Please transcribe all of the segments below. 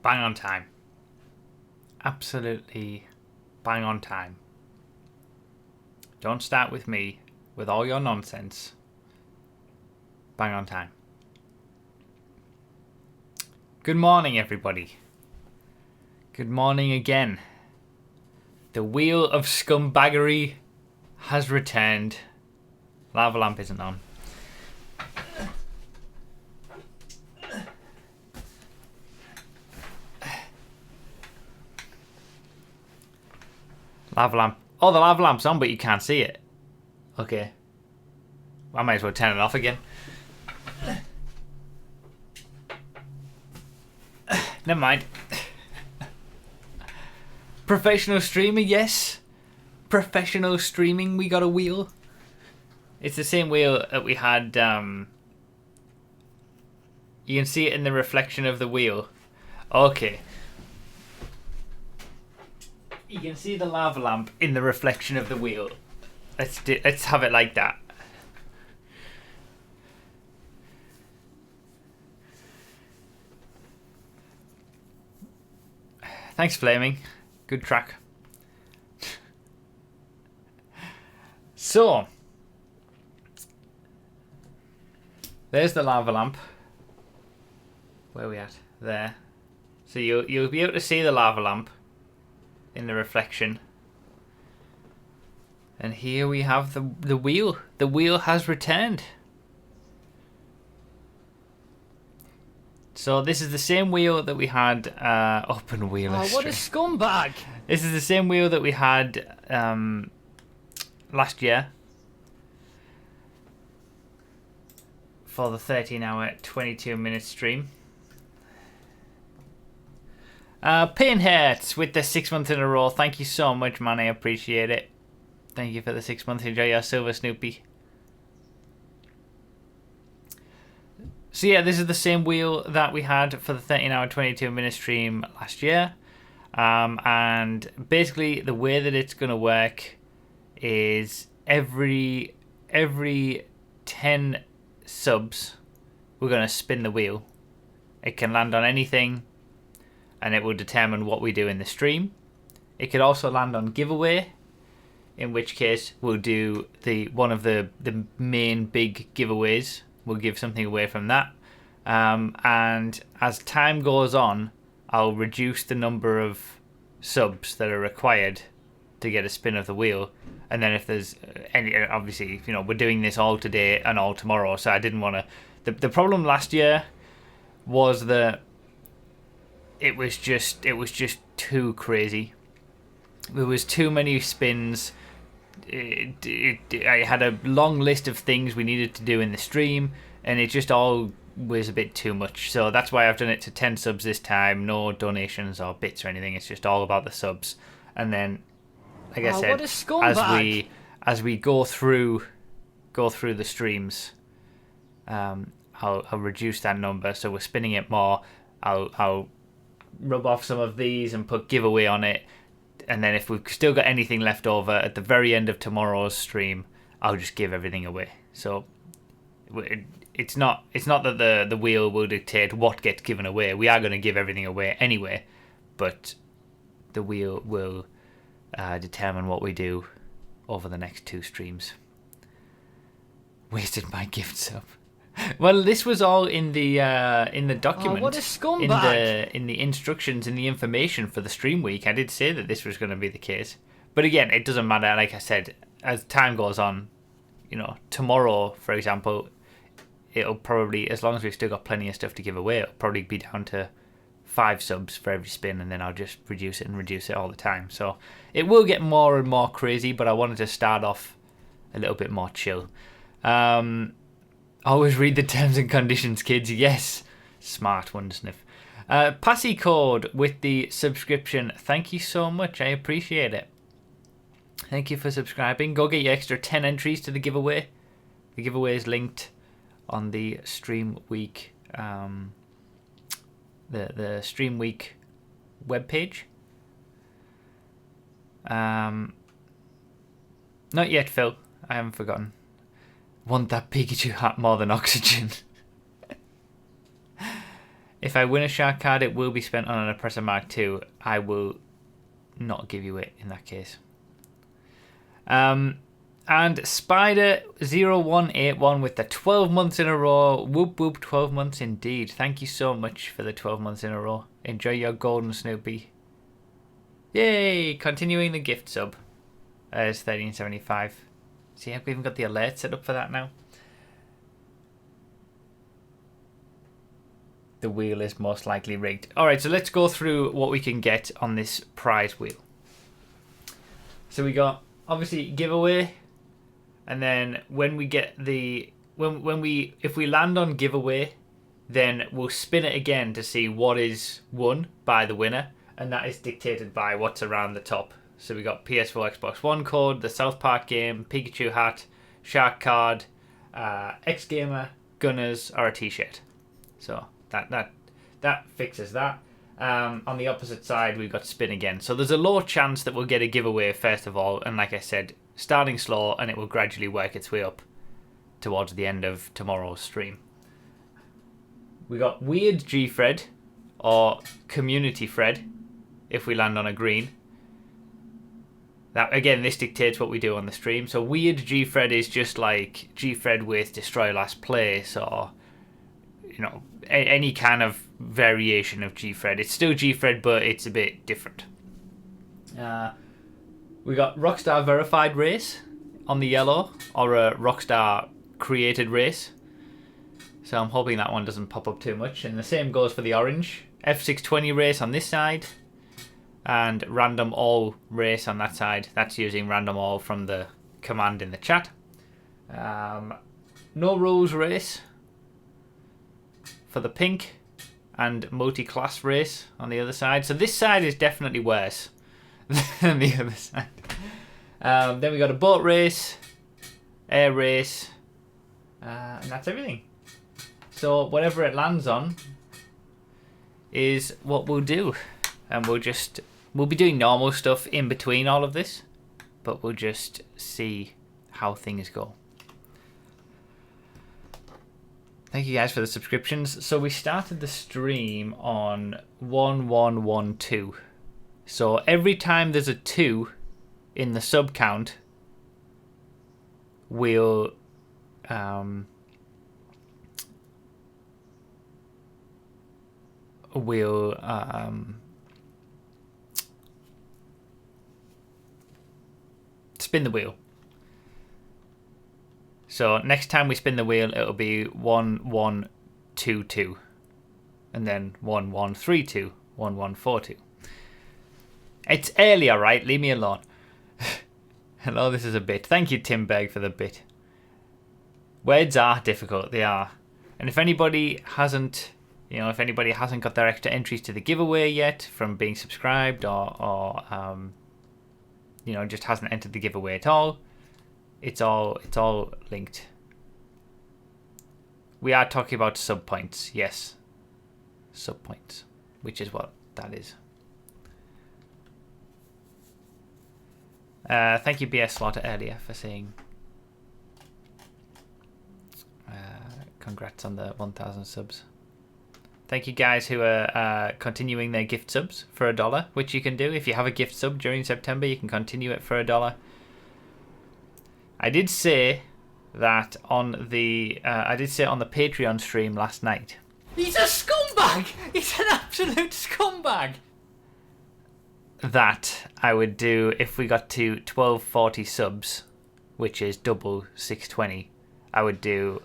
Bang on time. Absolutely bang on time. Don't start with me with all your nonsense. Bang on time. Good morning, everybody. Good morning again. The wheel of scumbaggery has returned. Lava lamp isn't on. Lava lamp. Oh, the lava lamp's on, but you can't see it. Okay. I might as well turn it off again. Never mind. Professional streamer, yes. Professional streaming, we got a wheel. It's the same wheel that we had. You can see it in the reflection of the wheel. Okay. You can see the lava lamp in the reflection of the wheel. Let's have it like that. Thanks, Flaming. Good track. So, there's the lava lamp. Where are we at? There. So you'll be able to see the lava lamp in the reflection. And here we have the wheel. The wheel has returned. So this is the same wheel that we had open wheel. Oh, what a scumbag! This is the same wheel that we had last year for the 13-hour, 22-minute stream. Pinheads with the 6 months in a row. Thank you so much, man. I appreciate it. Thank you for the 6 months. Enjoy your silver Snoopy. So yeah, this is the same wheel that we had for the 13-hour, 22-minute stream last year. And basically the way that it's going to work is every 10 subs, we're going to spin the wheel. It can land on anything, and it will determine what we do in the stream. It could also land on giveaway, in which case we'll do one of the main big giveaways. We'll give something away from that. And as time goes on, I'll reduce the number of subs that are required to get a spin of the wheel. And then if there's any, obviously, you know, we're doing this all today and all tomorrow, so I didn't want to. The problem last year was that it was just too crazy. There was too many spins. I had a long list of things we needed to do in the stream, and it just all was a bit too much. So that's why I've done it to 10 subs this time. No donations or bits or anything. It's just all about the subs. And then, like I said, what a scumbag. as we go through the streams, I'll reduce that number. So we're spinning it more. I'll rub off some of these and put giveaway on it. And then if we've still got anything left over at the very end of tomorrow's stream, I'll just give everything away. So it's not that the wheel will dictate what gets given away. We are going to give everything away anyway, but the wheel will determine what we do over the next 2 streams. Wasted my gift sub. Well, this was all in the document. Oh, what a scumbag! In the instructions, in the information for the stream week, I did say that this was going to be the case. But again, it doesn't matter. Like I said, as time goes on, you know, tomorrow, for example, it'll probably, as long as we've still got plenty of stuff to give away, it'll probably be down to 5 subs for every spin, and then I'll just reduce it all the time. So it will get more and more crazy, but I wanted to start off a little bit more chill. Always read the terms and conditions, kids. Yes. Smart, Wondersniff. Passy Code with the subscription. Thank you so much. I appreciate it. Thank you for subscribing. Go get your extra 10 entries to the giveaway. The giveaway is linked on the Stream Week, the Stream Week webpage. Not yet, Phil. I haven't forgotten. Want that Pikachu hat more than oxygen. If I win a shark card, it will be spent on an Oppressor Mark II. I will not give you it in that case. And Spider0181 with the 12 months in a row. Whoop whoop, 12 months indeed. Thank you so much for the 12 months in a row. Enjoy your golden Snoopy. Yay! Continuing the gift sub. It's 1375. See, I've even got the alert set up for that now. The wheel is most likely rigged. Alright, so let's go through what we can get on this prize wheel. So we got, obviously, giveaway. And then when we get the... if we land on giveaway, then we'll spin it again to see what is won by the winner. And that is dictated by what's around the top. So we got PS4, Xbox One code, the South Park game, Pikachu hat, Shark card, X Gamer, Gunners, or a T-shirt. So that fixes that. On the opposite side, we've got spin again. So there's a low chance that we'll get a giveaway first of all. And like I said, starting slow, and it will gradually work its way up towards the end of tomorrow's stream. We got Weird G-Fred or Community Fred if we land on a green. That, again, this dictates what we do on the stream. So Weird G-Fred is just like G-Fred with Destroy Last Place, or, you know, any kind of variation of G-Fred. It's still G-Fred, but it's a bit different. We got Rockstar Verified Race on the yellow, or a Rockstar Created Race. So I'm hoping that one doesn't pop up too much. And the same goes for the orange. F620 Race on this side. And Random All Race on that side. That's using Random All from the command in the chat. No Rules Race for the pink. And Multi-Class Race on the other side. So this side is definitely worse than the other side. Then we got a Boat Race. Air Race. And that's everything. So whatever it lands on is what we'll do. And we'll be doing normal stuff in between all of this, but we'll just see how things go. Thank you guys for the subscriptions. So we started the stream on 1112. So every time there's a 2 in the sub count, we'll spin the wheel. So next time we spin the wheel, it'll be 1122, and then 1132, 1142. It's earlier, right? Leave me alone. Hello, this is a bit. Thank you, Tim Berg, for the bit. Words are difficult, they are. And if anybody hasn't got their extra entries to the giveaway yet from being subscribed, or just hasn't entered the giveaway at all, it's all linked. We are talking about sub points, yes. Sub points, which is what that is. Thank you, BS Slaughter, earlier for saying congrats on the 1,000 subs. Thank you guys who are continuing their gift subs for $1, which you can do. If you have a gift sub during September, you can continue it for $1. I did say that on the Patreon stream last night. He's a scumbag! He's an absolute scumbag! That I would do if we got to 1240 subs, which is double 620. I would do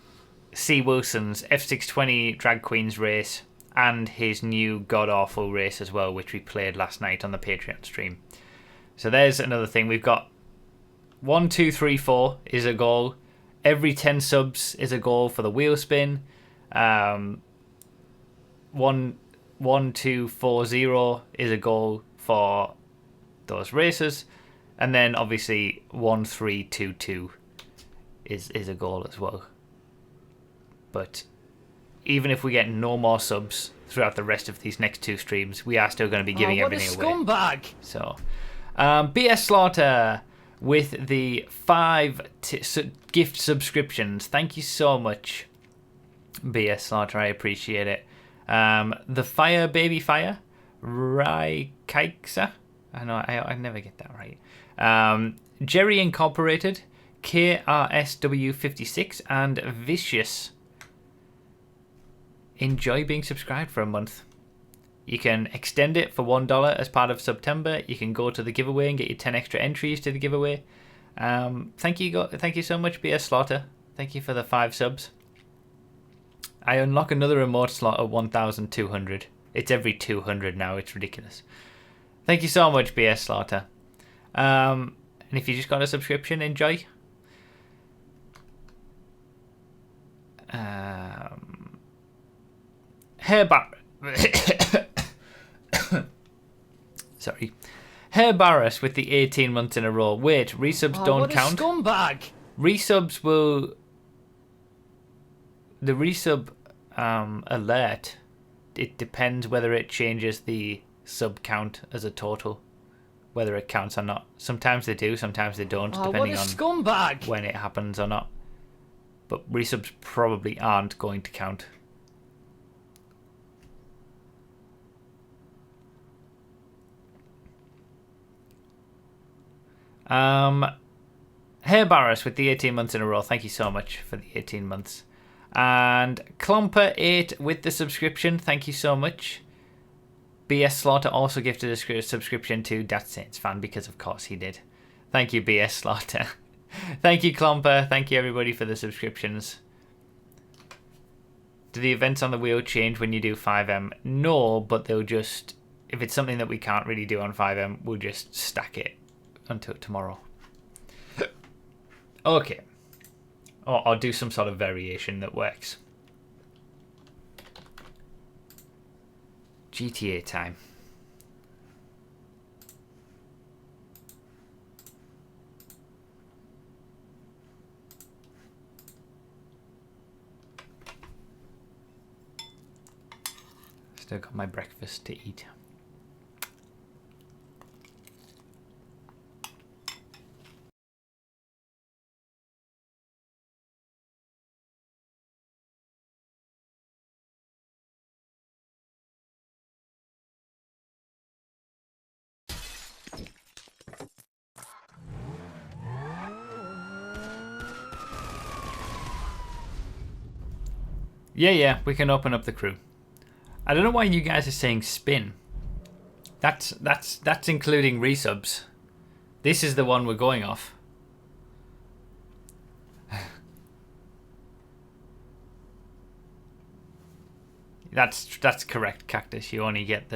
C. Wilson's F620 Drag Queens race and his new god awful race as well, which we played last night on the Patreon stream. So there's another thing. We've got 1, 2, 3, 4 is a goal. Every 10 subs is a goal for the wheel spin. 1, 2, 4, 0 is a goal for those races, and then obviously 1, 3, 2, 2 is a goal as well. But even if we get no more subs throughout the rest of these next 2 streams, we are still going to be giving everything away. Scumbag! So, BS Slaughter with the 5 gift subscriptions. Thank you so much, BS Slaughter. I appreciate it. The Fire Baby Fire, Raikaixa. I know I never get that right. Jerry Incorporated, KRSW56, and Vicious. Enjoy being subscribed for a month. You can extend it for $1 as part of September. You can go to the giveaway and get your 10 extra entries to the giveaway. Thank you so much, BS Slaughter. Thank you for the 5 subs. I unlock another remote slot at 1,200. It's every 200 now. It's ridiculous. Thank you so much, BS Slaughter. And if you just got a subscription, enjoy. Sorry. Herr Barras with the 18 months in a row. Wait, resubs don't count? What a scumbag! Resubs will... The resub alert, it depends whether it changes the sub count as a total. Whether it counts or not. Sometimes they do, sometimes they don't, depending on scumbag! when it happens or not. But resubs probably aren't going to count. Hey Barris with the 18 months in a row. Thank you so much for the 18 months. And Clomper8 with the subscription. Thank you so much. BS Slaughter also gifted a subscription to Dat Saints fan because of course he did. Thank you, BS Slaughter. Thank you, Clomper. Thank you everybody for the subscriptions. Do the events on the wheel change when you do FiveM? No, but they'll just... If it's something that we can't really do on FiveM, we'll just stack it until tomorrow. Okay. Or I'll do some sort of variation that works. GTA time. Still got my breakfast to eat. Yeah, we can open up the crew. I don't know why you guys are saying spin. That's including resubs. This is the one we're going off. That's correct, Cactus. You only get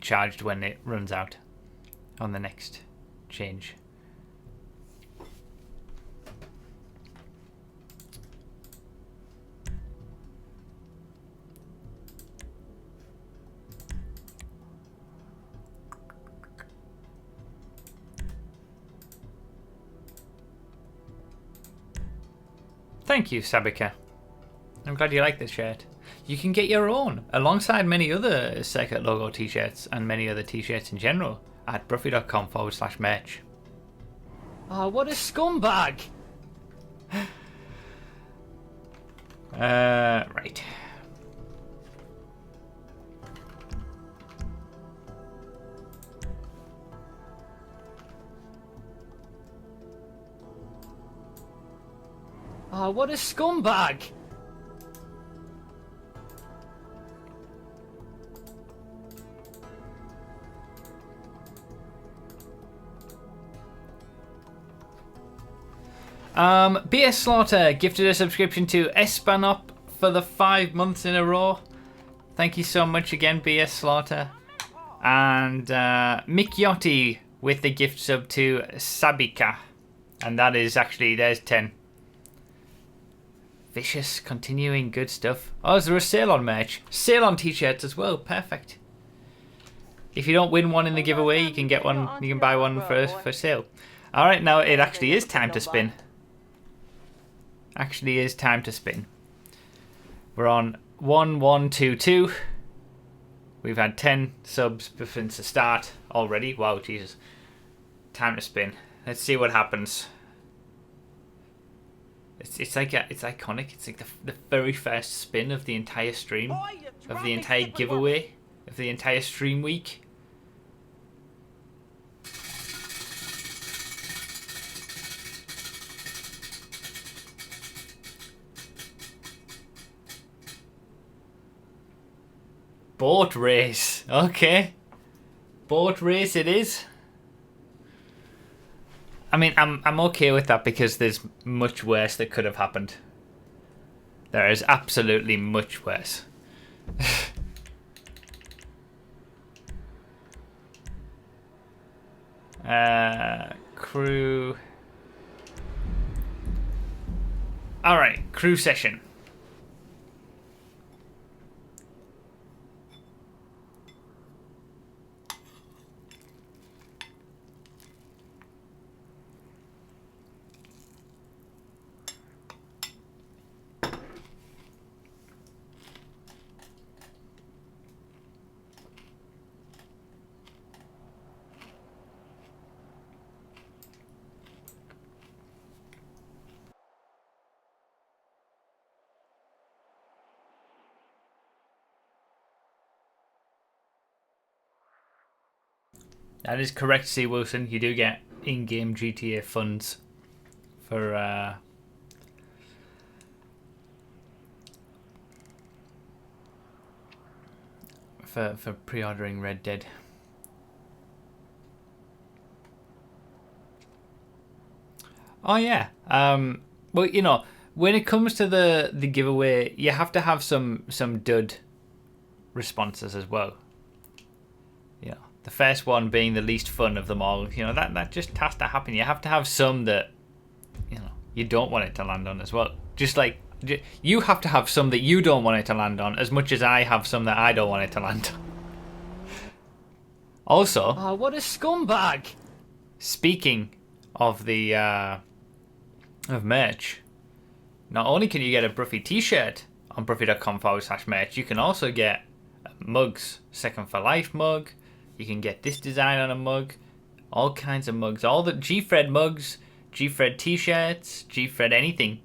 charged when it runs out on the next change. Thank you, Sabika. I'm glad you like this shirt. You can get your own, alongside many other Circuit Logo t-shirts and many other t-shirts in general, at broughy.com/merch. What a scumbag! Right. What a scumbag! BS Slaughter gifted a subscription to Espanop for the 5 months in a row. Thank you so much again, BS Slaughter. And Mick Yachty with the gift sub to Sabika. And that is actually, there's 10. Vicious, continuing, good stuff. Oh, is there a sale on merch? Sale on t-shirts as well, perfect. If you don't win one in the giveaway, you can get one, you can buy one for sale. Alright, now it actually is time to spin. Actually is time to spin. We're on 1122. We've had 10 subs since the start already. Wow, Jesus. Time to spin. Let's see what happens. It's iconic. It's like the very first spin of the entire stream. of the entire giveaway, of the entire stream week. Boat race. Okay. Boat race it is. I mean, I'm okay with that because there's much worse that could have happened. There is absolutely much worse. Crew. Alright, crew session. That is correct, C. Wilson. You do get in-game GTA funds for pre-ordering Red Dead. Oh yeah. Well, you know, when it comes to the giveaway, you have to have some dud responses as well. You know, the first one being the least fun of them all. You know, that just has to happen. You have to have some that, you know, you don't want it to land on as well. Just like you have to have some that you don't want it to land on, as much as I have some that I don't want it to land on. Also, Oh, what a scumbag! Speaking of the of merch, not only can you get a Broughy t-shirt on broughy.com/merch, you can also get mugs, Second for Life mug. You can get this design on a mug, all kinds of mugs, all the G-Fred mugs, G-Fred t-shirts, G-Fred anything.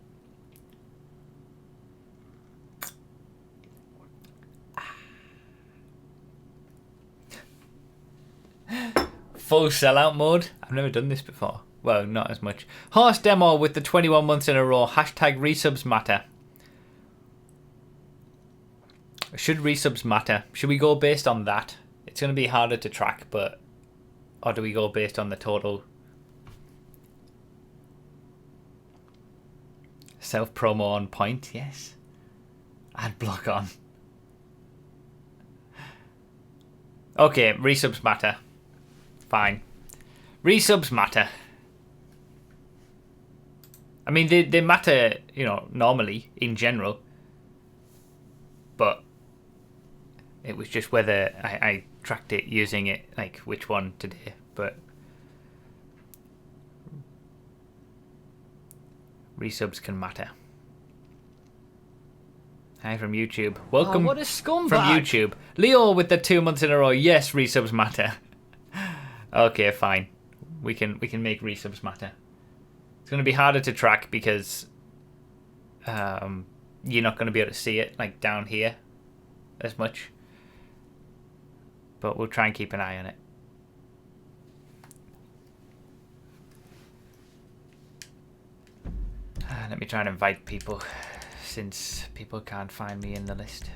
Full sellout mode. I've never done this before. Well, not as much. Horse demo with the 21 months in a row. Hashtag resubs matter. Should resubs matter? Should we go based on that? It's going to be harder to track, but... Or do we go based on the total? Self-promo on point, yes. Ad block on. Okay, resubs matter. Fine. Resubs matter. I mean, they matter, you know, normally, in general. But it was just whether I tracked it using it, like, which one today. But resubs can matter. Hi from YouTube. Welcome what a scumbag. from YouTube. Leo with the 2 months in a row. Yes, resubs matter. Okay, fine. We can make resubs matter. It's going to be harder to track because you're not going to be able to see it like down here as much. But we'll try and keep an eye on it. Let me try and invite people, since people can't find me in the list.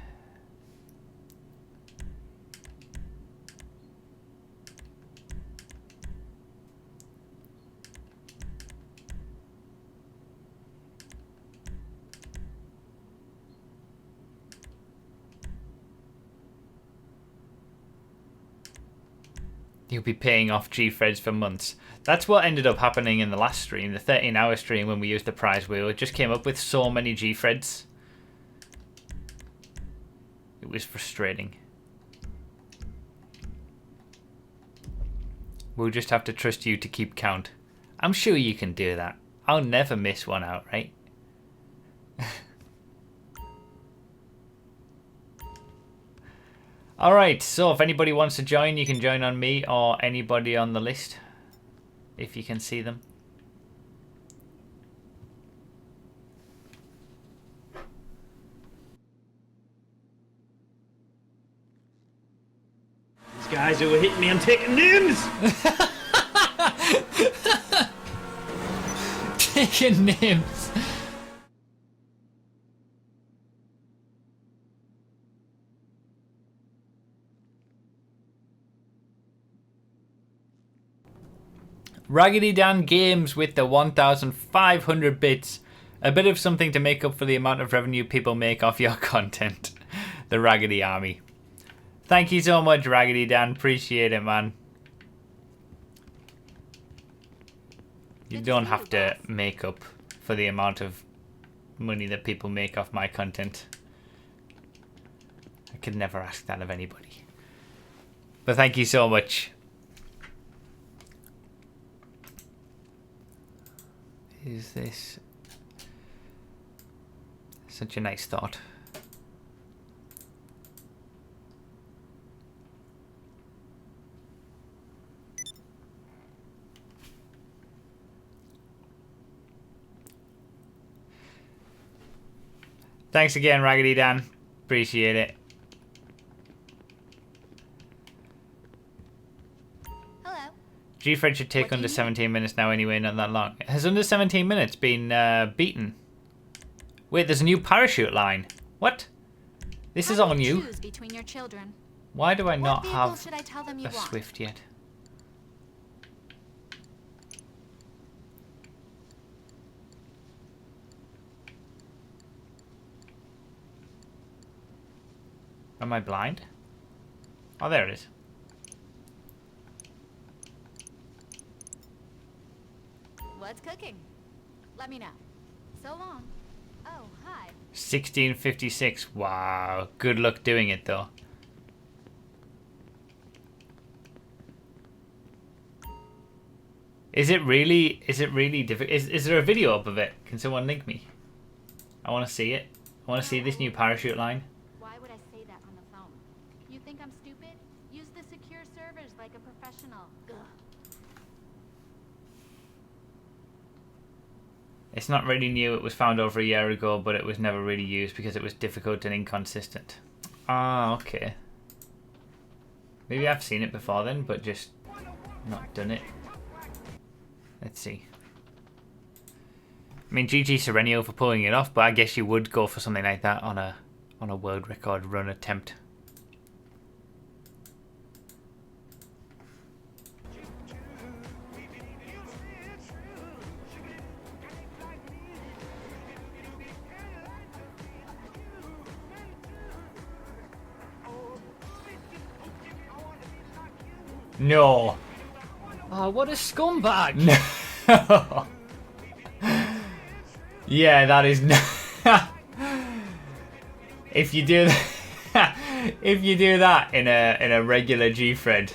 You'll be paying off G-Freds for months. That's what ended up happening in the last stream, the 13-hour stream when we used the prize wheel. It just came up with so many G-Freds. It was frustrating. We'll just have to trust you to keep count. I'm sure you can do that. I'll never miss one out, right? Alright, so if anybody wants to join, you can join on me or anybody on the list, if you can see them. These guys who were hitting me, I'm taking names! Taking names. Raggedy Dan Games with the 1,500 bits. A bit of something to make up for the amount of revenue people make off your content. The Raggedy Army. Thank you so much, Raggedy Dan. Appreciate it, man. You don't have to make up for the amount of money that people make off my content. I could never ask that of anybody. But thank you so much. Is this such a nice thought? Thanks again, Raggedy Dan. Appreciate it. Hello. G-Fred should take under 17 minutes now anyway, not that long. Has under 17 minutes been beaten? Wait, there's a new parachute line. What? This is all new. Choose between your children. Why do I not vehicle have should I tell them you a want? Swift yet? Am I blind? Oh, there it is. What's cooking? Let me know. So long. Oh, hi. 1656. Wow. Good luck doing it, though. Is it really difficult? Is there a video up of it? Can someone link me? I want to see it. I want to see this new parachute line. Why would I say that on the phone? You think I'm stupid? Use the secure servers like a professional. Ugh. It's not really new. It was found over a year ago, but it was never really used because it was difficult and inconsistent. Ah, okay. Maybe I've seen it before then, but just not done it. Let's see. I mean, GG Serenio for pulling it off, but I guess you would go for something like that on a world record run attempt. No. Oh, what a scumbag! No. Yeah, that is no. If you do that, if you do that in a regular G-Fred,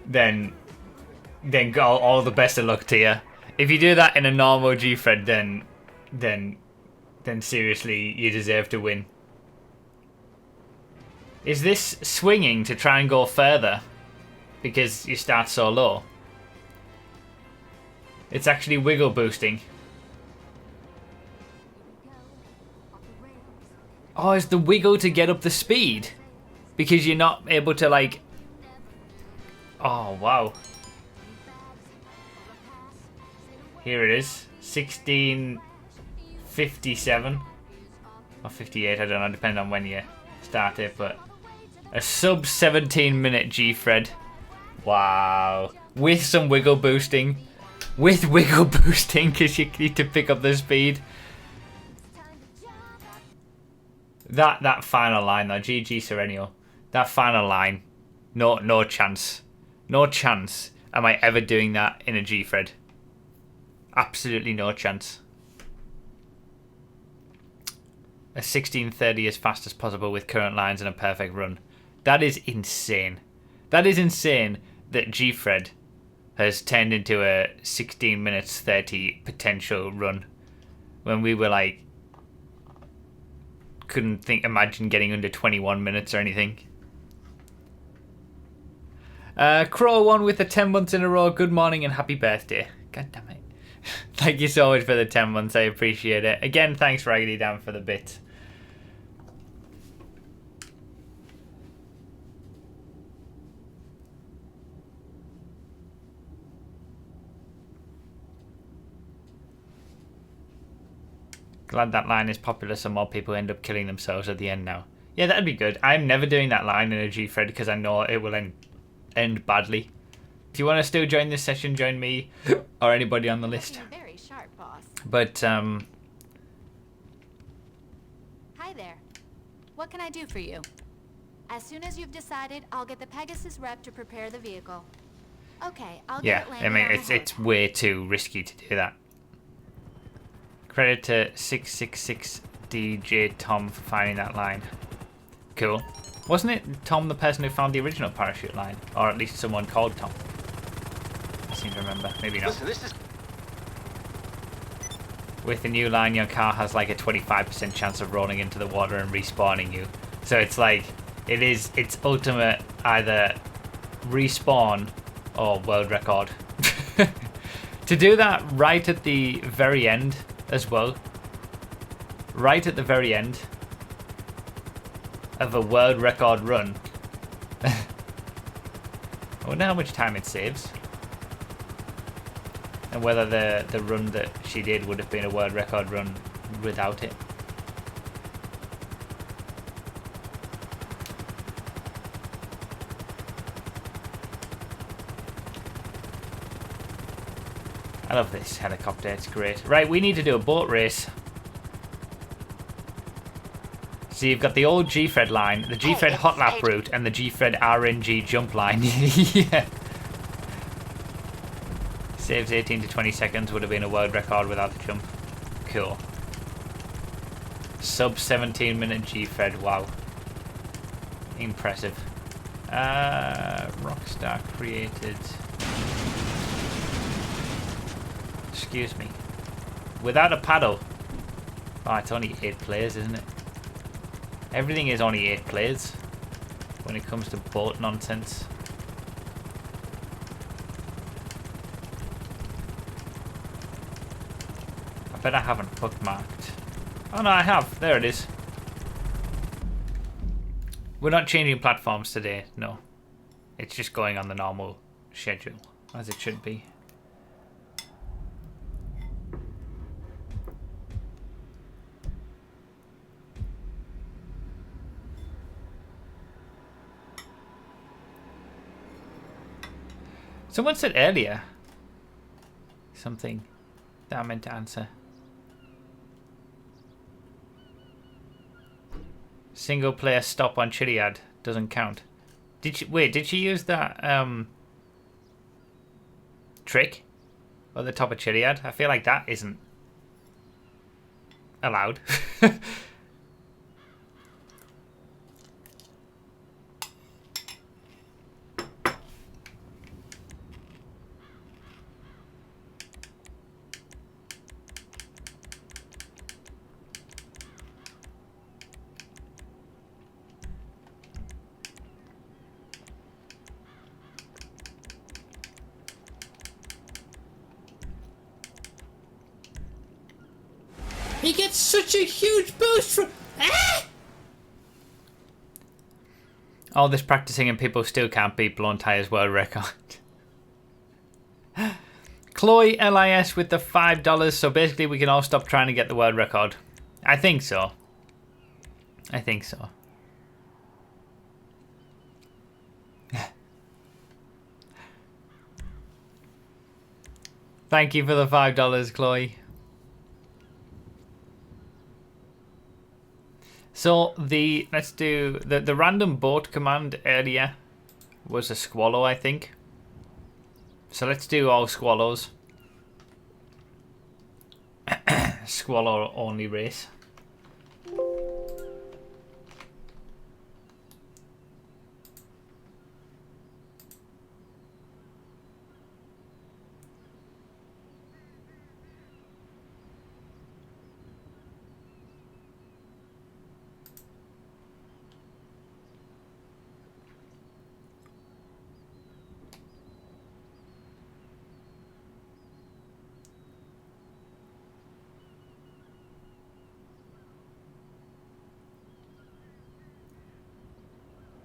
then all the best of luck to you. If you do that in a normal G-Fred, then seriously, you deserve to win. Is this swinging to try and go further because you start so low? It's actually wiggle boosting. Oh, is the wiggle to get up the speed? Because you're not able to, like... Oh, wow. Here it is. 1657. Or 58, I don't know, depending on when you start it, but... A sub 17 minute G-Fred. Wow. With some wiggle boosting. With wiggle boosting, because you need to pick up the speed. That final line though, GG Serenio. That final line. No chance. No chance am I ever doing that in a G-Fred. Absolutely no chance. A 1630 as fast as possible with current lines and a perfect run. That is insane. That is insane that G-Fred has turned into a 16 minutes 30 potential run when we were like couldn't imagine getting under 21 minutes or anything. Crow won with the 10 months in a row. Good morning and happy birthday. God damn it. Thank you so much for the 10 months. I appreciate it. Again, thanks Raggedy Dan for the bit. Glad that line is popular so more people end up killing themselves at the end now. Yeah, that'd be good. I'm never doing that line in a G-thread because I know it will end badly. If you want to still join this session, join me or anybody on the list. Looking very sharp, boss. But, Hi there. What can I do for you? As soon as you've decided, I'll get the Pegasus rep to prepare the vehicle. Okay, I'll yeah, get it I landed mean, on the hood. it's way too risky to do that. Credit to 666 DJ Tom for finding that line. Cool. Wasn't it Tom the person who found the original parachute line? Or at least someone called Tom? I seem to remember. Maybe not. Listen, this is... With the new line, your car has like a 25% chance of rolling into the water and respawning you. So it's like, it's ultimate either respawn or world record. To do that right at the very end as well. Right at the very end of a world record run. I wonder how much time it saves. And whether the run that she did would have been a world record run without it. I love this helicopter, it's great. Right, we need to do a boat race. So you've got the old G-thread line, the G-thread hot lap route, and the G-thread RNG jump line. Yeah. Saves 18 to 20 seconds, would have been a world record without the jump. Cool. Sub 17 minute G-thread, wow. Impressive. Rockstar created... Excuse me. Without a paddle. Oh, it's only 8 players, isn't it? Everything is only 8 players when it comes to boat nonsense. I bet I haven't bookmarked. Oh no, I have. There it is. We're not changing platforms today, no. It's just going on the normal schedule, as it should be. Someone said earlier something that I meant to answer. Single player stop on Chiliad doesn't count. Did she use that trick at the top of Chiliad? I feel like that isn't allowed. He gets such a huge boost from... Ah! All this practicing and people still can't beat blown tires world record. Chloe LIS with the $5. So basically we can all stop trying to get the world record. I think so. I think so. Thank you for the $5, Chloe. So let's do the random boat command earlier was a squallow, I think. So let's do all squallows. Squallow only race.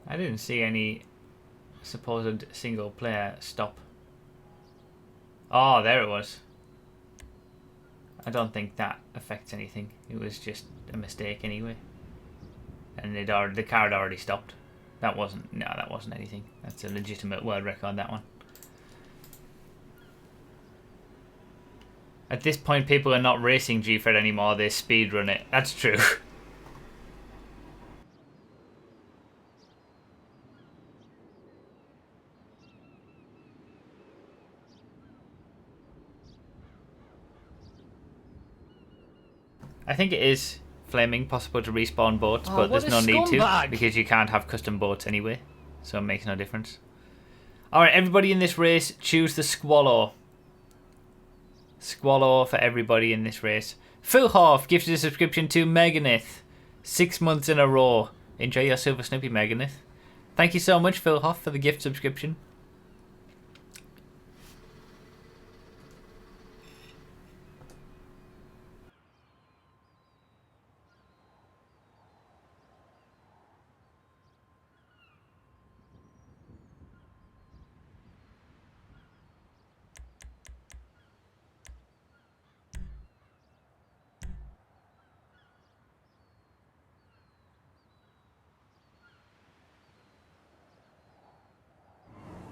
I didn't see any supposed single player stop. Oh, there it was. I don't think that affects anything. It was just a mistake anyway. And the car had already stopped. That wasn't anything. That's a legitimate world record, that one. At this point, people are not racing G-Fred anymore, they speedrun it. That's true. I think it is flaming possible to respawn boats, but there's no need to, because you can't have custom boats anyway, so it makes no difference. Alright, everybody in this race, choose the Squallow. Squallow for everybody in this race. Fulhoff gifted a subscription to Meganith. 6 months in a row. Enjoy your Silver Snoopy, Meganith. Thank you so much, Fulhoff, for the gift subscription.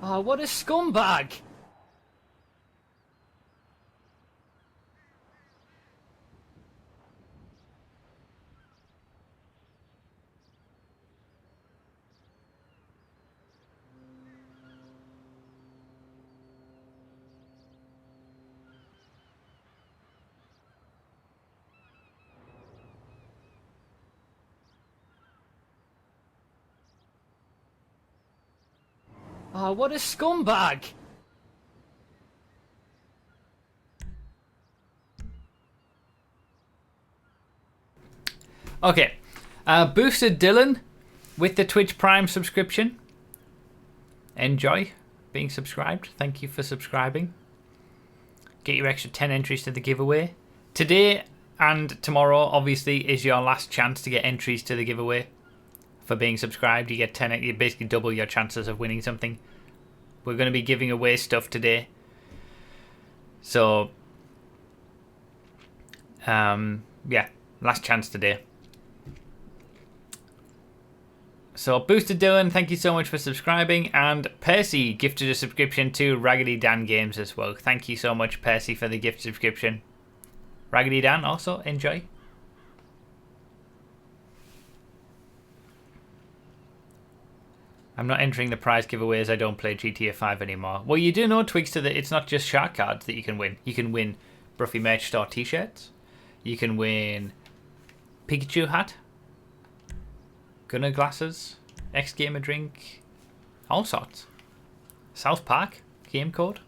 Oh, what a scumbag! Oh, what a scumbag! Okay, boosted Dylan with the Twitch Prime subscription. Enjoy being subscribed. Thank you for subscribing. Get your extra 10 entries to the giveaway. Today and tomorrow, obviously, is your last chance to get entries to the giveaway. For being subscribed, you get 10. You basically double your chances of winning something. We're going to be giving away stuff today. So, yeah, last chance today. So, Boosted Dylan, thank you so much for subscribing. And Percy gifted a subscription to Raggedy Dan Games as well. Thank you so much, Percy, for the gift subscription. Raggedy Dan, also, enjoy. I'm not entering the prize giveaways. I don't play GTA 5 anymore. Well, you do know, Twigs, to it's not just shark cards that you can win. You can win Broughy Merch Store t-shirts. You can win Pikachu hat. Gunner glasses. X Gamer drink. All sorts. South Park game code.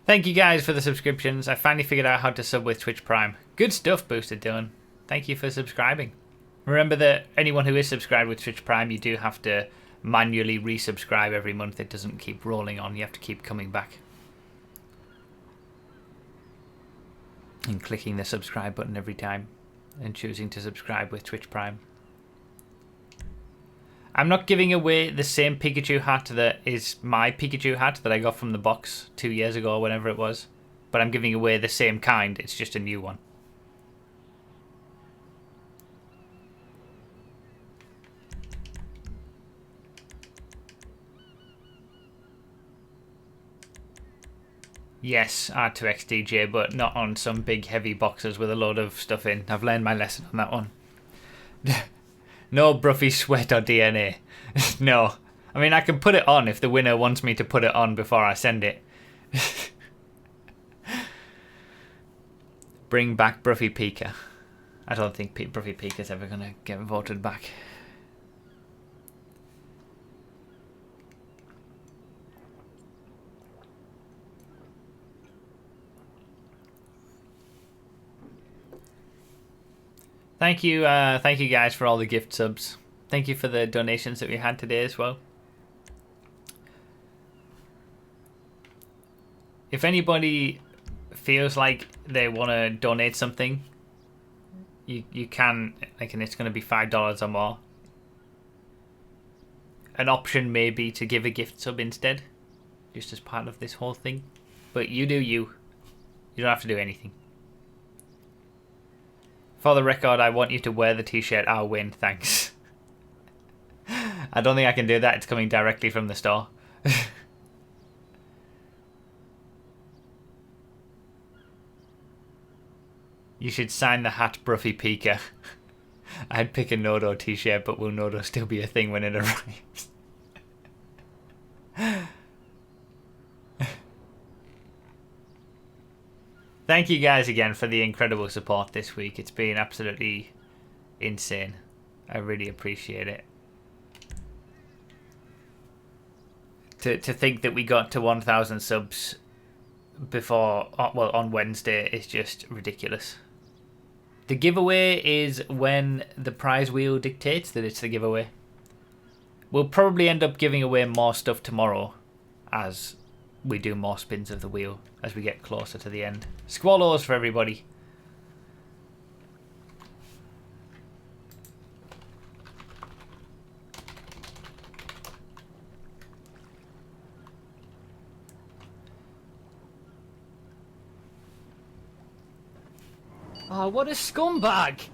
Thank you guys for the subscriptions. I finally figured out how to sub with Twitch Prime. Good stuff, Boosted Dylan. Thank you for subscribing. Remember that anyone who is subscribed with Twitch Prime, you do have to manually resubscribe every month. It doesn't keep rolling on. You have to keep coming back. And clicking the subscribe button every time. And choosing to subscribe with Twitch Prime. I'm not giving away the same Pikachu hat that is my Pikachu hat that I got from the box 2 years ago or whenever it was. But I'm giving away the same kind, it's just a new one. Yes, R2XDJ, but not on some big heavy boxes with a load of stuff in. I've learned my lesson on that one. No Broughy sweat or DNA. No. I mean, I can put it on if the winner wants me to put it on before I send it. Bring back Broughy Pika. I don't think Broughy Pika's ever going to get voted back. Thank you guys for all the gift subs. Thank you for the donations that we had today as well. If anybody feels like they want to donate something, you can, like, and it's going to be $5 or more. an option may be to give a gift sub instead, just as part of this whole thing. But you do you. You don't have to do anything. For the record, I want you to wear the t-shirt. I'll win, thanks. I don't think I can do that. It's coming directly from the store. You should sign the hat, Broughy Pika. I'd pick a Nodo t-shirt, but will Nodo still be a thing when it arrives? Thank you guys again for the incredible support this week. It's been absolutely insane. I really appreciate it. To think that we got to 1,000 subs before, well, on Wednesday is just ridiculous. The giveaway is when the prize wheel dictates that it's the giveaway. We'll probably end up giving away more stuff tomorrow as we do more spins of the wheel as we get closer to the end. Squallows for everybody. Oh, what a scumbag!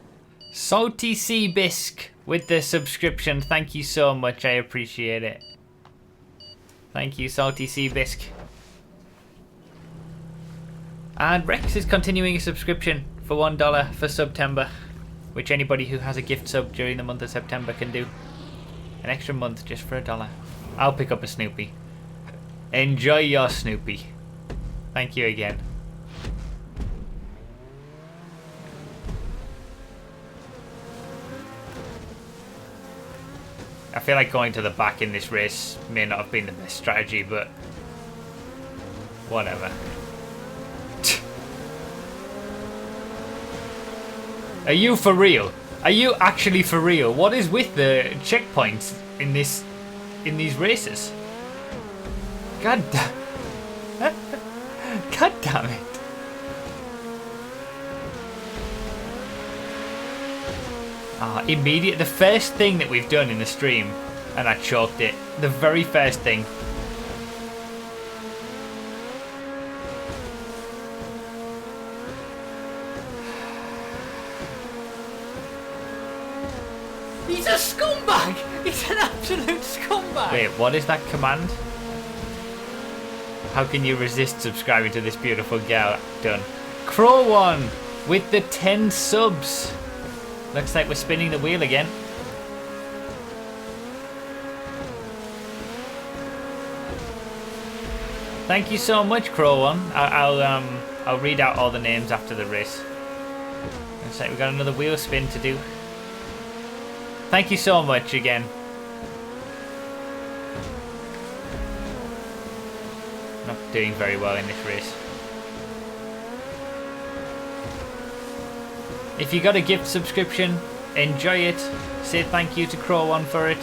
Salty Sea Bisque with the subscription. Thank you so much. I appreciate it. Thank you, Salty Sea Bisque. And Rex is continuing a subscription for $1 for September, which anybody who has a gift sub during the month of September can do. An extra month just for $1. I'll pick up a Snoopy. Enjoy your Snoopy. Thank you again. I feel like going to the back in this race may not have been the best strategy, but whatever. Are you for real? Are you actually for real? What is with the checkpoints in these races? God damn it. Immediate. The first thing that we've done in the stream, and I choked it. The very first thing. He's a scumbag! He's an absolute scumbag! Wait, what is that command? How can you resist subscribing to this beautiful girl? Done. Crow one with the 10 subs. Looks like we're spinning the wheel again. Thank you so much, Crow One. I'll read out all the names after the race. Looks like we got another wheel spin to do. Thank you so much again. Not doing very well in this race. If you got a gift subscription, enjoy it. Say thank you to Crow One for it.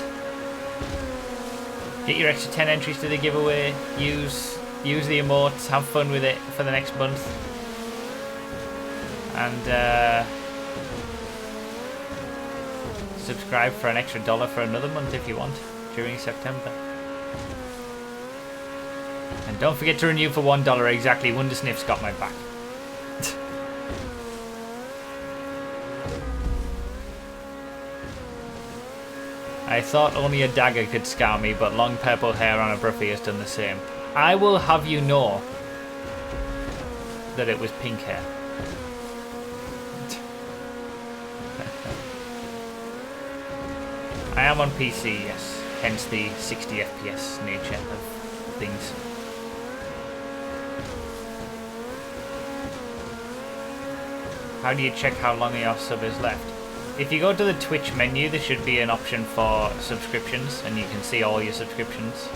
Get your extra 10 entries to the giveaway. Use the emotes. Have fun with it for the next month. And subscribe for an extra $1 for another month if you want during September. And don't forget to renew for $1 exactly. Wondersniff's got my back. I thought only a dagger could scar me, but long purple hair on a Broughy has done the same. I will have you know that it was pink hair. I am on PC, yes. Hence the 60 FPS nature of things. How do you check how long your sub is left? If you go to the Twitch menu, there should be an option for subscriptions, and you can see all your subscriptions.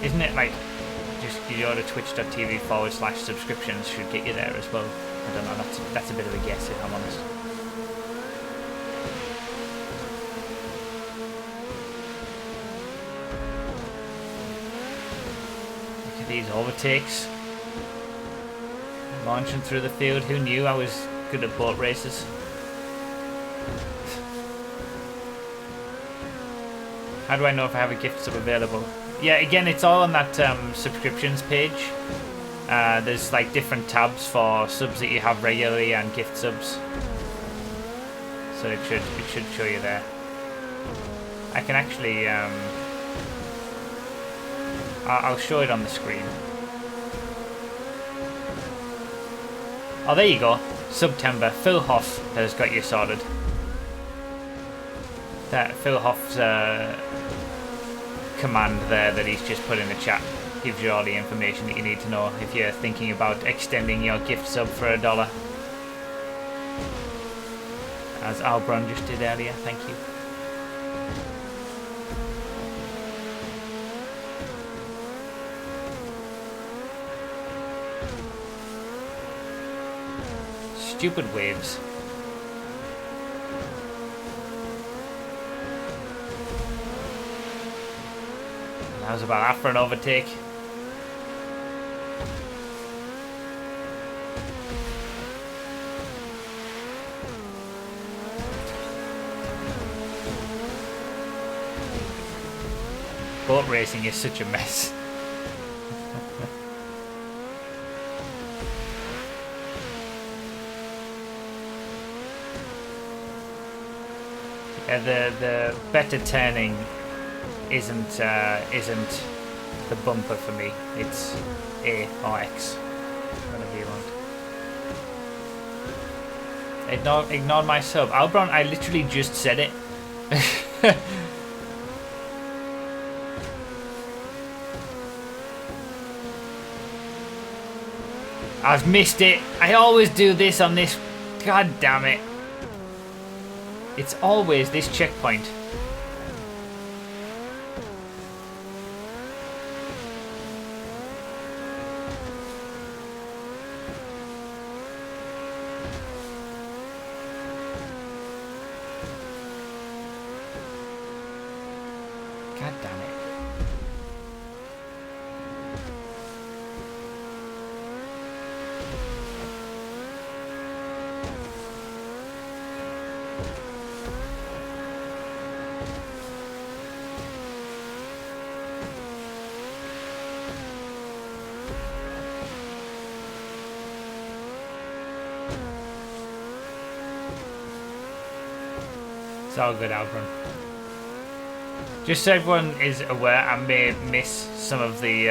Isn't it like, just you go to twitch.tv/subscriptions should get you there as well? I don't know, that's a bit of a guess if I'm honest. these overtakes. Launching through the field. Who knew I was good at boat races? How do I know if I have a gift sub available? Yeah, again, it's all on that subscriptions page. There's like different tabs for subs that you have regularly and gift subs. So it should show you there. I can actually I'll show it on the screen. Oh, there you go. September. Phil Hoff has got you sorted. That Phil Hoff's command there that he's just put in the chat gives you all the information that you need to know if you're thinking about extending your gift sub for $1. As Albron just did earlier. Thank you. Stupid waves. That was about after an overtake. Boat racing is such a mess. The better turning isn't the bumper for me. It's A or X, whatever you want. Ignore my sub, Albron. I literally just said it. I've missed it. I always do this on this. God damn it. It's always this checkpoint. God damn it. It's all good, Albron. Just so everyone is aware, I may miss some of the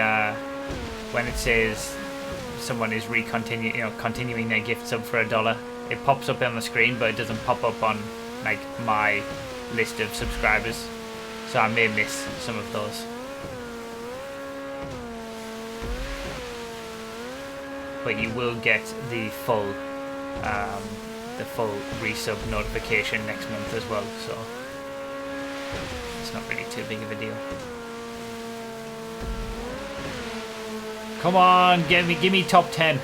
when it says someone is continuing their gift sub for $1. It pops up on the screen, but it doesn't pop up on like my list of subscribers. So I may miss some of those. But you will get the full resub notification next month as well, so it's not really too big of a deal. Come on, give me top 10.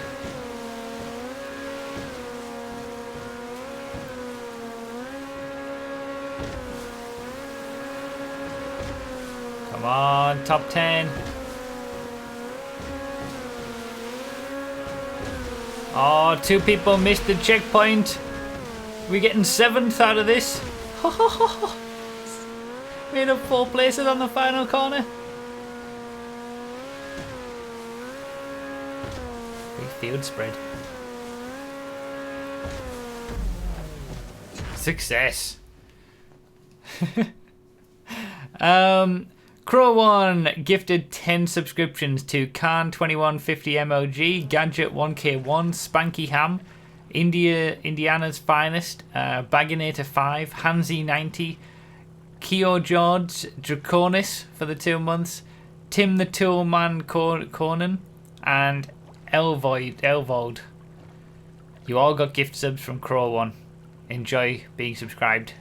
Come on, top 10. Oh, 2 people missed the checkpoint. We're getting 7th out of this. Made up 4 places on the final corner. Big field spread. Success. Crow1 gifted 10 subscriptions to Khan2150MLG, Gadget 1K1, Spanky Ham, Indiana's Finest, Baginator 5, Hansi90, Keo George, Draconis for the 2 months, Tim the Toolman Conan, and Elvold. You all got gift subs from Crow1. Enjoy being subscribed.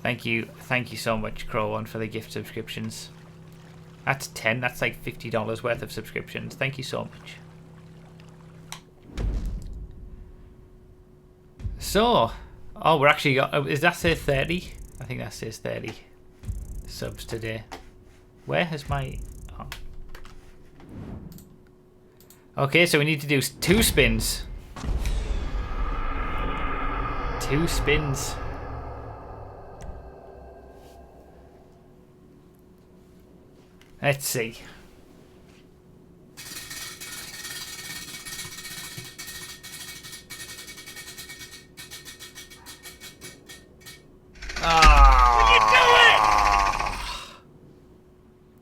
Thank you so much, Crow1, for the gift subscriptions. That's 10. That's like $50 worth of subscriptions. Thank you so much. So, oh, we're actually got. Is that say 30? I think that says 30. subs today. Where has my... Oh. Okay, so we need to do 2 spins. 2 spins. Let's see.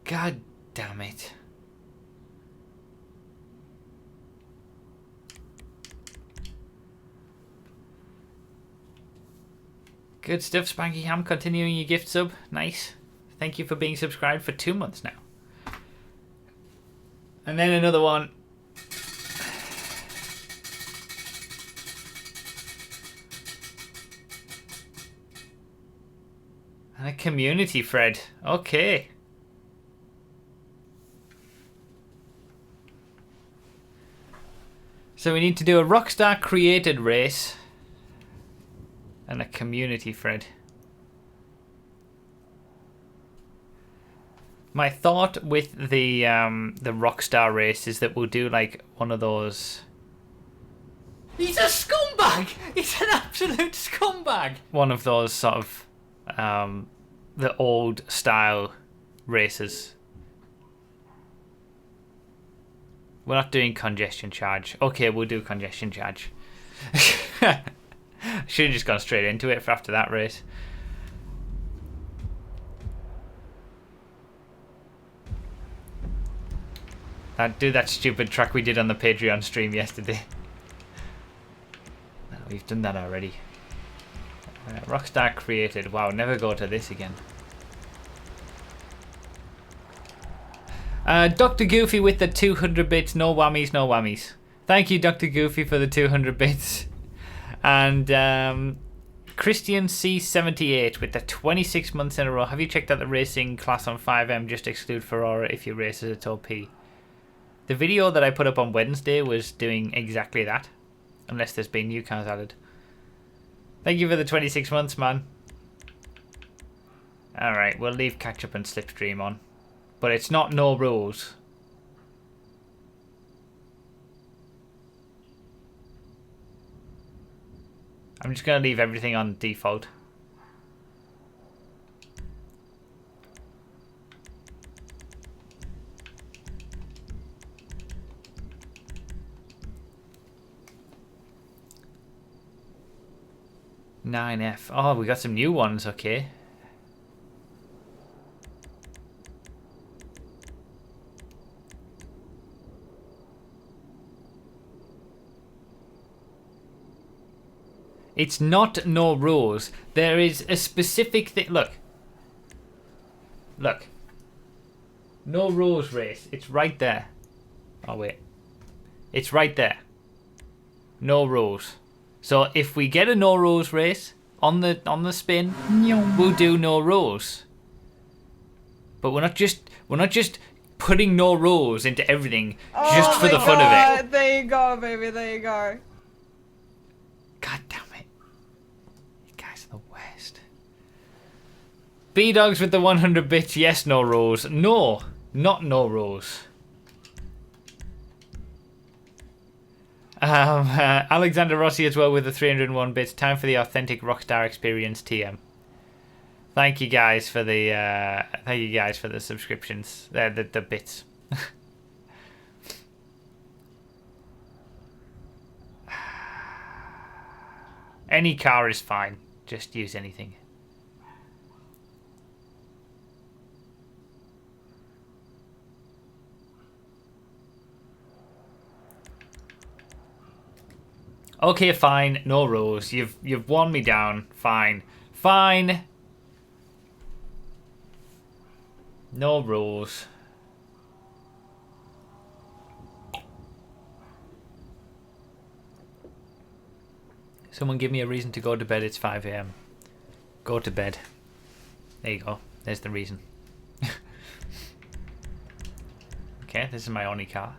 God damn it. Good stuff, Spanky Ham. Continuing your gift sub. Nice. Thank you for being subscribed for 2 months now. And then another one. And a community Fred. Okay. So we need to do a Rockstar created race and a community Fred. My thought with the Rockstar race is that we'll do like one of those. He's a scumbag! He's an absolute scumbag! One of those sort of the old style races. We're not doing congestion charge. Okay, we'll do congestion charge. Should have just gone straight into it for after that race. Do that stupid track we did on the Patreon stream yesterday. No, we've done that already. Rockstar created. Wow, never go to this again. Dr. Goofy with the 200 bits. No whammies, no whammies. Thank you, Dr. Goofy, for the 200 bits. And Christian C78 with the 26 months in a row. Have you checked out the racing class on FiveM? Just exclude Ferrara if your race is a top P. The video that I put up on Wednesday was doing exactly that. Unless there's been new cars added. Thank you for the 26 months, man. Alright, we'll leave catch up and slipstream on. But it's not no rules. I'm just going to leave everything on default. "9F. Oh, we got some new ones, okay. It's not no rules. There is a specific thing. Look. Look. No rules race. It's right there. Oh, wait. It's right there. No rules. So if we get a no rules race on the spin, we'll do no rules. But we're not just putting no rules into everything just for the fun of it. There you go, baby. There you go. God damn it. You guys are the worst. B-Dogs with the 100 bits. Yes, no rules. No, not no rules. Alexander Rossi as well with the 301 bits. Time for the authentic Rockstar experience, TM. Thank you guys for the subscriptions. The bits. Any car is fine. Just use anything. Okay, fine. No rules. You've worn me down. Fine. Fine. No rules. Someone give me a reason to go to bed. It's 5 AM. Go to bed. There you go. There's the reason. Okay, this is my only car.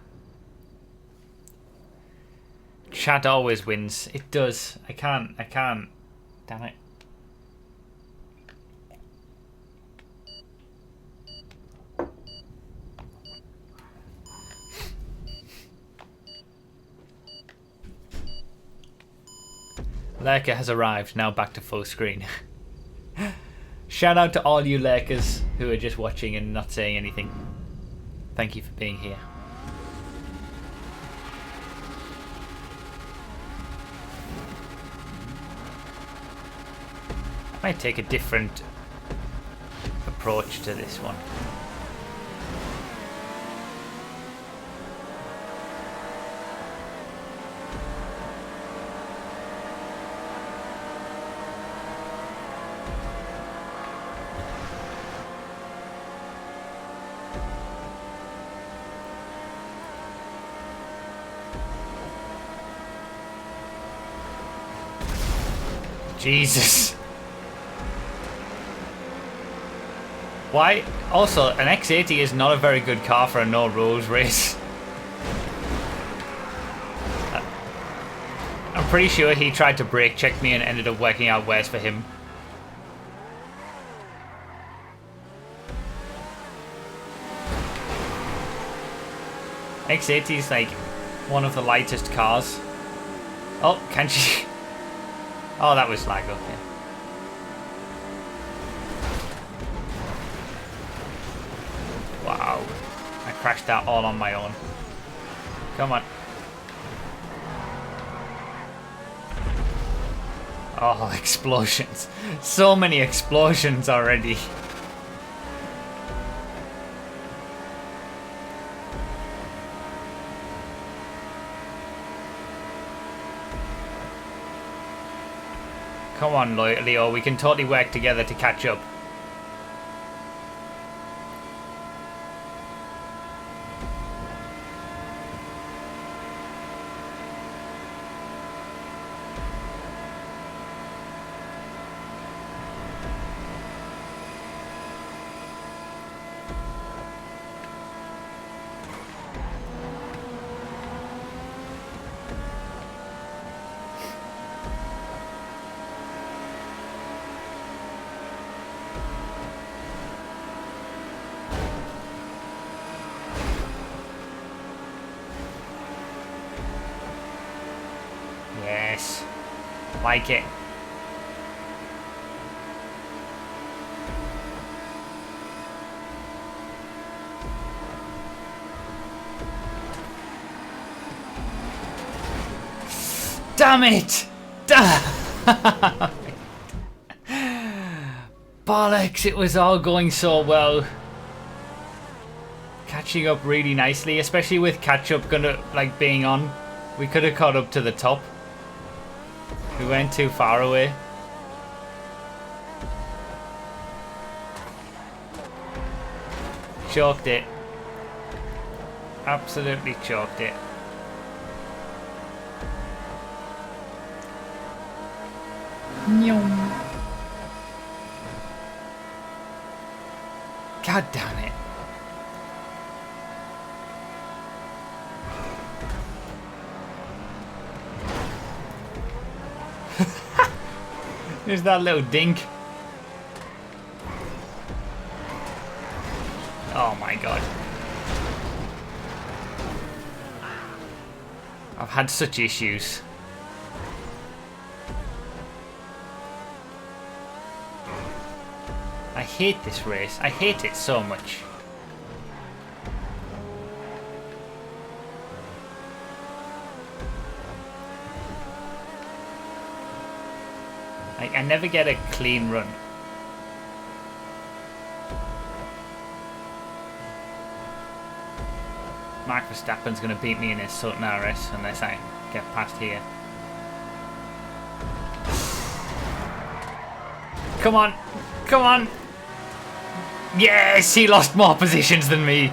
Chat always wins. It does. I can't. Damn it. Lurker has arrived, now back to full screen. Shout out to all you lurkers who are just watching and not saying anything. Thank you for being here. I might take a different approach to this one. Jesus. Why? Also, an X80 is not a very good car for a no rules race. I'm pretty sure he tried to brake check me and ended up working out worse for him. X80 is like one of the lightest cars. Oh, can she? Oh, that was lag up, yeah. Wow. I crashed that all on my own. Come on. Oh, explosions. So many explosions already. Come on, Leo, we can totally work together to catch up. Yes. Like it. Damn it! Bollocks, it was all going so well. Catching up really nicely, especially with catch up gonna like being on. We could have caught up to the top. We went too far away. Choked it. Absolutely choked it. God damn it. There's that little dink. Oh my god. I've had such issues. I hate this race. I hate it so much. I never get a clean run. Mark Verstappen's going to beat me in his Sultan RS unless I get past here. Come on! Come on! Yes! He lost more positions than me!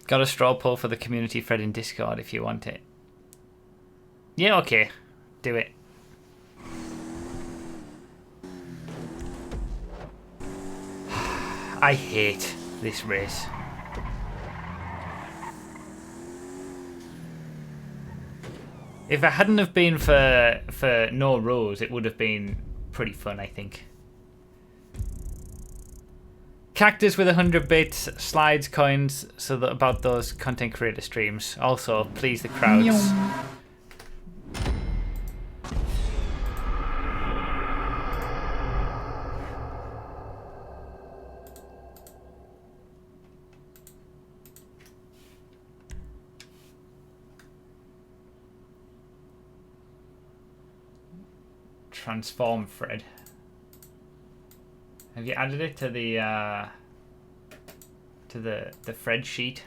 Got a straw poll for the community thread in Discord if you want it. Yeah, okay. Do it. I hate this race. If it hadn't have been for no rules, it would have been pretty fun, I think. Cactus with 100 bits, slides, coins, so that about those content creator streams. Also, please the crowds. Transform Fred. Have you added it to the Fred sheet?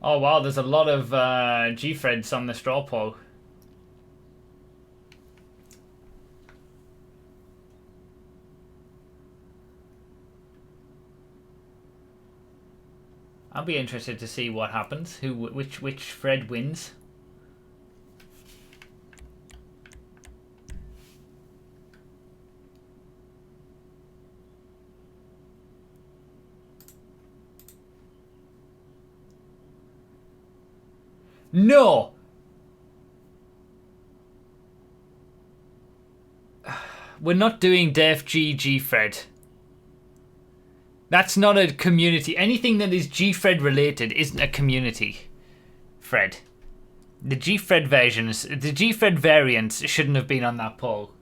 Oh wow, there's a lot of G-Freds on the straw poll. I'll be interested to see what happens. Which Fred wins? No. We're not doing Def G Fred. That's not a community. Anything that is G-Fred related isn't a community, Fred. The G-Fred versions, the G-Fred variants shouldn't have been on that poll.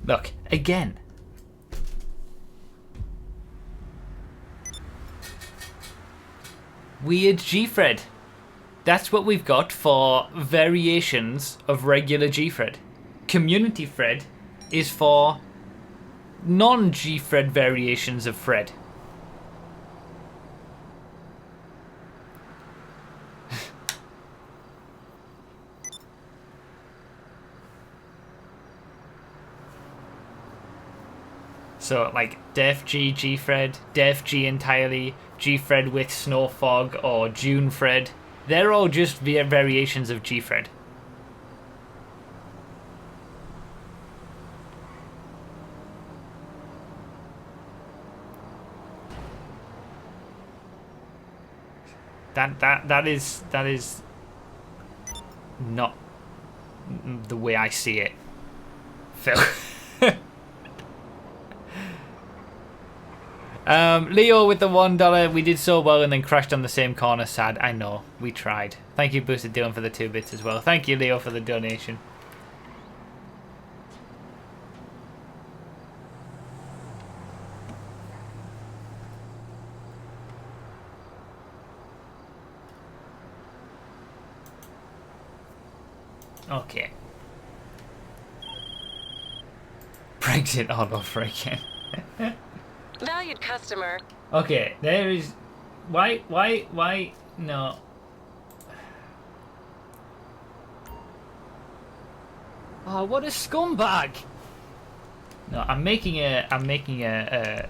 Look, again. Weird G-Fred. That's what we've got for variations of regular G-Fred. Community Fred is for non-G-Fred variations of Fred. So, like, Def G G-Fred, Def G entirely, G-Fred with Snow Fog, or June Fred. They're all just variations of G-Fred. That is not the way I see it, Phil. Leo with the $1. We did so well and then crashed on the same corner. Sad. I know. We tried. Thank you, Boosted Dylan, for the 2 bits as well. Thank you, Leo, for the donation. Okay. Brexit all over again. Valued customer. Okay, there is... Why, no. Oh, what a scumbag! No, I'm making an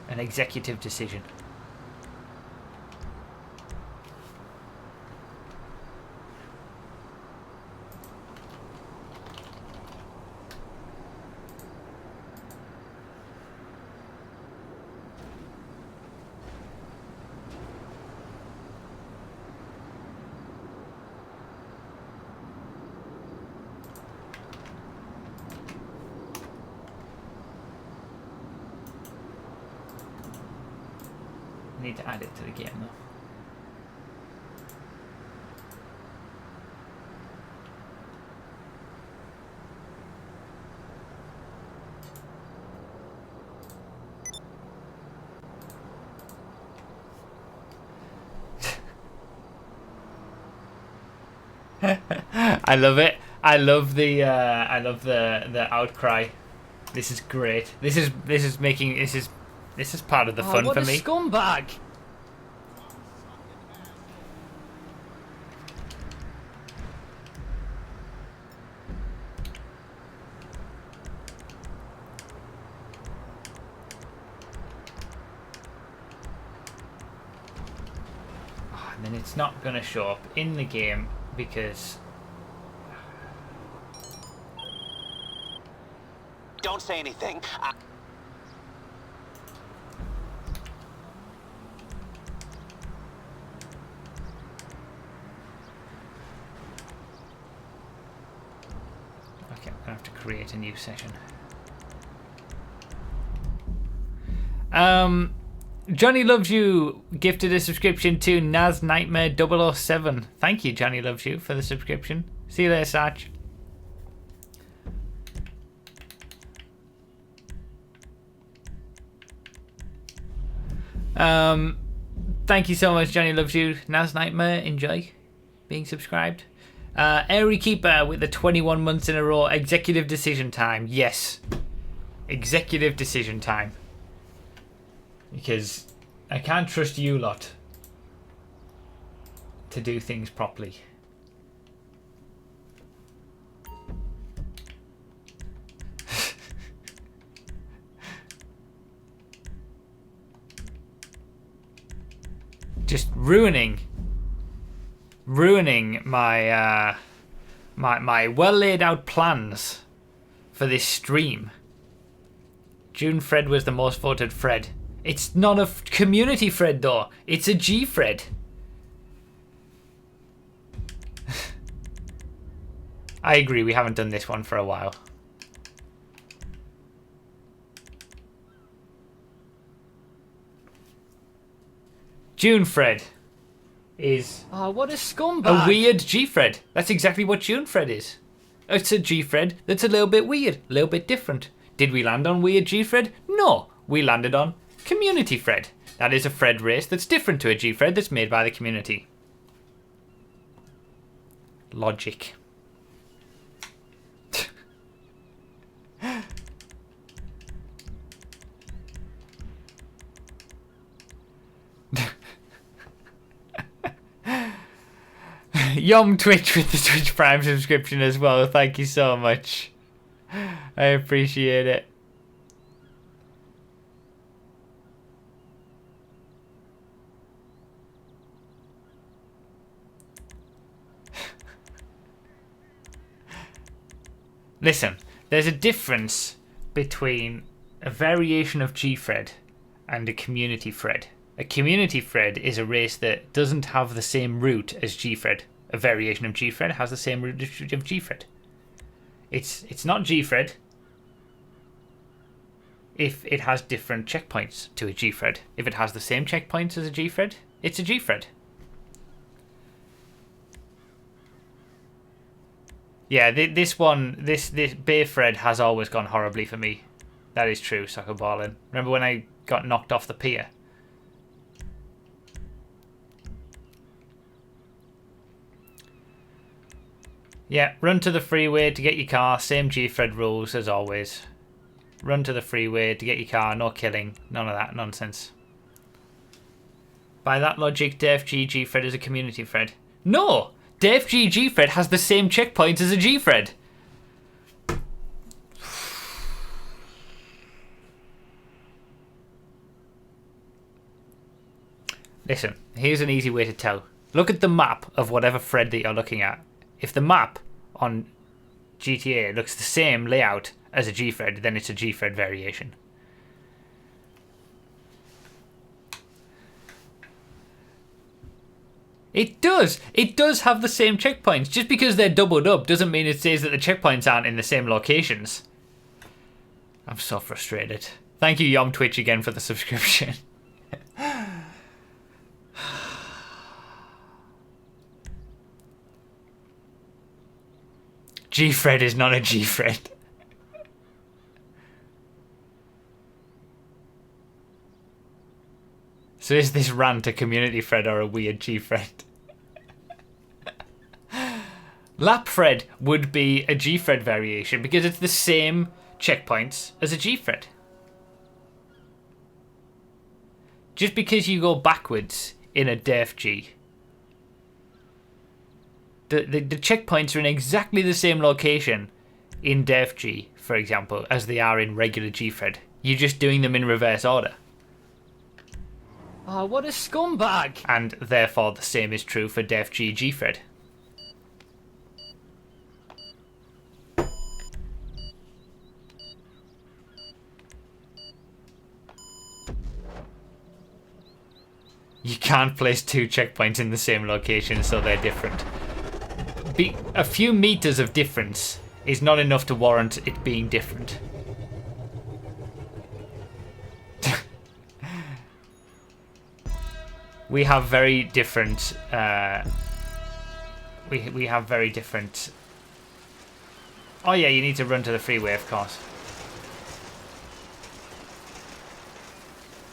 executive decision. Need to add it to the game though. I love it. I love the outcry. This is great. This is part of the fun for me. Scumbag! Oh, and then it's not gonna show up in the game because don't say anything. Okay, I'm gonna have to create a new session. Johnny Loves You gifted a subscription to Naz Nightmare 007. Thank you, Johnny Loves You, for the subscription. See you later, Satch. Thank you so much, Johnny Loves You. Naz Nightmare, enjoy being subscribed. Airy Keeper with the 21 months in a row. Executive decision time. Yes. Executive decision time. Because I can't trust you lot to do things properly. Just ruining my my well laid out plans for this stream. June Fred was the most voted Fred. It's not a community Fred though. It's a G Fred. I agree, we haven't done this one for a while. June Fred is Oh, what a scumbag. a weird G Fred. That's exactly what June Fred is. It's a G Fred that's a little bit weird, a little bit different. Did we land on weird G Fred? No, we landed on community Fred. That is a Fred race that's different to a G Fred that's made by the community. Logic. Yom Twitch with the Twitch Prime subscription as well. Thank you so much. I appreciate it. Listen, there's a difference between a variation of G-Fred and a community Fred. A community Fred is a race that doesn't have the same route as G-Fred. A variation of G-Fred has the same route of G-Fred. It's not G-Fred if it has different checkpoints to a G-Fred. If it has the same checkpoints as a G-Fred, it's a G-Fred. Yeah, this Bay Fred has always gone horribly for me. That is true, soccer balling. Remember when I got knocked off the pier? Yeah, run to the freeway to get your car. Same G-Fred rules as always. Run to the freeway to get your car. No killing. None of that nonsense. By that logic, DFG G-Fred is a community Fred. No! DFG G-Fred has the same checkpoints as a G-Fred. Listen, here's an easy way to tell. Look at the map of whatever Fred that you're looking at. If the map on GTA looks the same layout as a G-Fred, then it's a G-Fred variation. It does. It does have the same checkpoints. Just because they're doubled up doesn't mean it says that the checkpoints aren't in the same locations. I'm so frustrated. Thank you, Yom Twitch, again for the subscription. G-Fred is not a G-Fred. So is this rant a community Fred or a weird G-Fred? Lap Fred would be a G-Fred variation because it's the same checkpoints as a G-Fred. Just because you go backwards in a Def G, the checkpoints are in exactly the same location in Def G, for example, as they are in regular G-Fred. You're just doing them in reverse order. Oh, what a scumbag! And therefore the same is true for Def G G-Fred. You can't place 2 checkpoints in the same location, so they're different. A few meters of difference is not enough to warrant it being different. We have very different... We have very different... Oh yeah, you need to run to the freeway, of course.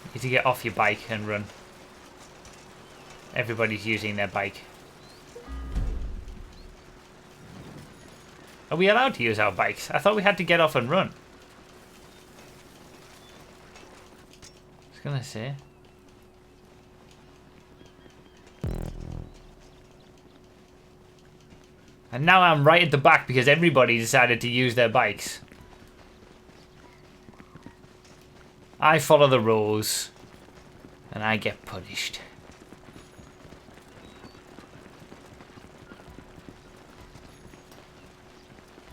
You need to get off your bike and run. Everybody's using their bike. Are we allowed to use our bikes? I thought we had to get off and run. I was gonna say. And now I'm right at the back because everybody decided to use their bikes. I follow the rules. And I get punished.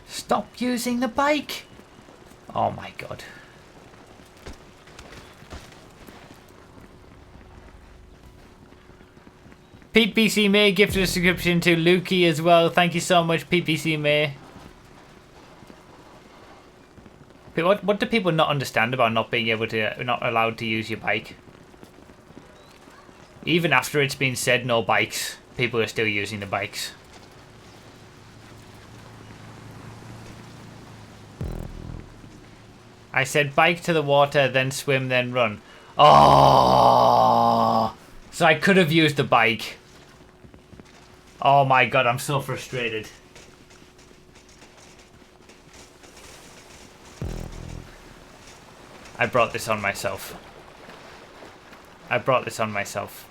Stop using the bike! Oh my god. PPC May gifted a subscription to Lukey as well. Thank you so much, PPC May. What do people not understand about not being able to, not allowed to use your bike? Even after it's been said no bikes, people are still using the bikes. I said bike to the water, then swim, then run. Oh! So I could have used the bike. Oh my god, I'm so frustrated. I brought this on myself. I brought this on myself.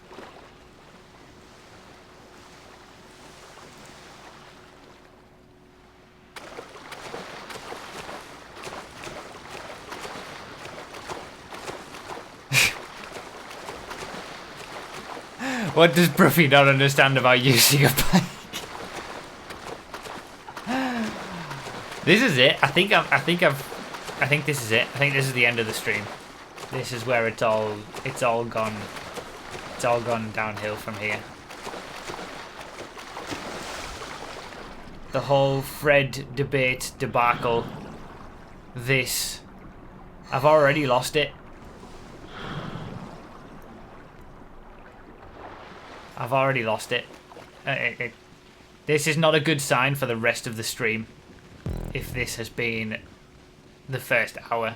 What does Broughy not understand about using a bike? This is it. I think this is it. I think this is the end of the stream. This is where it's all gone downhill from here. The whole Fred debate debacle. This. I've already lost it. I've already lost it. This is not a good sign for the rest of the stream. If this has been the first hour.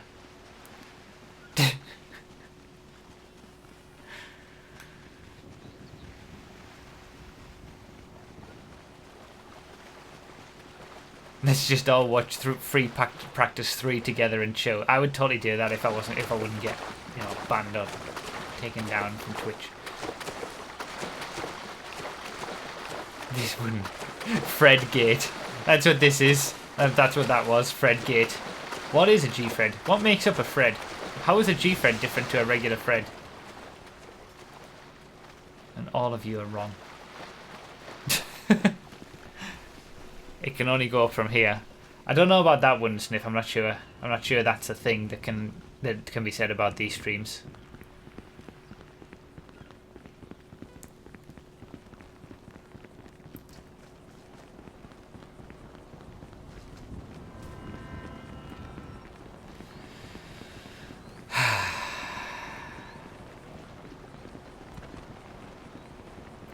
Let's just all watch free practice 3 together and chill. I would totally do that if I wouldn't get, you know, banned or taken down from Twitch. This wouldn't. Fred Gate. That's what this is. That's what that was. Fred Gate. What is a G-Fred? What makes up a Fred? How is a G-Fred different to a regular Fred? And all of you are wrong. It can only go up from here. I don't know about that one, Sniff. I'm not sure. I'm not sure that's a thing that can be said about these streams.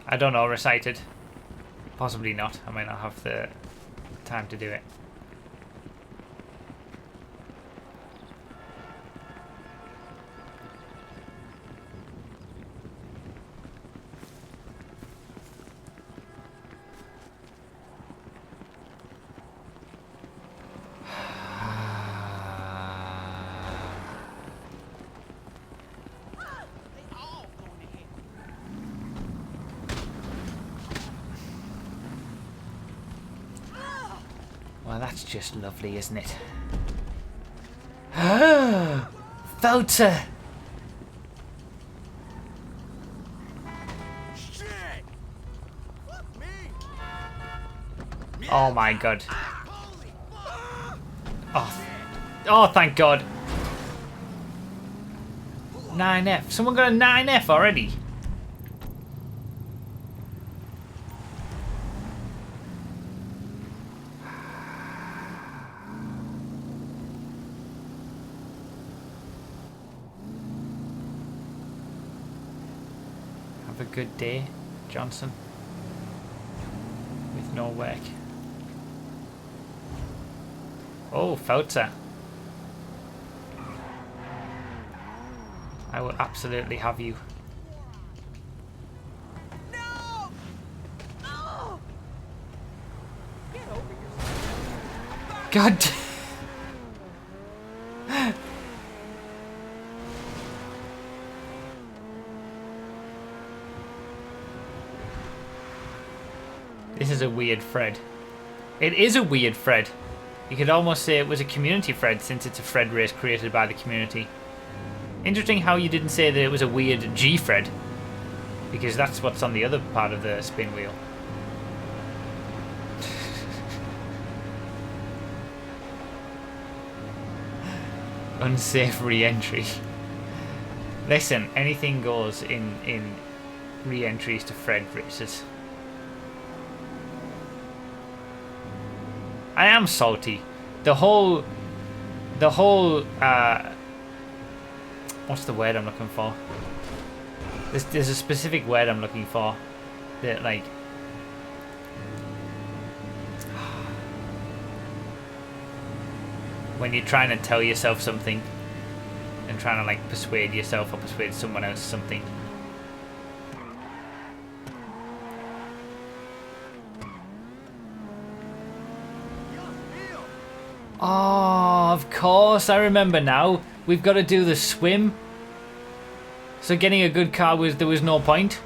I don't know, recited. Possibly not. I might not have the time to do it. Well, that's just lovely, isn't it? Filter! Oh my god. Oh, thank god. 9F. Someone got a 9F already. Have a good day, Johnson. With no work. Oh, Fauza. I will absolutely have you. No! No! Get over yourself. God. This is a weird thread. It is a weird thread. You could almost say it was a community thread since it's a thread race created by the community. Interesting how you didn't say that it was a weird G thread, because that's what's on the other part of the spin wheel. Unsafe re-entry. Listen, anything goes in re-entries to thread races. I am salty. The whole what's the word I'm looking for? There's a specific word I'm looking for that, like, when you're trying to tell yourself something and trying to, like, persuade yourself or persuade someone else something. Oh, of course, I remember now. We've got to do the swim. So getting a good car there was no point.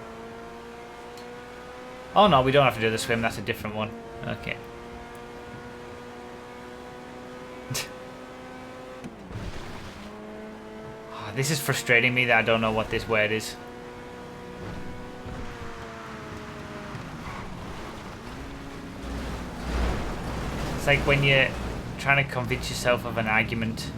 Oh no, we don't have to do the swim, that's a different one. Okay. Oh, this is frustrating me that I don't know what this word is. It's like when you're trying to convince yourself of an argument.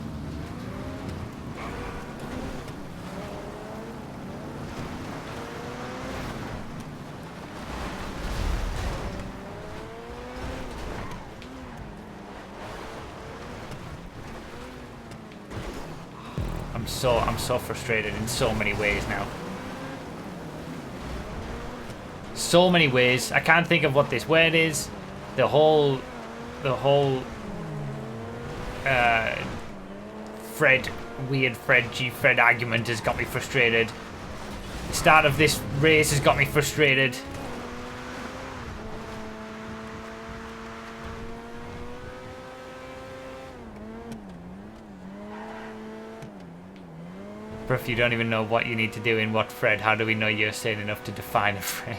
I'm so frustrated in so many ways now. So many ways. I can't think of what this word is. The whole weird G Fred argument has got me frustrated. The start of this race has got me frustrated. But if you don't even know what you need to do in what thread, how do we know you're sane enough to define a thread?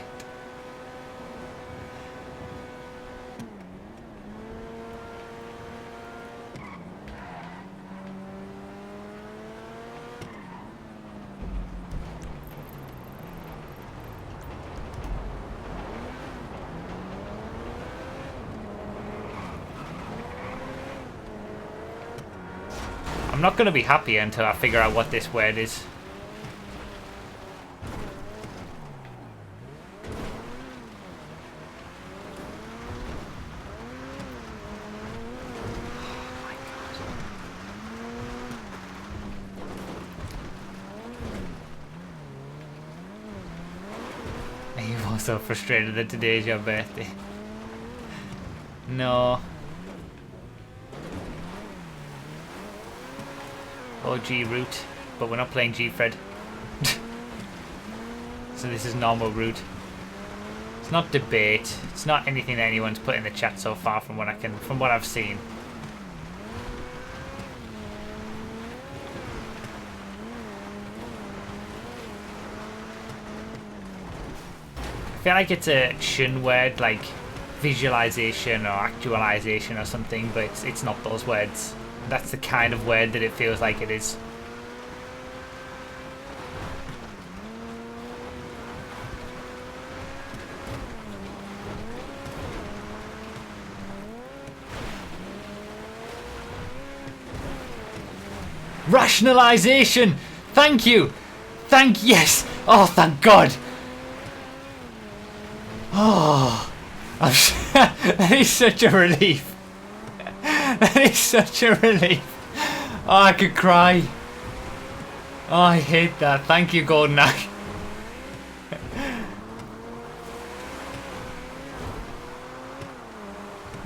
I'm not going to be happy until I figure out what this word is. Are you also frustrated that today is your birthday? No. Or G route, but we're not playing G Fred. So this is normal route. It's not debate. It's not anything that anyone's put in the chat so far from what I've seen. I feel like it's a shun word, like visualization or actualization or something, but it's not those words. That's the kind of word that it feels like it is. Rationalization! Thank you! Yes! Oh, thank God! Oh, that is such a relief. That is such a relief. Oh, I could cry. Oh, I hate that. Thank you, GoldenEye.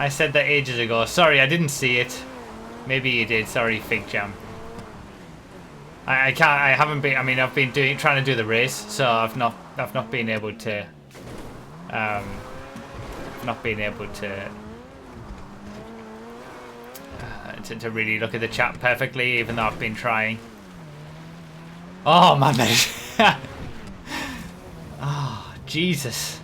I said that ages ago. Sorry, I didn't see it. Maybe you did. Sorry, Fig Jam. I can't. I haven't been. I mean, I've been trying to do the race, so I've not been able to. Not being able to really look at the chat perfectly, even though I've been trying. Oh man, oh Jesus.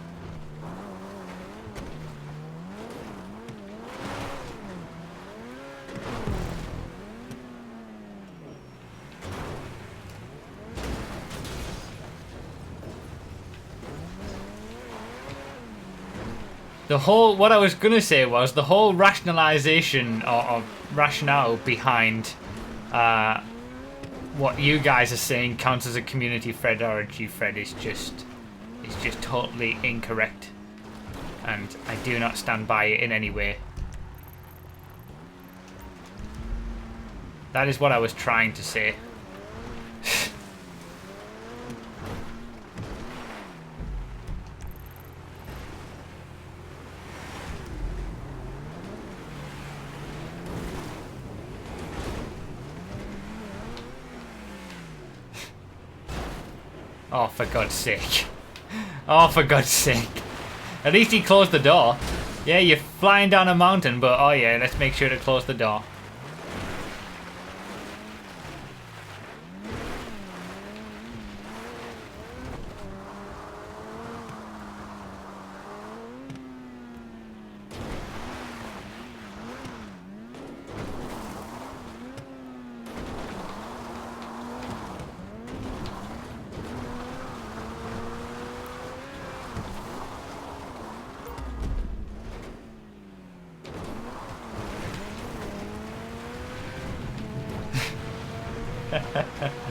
The whole, what I was going to say was, the whole rationalization or rationale behind what you guys are saying counts as a community thread or a G thread is just totally incorrect. And I do not stand by it in any way. That is what I was trying to say. Oh, for God's sake. Oh, for God's sake. At least he closed the door. Yeah, you're flying down a mountain, but oh yeah, let's make sure to close the door.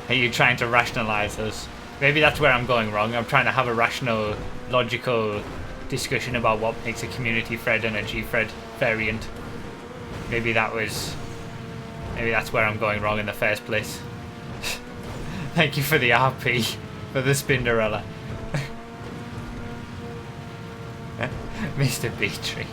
Are you trying to rationalize us? Maybe that's where I'm going wrong. I'm trying to have a rational, logical discussion about what makes a community thread and a G thread variant. Maybe that's where I'm going wrong in the first place. Thank you for the RP, for the Spinderella. Mr. Beatree.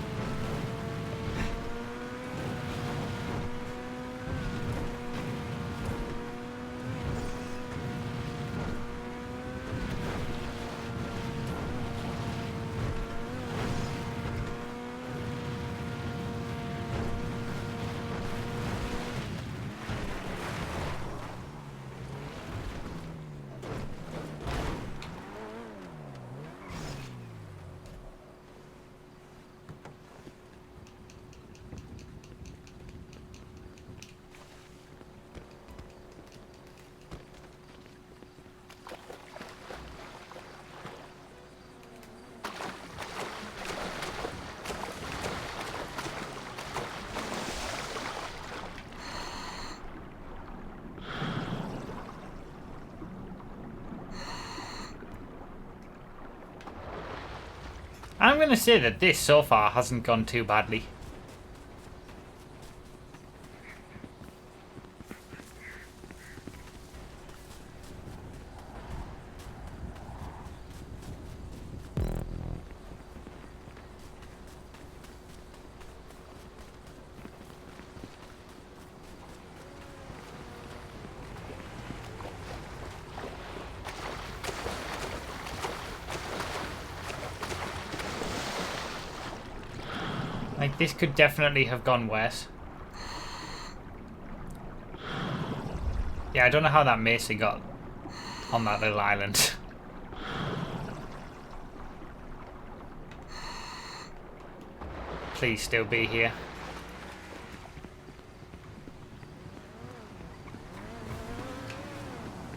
I'm going to say that this so far hasn't gone too badly. Like, this could definitely have gone worse. Yeah, I don't know how that Mesa got on that little island. Please still be here.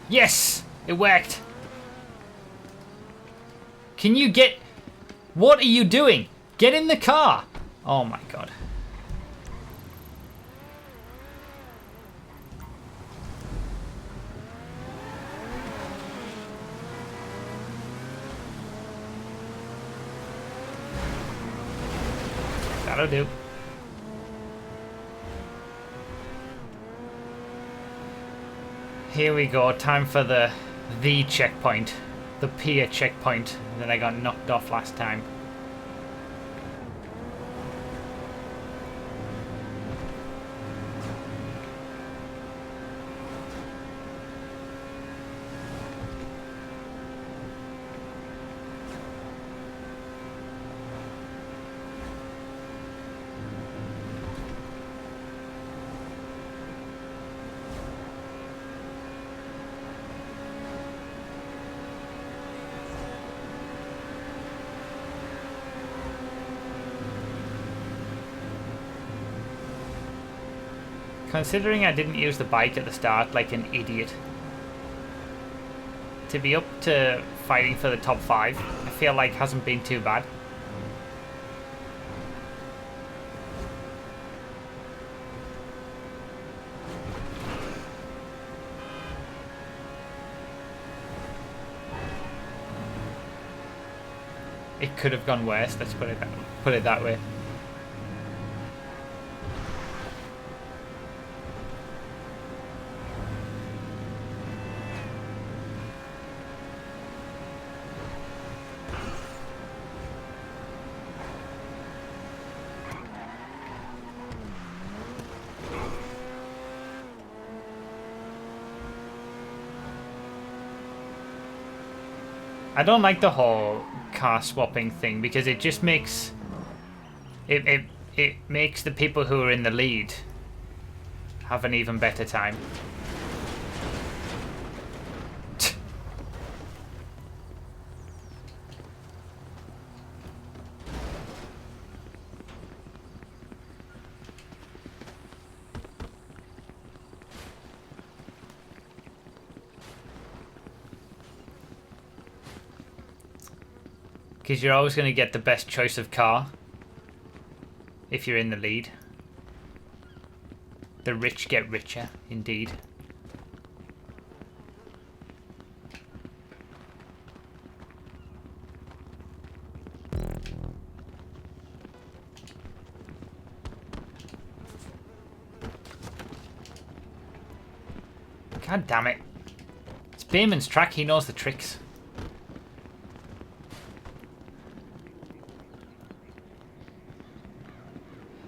Yes! It worked! Can you get... What are you doing? Get in the car! Oh my God. That'll do. Here we go, time for the checkpoint. The pier checkpoint that I got knocked off last time. Considering I didn't use the bike at the start like an idiot, to be up to fighting for the top 5, I feel like hasn't been too bad. It could have gone worse, let's put it that way. I don't like the whole car swapping thing because it just makes it makes the people who are in the lead have an even better time. Because you're always going to get the best choice of car if you're in the lead. The rich get richer, indeed. God damn it. It's Bayman's track, he knows the tricks.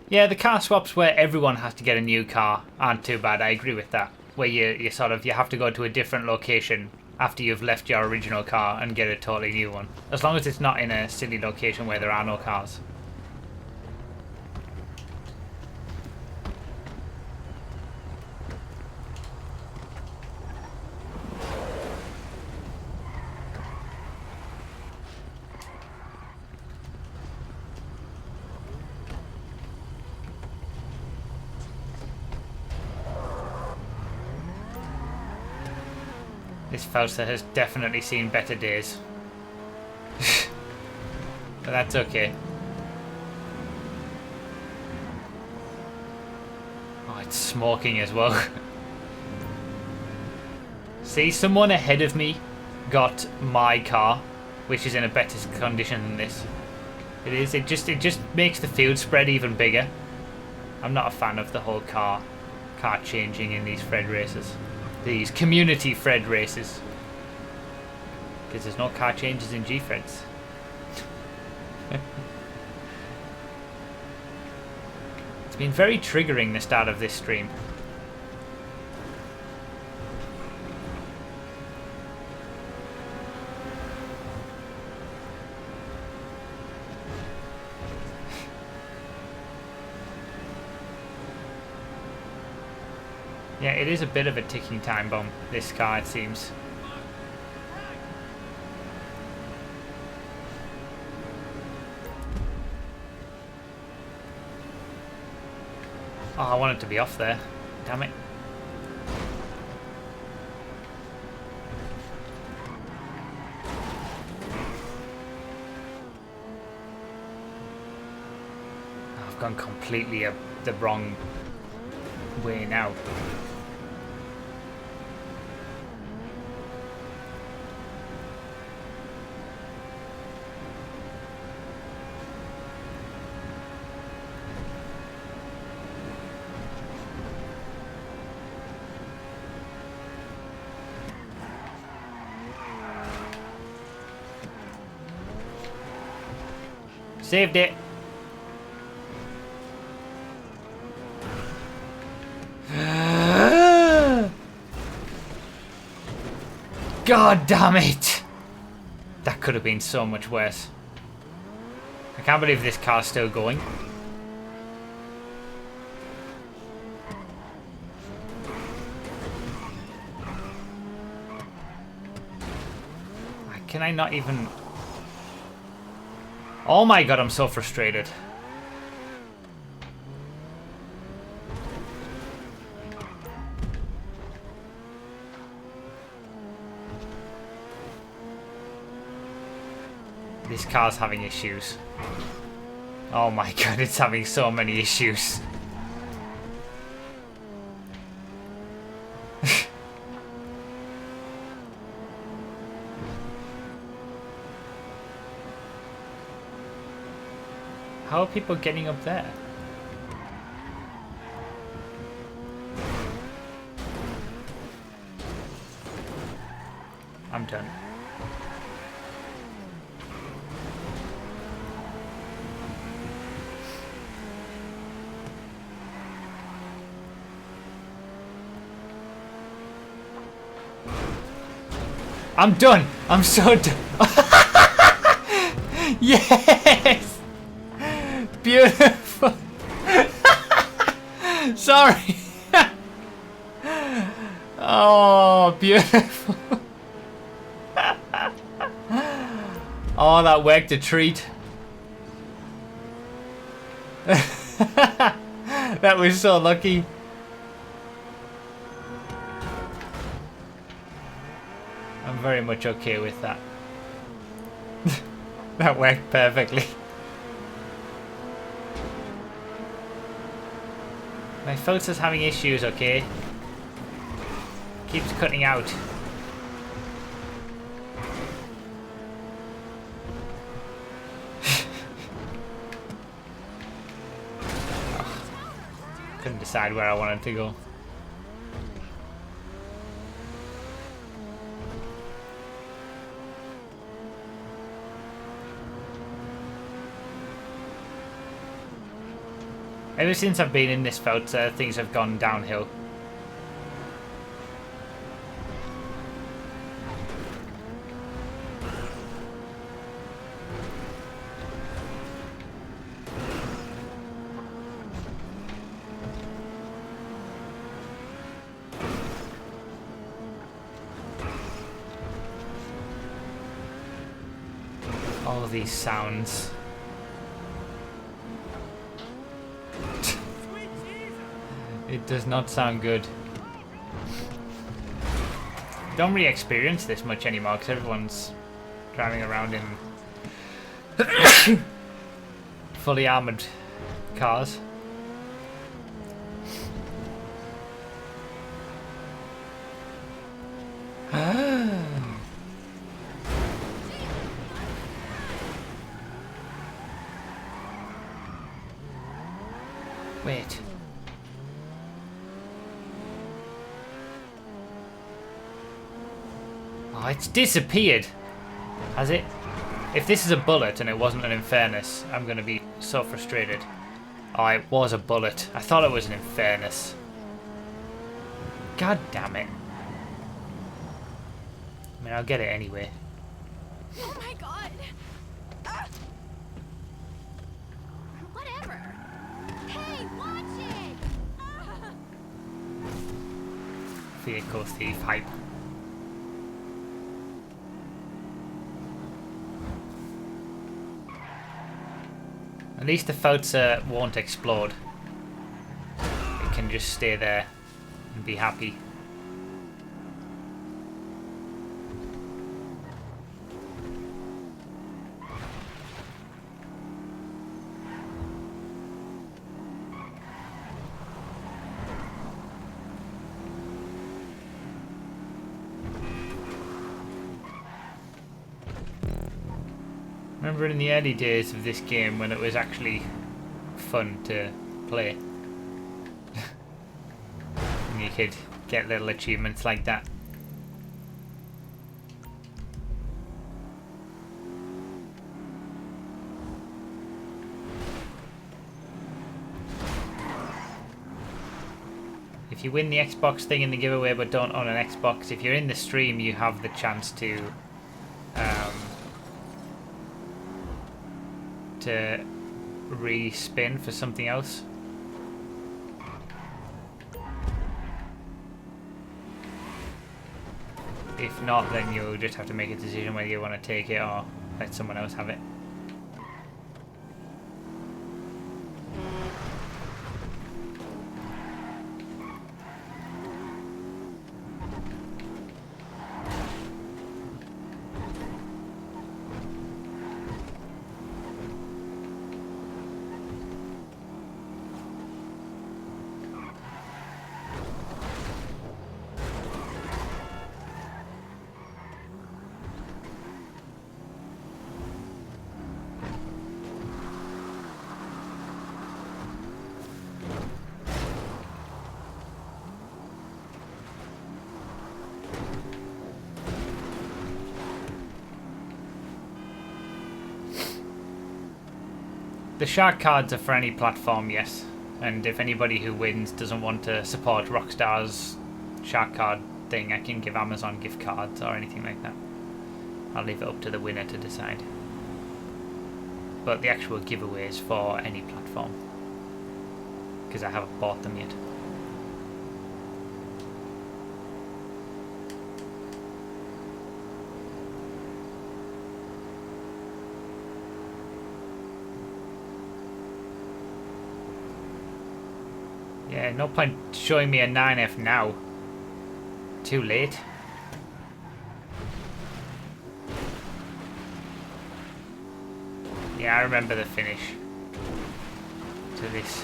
Yeah, the car swaps where everyone has to get a new car aren't too bad. I agree with that. Where you sort of you have to go to a different location after you've left your original car and get a totally new one. As long as it's not in a silly location where there are no cars. This Fausta has definitely seen better days. But that's okay. Oh, it's smoking as well. See, someone ahead of me got my car, which is in a better condition than this. It is. It just makes the field spread even bigger. I'm not a fan of the whole car changing in these Fred races. These community Fred races. Because there's no car changes in G-Freds. It's been very triggering the start of this stream. Yeah, it is a bit of a ticking time bomb, this car, it seems. Oh, I want it to be off there. Damn it. I've gone completely the wrong way now. Saved it. God damn it! That could have been so much worse. I can't believe this car's still going. Can I not even... Oh my god, I'm so frustrated. This car's having issues. Oh my god, it's having so many issues. How are people getting up there? I'm done. I'm done. I'm so done. Yes. Beautiful. Sorry. Oh, beautiful. Oh, that worked a treat. That was so lucky. I'm very much okay with that. That worked perfectly. My filter's having issues, okay? Keeps cutting out. Couldn't decide where I wanted to go. Ever since I've been in this filter, things have gone downhill. All these sounds. It does not sound good. Don't really experience this much anymore because everyone's driving around in fully armored cars. Wait. Oh, it's disappeared. Has it? If this is a bullet and it wasn't an Infernus, I'm going to be so frustrated. Oh, it was a bullet. I thought it was an Infernus. God damn it. I mean, I'll get it anyway. Oh my god! Ah! Whatever! Hey, watch it! Ah! Vehicle thief hype. At least the filter won't explode. It can just stay there and be happy. Remember in the early days of this game when it was actually fun to play? And you could get little achievements like that. If you win the Xbox thing in the giveaway but don't own an Xbox, if you're in the stream you have the chance to re-spin for something else. If not, then you'll just have to make a decision whether you want to take it or let someone else have it. The shark cards are for any platform, yes. And if anybody who wins doesn't want to support Rockstar's shark card thing, I can give Amazon gift cards or anything like that. I'll leave it up to the winner to decide. But the actual giveaway is for any platform, because I haven't bought them yet. Yeah, no point showing me a 9F now. Too late. Yeah, I remember the finish to this.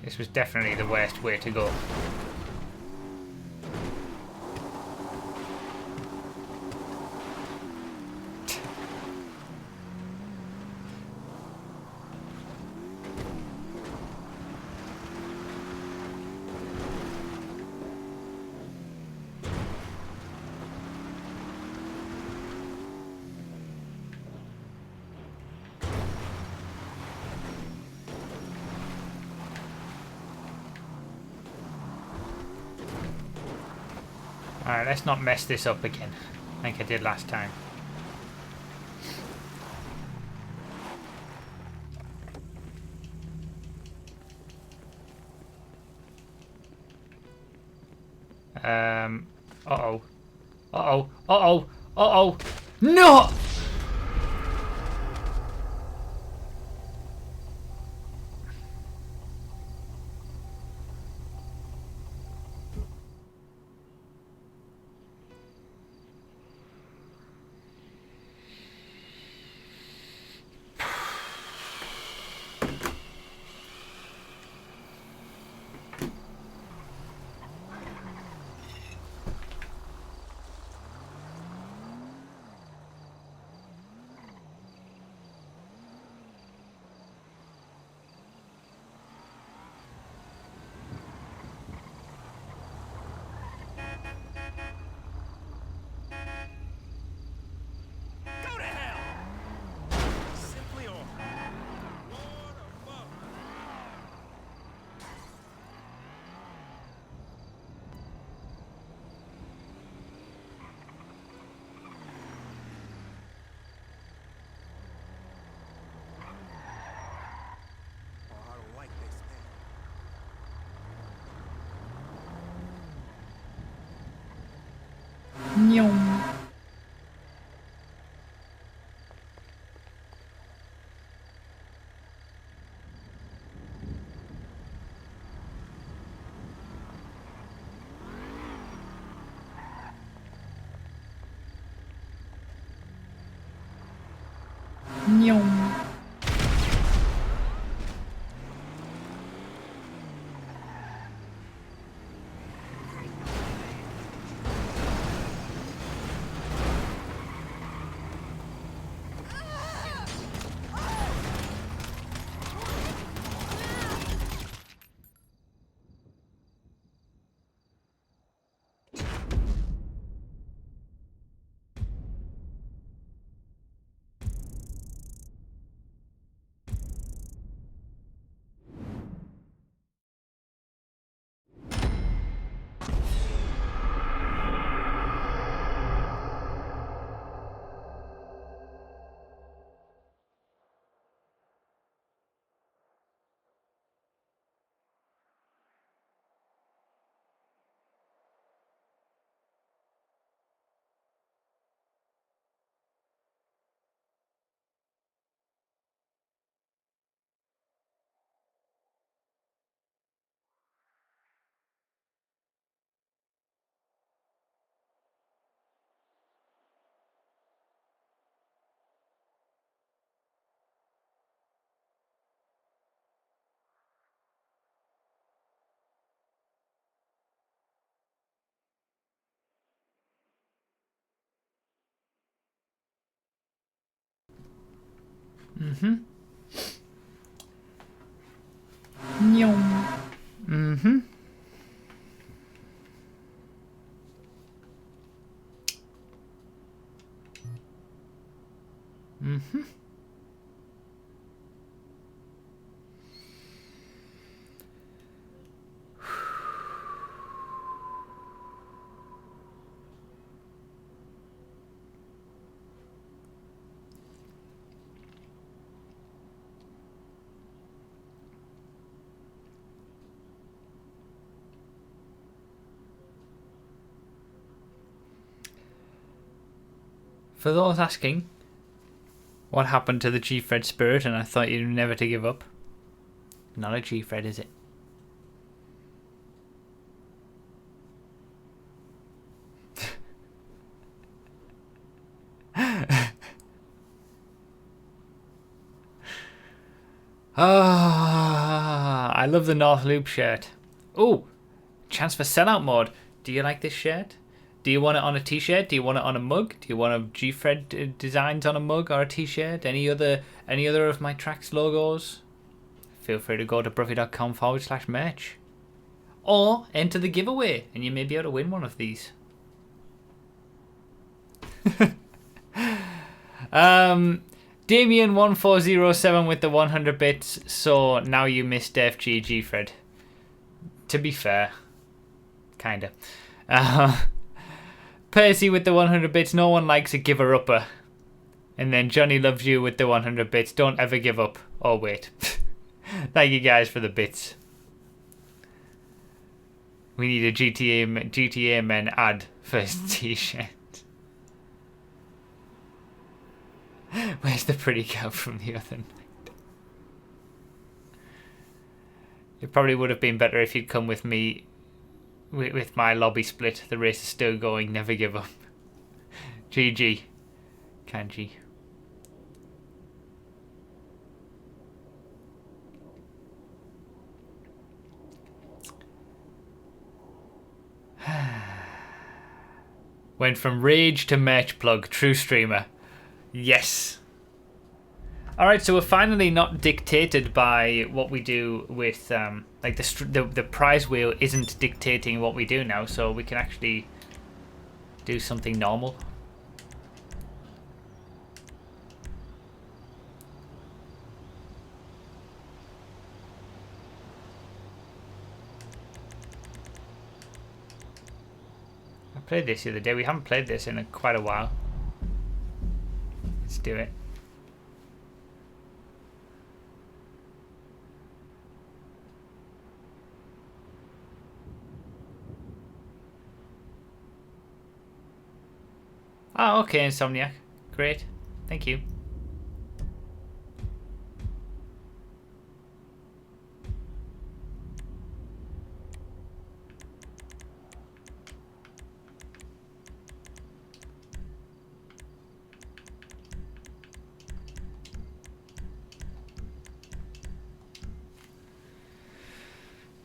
This was definitely the worst way to go. Alright, let's not mess this up again, like I did last time. Uh-oh. Uh-oh. Uh-oh. Uh-oh. No! Mm-hmm. Nyom. Mm-hmm. Mm-hmm. For those asking, what happened to the G-Fred spirit and I thought you'd never to give up? Not a G-Fred, is it? Ah, I love the North Loop shirt. Oh, chance for sellout mode. Do you like this shirt? Do you want it on a t-shirt? Do you want it on a mug? Do you want a G-Fred designs on a mug or a t-shirt? Any other of my tracks logos? Feel free to go to broughy.com/merch. Or enter the giveaway and you may be able to win one of these. Damien1407 with the 100 bits. So now you missed FG Fred. To be fair. Kinda. Percy with the 100 bits. No one likes a giver-upper. And then Johnny Loves You with the 100 bits. Don't ever give up. Oh, wait. Thank you guys for the bits. We need a GTA men ad first t-shirt. Where's the pretty girl from the other night? It probably would have been better if you'd come with me with my lobby split. The race is still going. Never give up. GG. Kanji. Went from rage to merch plug. True streamer. Yes. Alright, so we're finally not dictated by what we do with, like the prize wheel isn't dictating what we do now, so we can actually do something normal. I played this the other day. We haven't played this in quite a while. Let's do it. Oh, okay, Insomniac. Great. Thank you.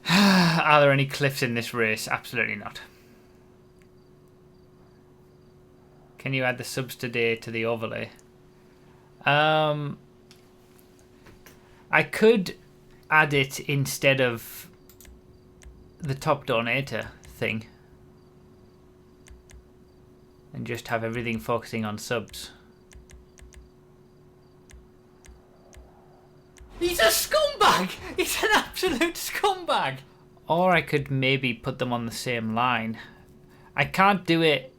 Are there any cliffs in this race? Absolutely not. Can you add the subs today to the overlay? I could add it instead of the top donator thing. And just have everything focusing on subs. He's a scumbag! He's an absolute scumbag! Or I could maybe put them on the same line. I can't do it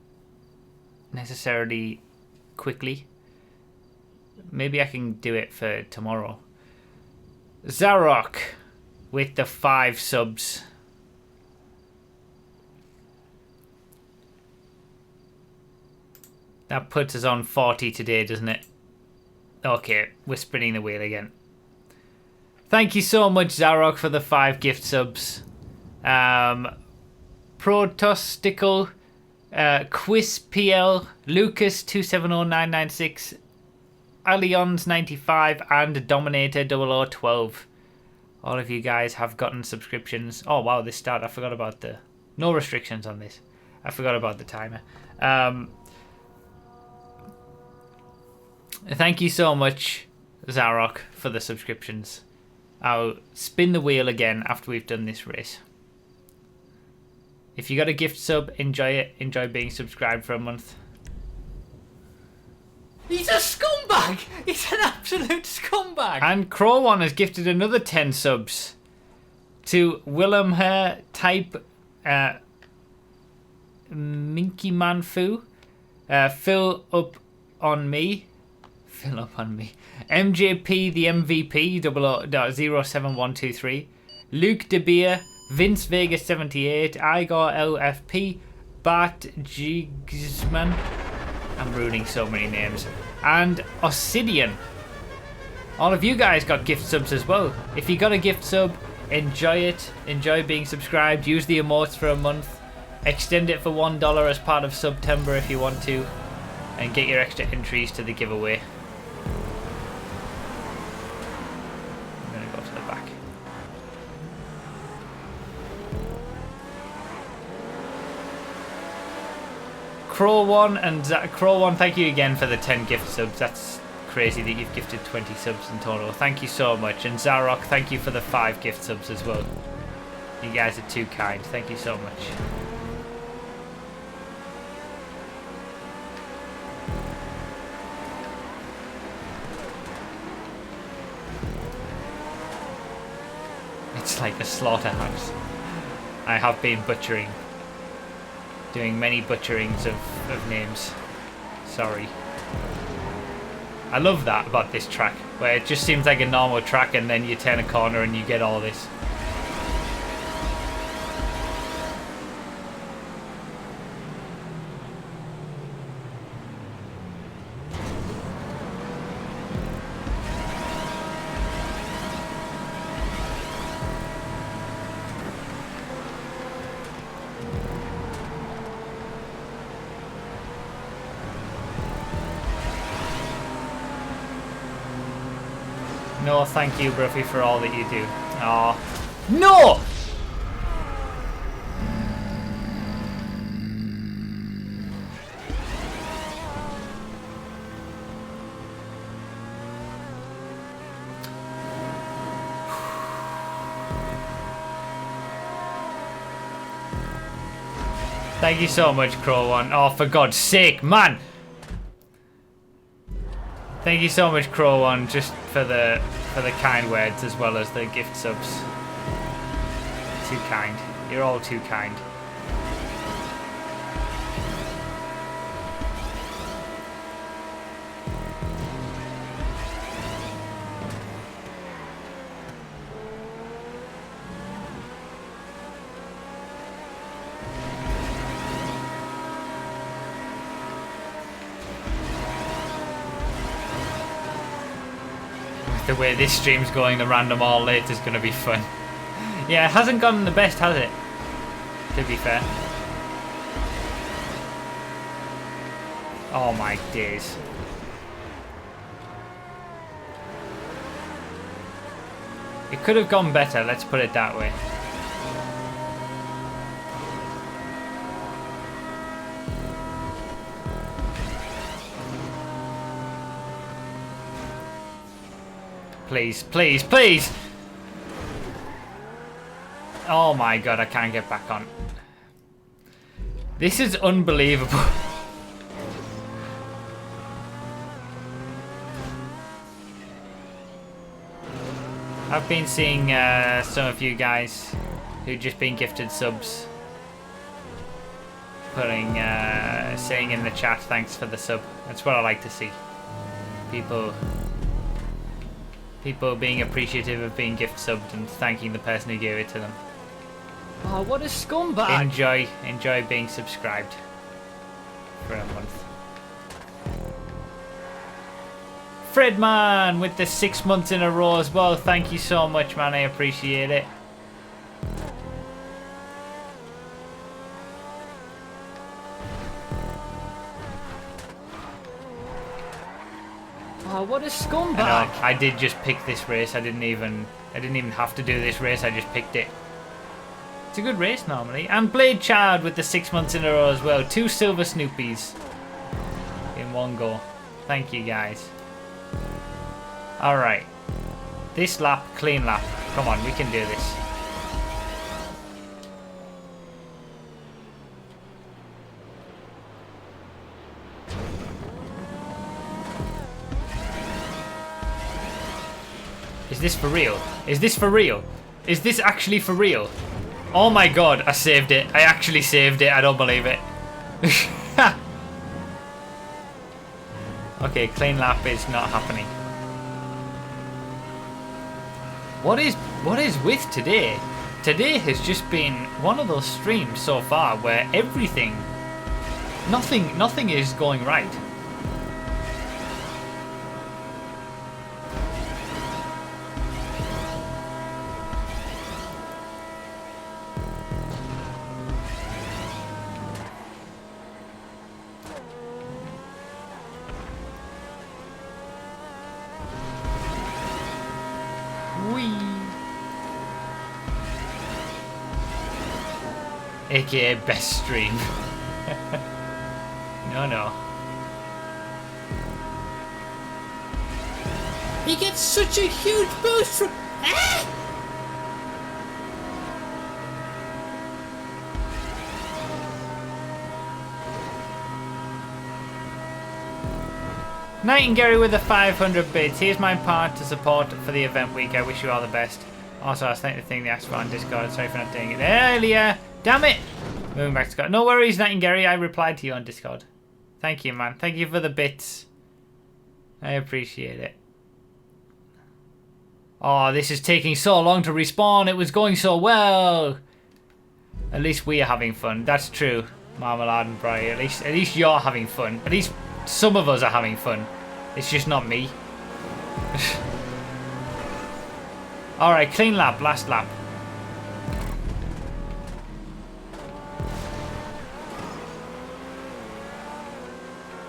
necessarily quickly. Maybe I can do it for tomorrow. Zarok with the 5 subs. That puts us on 40 today, doesn't it? Okay, we're spinning the wheel again. Thank you so much, Zarok, for the 5 gift subs. Protostical, Quiz PL, Lucas 270996, Allions 95, and Dominator 0012. All of you guys have gotten subscriptions. Oh wow, this start, I forgot about the... No restrictions on this. I forgot about the timer. Thank you so much. Zarok, for the subscriptions. I'll spin the wheel again after we've done this race. If you got a gift sub, enjoy it. Enjoy being subscribed for a month. He's a scumbag! He's an absolute scumbag! And Crow1 has gifted another 10 subs to Willem Her Type Minky Man Foo. Fill up on me. Fill up on me. MJP the MVP 07123. Luke De Beer. Vince Vegas 78. Igor LFP. Bart Jigsman. I'm ruining so many names. And Obsidian. All of you guys got gift subs as well. If you got a gift sub, enjoy it. Enjoy being subscribed. Use the emotes for a month. Extend it for $1 as part of September if you want to. And get your extra entries to the giveaway. I'm going to go to the back. Crow1 and Crow1, thank you again for the 10 gift subs. That's crazy that you've gifted 20 subs in total. Thank you so much. And Zarok, thank you for the 5 gift subs as well. You guys are too kind. Thank you so much. It's like a slaughterhouse. I have been butchering. Doing many butcherings of names. Sorry. I love that about this track, where it just seems like a normal track and then you turn a corner and you get all this. No, thank you, Broughy, for all that you do. Aw. No! Thank you so much, Crow1. Oh, for God's sake, man! Thank you so much, Crow1, just for the kind words as well as the gift subs. Too kind. You're all too kind. The way this stream's going, the random all late is going to be fun. Yeah, it hasn't gone the best, has it? To be fair. Oh my days. It could have gone better, let's put it that way. Please, please, please! Oh my God, I can't get back on. This is unbelievable. I've been seeing some of you guys who've just been gifted subs putting, saying in the chat, thanks for the sub. That's what I like to see. People being appreciative of being gift subbed and thanking the person who gave it to them. Oh, what a scumbag! Enjoy being subscribed for a month. Fredman with the 6 months in a row as well. Thank you so much, man. I appreciate it. Oh, what a scumbag! I know, I did just pick this race. I didn't even have to do this race. I just picked it. It's a good race normally. And Blade Child with the 6 months in a row as well. 2 silver Snoopies in one go. Thank you guys. Alright. This lap, clean lap. Come on, we can do this. Is this for real? Is this for real? Is this actually for real? Oh my god, I saved it. I actually saved it. I don't believe it. Okay, clean lap is not happening. What is with today? Today has just been one of those streams so far where everything, nothing is going right. AKA best stream. No. He gets such a huge boost from... Ah! Nightingale with the 500 bits. Here's my part to support for the event week. I wish you all the best. Also, I sent the thing they asked for on Discord. Sorry for not doing it earlier. Damn it! Moving back to Scott. No worries, Nightingale. I replied to you on Discord. Thank you, man. Thank you for the bits. I appreciate it. Oh, this is taking so long to respawn. It was going so well. At least we are having fun. That's true, Marmalade and Broughy. At least you're having fun. At least some of us are having fun. It's just not me. Alright, clean lap. Last lap.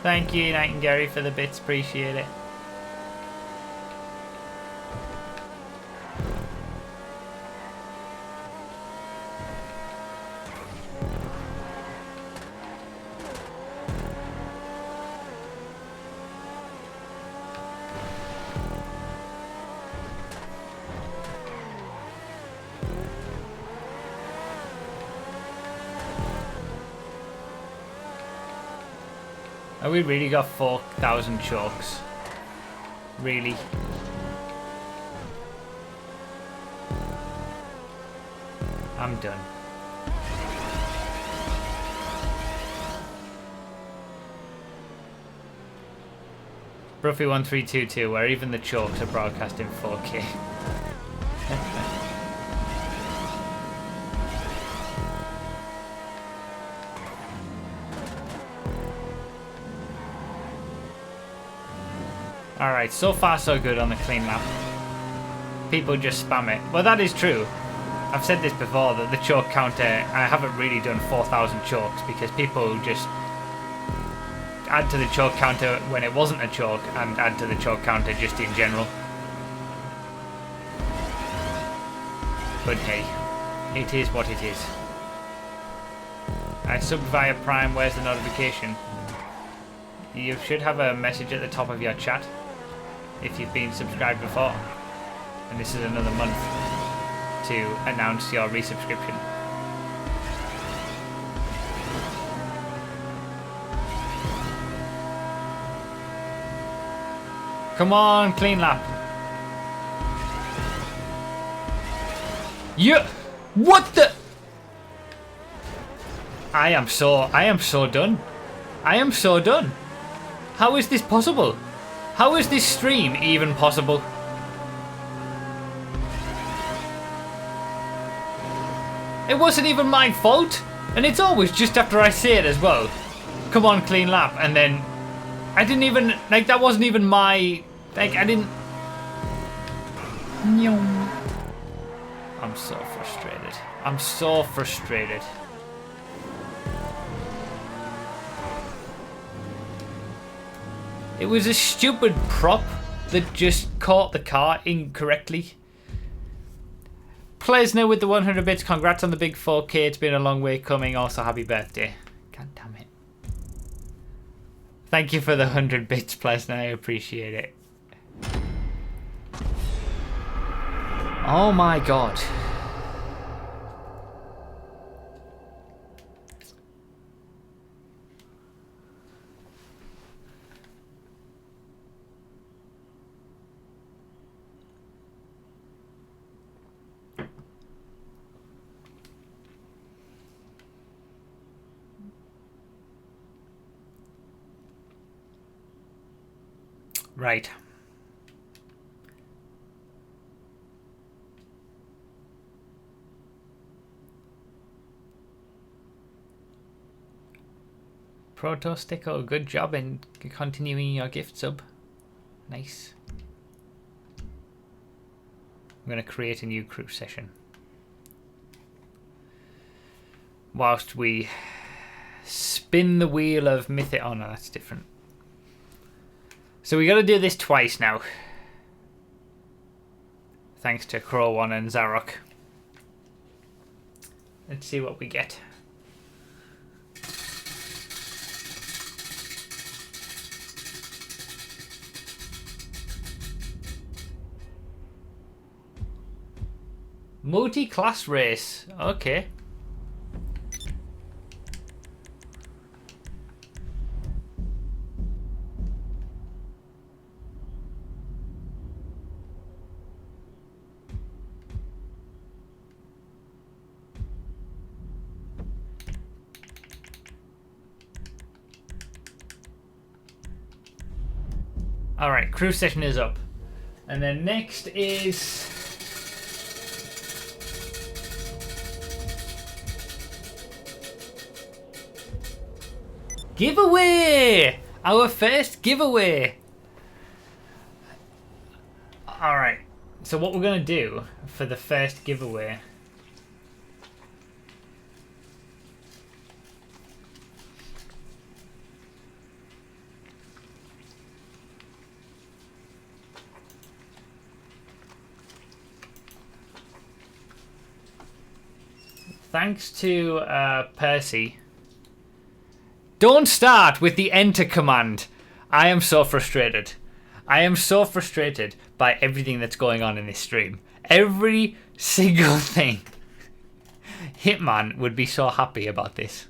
Thank you, Nightingale, for the bits. Appreciate it. Have we really got 4,000 chalks? Really? I'm done. Broughy 1322, where even the chalks are broadcast in 4K. Alright, so far so good on the clean lap. People just spam it. Well, that is true. I've said this before, that the chalk counter, I haven't really done 4,000 chalks because people just add to the chalk counter when it wasn't a chalk and add to the chalk counter just in general. But hey, it is what it is. I subbed via Prime, where's the notification? You should have a message at the top of your chat if you've been subscribed before. And this is another month to announce your resubscription. Come on, clean lap. Yeah. What the? I am so done. I am so done. How is this possible? How is this stream even possible? It wasn't even my fault. And it's always just after I say it as well. Come on, clean lap. And then I didn't even, like, that wasn't even my, like, I didn't. I'm so frustrated. I'm so frustrated. It was a stupid prop that just caught the car incorrectly. Plesner with the 100 bits. Congrats on the big 4K. It's been a long way coming. Also, happy birthday. God damn it. Thank you for the 100 bits, Plesner. I appreciate it. Oh my god. Right. Proto Sticker, good job in continuing your gift sub. Nice. I'm going to create a new crew session. Whilst we spin the wheel of Mythic. Oh no, that's different. So we got to do this twice now. Thanks to Crow1 and Zarok. Let's see what we get. Multi-class race. Okay. Alright, crew session is up. And then next is... giveaway! Our first giveaway! Alright, so what we're going to do for the first giveaway... Thanks to Percy. Don't start with the enter command. I am so frustrated. I am so frustrated by everything that's going on in this stream. Every single thing. Hitman would be so happy about this.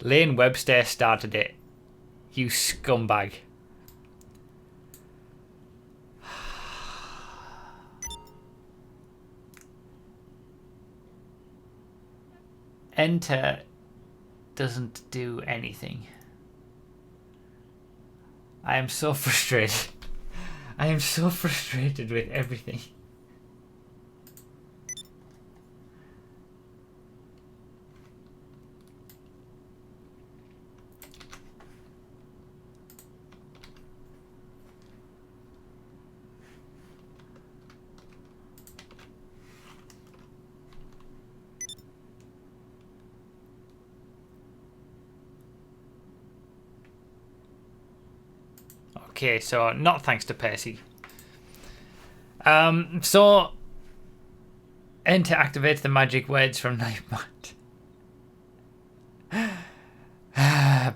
Lane Webster started it. You scumbag. Enter doesn't do anything. I am so frustrated. I am so frustrated with everything. Okay, so not thanks to Percy. So enter activates the magic words from Nightmart.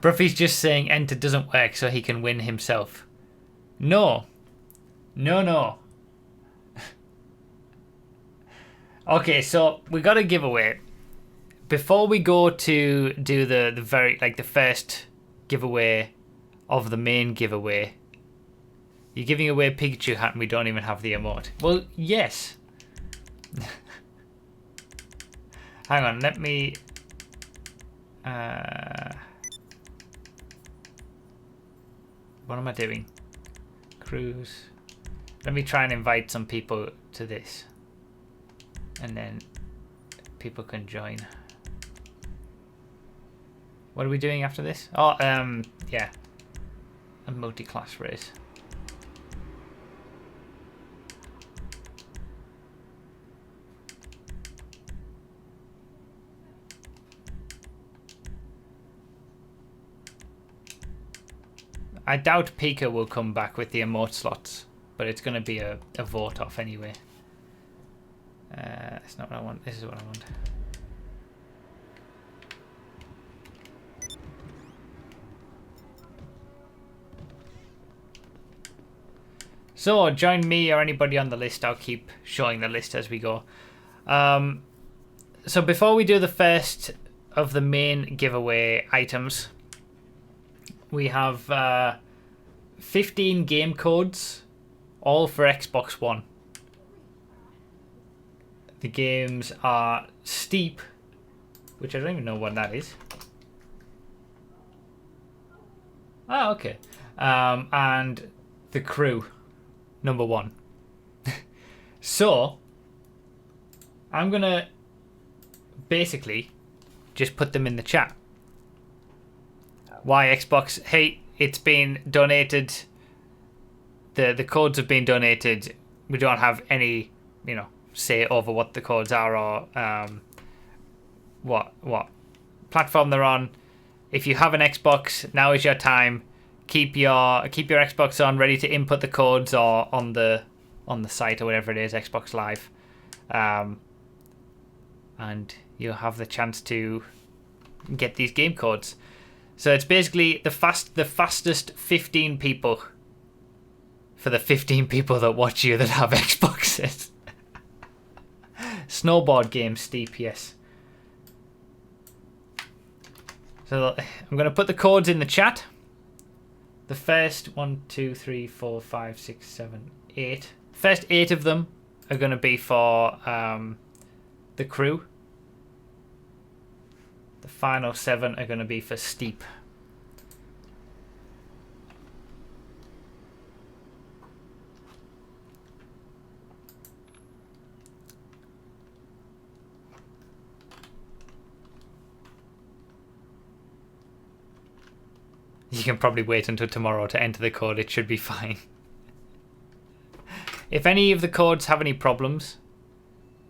Broughy's just saying enter doesn't work so he can win himself. No. No. Okay, so we got a giveaway. Before we go to do the first giveaway of the main giveaway, you're giving away a Pikachu hat and we don't even have the emote. Well, yes. Hang on, let me... what am I doing? Cruise. Let me try and invite some people to this. And then people can join. What are we doing after this? Oh, yeah. A multi-class race. I doubt Pika will come back with the emote slots, but it's going to be a vote off anyway. That's not what I want. This is what I want. So join me or anybody on the list. I'll keep showing the list as we go. So before we do the first of the main giveaway items, we have 15 game codes, all for Xbox One. The games are Steep, which I don't even know what that is. Oh, okay. And The Crew, number 1. So, I'm going to basically just put them in the chat. Why Xbox? Hey, it's been donated. The codes have been donated. We don't have any, say over what the codes are or what platform they're on. If you have an Xbox, now is your time. Keep your Xbox on, ready to input the codes or on the site or whatever it is, Xbox Live, and you'll have the chance to get these game codes. So it's basically the fastest 15 people for the 15 people that watch you that have Xboxes. Snowboard game, Steep, yes. So I'm going to put the codes in the chat. The first 1, 2, 3, 4, 5, 6, 7, 8. First 8 of them are going to be for The Crew. The final 7 are going to be for Steep. You can probably wait until tomorrow to enter the code. It should be fine. If any of the codes have any problems,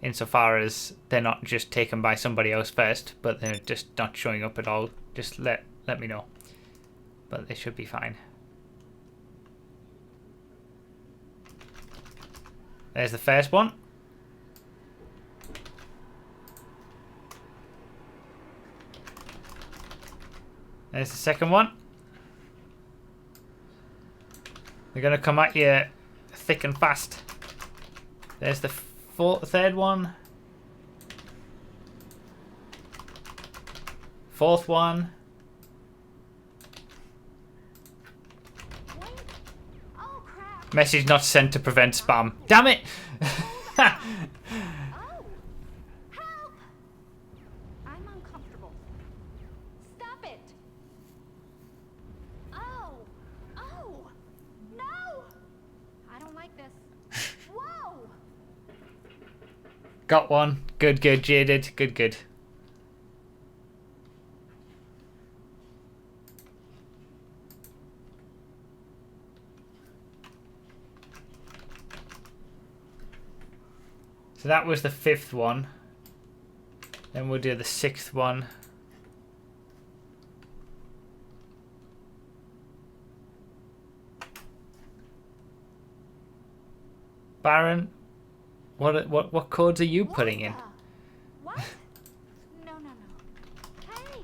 insofar as they're not just taken by somebody else first, but they're just not showing up at all, just let me know. But they should be fine. There's the first one. There's the second one. They're going to come at you thick and fast. There's the third one. Fourth one. Oh, crap. Message not sent to prevent spam. Damn it! Oh, help! I'm uncomfortable. Stop it. Oh, no! I don't like this. Whoa! Got one. Good, Jaded. Good. So that was the 5th one. Then we'll do the 6th one. Baron, what codes are you putting in? What? No. Hey!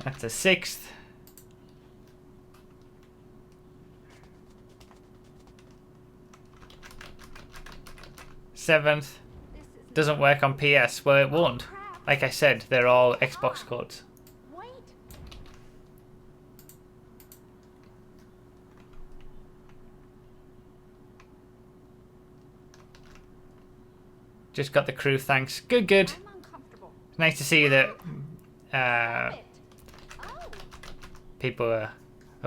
That's a 6th. 7th. Doesn't work on PS. Well, it won't. Like I said, they're all Xbox codes. Wait. Just got the crew, thanks. Good. I'm uncomfortable. It's nice to see that Stop it. Oh. people are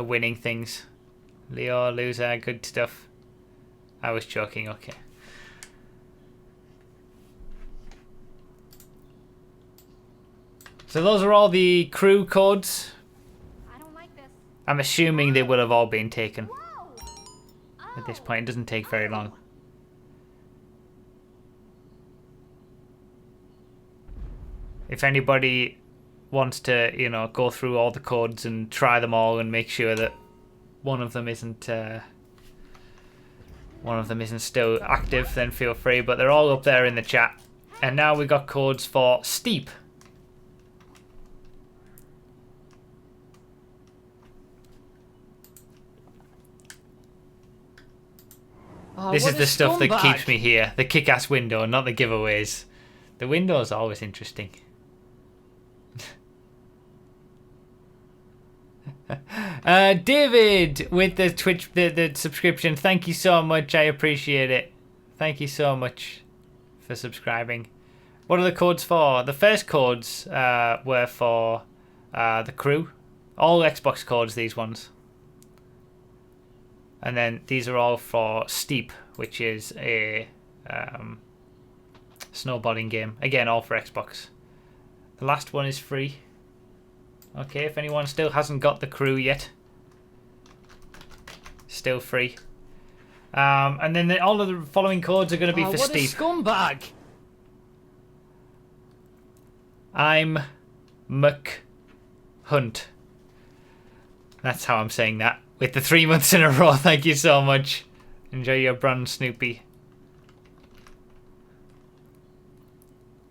winning things. Leo, loser, good stuff. I was joking, okay. So those are all the crew codes. I don't like this. I'm assuming they will have all been taken Whoa! at this point. It doesn't take very long. If anybody wants to, go through all the codes and try them all and make sure that one of them isn't still active, then feel free. But they're all up there in the chat. And now we got codes for Steep. This what is a the stuff that scumbag. keeps me here. The kick-ass window, not the giveaways. The window's always interesting. David with the Twitch, the subscription. Thank you so much. I appreciate it. Thank you so much for subscribing. What are the codes for? The first codes were for the crew. All Xbox codes, these ones. And then these are all for Steep, which is a snowboarding game. Again, all for Xbox. The last one is free. Okay, if anyone still hasn't got the crew yet. Still free. And then all of the following codes are going to be for Steep. What a scumbag! I'm McHunt. That's how I'm saying that. With the 3 months in a row, thank you so much. Enjoy your brand, Snoopy.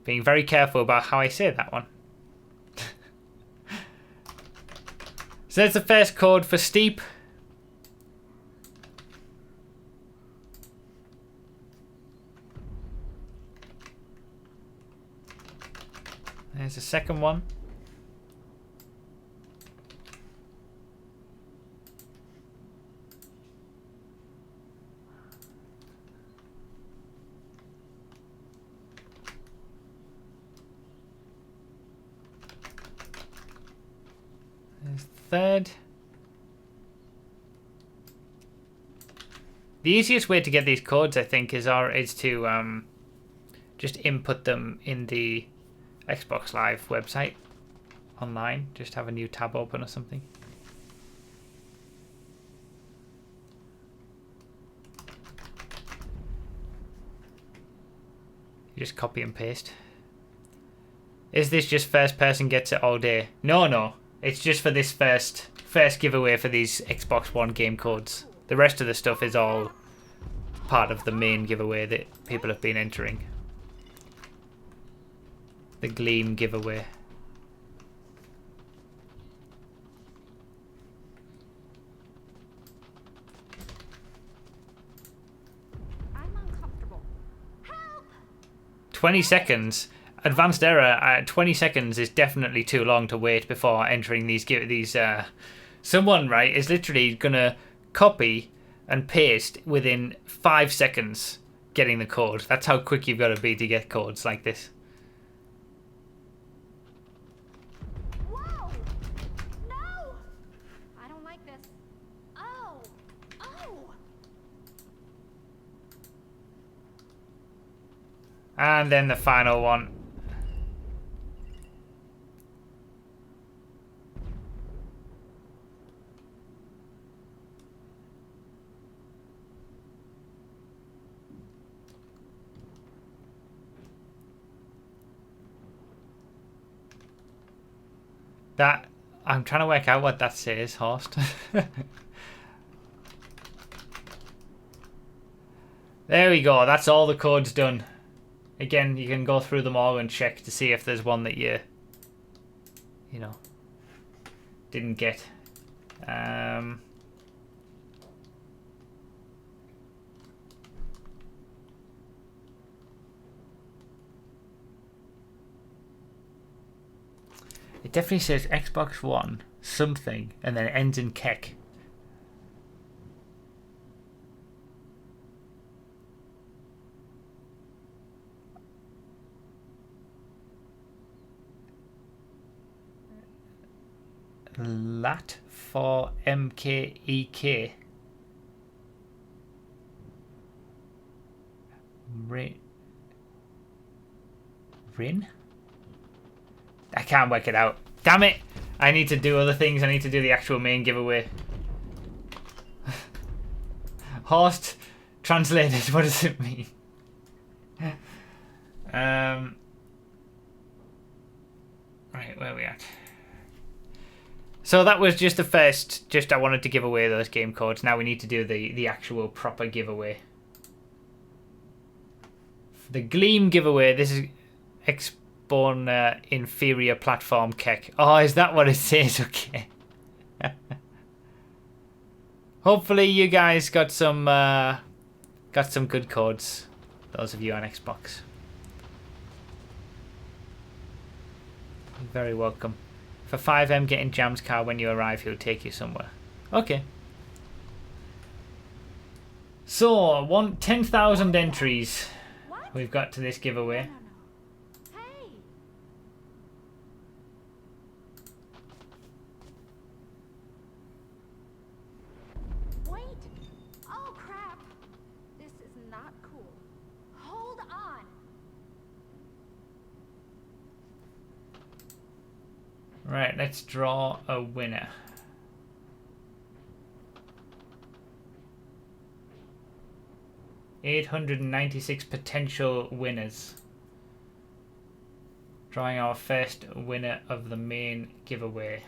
Being very careful about how I say that one. So that's the first code for Steep. There's the second one. There's the third. The easiest way to get these codes, I think, is to just input them in the Xbox Live website online. Just have a new tab open or something. You just copy and paste. Is this just first person gets it all day? No. It's just for this first giveaway for these Xbox One game codes. The rest of the stuff is all part of the main giveaway that people have been entering. The Gleam giveaway. I'm uncomfortable. Help! 20 seconds. Advanced error. 20 seconds is definitely too long to wait before entering these. Someone, right, is literally gonna copy and paste within 5 seconds getting the code. That's how quick you've got to be to get codes like this. Whoa! No! I don't like this. Oh! Oh! And then the final one. That, I'm trying to work out what that says, Horst. There we go, that's all the codes done. Again, you can go through them all and check to see if there's one that you know, didn't get. It definitely says Xbox One something and then it ends in kek. Lat for MKEK. Rin? I can't work it out. Damn it! I need to do other things. I need to do the actual main giveaway. Horst translated. What does it mean? Right, where are we at? So that was just the first. Just I wanted to give away those game codes. Now we need to do the actual proper giveaway. For the Gleam giveaway, this is inferior platform kek. Oh, is that what it says? Okay. Hopefully you guys got some Got some good codes. Those of you on Xbox. You're very welcome. For FiveM, getting Jam's car when you arrive, he'll take you somewhere. Okay. So, 10,000 entries we've got to this giveaway. No. Hey! Wait! Oh, crap! This is not cool. Hold on! Right, let's draw a winner. $896 potential winners. Drawing our first winner of the main giveaway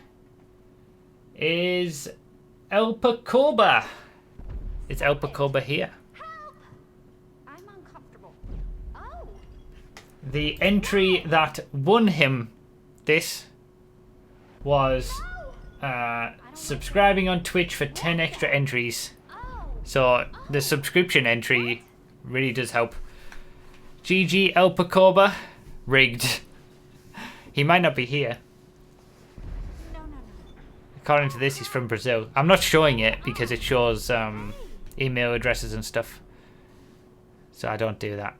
is Elpacoba. Is Elpacoba here? Help! I'm uncomfortable. Oh! The entry that won him this was subscribing on Twitch for 10 extra entries. So the subscription entry really does help. GG Elpacoba. Rigged. He might not be here. No. According to this, he's from Brazil. I'm not showing it because it shows email addresses and stuff. So I don't do that.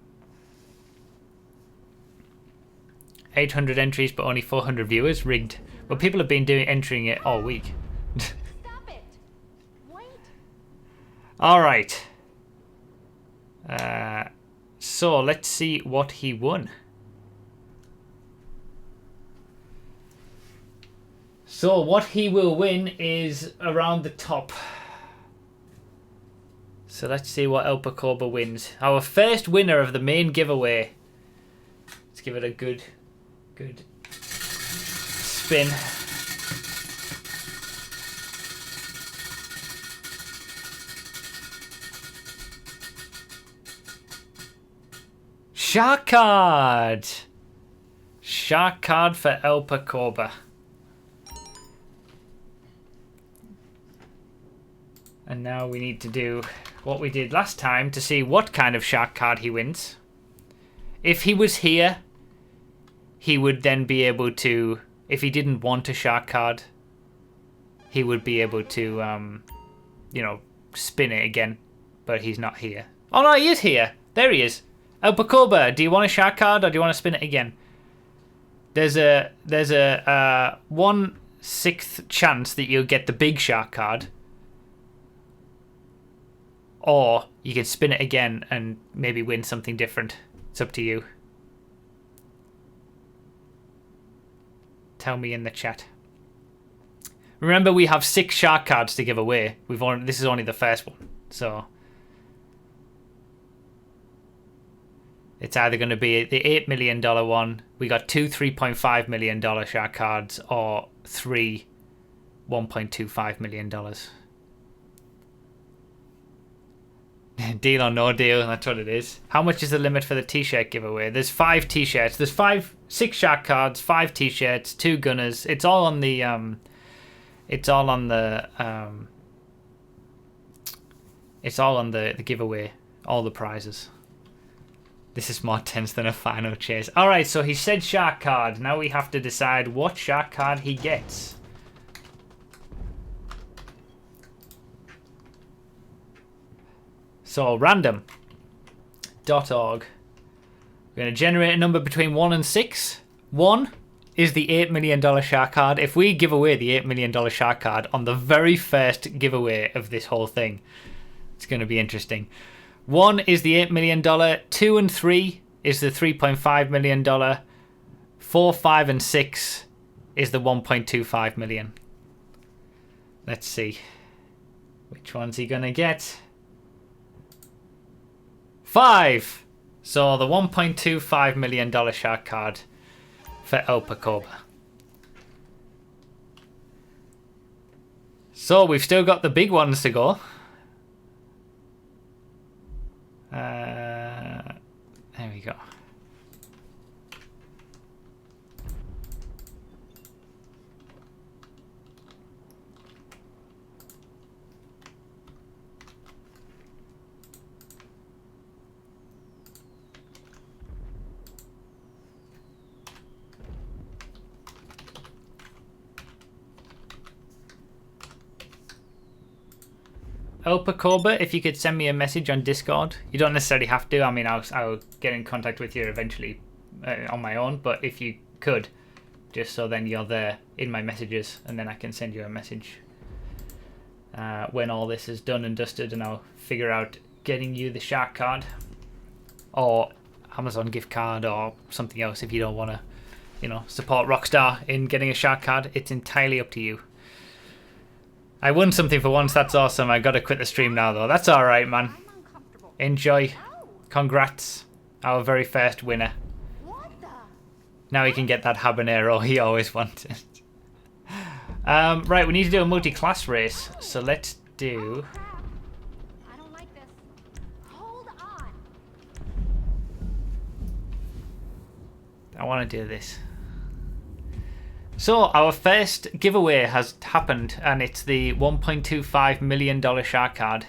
800 entries but only 400 viewers. Rigged. But people have been entering it all week. Stop it! Wait! Alright. So let's see what he won. So what he will win is around the top. So let's see what Elpacoba wins. Our first winner of the main giveaway. Let's give it a good spin. Shark card! Shark card for Elpacoba. And now we need to do what we did last time to see what kind of shark card he wins. If he was here, he would then be able to, if he didn't want a shark card, he would be able to, you know, spin it again. But he's not here. Oh no, he is here! There he is! Elpacoba, do you want a shark card or do you want to spin it again? There's a 1/6 chance that you'll get the big shark card. Or you can spin it again and maybe win something different. It's up to you. Tell me in the chat. Remember, we have 6 shark cards to give away. This is only the first one, so it's either going to be the $8 million one. We got 2 $3.5 million shark cards, or 3 $1.25 million. Deal or no deal, that's what it is. How much is the limit for the t-shirt giveaway? There's 5 t-shirts. There's 6 shark cards, 5 t-shirts, 2 gunners. It's all on the giveaway. All the prizes. This is more tense than a final chase. Alright, so he said shark card. Now we have to decide what shark card he gets. So, random.org. We're going to generate a number between 1 and 6. 1 is the $8 million shark card. If we give away the $8 million shark card on the very first giveaway of this whole thing, it's going to be interesting. 1 is the $8 million. 2 and 3 is the $3.5 million. 4, 5, and 6 is the $1.25 million. Let's see. Which one's he going to get? 5. So the $1.25 million shark card for Elpacoba. So we've still got the big ones to go. There we go. Elpacoba, if you could send me a message on Discord. You don't necessarily have to. I mean, I'll get in contact with you eventually on my own. But if you could, just so then you're there in my messages, and then I can send you a message when all this is done and dusted, and I'll figure out getting you the shark card or Amazon gift card or something else if you don't want to, you know, support Rockstar in getting a shark card. It's entirely up to you. I won something for once. That's awesome. I gotta quit the stream now though. That's all right, man. Enjoy. Congrats, our very first winner. Now he can get that habanero he always wanted. Right, we need to do a multi-class race, so let's do. I don't like this. Hold on. I want to do this. So our first giveaway has happened, and it's the $1.25 million shark card.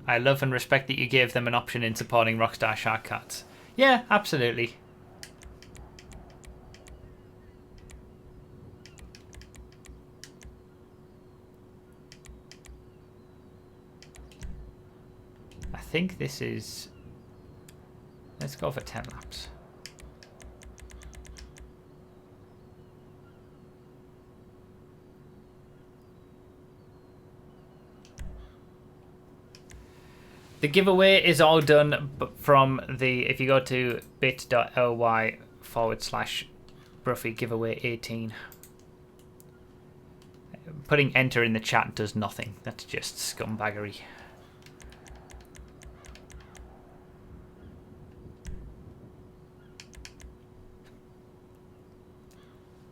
I love and respect that you gave them an option in supporting Rockstar shark cards. Yeah, absolutely. I think this is... Let's go for 10 laps. The giveaway is all done from the... If you go to bit.ly/Broughy giveaway 18. Putting enter in the chat does nothing. That's just scumbaggery.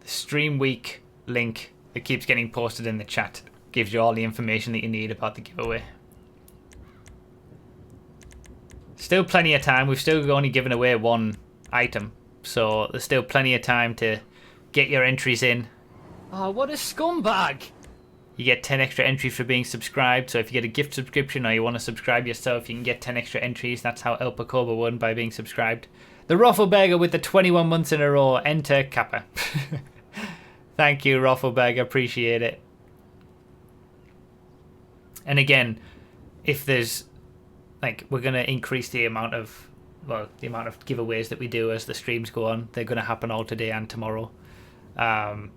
Stream week link that keeps getting posted in the chat gives you all the information that you need about the giveaway. Still plenty of time. We've still only given away one item, so there's still plenty of time to get your entries in. Oh, what a scumbag! You get 10 extra entries for being subscribed, so if you get a gift subscription or you want to subscribe yourself, you can get 10 extra entries. That's how El Pacoba won, by being subscribed. The Roffelberger with the 21 months in a row. Enter Kappa. Thank you, Roffelberger. Appreciate it. And again, if there's... Like, we're going to increase the amount of... Well, the amount of giveaways that we do as the streams go on. They're going to happen all today and tomorrow. But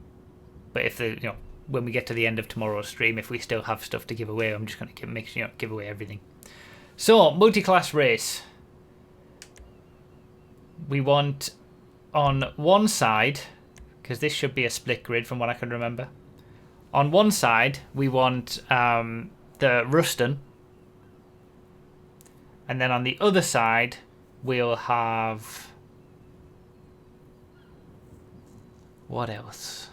if the... You know, when we get to the end of tomorrow's stream, if we still have stuff to give away, I'm just going to give away everything. So, multi-class race. We want on one side, because this should be a split grid from what I can remember. On one side, we want the Ruston. And then on the other side, we'll have... What else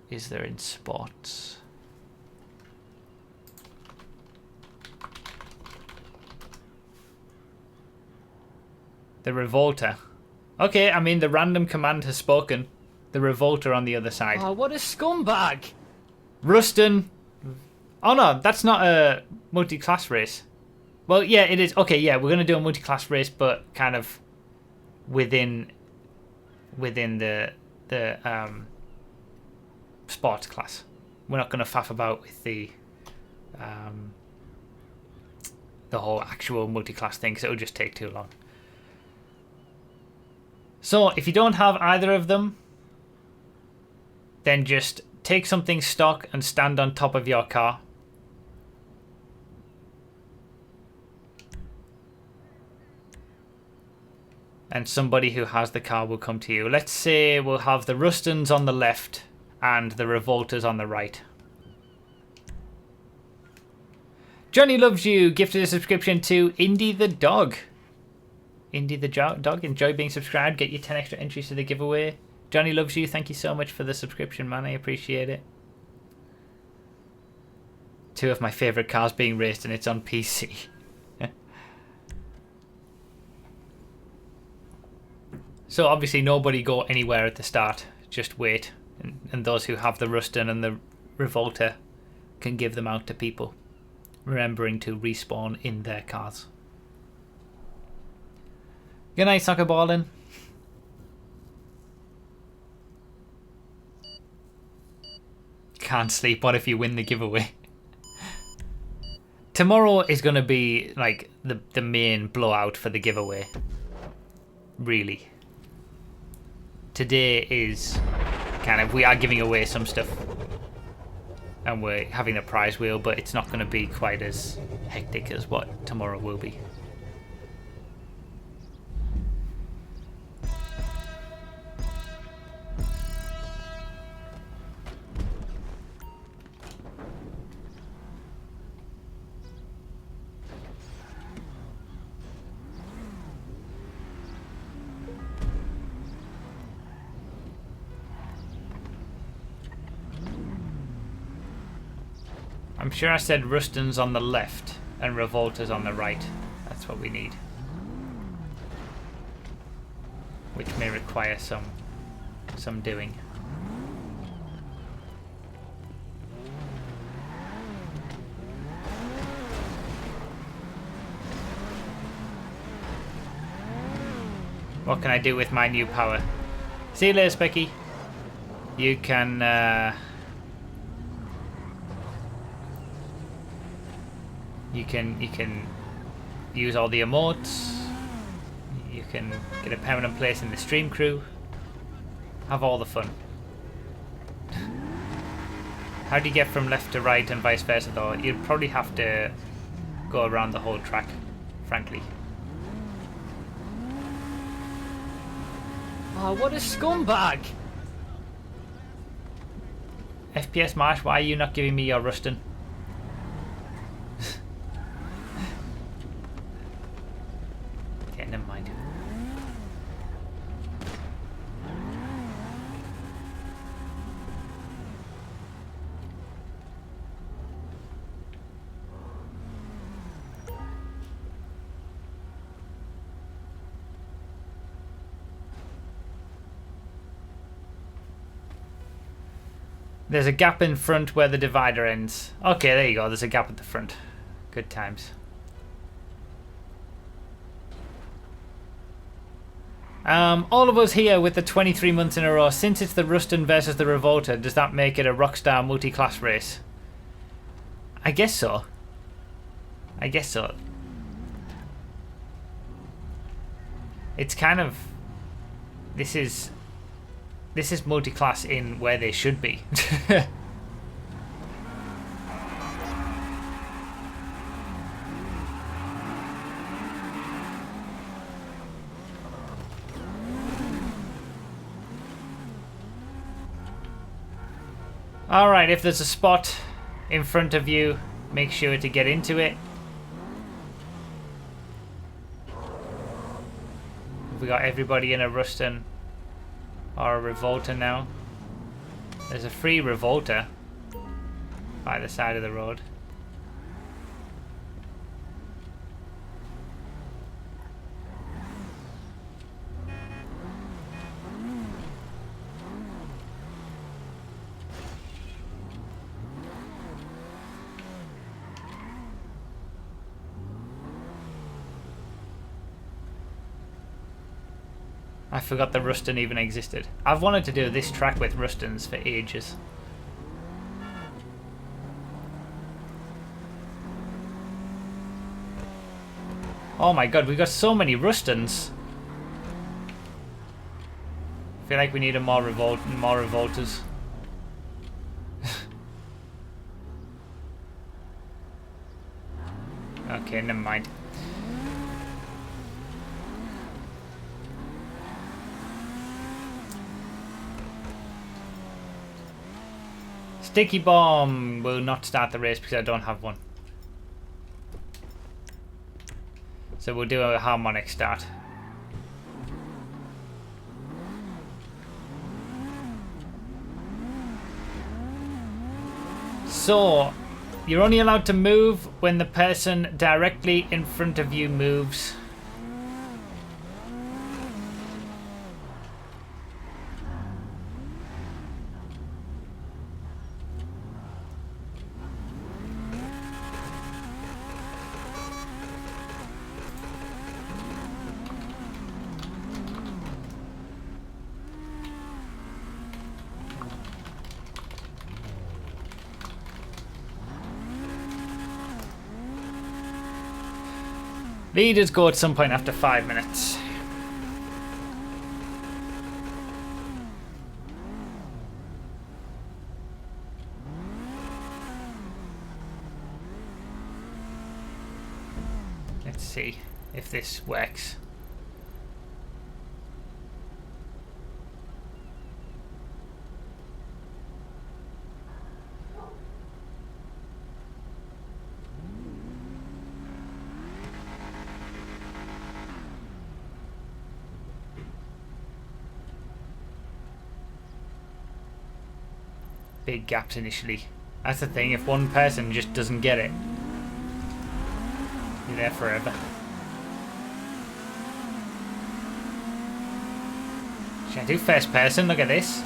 is there in spots? The Revolter. Okay, I mean, the random command has spoken. The Revolter on the other side. Oh, what a scumbag! Ruston. Oh no, that's not a multi-class race. Well, yeah, it is. Okay, yeah, we're going to do a multi-class race, but kind of within the sports class. We're not going to faff about with the whole actual multi-class thing, because it'll just take too long. So, if you don't have either of them, then just take something stock and stand on top of your car. And somebody who has the car will come to you. Let's say we'll have the Rustons on the left and the Revolters on the right. Johnny Loves You gifted a subscription to Indy the Dog. Indy the Dog, enjoy being subscribed. Get your 10 extra entries to the giveaway. Johnny Loves You, thank you so much for the subscription, man. I appreciate it. Two of my favourite cars being raced, and it's on PC. So obviously nobody go anywhere at the start. Just wait. And those who have the Ruston and the Revolter can give them out to people, remembering to respawn in their cars. Good night, soccer balling. Can't sleep. What if you win the giveaway? Tomorrow is going to be like the main blowout for the giveaway. Really. Today is kind of, we are giving away some stuff. And we're having a prize wheel, but it's not going to be quite as hectic as what tomorrow will be. I'm sure I said Ruston's on the left and Revolta's on the right. That's what we need. Which may require some doing. What can I do with my new power? See you later, Specky. You can you can use all the emotes. You can get a permanent place in the stream crew. Have all the fun. How do you get from left to right and vice versa though? You'd probably have to go around the whole track, frankly. Oh, what a scumbag! FPS Marsh, why are you not giving me your Ruston? Okay, never mind. There's a gap in front where the divider ends. Okay, there you go. There's a gap at the front. Good times. All of us here with the 23 months in a row. Since it's the Ruston versus the Revolta, does that make it a Rockstar multi-class race? I guess so. I guess so. It's kind of... This is multi-class in where they should be. Alright, if there's a spot in front of you, make sure to get into it. We got everybody in a Ruston or a Revolta now. There's a free Revolta by the side of the road. I forgot that Ruston even existed. I've wanted to do this track with Rustons for ages. Oh my god, we got so many Rustons. I feel like we need more Revoltas. Okay, never mind. Sticky Bomb will not start the race because I don't have one. So we'll do a harmonic start. So, you're only allowed to move when the person directly in front of you moves. Leaders go at some point after 5 minutes. Let's see if this works. Big gaps initially. That's the thing, if one person just doesn't get it, you're there forever. Should I do first person? Look at this.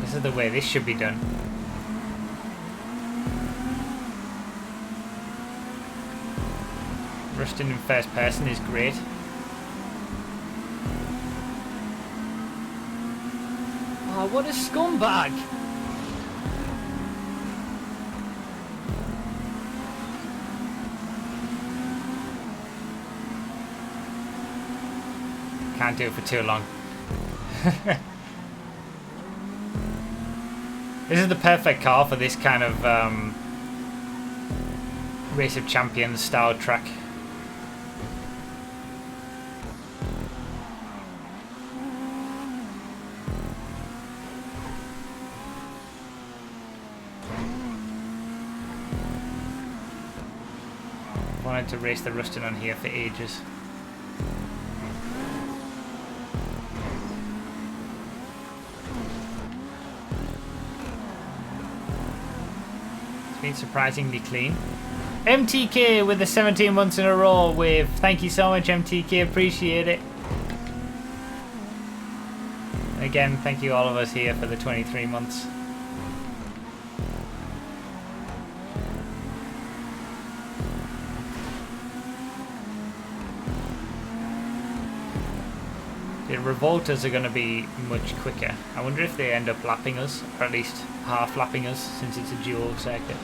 This is the way this should be done. Rusting in first person is great. Oh, what a scumbag! Can't do it for too long. This is the perfect car for this kind of Race of Champions style track. Wanted to race the Rustin on here for ages. It's been surprisingly clean. MTK with the 17 months in a row wave. Thank you so much, MTK. Appreciate it. Again, thank you all of us here for the 23 months. The Revolters are going to be much quicker. I wonder if they end up lapping us, or at least half lapping us, since it's a dual circuit.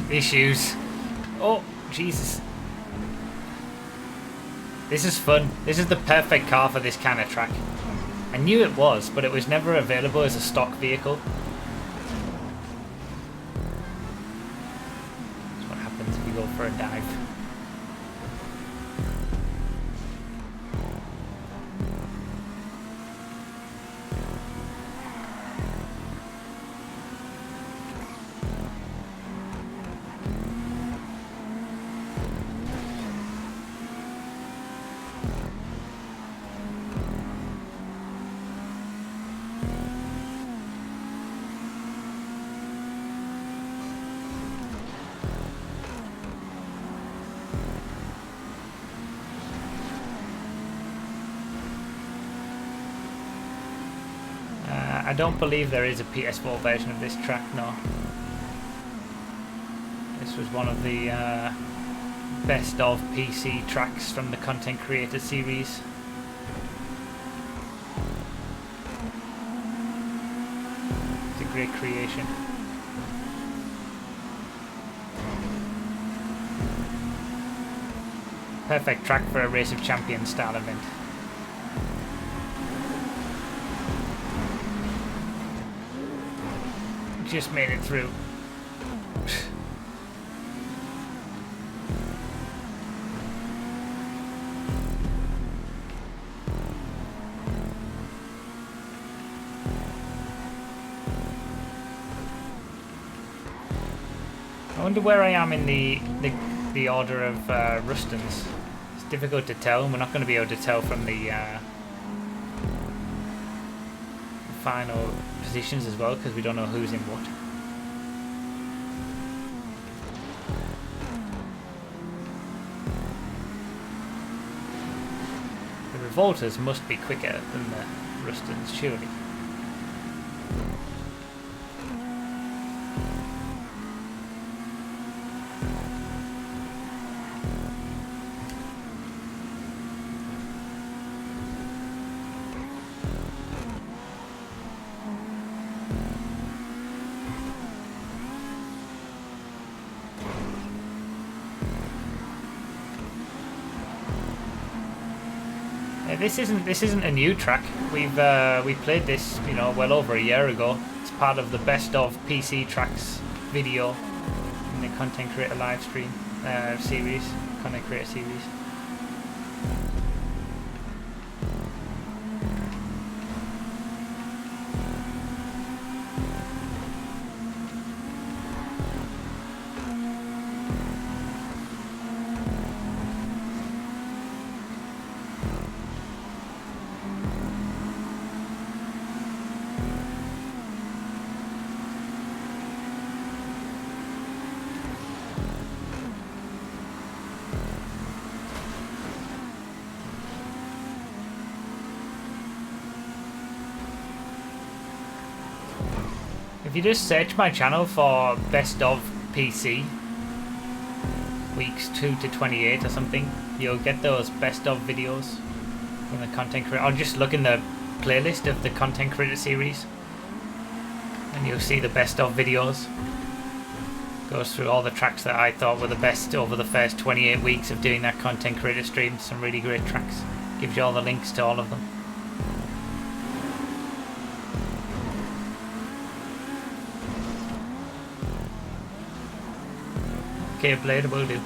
Issues. Oh, Jesus. This is fun. This is the perfect car for this kind of track. I knew it was, but it was never available as a stock vehicle. That's what happens if you go for a dive. I don't believe there is a PS4 version of this track, no. This was one of the best of PC tracks from the Content Creator series. It's a great creation. Perfect track for a Race of Champions style event. Just made it through. I wonder where I am in the order of Rustins. It's difficult to tell, and we're not going to be able to tell from the final positions as well, because we don't know who's in what. The Revolters must be quicker than the Rustons, surely. This isn't a new track. We played this, you know, well over a year ago. It's part of the best of PC tracks video in the content creator live stream series, content creator series. If you just search my channel for Best of PC weeks 2 to 28 or something, you'll get those Best of videos from the content creator. Or just look in the playlist of the content creator series and you'll see the Best of videos. Goes through all the tracks that I thought were the best over the first 28 weeks of doing that content creator stream. Some really great tracks. Gives you all the links to all of them. Okay, Blade, will do.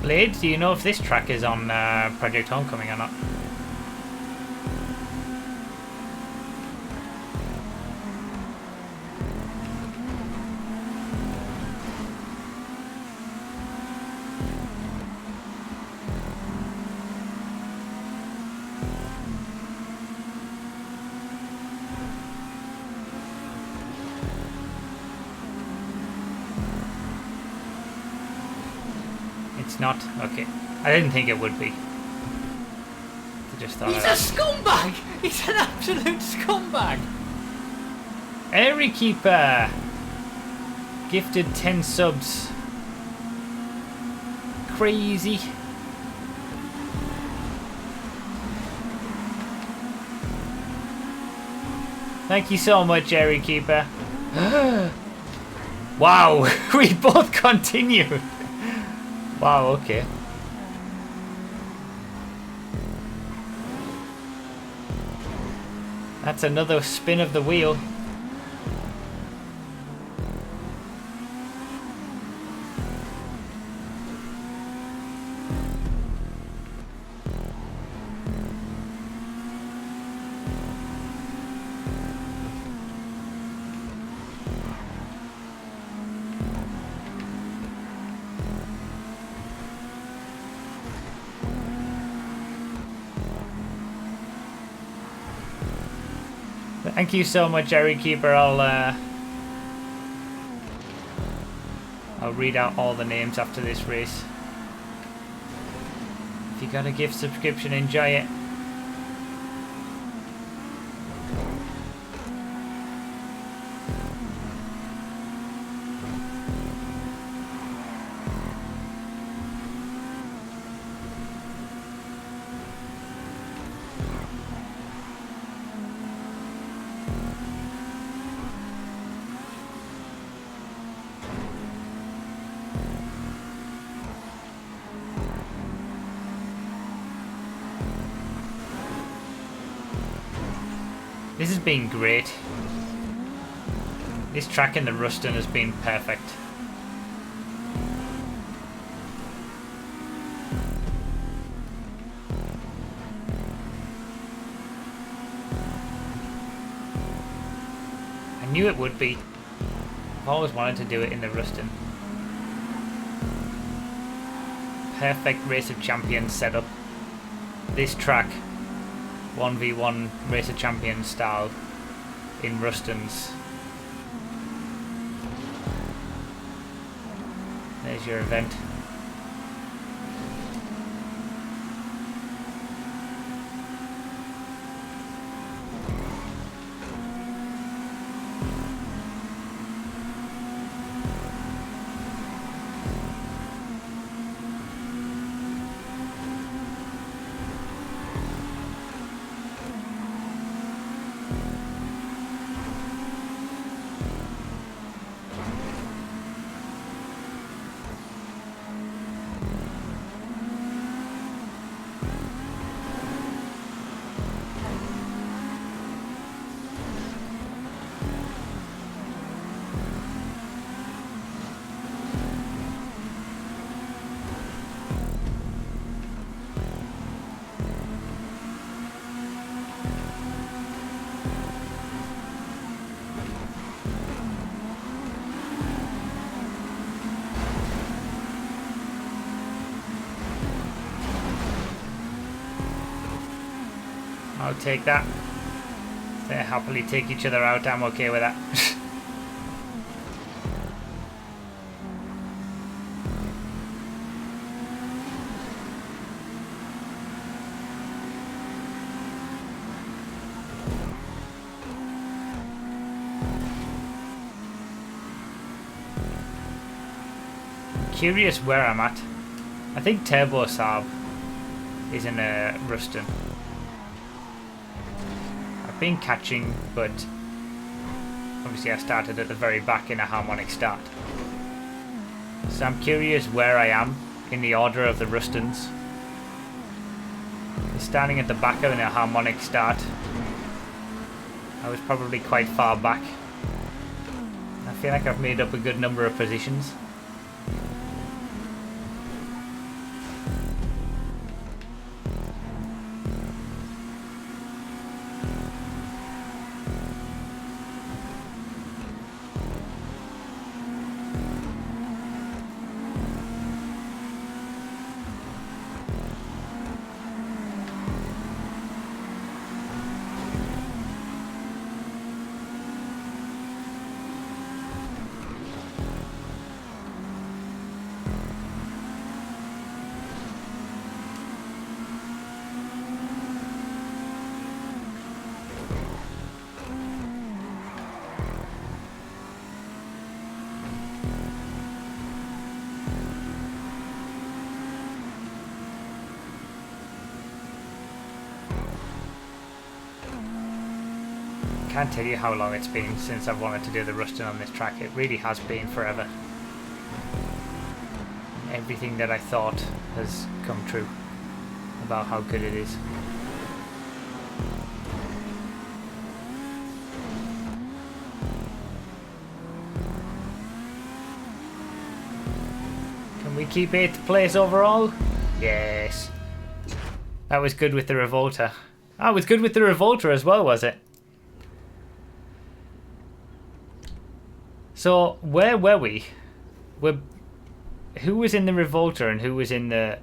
Blade, do you know if this track is on Project Homecoming or not? Not? Okay. I didn't think it would be. I just thought He's a scumbag! He's an absolute scumbag! Airy Keeper gifted 10 subs. Crazy. Thank you so much, Airy Keeper. Wow, we both continued. Wow, okay. That's another spin of the wheel. Thank you so much, Jerry Keeper. I'll read out all the names after this race. If you got a gift subscription, enjoy it. This has been great. This track in the Ruston has been perfect. I knew it would be. I've always wanted to do it in the Ruston. Perfect Race of Champions setup. this track 1v1 Racer Champion style in Ruston's. There's your event. I'll take that. They happily take each other out, I'm okay with that. Curious where I'm at. I think Turbo Saab is in Ruston. I've been catching, but obviously I started at the very back in a harmonic start. So I'm curious where I am in the order of the Rustons. Starting at the back of a harmonic start. I was probably quite far back. I feel like I've made up a good number of positions. Can't tell you how long it's been since I've wanted to do the Ruston on this track. It really has been forever. Everything that I thought has come true about how good it is. Can we keep 8th place overall? Yes. That was good with the Revolter. Oh, it was good with the Revolter as well, was it? So, where were we? Who was in the Revolter and who was in the...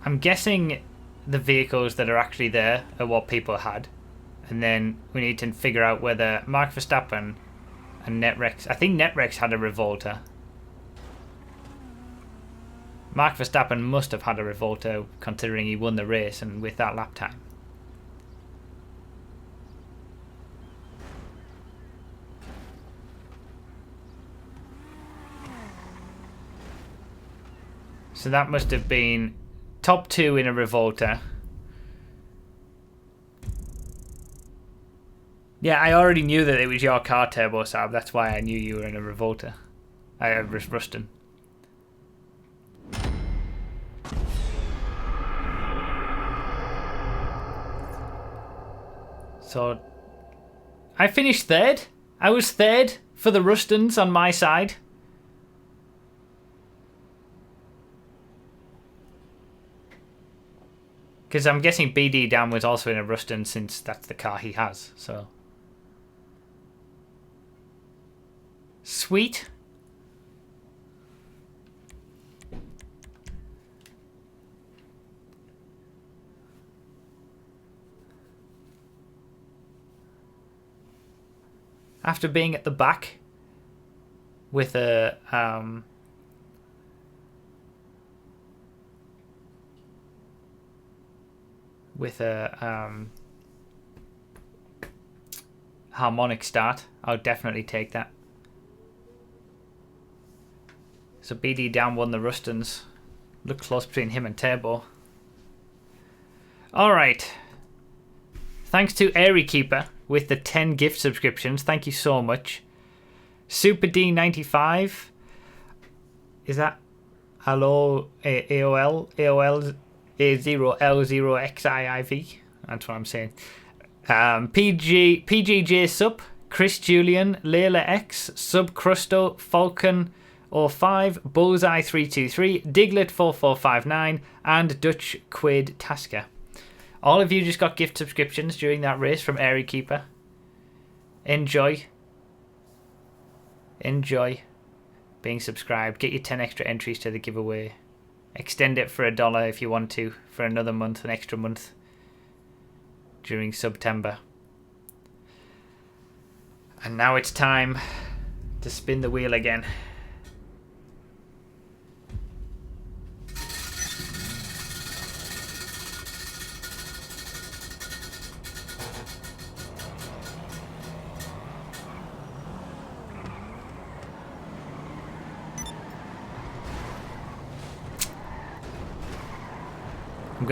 I'm guessing the vehicles that are actually there are what people had. And then we need to figure out whether Mark Verstappen and Netrex... I think Netrex had a Revolter. Mark Verstappen must have had a Revolter considering he won the race and with that lap time. So that must have been top 2 in a Revolter. Yeah, I already knew that it was your car, Turbo Saab. That's why I knew you were in a Revolter. Ruston. So, I finished 3rd. I was 3rd for the Rustons on my side. Because I'm guessing BD Dan was also in a Ruston since that's the car he has, so. Sweet. After being at the back with a harmonic start, I would definitely take that. So BD down won the Rustons. Look close between him and Turbo. Alright. Thanks to Airy Keeper with the 10 gift subscriptions. Thank you so much. Super D95. Is that hello AOL A0L0XIIV? That's what I'm saying. PGJ Sub, Chris Julian, Layla X, Sub Crusto, Falcon 05, Bullseye 323, Diglett 4459, and Dutch Quid Tasker. All of you just got gift subscriptions during that race from Airy Keeper. Enjoy being subscribed. Get your 10 extra entries to the giveaway. Extend it for $1 if you want to for another month, an extra month during September. And now it's time to spin the wheel again. I'm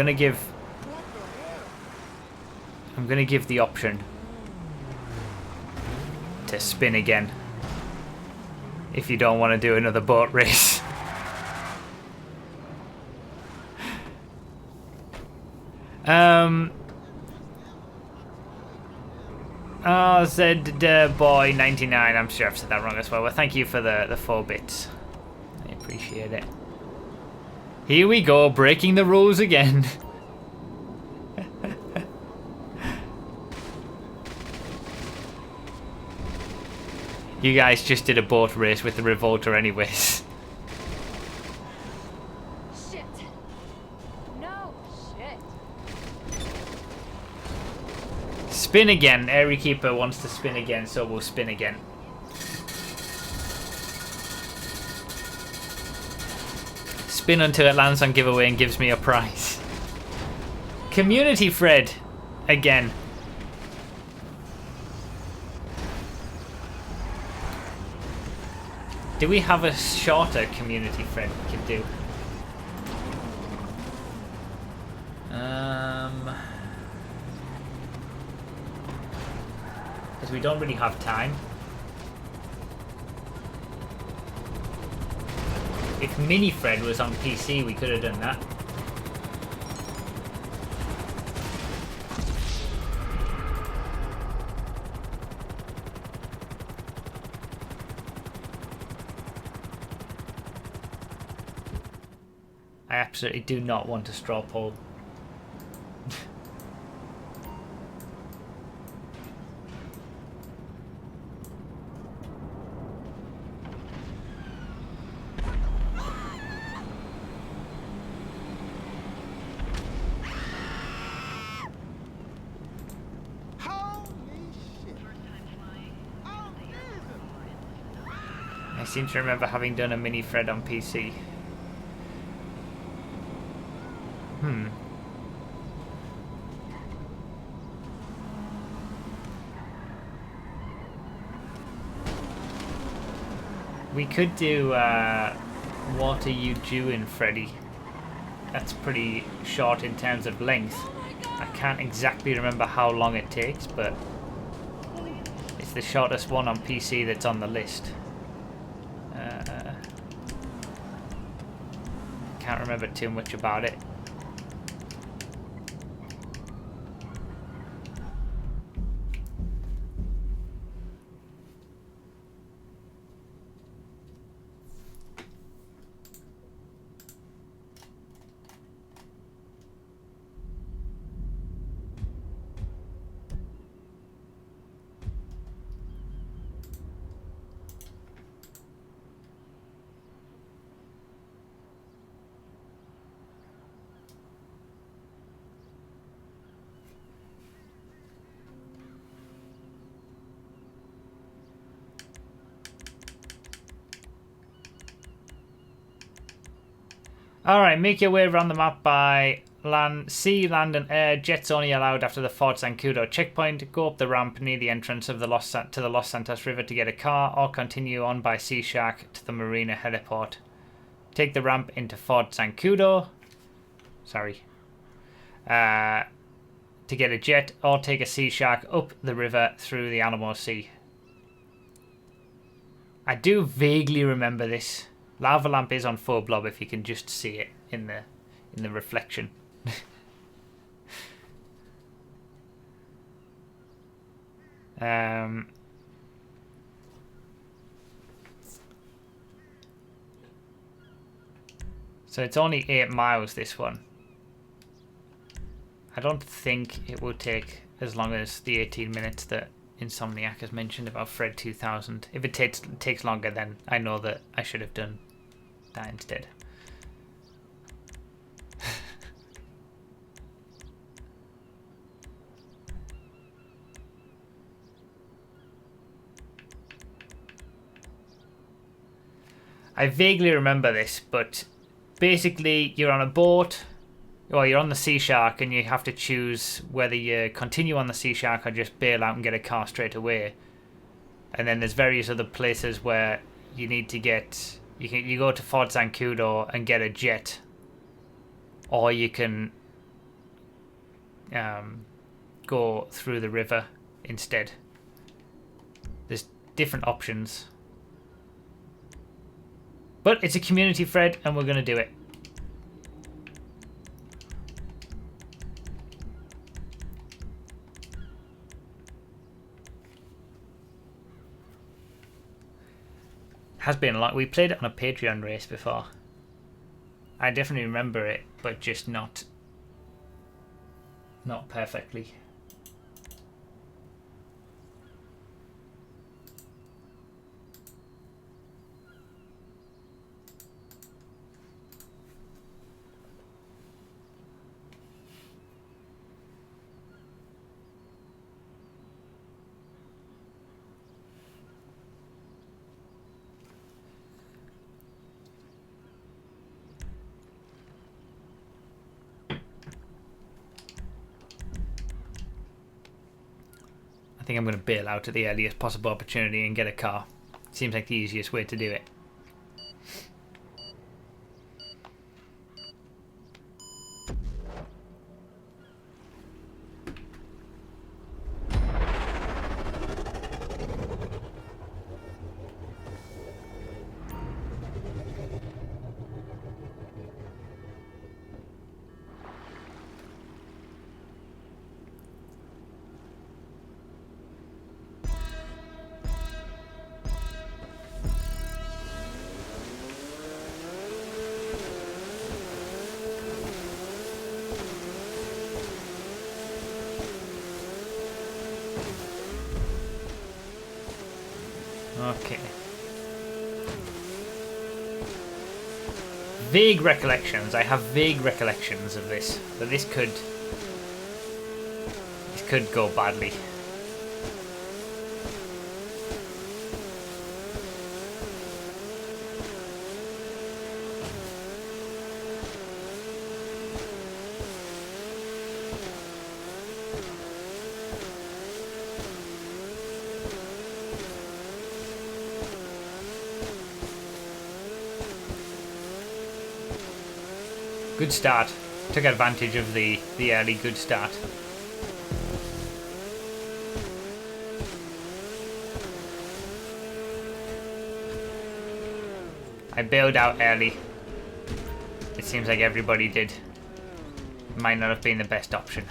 gonna give the option to spin again if you don't want to do another boat race. Boy 99. I'm sure I've said that wrong as well. Well, thank you for the 4 bits. I appreciate it. Here we go, breaking the rules again. You guys just did a boat race with the Revolter anyways. Shit. No shit. Spin again. Airy Keeper wants to spin again, so we'll spin again. Spin until it lands on giveaway and gives me a prize. Community Fred again. Do we have a shorter Community Fred we can do? Because we don't really have time. If Mini Fred was on PC, we could have done that. I absolutely do not want a straw poll. I seem to remember having done a Mini Fred on PC. We could do What Are You Doing, Freddy? That's pretty short in terms of length. I can't exactly remember how long it takes, but it's the shortest one on PC that's on the list. Can't remember too much about it. Alright, make your way around the map by sea, land and air. Jets only allowed after the Fort Zancudo checkpoint. Go up the ramp near the entrance of the to the Los Santos River to get a car, or continue on by Sea Shark to the Marina heliport. Take the ramp into Fort Zancudo. Sorry. To get a jet, or take a Sea Shark up the river through the Alamo Sea. I do vaguely remember this. Lava lamp is on full blob if you can just see it in the reflection. So it's only 8 miles, this one. I don't think it will take as long as the 18 minutes that Insomniac has mentioned about Fred 2000. If it takes longer, then I know that I should have done that instead. I vaguely remember this, but basically you're on a boat, or you're on the Sea Shark, and you have to choose whether you continue on the Sea Shark or just bail out and get a car straight away. And then there's various other places where you need to get... You go to Fort Zancudo and get a jet, or you can go through the river instead. There's different options. But it's a community, Fred, and we're going to do it. Has been a lot. We played it on a Patreon race before. I definitely remember it, but just not perfectly. I think I'm going to bail out at the earliest possible opportunity and get a car. Seems like the easiest way to do it. Okay. Vague recollections. I have vague recollections of this. But this could go badly. Good start. Took advantage of the early good start. I bailed out early. It seems like everybody did. Might not have been the best option.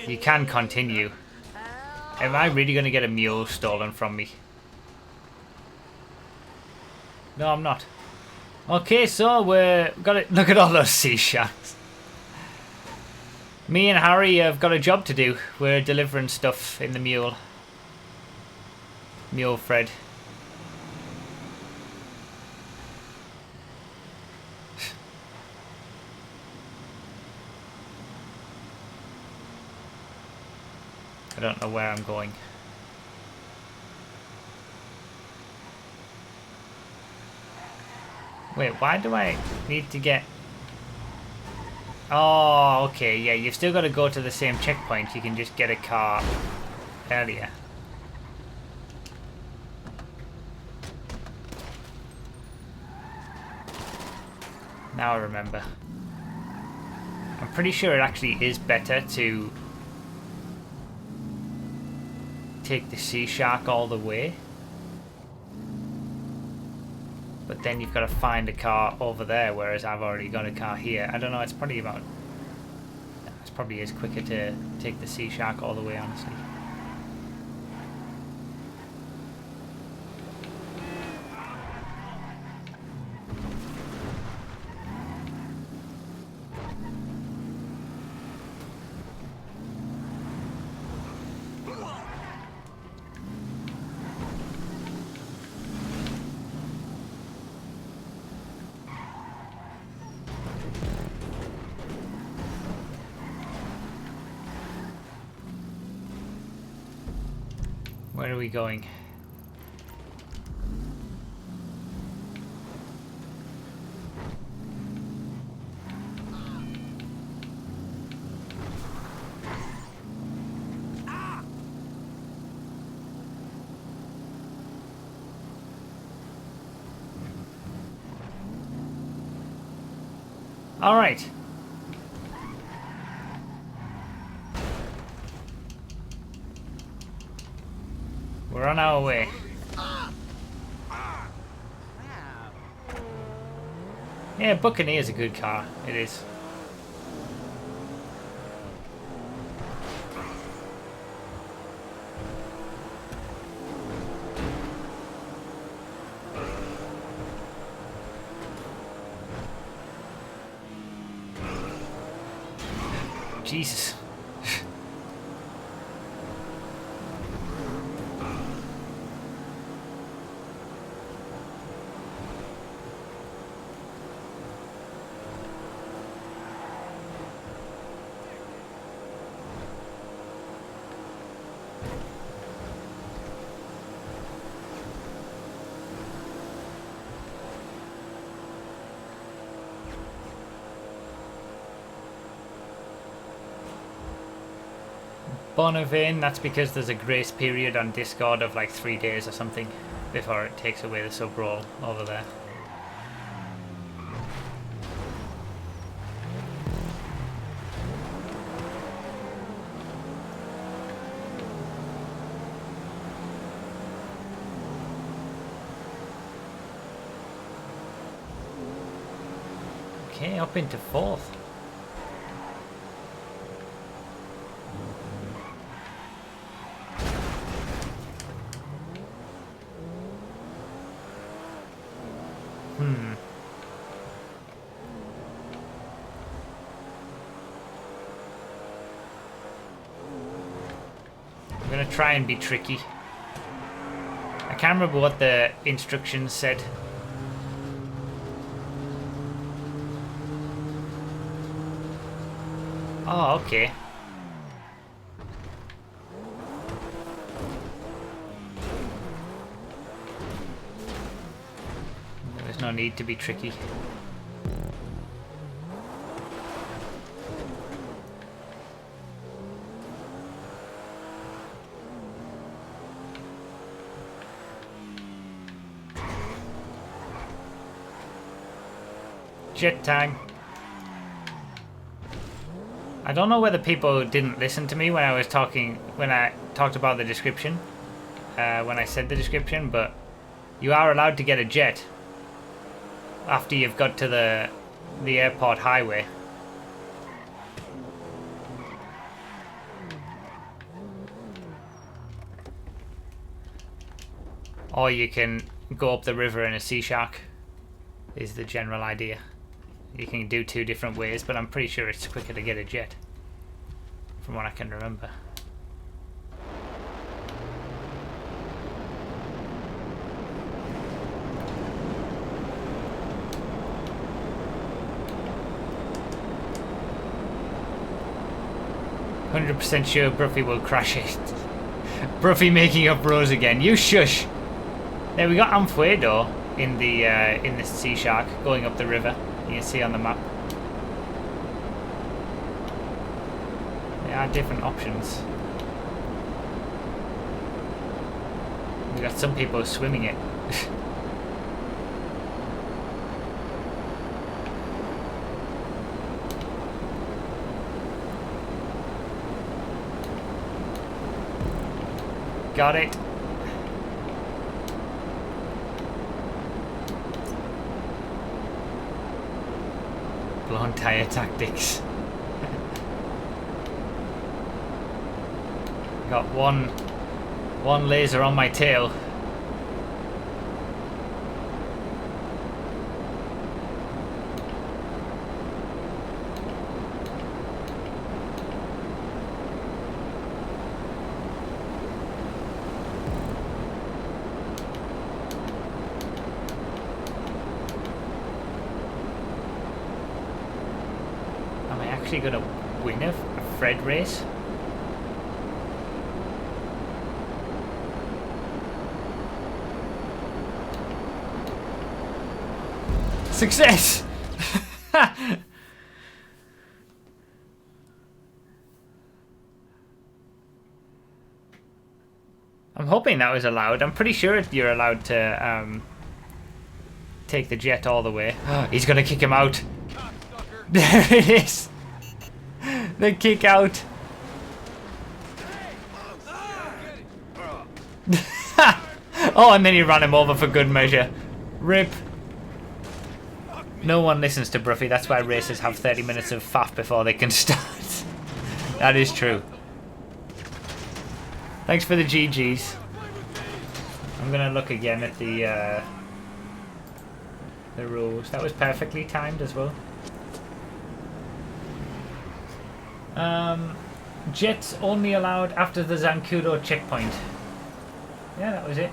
You can continue. Am I really going to get a mule stolen from me? No, I'm not. Okay, so we're got to look at all those sea sharks. Me and Harry have got a job to do. We're delivering stuff in the mule. Mule Fred. I don't know where I'm going. Wait, why do I need to get... Oh, okay, yeah, you've still got to go to the same checkpoint. You can just get a car earlier. Now I remember. I'm pretty sure it actually is better to take the sea shark all the way. But then you've got to find a car over there, whereas I've already got a car here. I don't know, it's probably about... It probably is quicker to take the sea shark all the way, honestly. Where are we going? All right. We're on our way. Yeah, Buccaneer's a good car. It is. Jesus. Bonavane, that's because there's a grace period on Discord of like 3 days or something before it takes away the sub roll over there. Okay, up into 4th. I'm gonna try and be tricky. I can't remember what the instructions said. Oh, okay. There's no need to be tricky. Jet time. I don't know whether people didn't listen to me when I talked about the description, when I said the description, but you are allowed to get a jet after you've got to the airport highway. Or you can go up the river in a sea shark, is the general idea. You can do 2 different ways, but I'm pretty sure it's quicker to get a jet, from what I can remember. "100% sure Broughy will crash it." Broughy making up rules again. You shush! There we got Amfuedo. in the Sea Shark going up the river. You can see on the map. There are different options. We got some people swimming it. Got it. Blown tire tactics. Got one laser on my tail. Am I actually gonna win a Fred race? Success! I'm hoping that was allowed. I'm pretty sure you're allowed to take the jet all the way. He's gonna kick him out. There it is. The kick out. Oh, and then he ran him over for good measure. Rip. No one listens to Broughy. That's why racers have 30 minutes of faff before they can start. That is true. Thanks for the GGs. I'm gonna look again at the rules. That was perfectly timed as well. Jets only allowed after the Zancudo checkpoint. Yeah, that was it.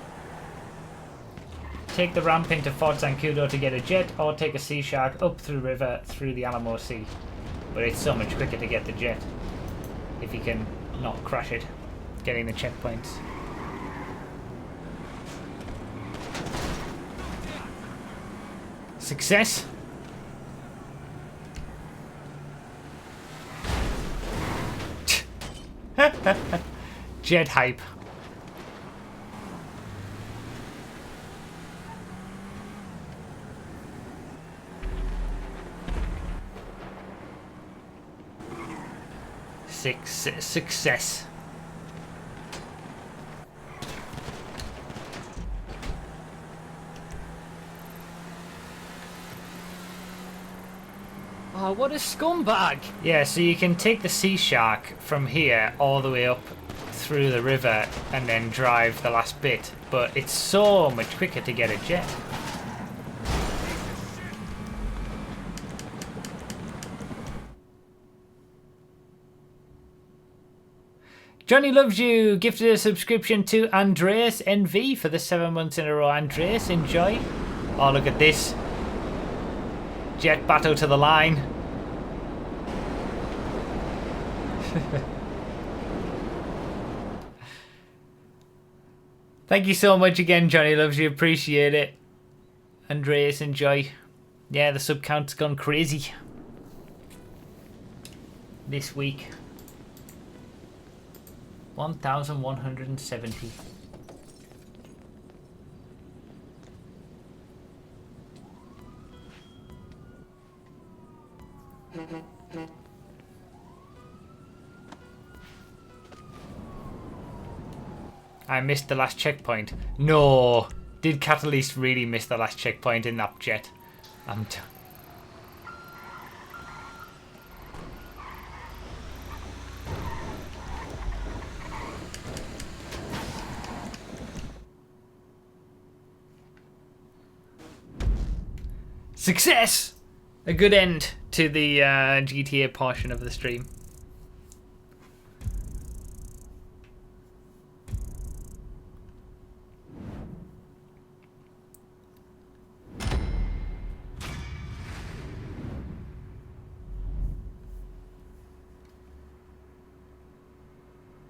Take the ramp into Fort Zancudo to get a jet, or take a Sea Shark up through river through the Alamo Sea. But it's so much quicker to get the jet if you can not crash it getting the checkpoints. Success. Jet hype. Success. Oh, what a scumbag! Yeah, so you can take the Sea Shark from here all the way up through the river and then drive the last bit, but it's so much quicker to get a jet. Johnny Loves You gifted a subscription to Andreas NV for the 7 months in a row. Andreas, enjoy. Oh, look at this. Jet battle to the line. Thank you so much again, Johnny Loves You. Appreciate it. Andreas, enjoy. Yeah, the sub count's gone crazy this week. 1,170. I missed the last checkpoint. No! Did Catalyst really miss the last checkpoint in that jet? I'm done. Success! A good end to the GTA portion of the stream.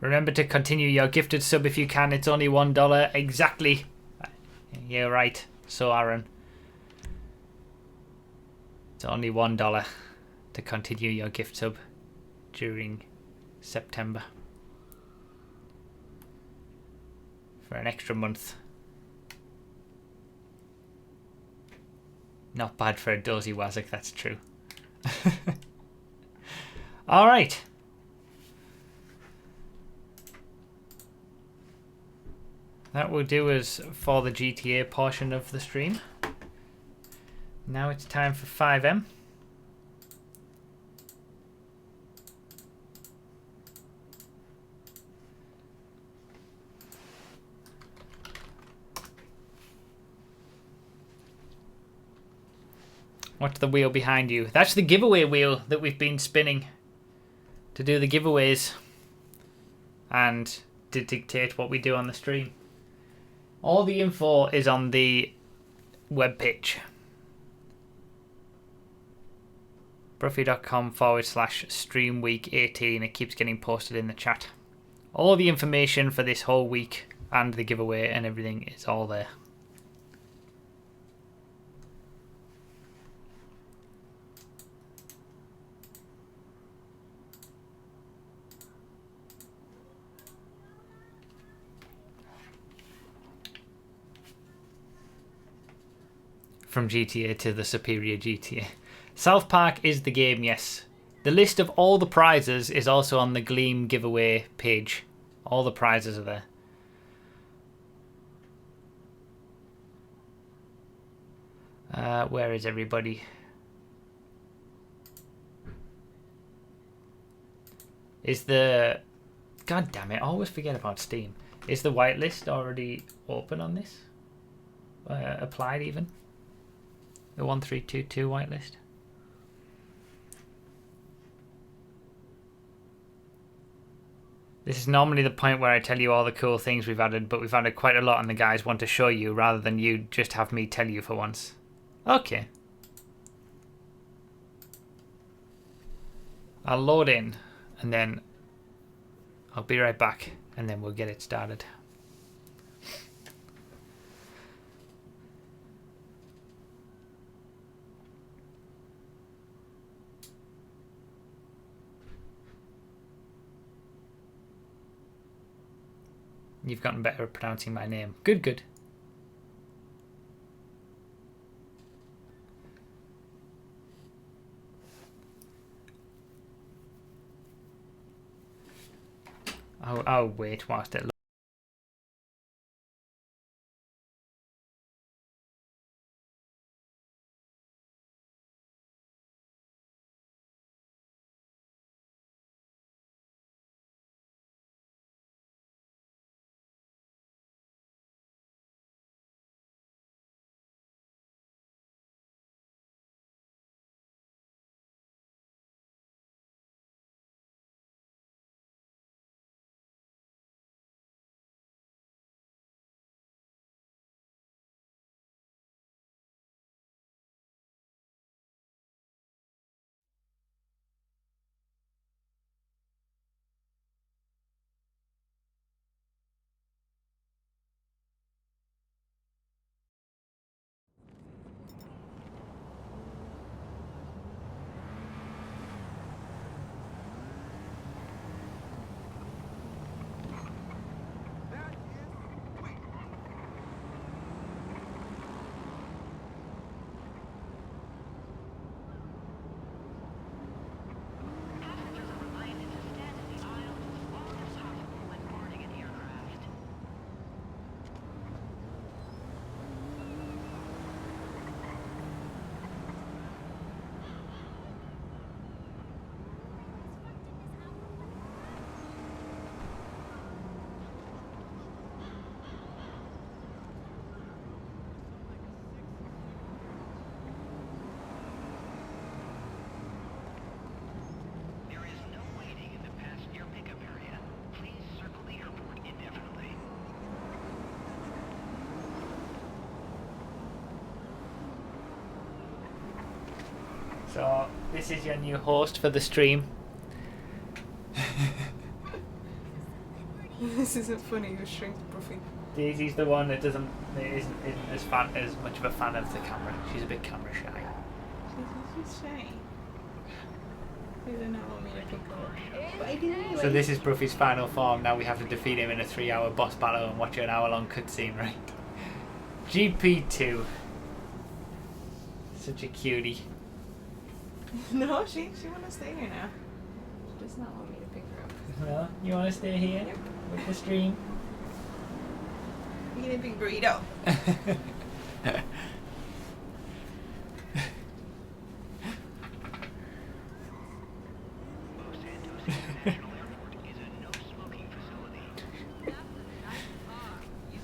Remember to continue your gifted sub if you can. It's only $1. Exactly. You're right. So Aaron, it's only $1 to continue your gift sub during September for an extra month. Not bad for a dozy Wazzock, that's true. Alright. That will do us for the GTA portion of the stream. Now it's time for FiveM. What's the wheel behind you? That's the giveaway wheel that we've been spinning to do the giveaways and to dictate what we do on the stream. All the info is on the webpage. Broughy.com/stream week 18. It keeps getting posted in the chat. All the information for this whole week and the giveaway and everything is all there. From GTA to the superior GTA. South Park is the game, yes. The list of all the prizes is also on the Gleam giveaway page. All the prizes are there. Where is everybody? Is the... God damn it, I always forget about Steam. Is the whitelist already open on this? Applied even? The 1322 whitelist. This is normally the point where I tell you all the cool things we've added, but we've added quite a lot and the guys want to show you rather than you just have me tell you for once. Okay. I'll load in and then I'll be right back and then we'll get it started. You've gotten better at pronouncing my name. Good, good. I'll wait whilst it. So this is your new host for the stream. This isn't funny. You shrink Broughy. Daisy's the one that isn't as much of a fan of the camera. She's a bit camera shy. She's shy. They don't want me to pick her up. But I do anyway. So this is Broughy's final form. Now we have to defeat him in a 3-hour boss battle and watch an hour-long cutscene, right? GP2. Such a cutie. No, she wanna stay here now. She does not want me to pick her up. No, you want to stay here Yep. with the stream? Eat a big burrito.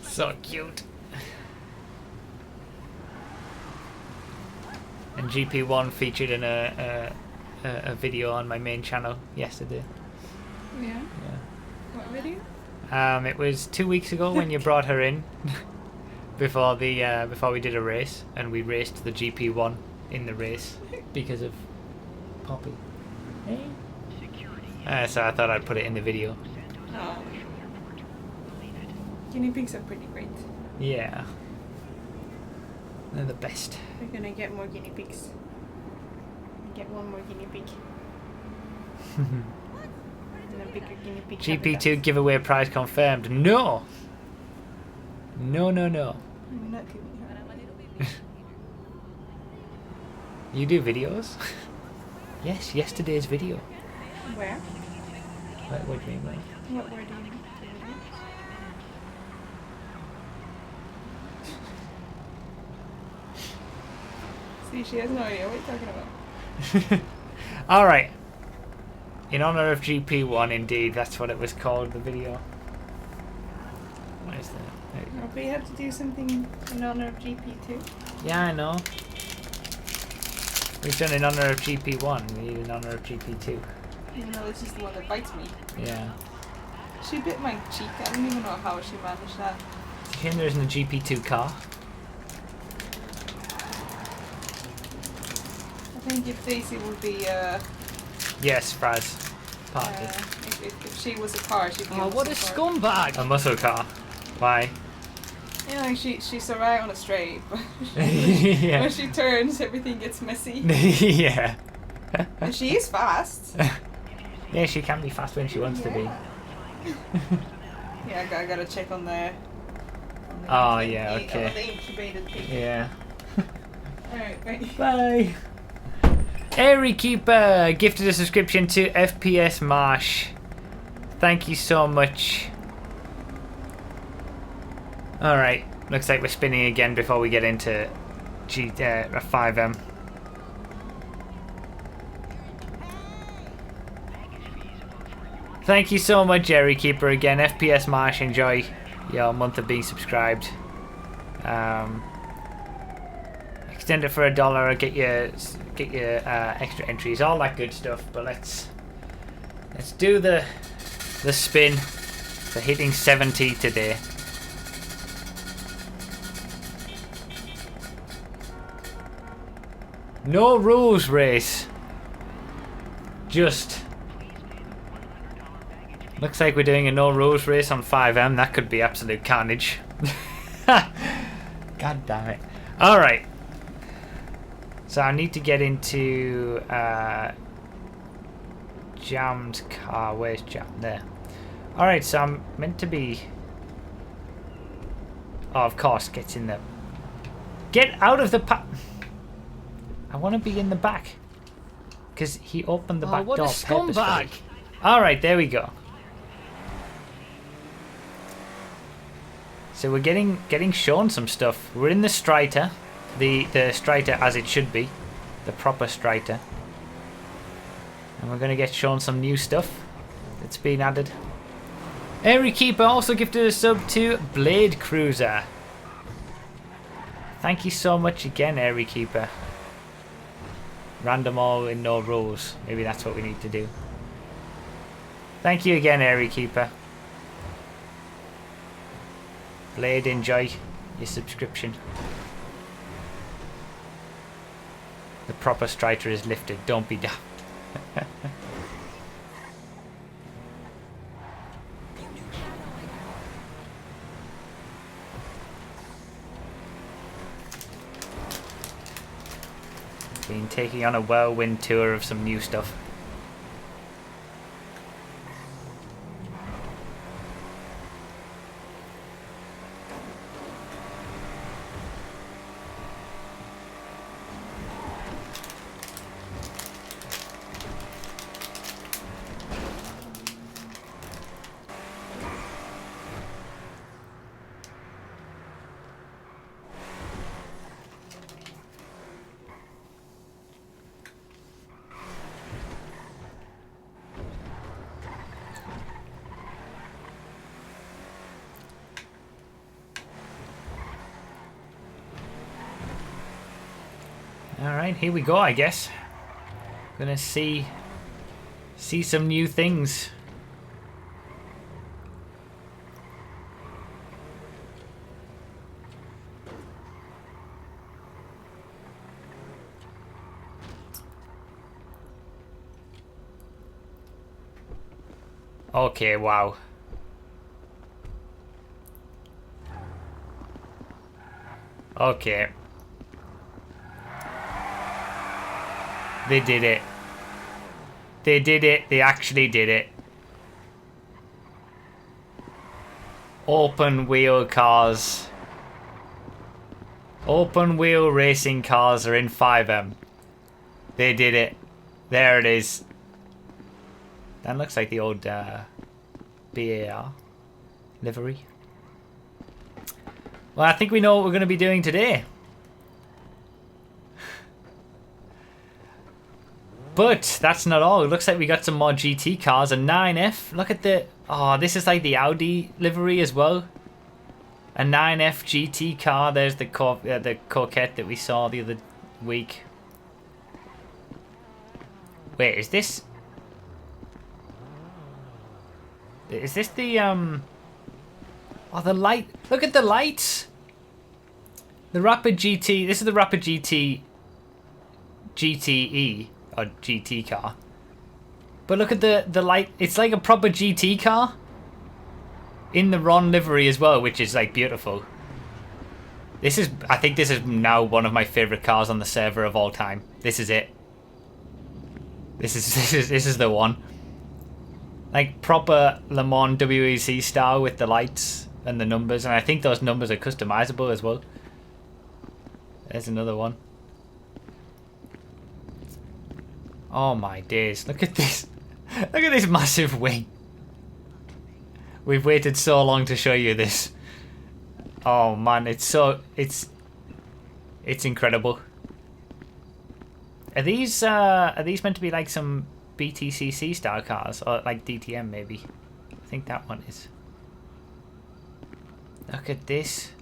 So cute. And GP1 featured in a video on my main channel yesterday. Yeah. Yeah. What video? It was 2 weeks ago when you brought her in before we did a race, and we raced the GP1 in the race because of Poppy. Hey. So I thought I'd put it in the video. Oh. Guinea pigs are pretty great. Yeah. They're the best. We're gonna get more guinea pigs. Get one more guinea pig. And a bigger guinea pig. GP2 giveaway prize confirmed. No! No, no, no. I'm not giving her. You do videos? Yes, yesterday's video. Where? What do you mean? Like? What word do you mean? See, she has no idea what you're talking about. Alright. In honor of GP1, indeed, that's what it was called, the video. What is that? Well, we have to do something in honor of GP2. Yeah, I know. We've done in honor of GP1, we need in honor of GP2. Even though this is the one that bites me. Yeah. She bit my cheek. I don't even know how she managed that. It's a shame there isn't a GP2 car. I think if Daisy would be, Yes, Fraz. Parked it. if she was a car, she'd be Oh, what a scumbag! A muscle car. Why? Yeah, like she's alright on a straight, but Yeah. when she turns, everything gets messy. Yeah. And she is fast. Yeah, she can be fast when she wants to be. Yeah, I gotta check on the. Oh, yeah, On okay. the incubated pig. Yeah. Alright, right. Bye. Airy Keeper gifted a subscription to FPS Marsh. Thank you so much. Alright, looks like we're spinning again before we get into FiveM. Thank you so much, Airy Keeper, again. FPS Marsh, enjoy your month of being subscribed. Extend it for $1 or get your extra entries, all that good stuff. But let's do the spin for hitting 70 today. No rules race. Just looks like we're doing a no rules race on FiveM. That could be absolute carnage. God damn it. Alright. So I need to get into jammed car. Where's jam? There. Alright, so I'm meant to be... Oh, of course, gets in the... Get out of the I want to be in the back. Because he opened the back what door a scumbag! purposefully. Alright, there we go. So we're getting shown some stuff. We're in the Striter. The Striter as it should be. The proper Striter. And we're going to get shown some new stuff that's been added. Airy Keeper also gifted a sub to Blade Cruiser. Thank you so much again, Airy Keeper. Random all in no rules. Maybe that's what we need to do. Thank you again, Airy Keeper. Blade, enjoy your subscription. The proper Strider is lifted. Don't be daft. Been taking on a whirlwind tour of some new stuff. Alright, here we go, I guess. Gonna see some new things. Okay, wow. Okay. They did it. They did it. They actually did it. Open wheel cars. Open wheel racing cars are in FiveM. They did it. There it is. That looks like the old BAR livery. Well, I think we know what we're going to be doing today. But that's not all. It looks like we got some more GT cars. A 9F. Look at the... Oh, this is like the Audi livery as well. A 9F GT car. There's the Coquette that we saw the other week. Wait, is this... Is this the... Oh, the light... Look at the lights! The Rapid GT... This is the Rapid GT... GTE. Or GT car. But look at the light. It's like a proper GT car. In the Ron livery as well, which is like beautiful. This is... I think this is now one of my favourite cars on the server of all time. This is it. This is the one. Like proper Le Mans WEC style with the lights and the numbers. And I think those numbers are customizable as well. There's another one. Oh my days, look at this. Look at this massive wing. We've waited so long to show you this. Oh man, it's incredible. Are these meant to be like some BTCC style cars? Or like DTM maybe? I think that one is. Look at this.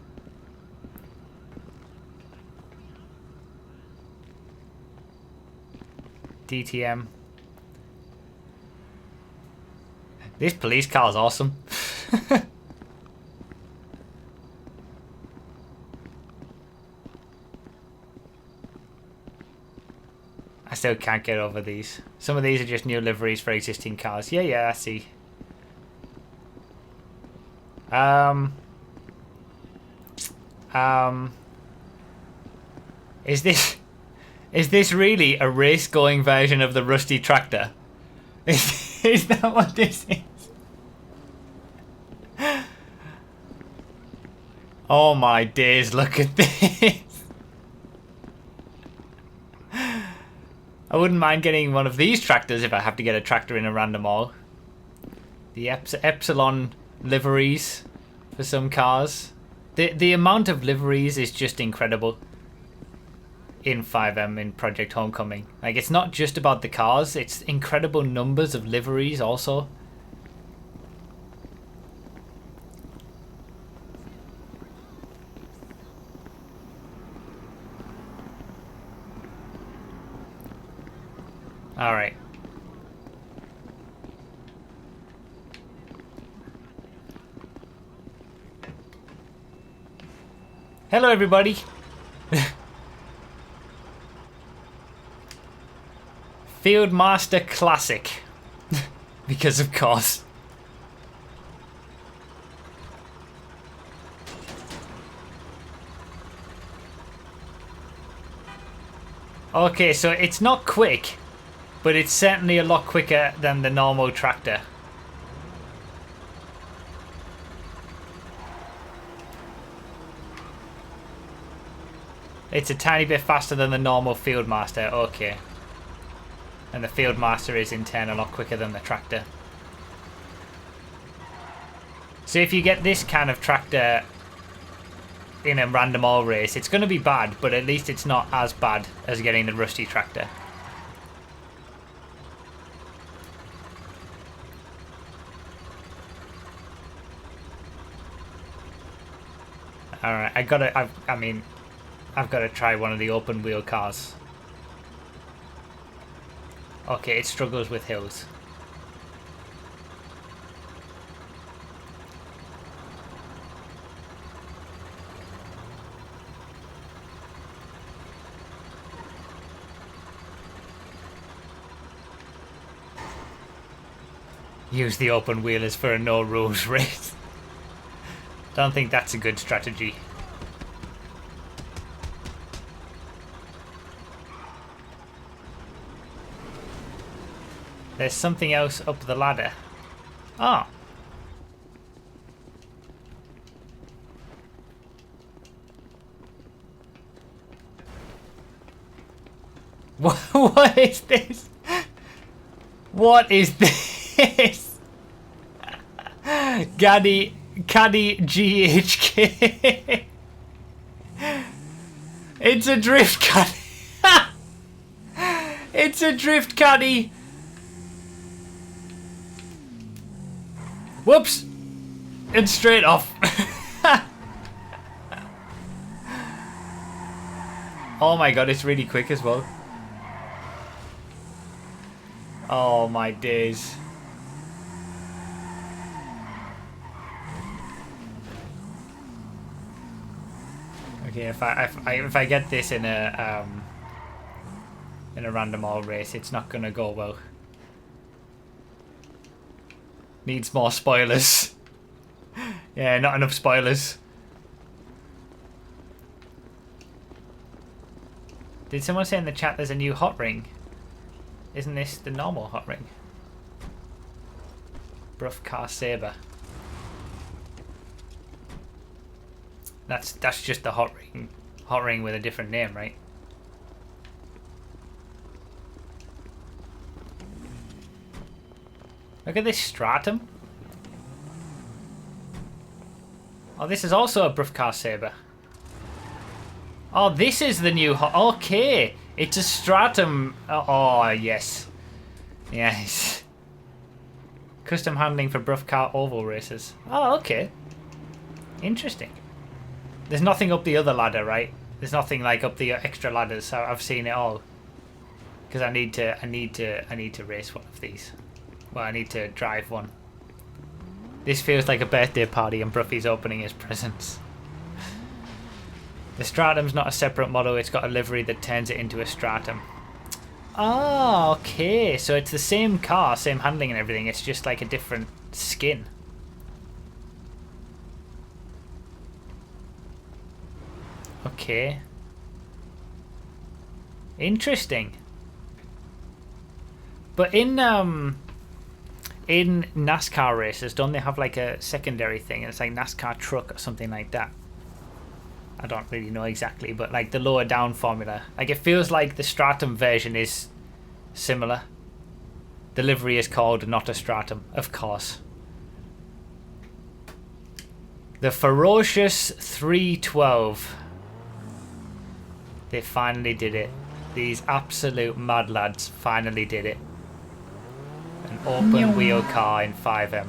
DTM. This police car is awesome. I still can't get over these. Some of these are just new liveries for existing cars. Yeah, I see. Is this really a race-going version of the Rusty Tractor? Is that what this is? Oh my days, look at this. I wouldn't mind getting one of these tractors if I have to get a tractor in a random all. The Epsilon liveries for some cars. The amount of liveries is just incredible. In FiveM, in Project Homecoming. Like, it's not just about the cars, it's incredible numbers of liveries also. Alright. Hello everybody! Fieldmaster Classic. Because of course. Okay, so it's not quick, but it's certainly a lot quicker than the normal tractor. It's a tiny bit faster than the normal Fieldmaster, okay. And the Fieldmaster is in turn a lot quicker than the tractor. So if you get this kind of tractor in a random all race, it's going to be bad, but at least it's not as bad as getting the rusty tractor. Alright, I've got to try one of the open wheel cars. Okay, it struggles with hills. Use the open wheelers for a no rules race. Don't think that's a good strategy. There's something else up the ladder. Ah. What is this? What is this? Caddy GHK. It's a drift caddy. It's a drift caddy. Whoops! And straight off. Oh my god, it's really quick as well. Oh my days. Okay, if I get this in a random all race, it's not gonna go well. Needs more spoilers. Yeah, not enough spoilers. Did someone say in the chat there's a new hot ring? Isn't this the normal hot ring? Broughy Car Saber. That's just the hot ring with a different name, right? Look at this stratum. Oh, this is also a Broughy Car Saber. Oh, this is the new okay. It's a stratum. Oh, yes. Yes. Custom handling for Broughy Car oval races. Oh, okay. Interesting. There's nothing up the other ladder, right? There's nothing like up the extra ladders. So I've seen it all. Because I need to race one of these. Well, I need to drive one. This feels like a birthday party and Broughy's opening his presents. The stratum's not a separate model, it's got a livery that turns it into a stratum. Oh, okay. So it's the same car, same handling and everything, it's just like a different skin. Okay. Interesting. But in NASCAR races, don't they have like a secondary thing? It's like NASCAR truck or something like that. I don't really know exactly, but like the lower down formula. Like it feels like the stratum version is similar. The livery is called not a stratum, of course. The Ferocious 312. They finally did it. These absolute mad lads finally did it. An open wheel car in FiveM.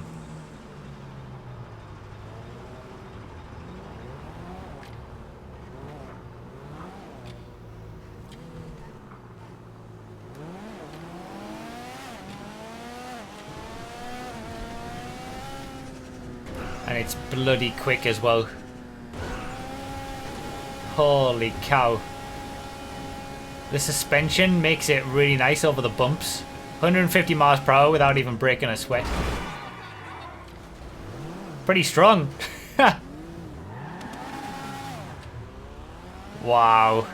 And it's bloody quick as well. Holy cow. The suspension makes it really nice over the bumps. 150 miles per hour without even breaking a sweat. Pretty strong. Wow.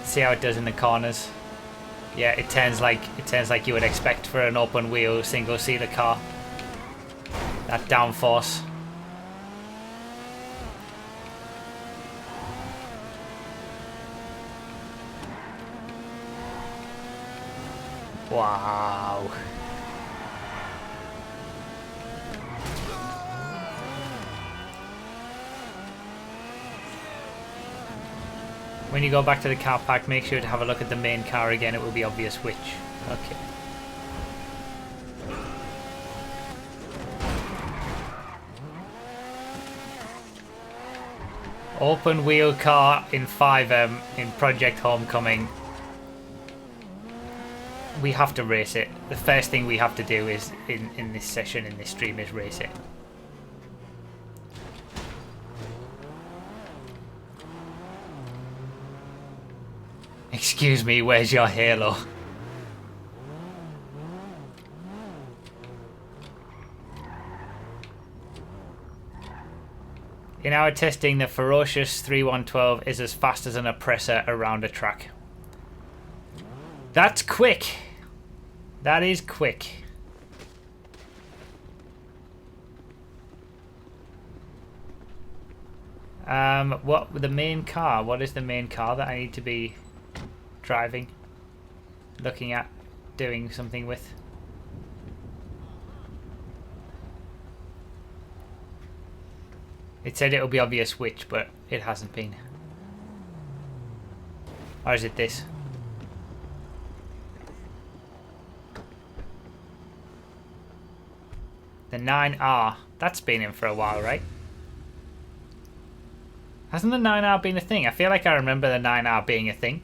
See how it does in the corners. Yeah, it turns like you would expect for an open wheel single seater car. That downforce. Wow. When you go back to the car park, make sure to have a look at the main car again. It will be obvious which. Okay. Open wheel car in FiveM in Project Homecoming. We have to race it. The first thing we have to do is in this session, in this stream, is race it. Excuse me, where's your halo? In our testing, the Ferocious 3112 is as fast as an oppressor around a track. That's quick. That is quick. What the main car? What is the main car that I need to be driving, looking at, doing something with? It said it'll be obvious which, but it hasn't been. Or is it this? The 9R. That's been in for a while, right? Hasn't the 9R been a thing? I feel like I remember the 9R being a thing.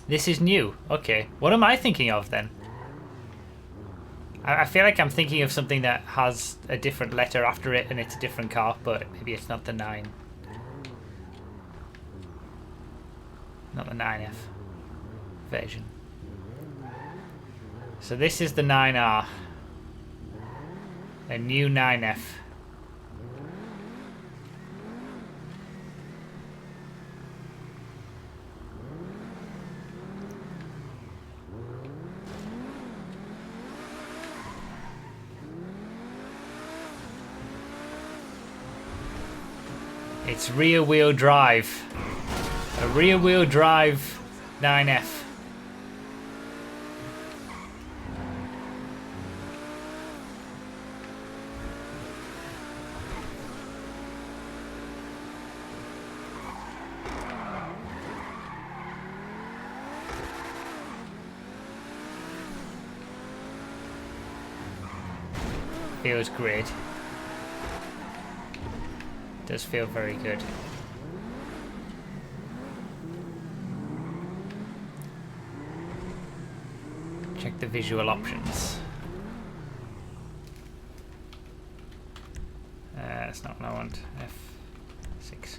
This is new. Okay. What am I thinking of then? I feel like I'm thinking of something that has a different letter after it and it's a different car, but maybe it's not the 9. Not the 9F version. So this is the 9R. A new 9F. It's rear wheel drive. A rear wheel drive 9F. Feels great. Does feel very good. Check the visual options. That's not what I want. F6.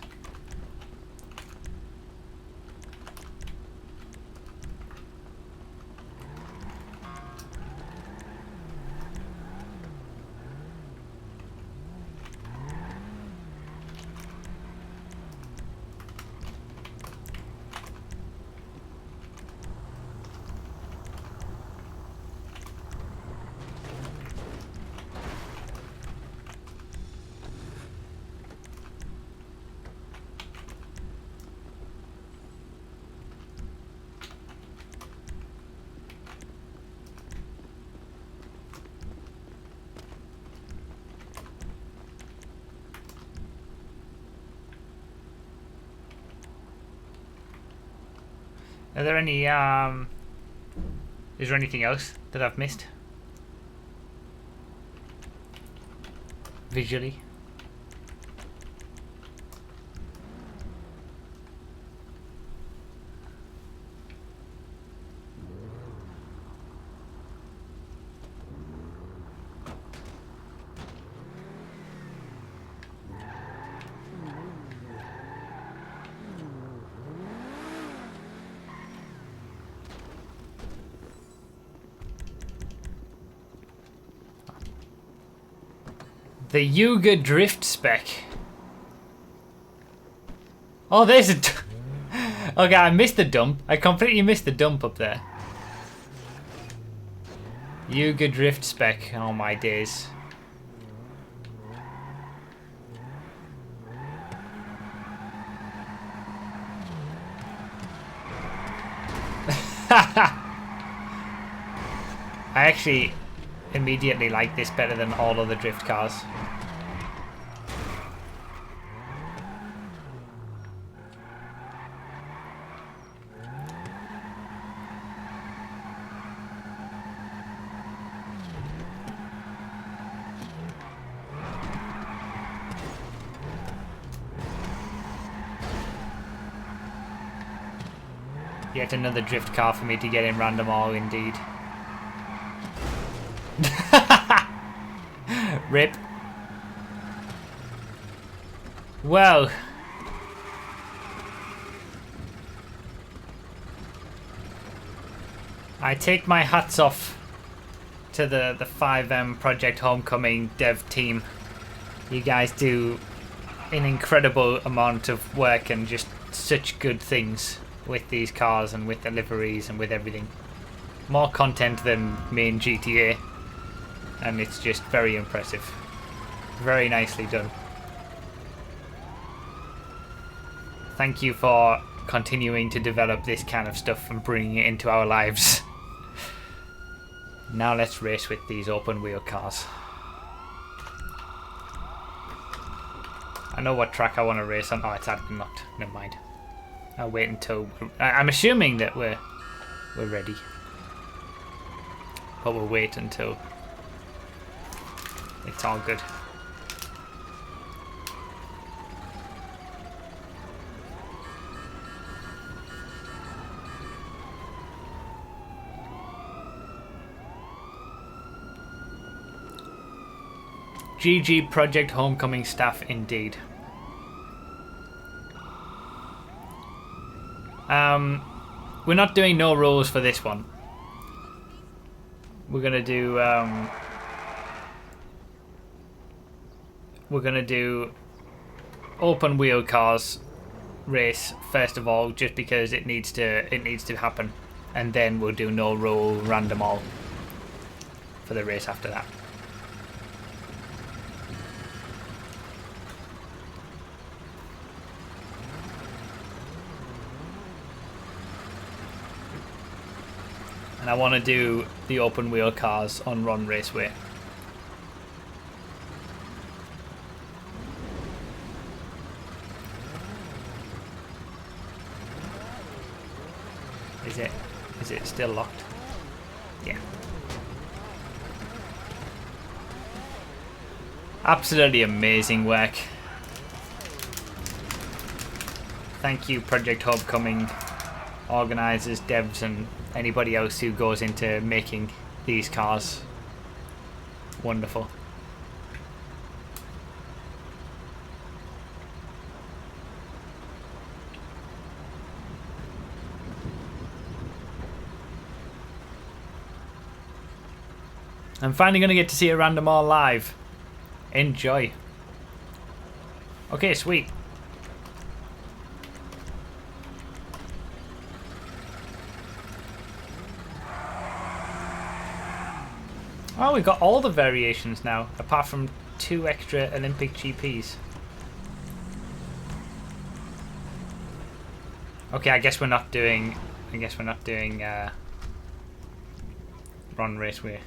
Are there any, is there anything else that I've missed? Visually? The Yuga Drift spec. Oh, there's a... Okay, I missed the dump. I completely missed the dump up there. Yuga Drift spec. Oh my days. I actually immediately like this better than all other drift cars. Yet another drift car for me to get in random all indeed. Rip. Well. I take my hats off to the FiveM Project Homecoming dev team. You guys do an incredible amount of work and just such good things with these cars and with the liveries and with everything. More content than main GTA, and it's just very impressive. Very nicely done. Thank you for continuing to develop this kind of stuff and bringing it into our lives. Now let's race with these open wheel cars. I know what track I want to race on. Oh, it's unlocked. Never mind. I'll wait until... I'm assuming that we're ready. But we'll wait until it's all good. GG Project Homecoming staff indeed. We're not doing no rules for this one. We're gonna do open wheel cars race first of all, just because it needs to happen, and then we'll do no rule random all for the race after that. And I want to do the open wheel cars on Ron Raceway. Is it still locked? Yeah. Absolutely amazing work. Thank you, Project Homecoming organisers, devs, and anybody else who goes into making these cars. Wonderful. I'm finally going to get to see a random all live. Enjoy. Okay, sweet. Oh, we've got all the variations now, apart from 2 extra Olympic GPs. Okay, I guess we're not doing Ron Raceway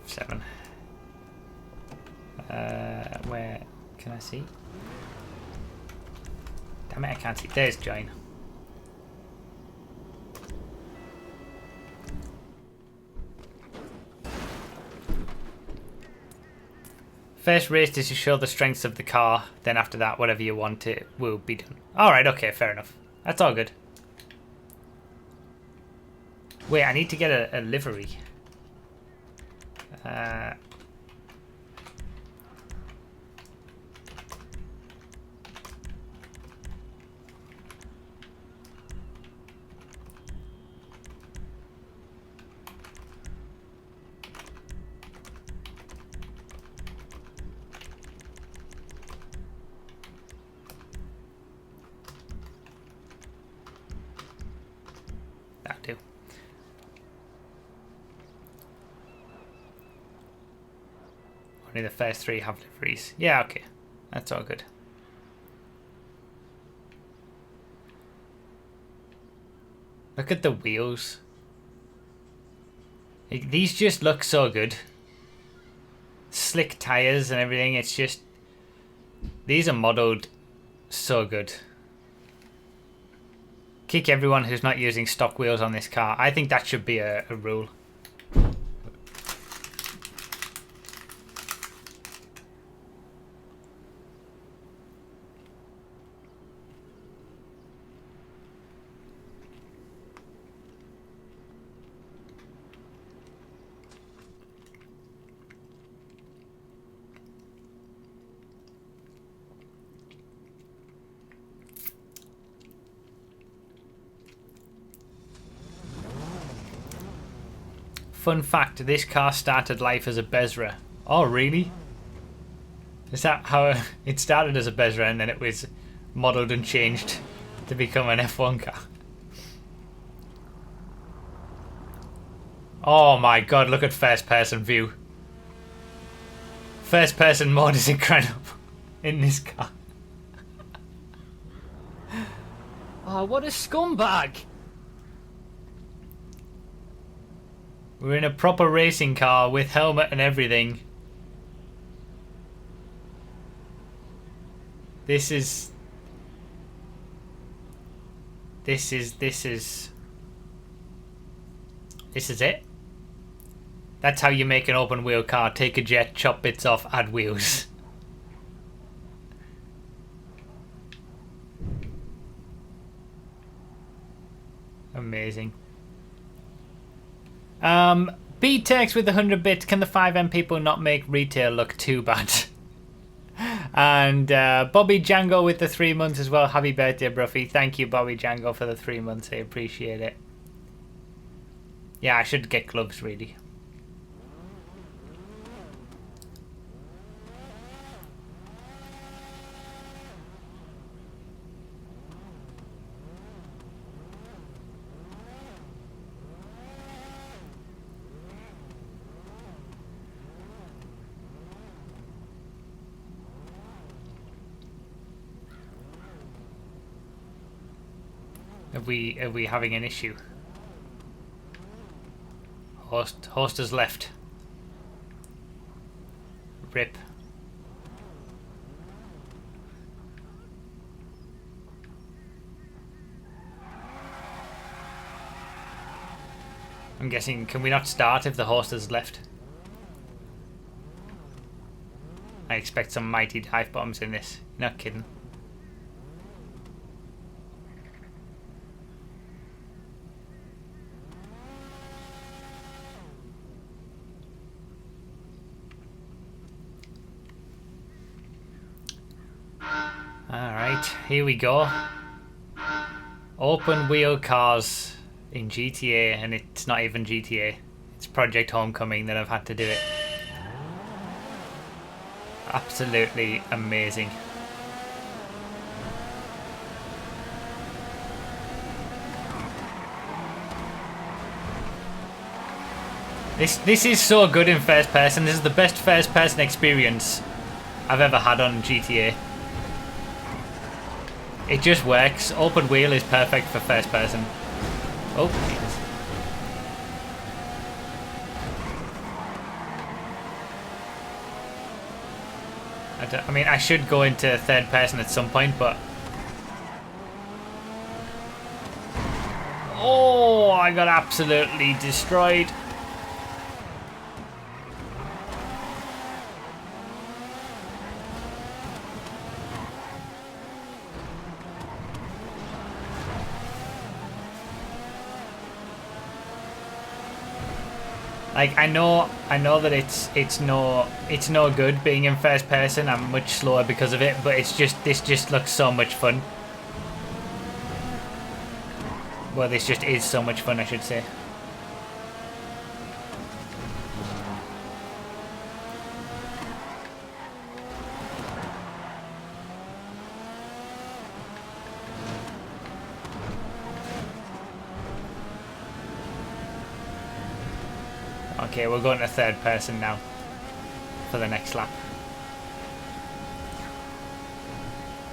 F7. Where can I see? Damn it, I can't see. There's join. First race is to show the strengths of the car, then after that, whatever you want it will be done. Alright, okay, fair enough. That's all good. Wait, I need to get a livery. That'll do. Only the first 3 have liveries. Yeah, okay. That's all good. Look at the wheels. These just look so good. Slick tires and everything. It's just... These are modelled so good. Kick everyone who's not using stock wheels on this car. I think that should be a rule. Fun fact, this car started life as a Bezra. Oh, really? Is that how it started as a Bezra and then it was modelled and changed to become an F1 car? Oh my god, look at first person view. First person mode is incredible in this car. Oh, what a scumbag! We're in a proper racing car with helmet and everything. This is it. That's how you make an open wheel car. Take a jet, chop bits off, add wheels. Amazing. B-Tex with 100 bits. Can the FiveM people not make retail look too bad? And Bobby Django with the 3 months as well. Happy birthday, Broughy. Thank you, Bobby Django, for the 3 months. I appreciate it. Yeah, I should get gloves, really. Are we having an issue? Host has left. Rip. I'm guessing, can we not start if the host has left? I expect some mighty dive bombs in this. Not kidding. Alright, here we go. Open wheel cars in GTA, and it's not even GTA. It's Project Homecoming that I've had to do it. Absolutely amazing. This is so good in first person. This is the best first person experience I've ever had on GTA. It just works. Open wheel is perfect for first person. Oh, Jesus. I mean, I should go into third person at some point, but... Oh, I got absolutely destroyed. Like, I know that it's no good being in first person. I'm much slower because of it, but this just looks so much fun. Well, this just is so much fun, I should say. Okay, we're going to third person now for the next lap.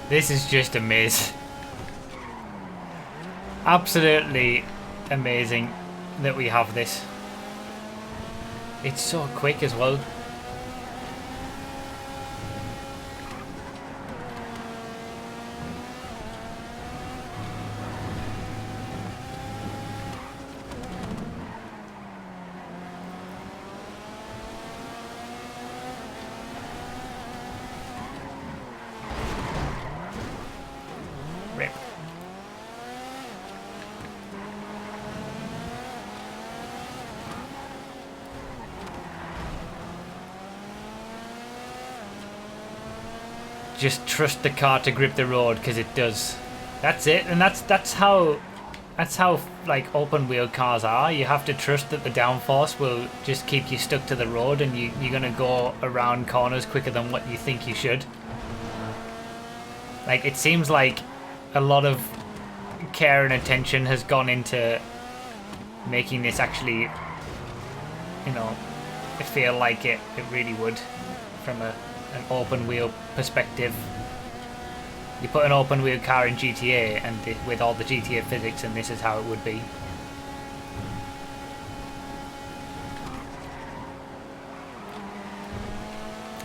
This is just amazing. Absolutely amazing that we have this. It's so quick as well. Rip. Just trust the car to grip the road, because it does. That's it, and that's how like open wheel cars are. You have to trust that the downforce will just keep you stuck to the road, and you're gonna go around corners quicker than what you think you should. Like, it seems like a lot of care and attention has gone into making this actually, you know, feel like it really would from an open wheel perspective. You put an open wheel car in GTA and with all the GTA physics, and this is how it would be.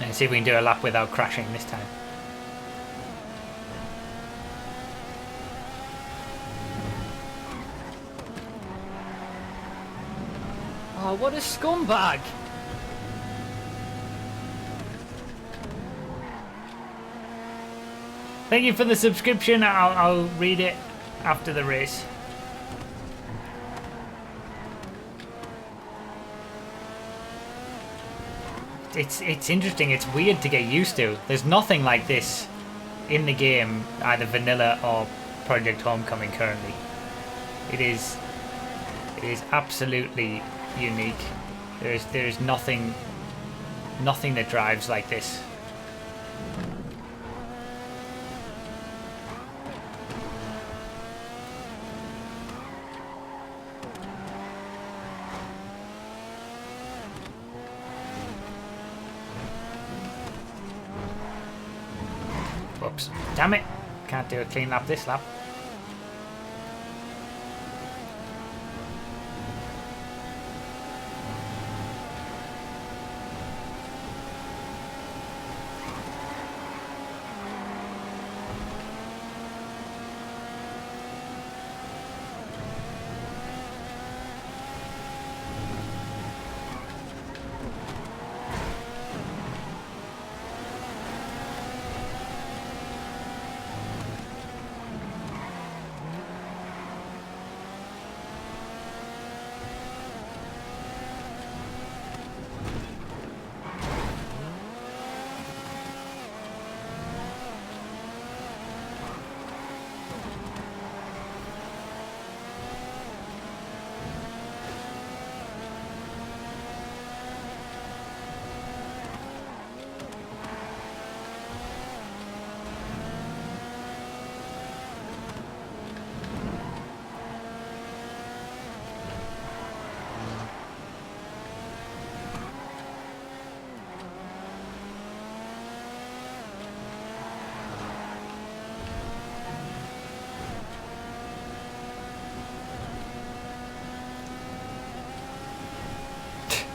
And see if we can do a lap without crashing this time. Oh, what a scumbag! Thank you for the subscription. I'll read it after the race. It's interesting. It's weird to get used to. There's nothing like this in the game, either vanilla or Project Homecoming currently. It is absolutely unique. There's nothing that drives like this. Whoops. Damn it. Can't do a clean lap this lap.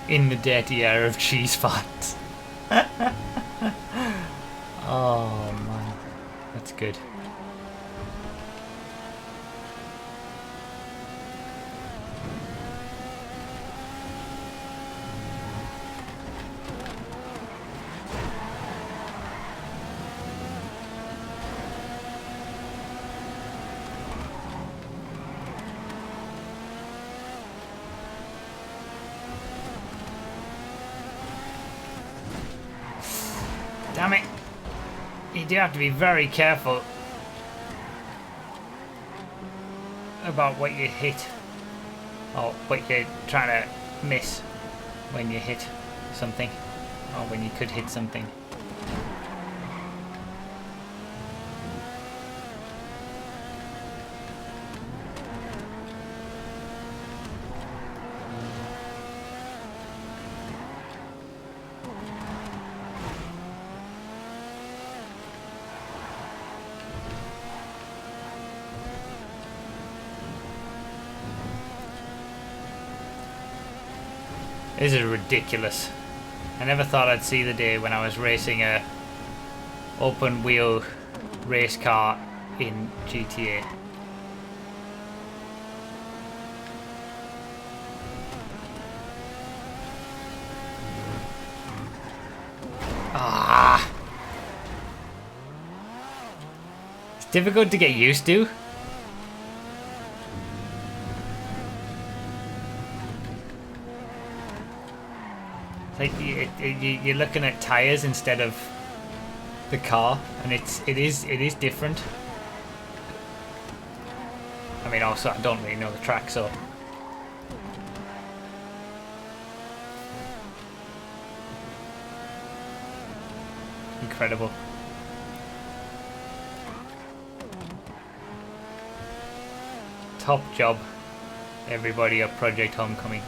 In the dirty air of cheese farts. Oh man, that's good. Damn it. You do have to be very careful about what you hit, or what you're trying to miss when you hit something, or when you could hit something. This is ridiculous. I never thought I'd see the day when I was racing a open wheel race car in GTA. Ah! It's difficult to get used to. It's like you're looking at tires instead of the car, and it is different. I mean, also I don't really know the track, so incredible. Top job, everybody at Project Homecoming.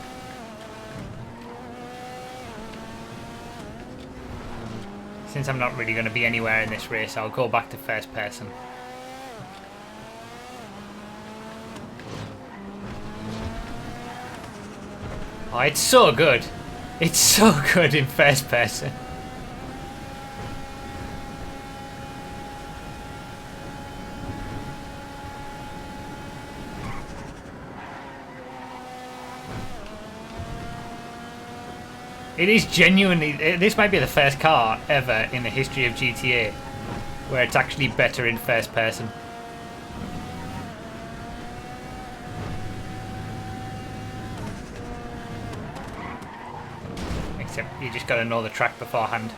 Since I'm not really going to be anywhere in this race, I'll go back to first person. Oh, it's so good. It's so good in first person. It is genuinely, this might be the first car ever in the history of GTA where it's actually better in first person. Except you just gotta know the track beforehand.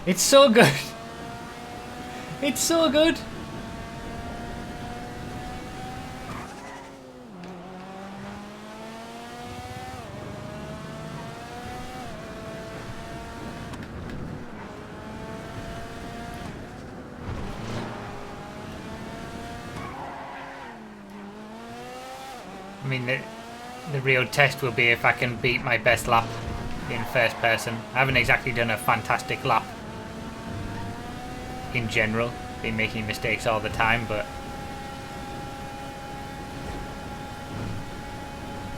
It's so good. It's so good. I mean, the real test will be if I can beat my best lap in first person. I haven't exactly done a fantastic lap in general, been making mistakes all the time, but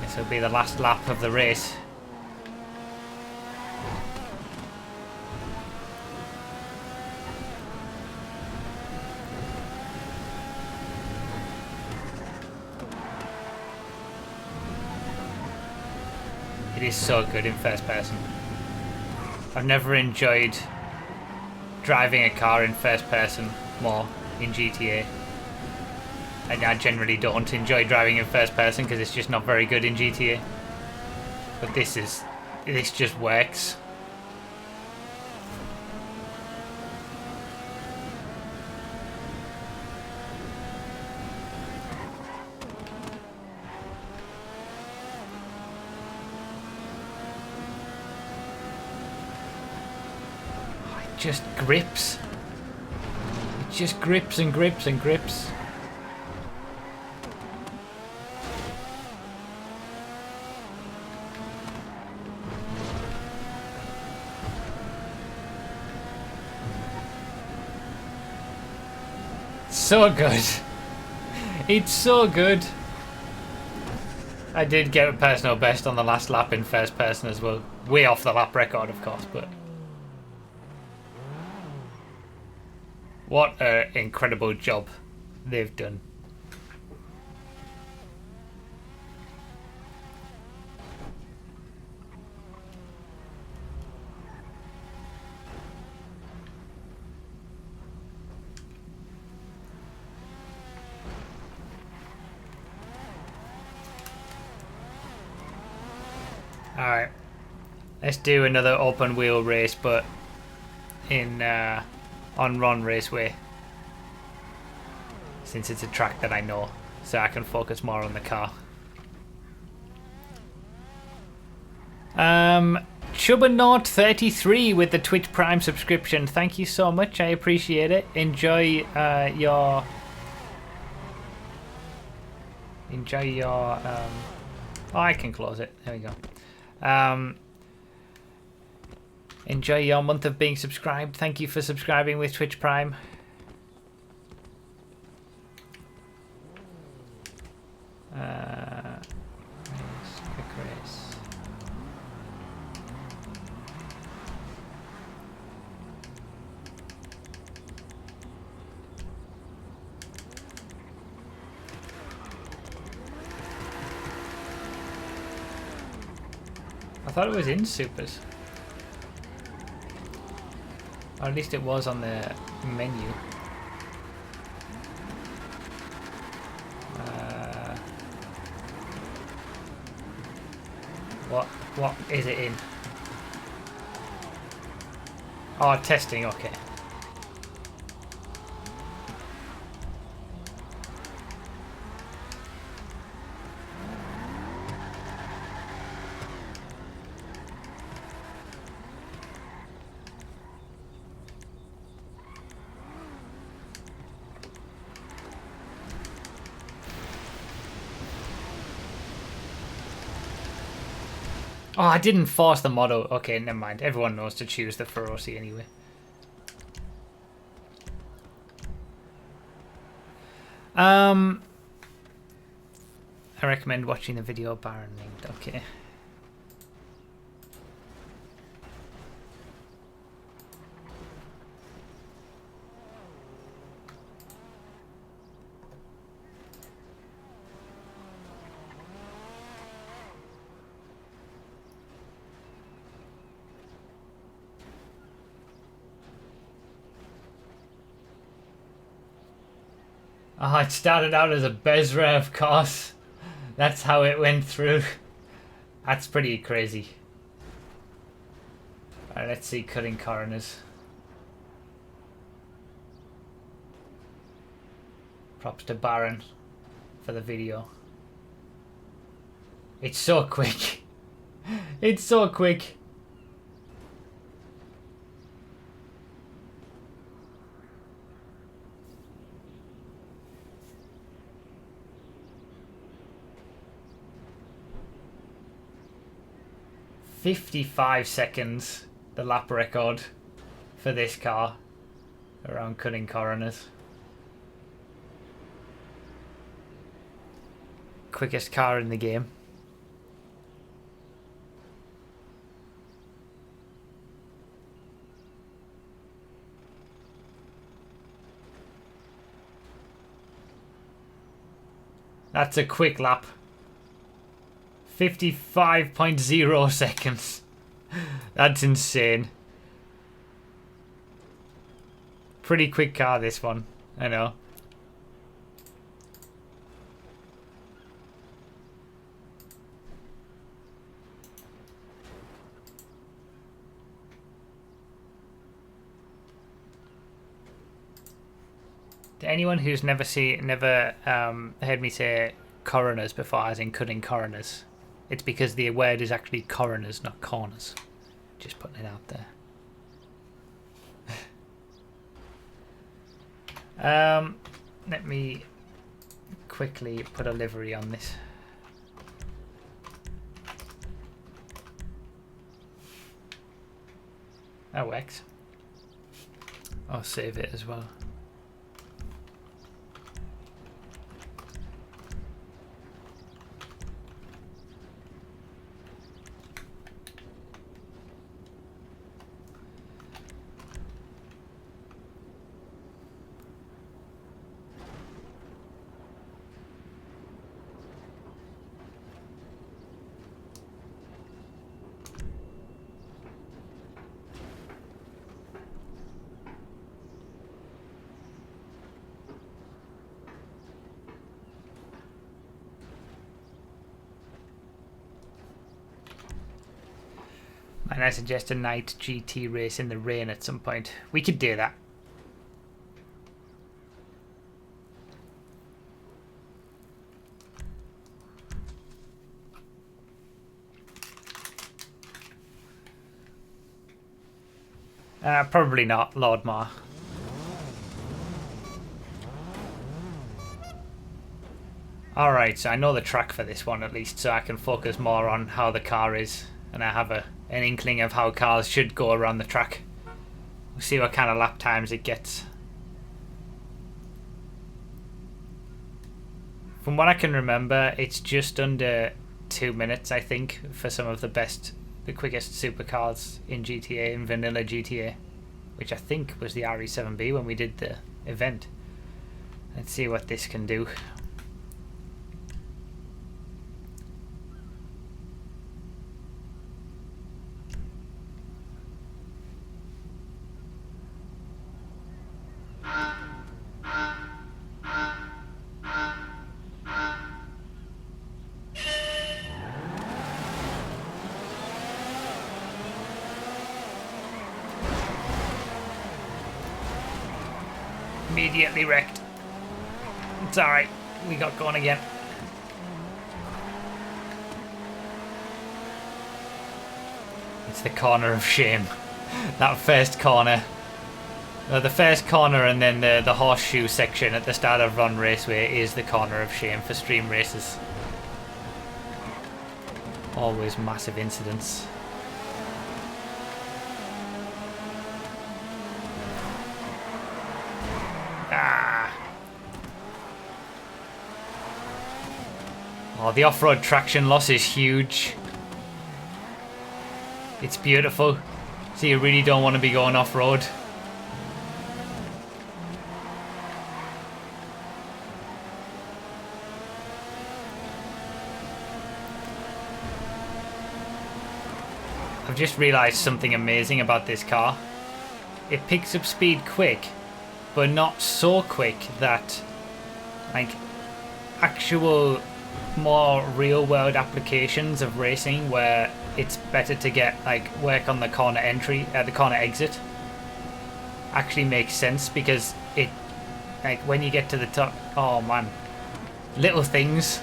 this will be the last lap of the race. It is so good in first person. I've never enjoyed driving a car in first person more in GTA. And I generally don't enjoy driving in first person because it's just not very good in GTA. But this just works. Just grips. It just grips and grips and grips. So good. It's so good. I did get a personal best on the last lap in first person as well. Way off the lap record, of course, but what an incredible job they've done. Alright, let's do another open wheel race, but in on Ron Raceway, since it's a track that I know, so I can focus more on the car. Chubbanaut33 with the Twitch Prime subscription. Thank you so much. I appreciate it. Enjoy your oh, I can close it. There we go. Enjoy your month of being subscribed. Thank you for subscribing with Twitch Prime. Quick race. I thought it was in Supers. Or at least it was on the menu. What is it in? Oh, testing, okay. Oh, I didn't force the model. Okay, never mind. Everyone knows to choose the Feroci anyway. I recommend watching the video Baron linked. Okay. Oh, it started out as a Bezra, of course. That's how it went through. That's pretty crazy. Alright, let's see cutting coroners. Props to Baron for the video. It's so quick. It's so quick. "55 seconds, the lap record for this car around cutting coroners. Quickest car in the game. That's a quick lap. 55.0 seconds. That's insane. Pretty quick car, this one. I know. To anyone who's never heard me say coroners before, as in cutting coroners, it's because the word is actually coroners, not corners. Just putting it out there. Let me quickly put a livery on this. That works. I'll save it as well. And I suggest a night GT race in the rain at some point. We could do that. Probably not, Lord Mar. Alright, so I know the track for this one at least, so I can focus more on how the car is, and I have a an inkling of how cars should go around the track. We'll see what kind of lap times it gets. From what I can remember, it's just under 2 minutes, I think, for some of the quickest supercars in GTA, in vanilla GTA, which I think was the RE7B when we did the event. Let's see what this can do. Immediately wrecked. It's alright, we got going again. It's the corner of shame. That first corner. The first corner and then the horseshoe section at the start of Ron Raceway is the corner of shame for stream races. Always massive incidents. Oh, the off-road traction loss is huge. It's beautiful. So you really don't want to be going off-road. I've just realised something amazing about this car. It picks up speed quick, but not so quick that, like, actual more real world applications of racing where it's better to get like work on the corner entry, the corner exit, actually makes sense, because it, like, when you get to the top, oh man, little things.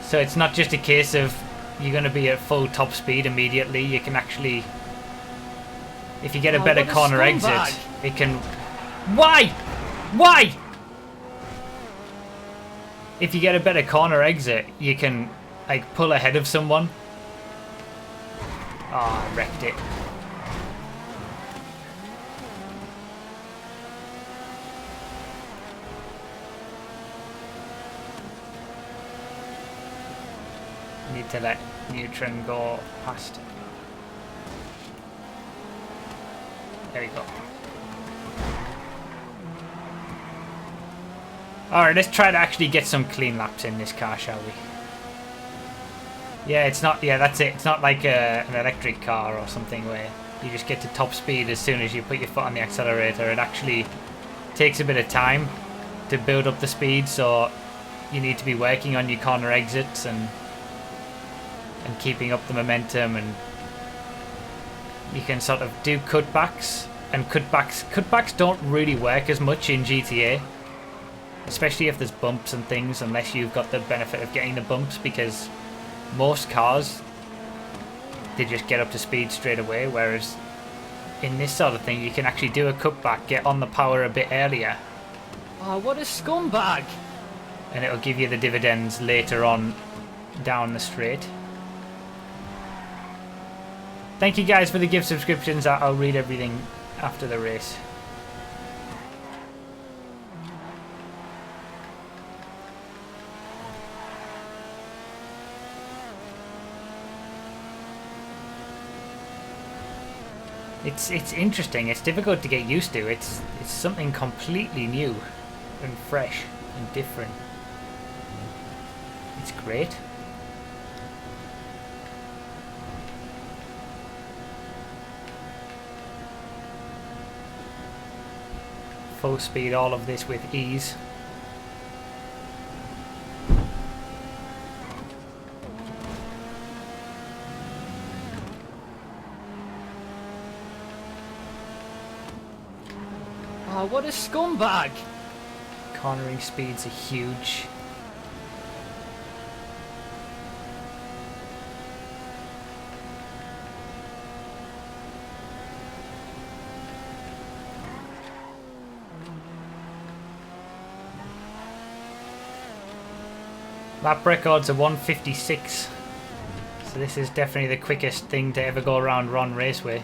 So it's not just a case of you're going to be at full top speed immediately. You can actually, if you get a better corner exit, it can. Why? If you get a better corner exit, you can, like, pull ahead of someone. Oh, I wrecked it. Need to let Neutron go past. There we go. Alright, let's try to actually get some clean laps in this car, shall we? Yeah, it's not, yeah, that's it. It's not like an electric car or something where you just get to top speed as soon as you put your foot on the accelerator. It actually takes a bit of time to build up the speed, so you need to be working on your corner exits and keeping up the momentum, and you can sort of do cutbacks, and cutbacks don't really work as much in GTA. Especially if there's bumps and things, unless you've got the benefit of getting the bumps, because most cars, they just get up to speed straight away, whereas in this sort of thing you can actually do a cutback, get on the power a bit earlier. Oh, what a scumbag! And it'll give you the dividends later on down the straight. Thank you guys for the gift subscriptions. I'll read everything after the race. It's interesting. It's difficult to get used to. It's something completely new and fresh and different. It's great. Full speed all of this with ease. Oh, what a scumbag! Cornering speeds are huge. Lap records are 156. So this is definitely the quickest thing to ever go around Ron Raceway.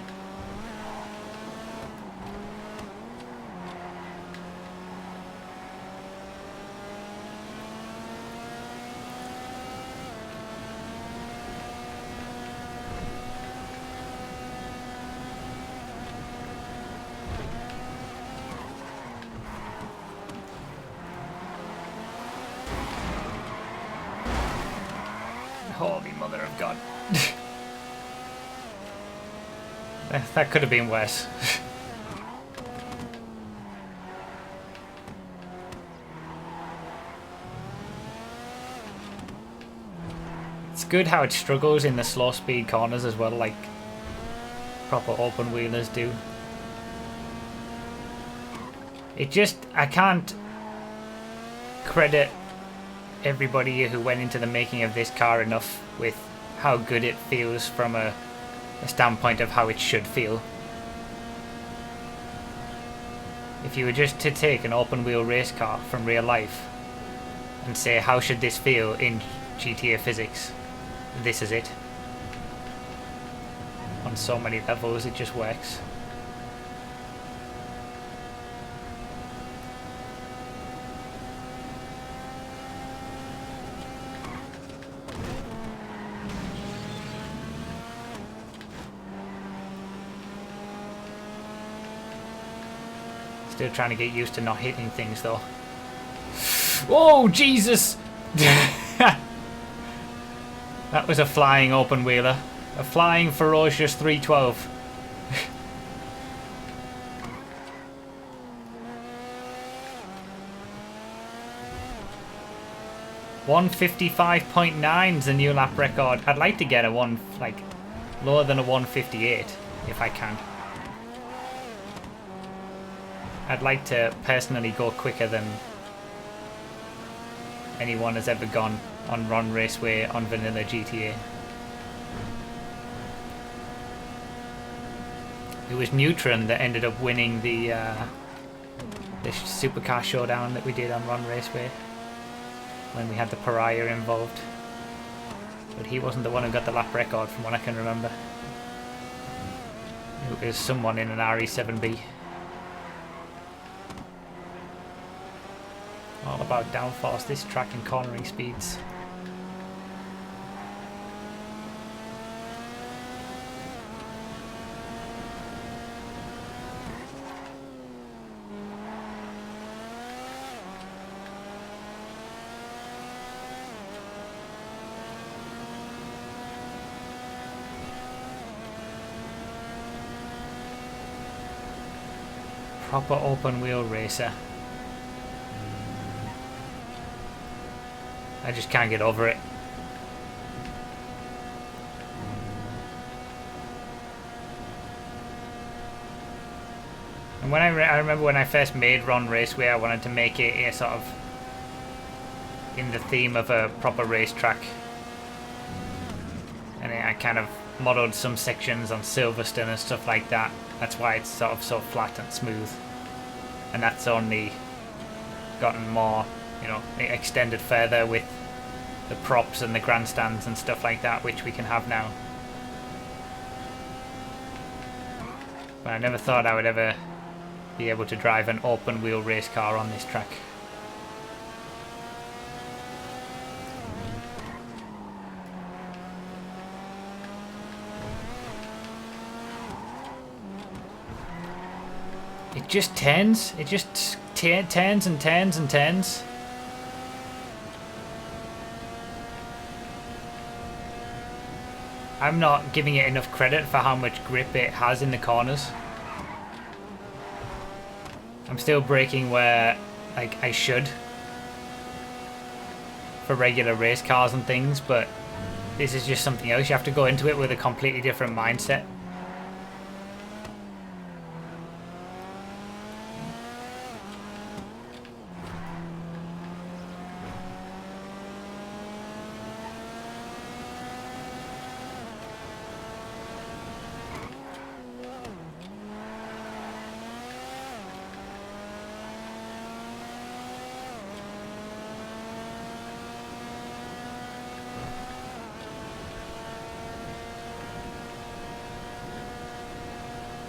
Holy mother of God. That could have been worse. It's good how it struggles in the slow speed corners as well, like proper open wheelers do. It just, I can't credit everybody who went into the making of this car enough with how good it feels from a standpoint of how it should feel. If you were just to take an open wheel race car from real life and say how should this feel in GTA physics, this is it. On so many levels it just works. Still trying to get used to not hitting things though. Oh, Jesus! That was a flying open wheeler. A flying ferocious 312. 155.9 is the new lap record. I'd like to get a one, like, lower than a 158 if I can. I'd like to personally go quicker than anyone has ever gone on Ron Raceway on vanilla GTA. It was Neutron that ended up winning the supercar showdown that we did on Ron Raceway when we had the Pariah involved. But he wasn't the one who got the lap record from what I can remember. It was someone in an RE7B. All about downforce, this track and cornering speeds. Proper open wheel racer. I just can't get over it. And when I remember when I first made Ron Raceway, I wanted to make it a sort of in the theme of a proper racetrack. And I kind of modeled some sections on Silverstone and stuff like that. That's why it's sort of so flat and smooth. And that's only gotten more, you know, extended further with the props and the grandstands and stuff like that, which we can have now. But I never thought I would ever be able to drive an open wheel race car on this track. It just turns. It just turns and turns and turns. I'm not giving it enough credit for how much grip it has in the corners. I'm still braking where, like, I should for regular race cars and things, but this is just something else. You have to go into it with a completely different mindset.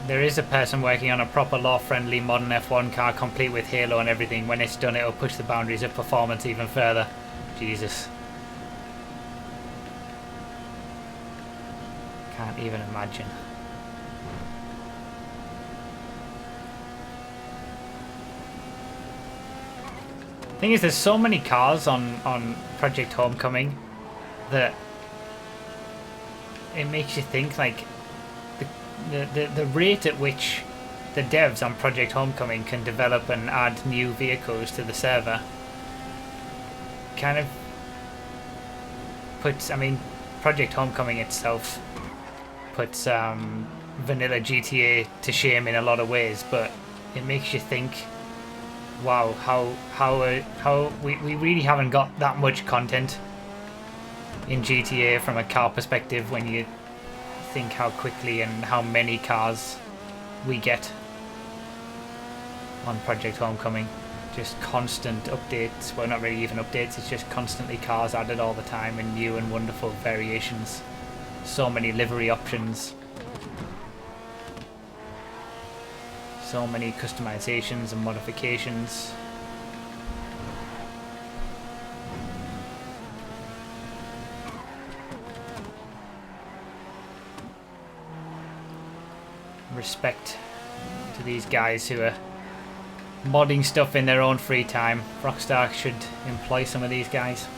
There is a person working on a proper law-friendly modern F1 car complete with halo and everything. When it's done, it'll push the boundaries of performance even further. Jesus. Can't even imagine. Thing is, there's so many cars on Project Homecoming that it makes you think, like, the rate at which the devs on Project Homecoming can develop and add new vehicles to the server kind of puts, I mean, Project Homecoming itself puts vanilla GTA to shame in a lot of ways, but it makes you think, wow, how we really haven't got that much content in GTA from a car perspective when you think how quickly and how many cars we get on Project Homecoming. Just constant updates. Well, not really even updates, it's just constantly cars added all the time and new and wonderful variations. So many livery options. So many customizations and modifications. Respect to these guys who are modding stuff in their own free time. Rockstar should employ some of these guys.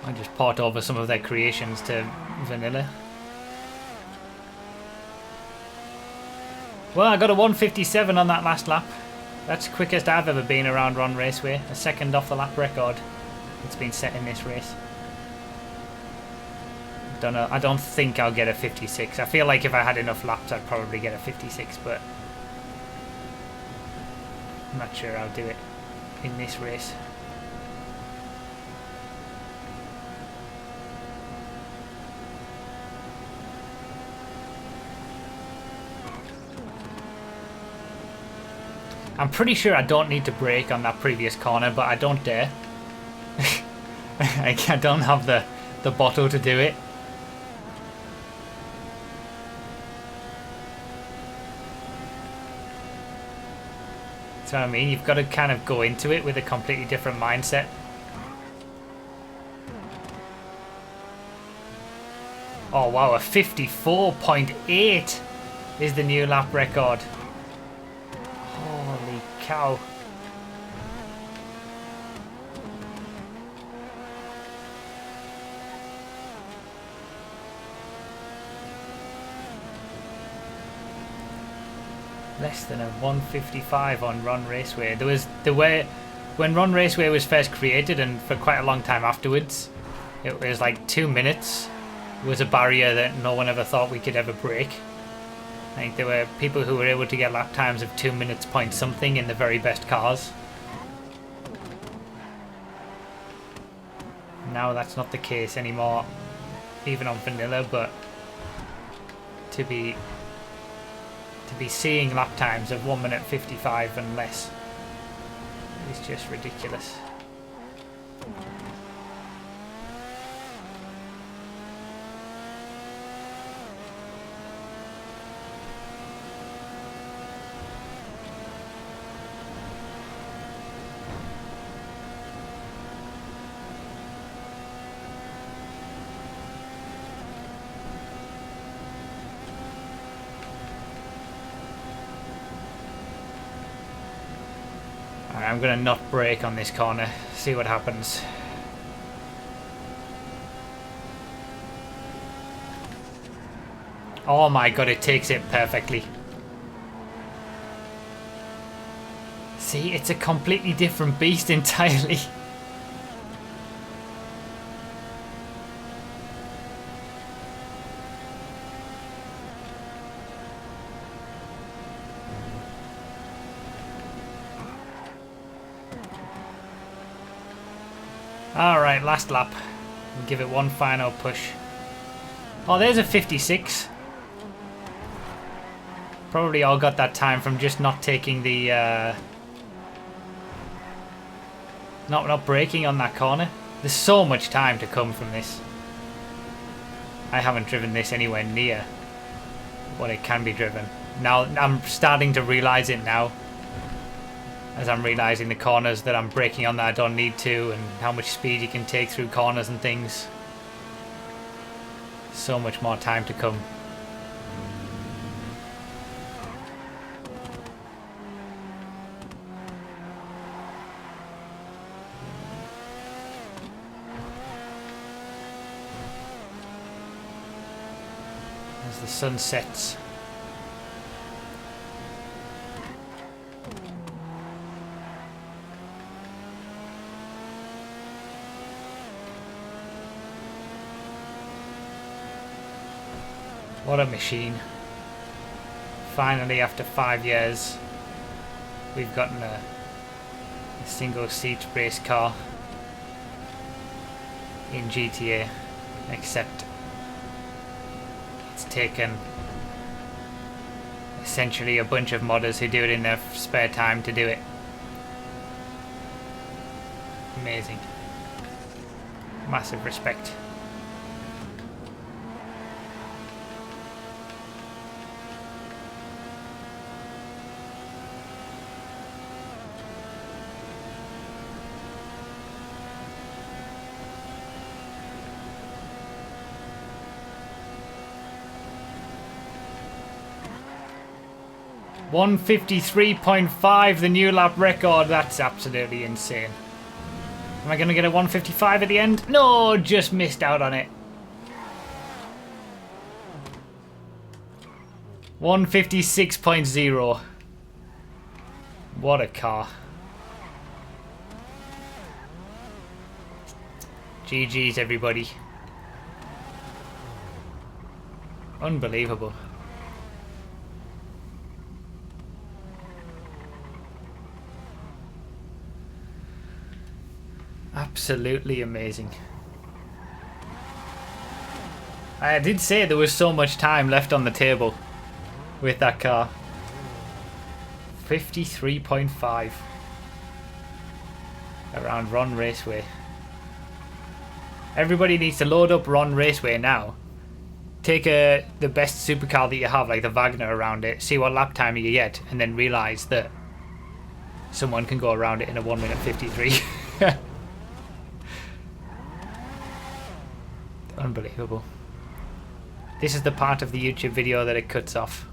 I just port over some of their creations to vanilla. Well, I got a 157 on that last lap. That's the quickest I've ever been around Ron Raceway. A second off the lap record that's been set in this race. Don't know. I don't think I'll get a 56. I feel like if I had enough laps, I'd probably get a 56, but I'm not sure I'll do it in this race. I'm pretty sure I don't need to brake on that previous corner, but I don't dare. I don't have the bottle to do it. That's what I mean. You've got to kind of go into it with a completely different mindset. Oh wow, a 54.8 is the new lap record. Holy cow. Less than a 155 on Ron Raceway. When Ron Raceway was first created, and for quite a long time afterwards, it was like 2 minutes was a barrier that no one ever thought we could ever break. I think there were people who were able to get lap times of 2 minutes point something in the very best cars. Now that's not the case anymore, even on vanilla, but to be seeing lap times of 1 minute 55 and less is just ridiculous. I'm going to not brake on this corner, see what happens. Oh my god, it takes it perfectly. See, it's a completely different beast entirely. Alright, last lap. We'll give it one final push. Oh, there's a 56. Probably all got that time from just not taking the... Not braking on that corner. There's so much time to come from this. I haven't driven this anywhere near what it can be driven. Now I'm starting to realise it now, as I'm realising the corners that I'm braking on that I don't need to, and how much speed you can take through corners and things. So much more time to come. As the sun sets. What a machine. Finally, after 5 years, we've gotten a single seat race car in GTA, except it's taken essentially a bunch of modders who do it in their spare time to do it. Amazing. Massive respect. .153.5, the new lap record. That's absolutely insane. Am I going to get a 155 at the end? No, just missed out on it. 156.0. What a car. GG's, everybody. Unbelievable. Absolutely amazing. I did say there was so much time left on the table with that car. 53.5 around Ron Raceway. Everybody needs to load up Ron Raceway now. Take the best supercar that you have, like the Wagner, around it, see what lap time you get, and then realise that someone can go around it in a 1 minute 53. Unbelievable. This is the part of the YouTube video that it cuts off.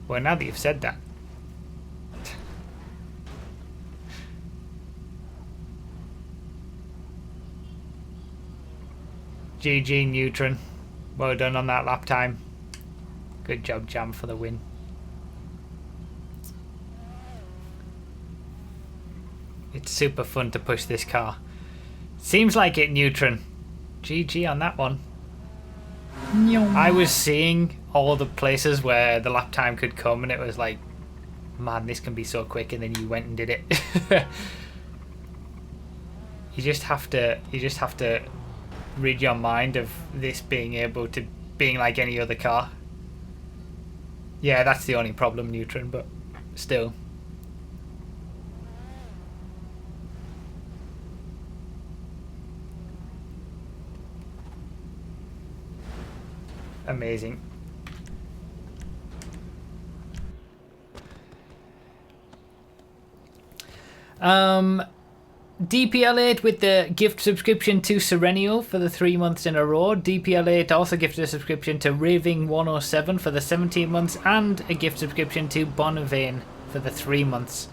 Well, now that you've said that. GG Neutron. Well done on that lap time. Good job, Jam, for the win. It's super fun to push this car. Seems like it, Neutron. GG on that one. I was seeing all the places where the lap time could come, and it was like, man, this can be so quick, and then you went and did it. You just have to rid your mind of this being able to being like any other car. Yeah, that's the only problem, Neutron, but still. Amazing. DPL8 with the gift subscription to Serenio for the 3 months in a row. DPL8 also gifted a subscription to Raving107 for the 17 months, and a gift subscription to Bonavane for the 3 months.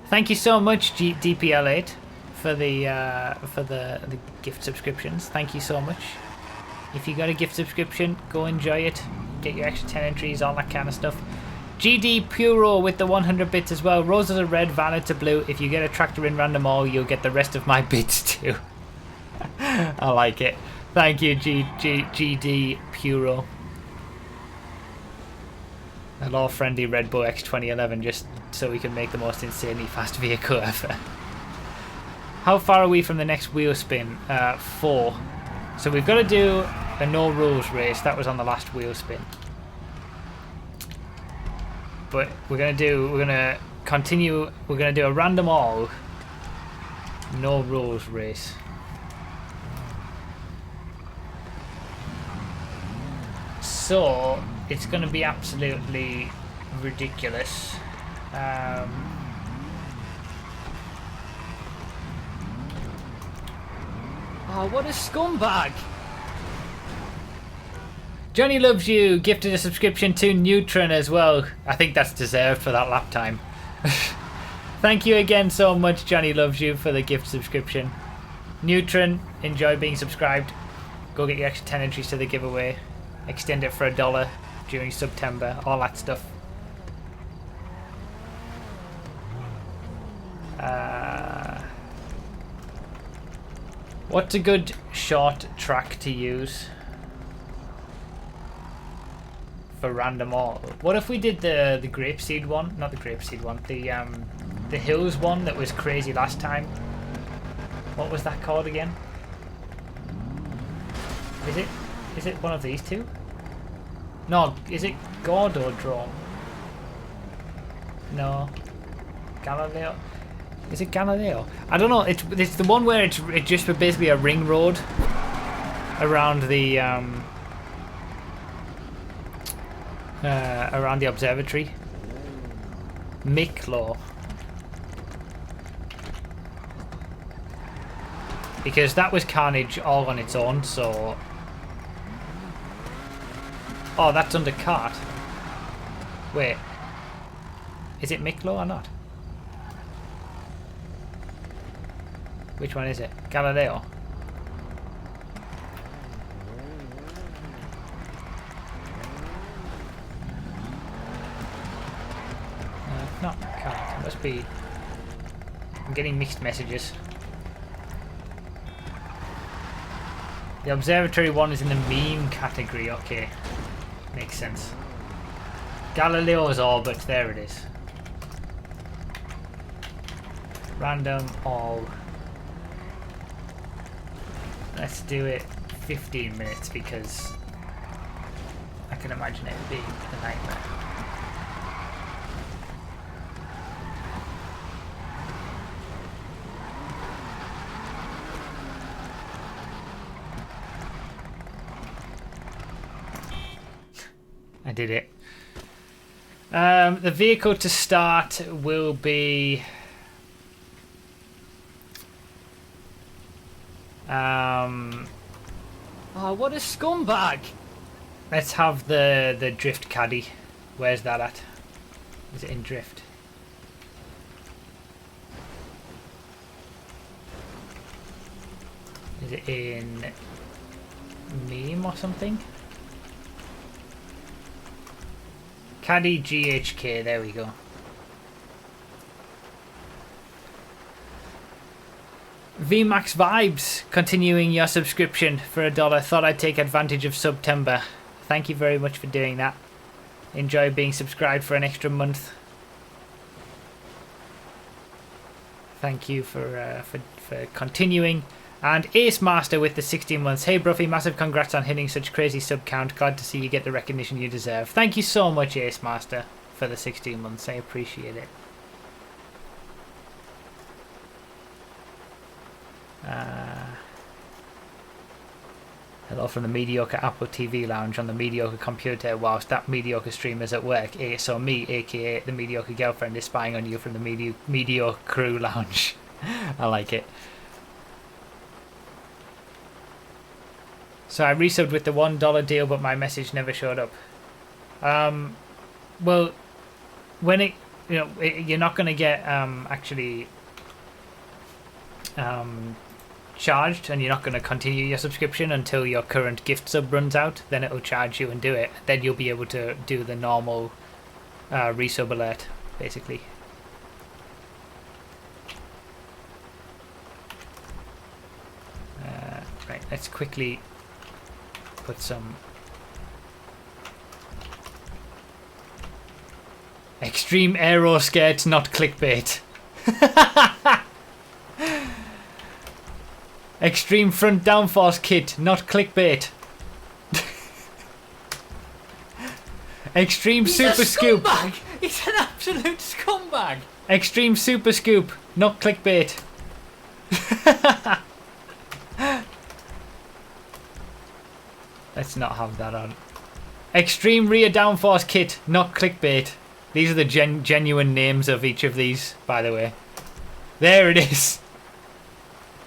Thank you so much, DPL8, for the gift subscriptions. Thank you so much. If you got a gift subscription, go enjoy it. Get your extra 10 entries, all that kind of stuff. GD Puro with the 100 bits as well. Roses are red, violets are blue. If you get a tractor in random all, you'll get the rest of my bits too. I like it. Thank you, GD Puro. Hello, friendly Red Bull X 2011, just so we can make the most insanely fast vehicle ever. How far are we from the next wheel spin? 4. So we've got to do a no rules race. That was on the last wheel spin. But we're gonna do a random all no rules race. So it's going to be absolutely ridiculous. Oh, what a scumbag! Johnny Loves You gifted a subscription to Neutron as well. I think that's deserved for that lap time. Thank you again so much, Johnny Loves You, for the gift subscription. Neutron, enjoy being subscribed. Go get your extra 10 entries to the giveaway. Extend it for $1 during September. All that stuff. What's a good short track to use for random all? What if we did the grapeseed one? Not the grapeseed one. The hills one that was crazy last time. What was that called again? Is it one of these two? No, is it Gordodrome? No. Galileo? Is it Galileo? I don't know. It's the one where it's just basically a ring road around the observatory. Micklo. Because that was Carnage all on its own, so... Oh, that's under cart. Wait. Is it Micklo or not? Which one is it? Galileo? Not cart. It must be... I'm getting mixed messages. The observatory one is in the meme category. Okay. Makes sense. Galileo's orbit. There it is. Random all. Let's do it 15 minutes because I can imagine it being a nightmare. I did it. The vehicle to start will be oh, what a scumbag! Let's have the drift caddy. Where's that at? Is it in drift? Is it in meme or something? Caddy GHK, there we go. VMAX Vibes, continuing your subscription for $1. Thought I'd take advantage of September. Thank you very much for doing that. Enjoy being subscribed for an extra month. Thank you for continuing. And Ace Master with the 16 months. Hey Broughy, massive congrats on hitting such crazy sub count. Glad to see you get the recognition you deserve. Thank you so much, Ace Master, for the 16 months. I appreciate it. Hello from the mediocre Apple TV lounge on the mediocre computer whilst that mediocre stream is at work. So me, aka the mediocre girlfriend, is spying on you from the mediocre crew lounge. I like it. So I resubbed with the $1 deal, but my message never showed up. Well, when it, you're not going to get actually charged, and you're not going to continue your subscription until your current gift sub runs out. Then it'll charge you and do it. Then you'll be able to do the normal resub alert, basically. Right, let's quickly put some extreme aero skirts, not clickbait. Extreme front downforce kit, not clickbait. Extreme super scoop. He's an absolute scumbag. Extreme super scoop, not clickbait. Let's not have that on. Extreme rear downforce kit, not clickbait. These are the genuine names of each of these, by the way. There it is.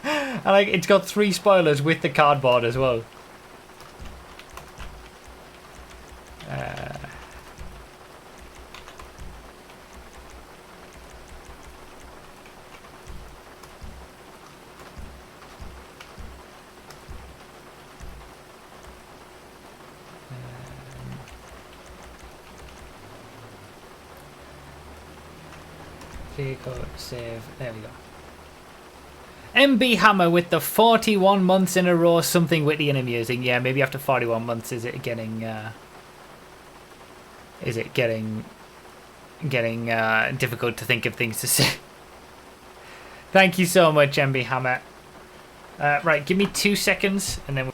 I like it's got 3 spoilers with the cardboard as well. Clear code, save. There we go. MB Hammer with the 41 months in a row, something witty and amusing. Yeah, maybe after 41 months, is it getting difficult to think of things to say? Thank you so much, MB Hammer. Right, give me 2 seconds, and then.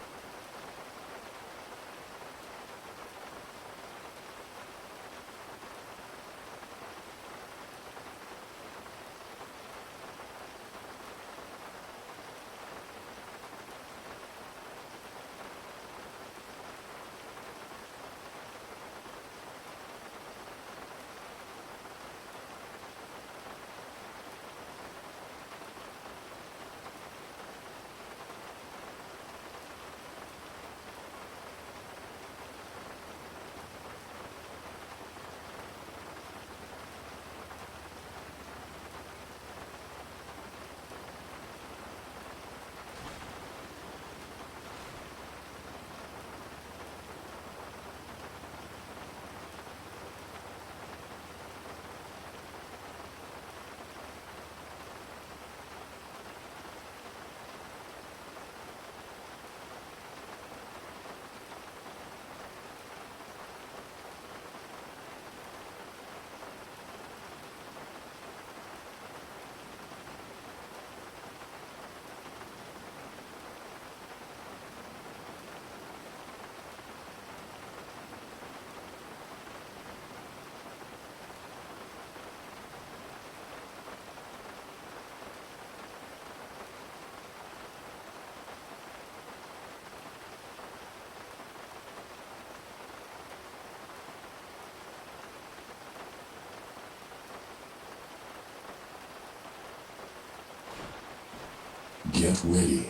Get ready.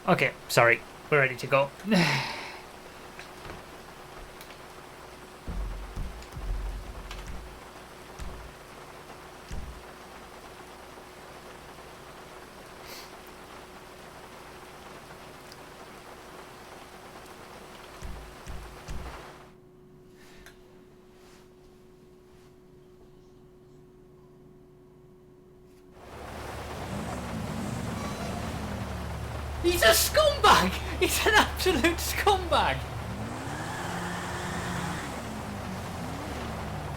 Okay, sorry. We're ready to go. He's a scumbag! He's an absolute scumbag!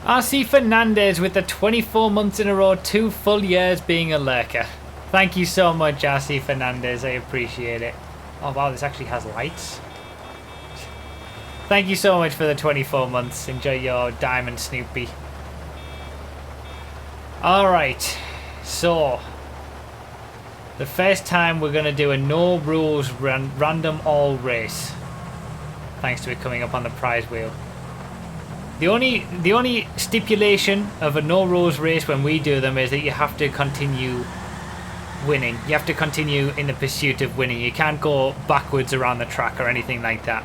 RC Fernandez with the 24 months in a row, 2 full years being a lurker. Thank you so much, RC Fernandez. I appreciate it. Oh wow, this actually has lights. Thank you so much for the 24 months. Enjoy your Diamond Snoopy. Alright, so the first time we're going to do a no rules random all race. Thanks to it coming up on the prize wheel. The only stipulation of a no rules race when we do them is that you have to continue winning. You have to continue in the pursuit of winning. You can't go backwards around the track or anything like that.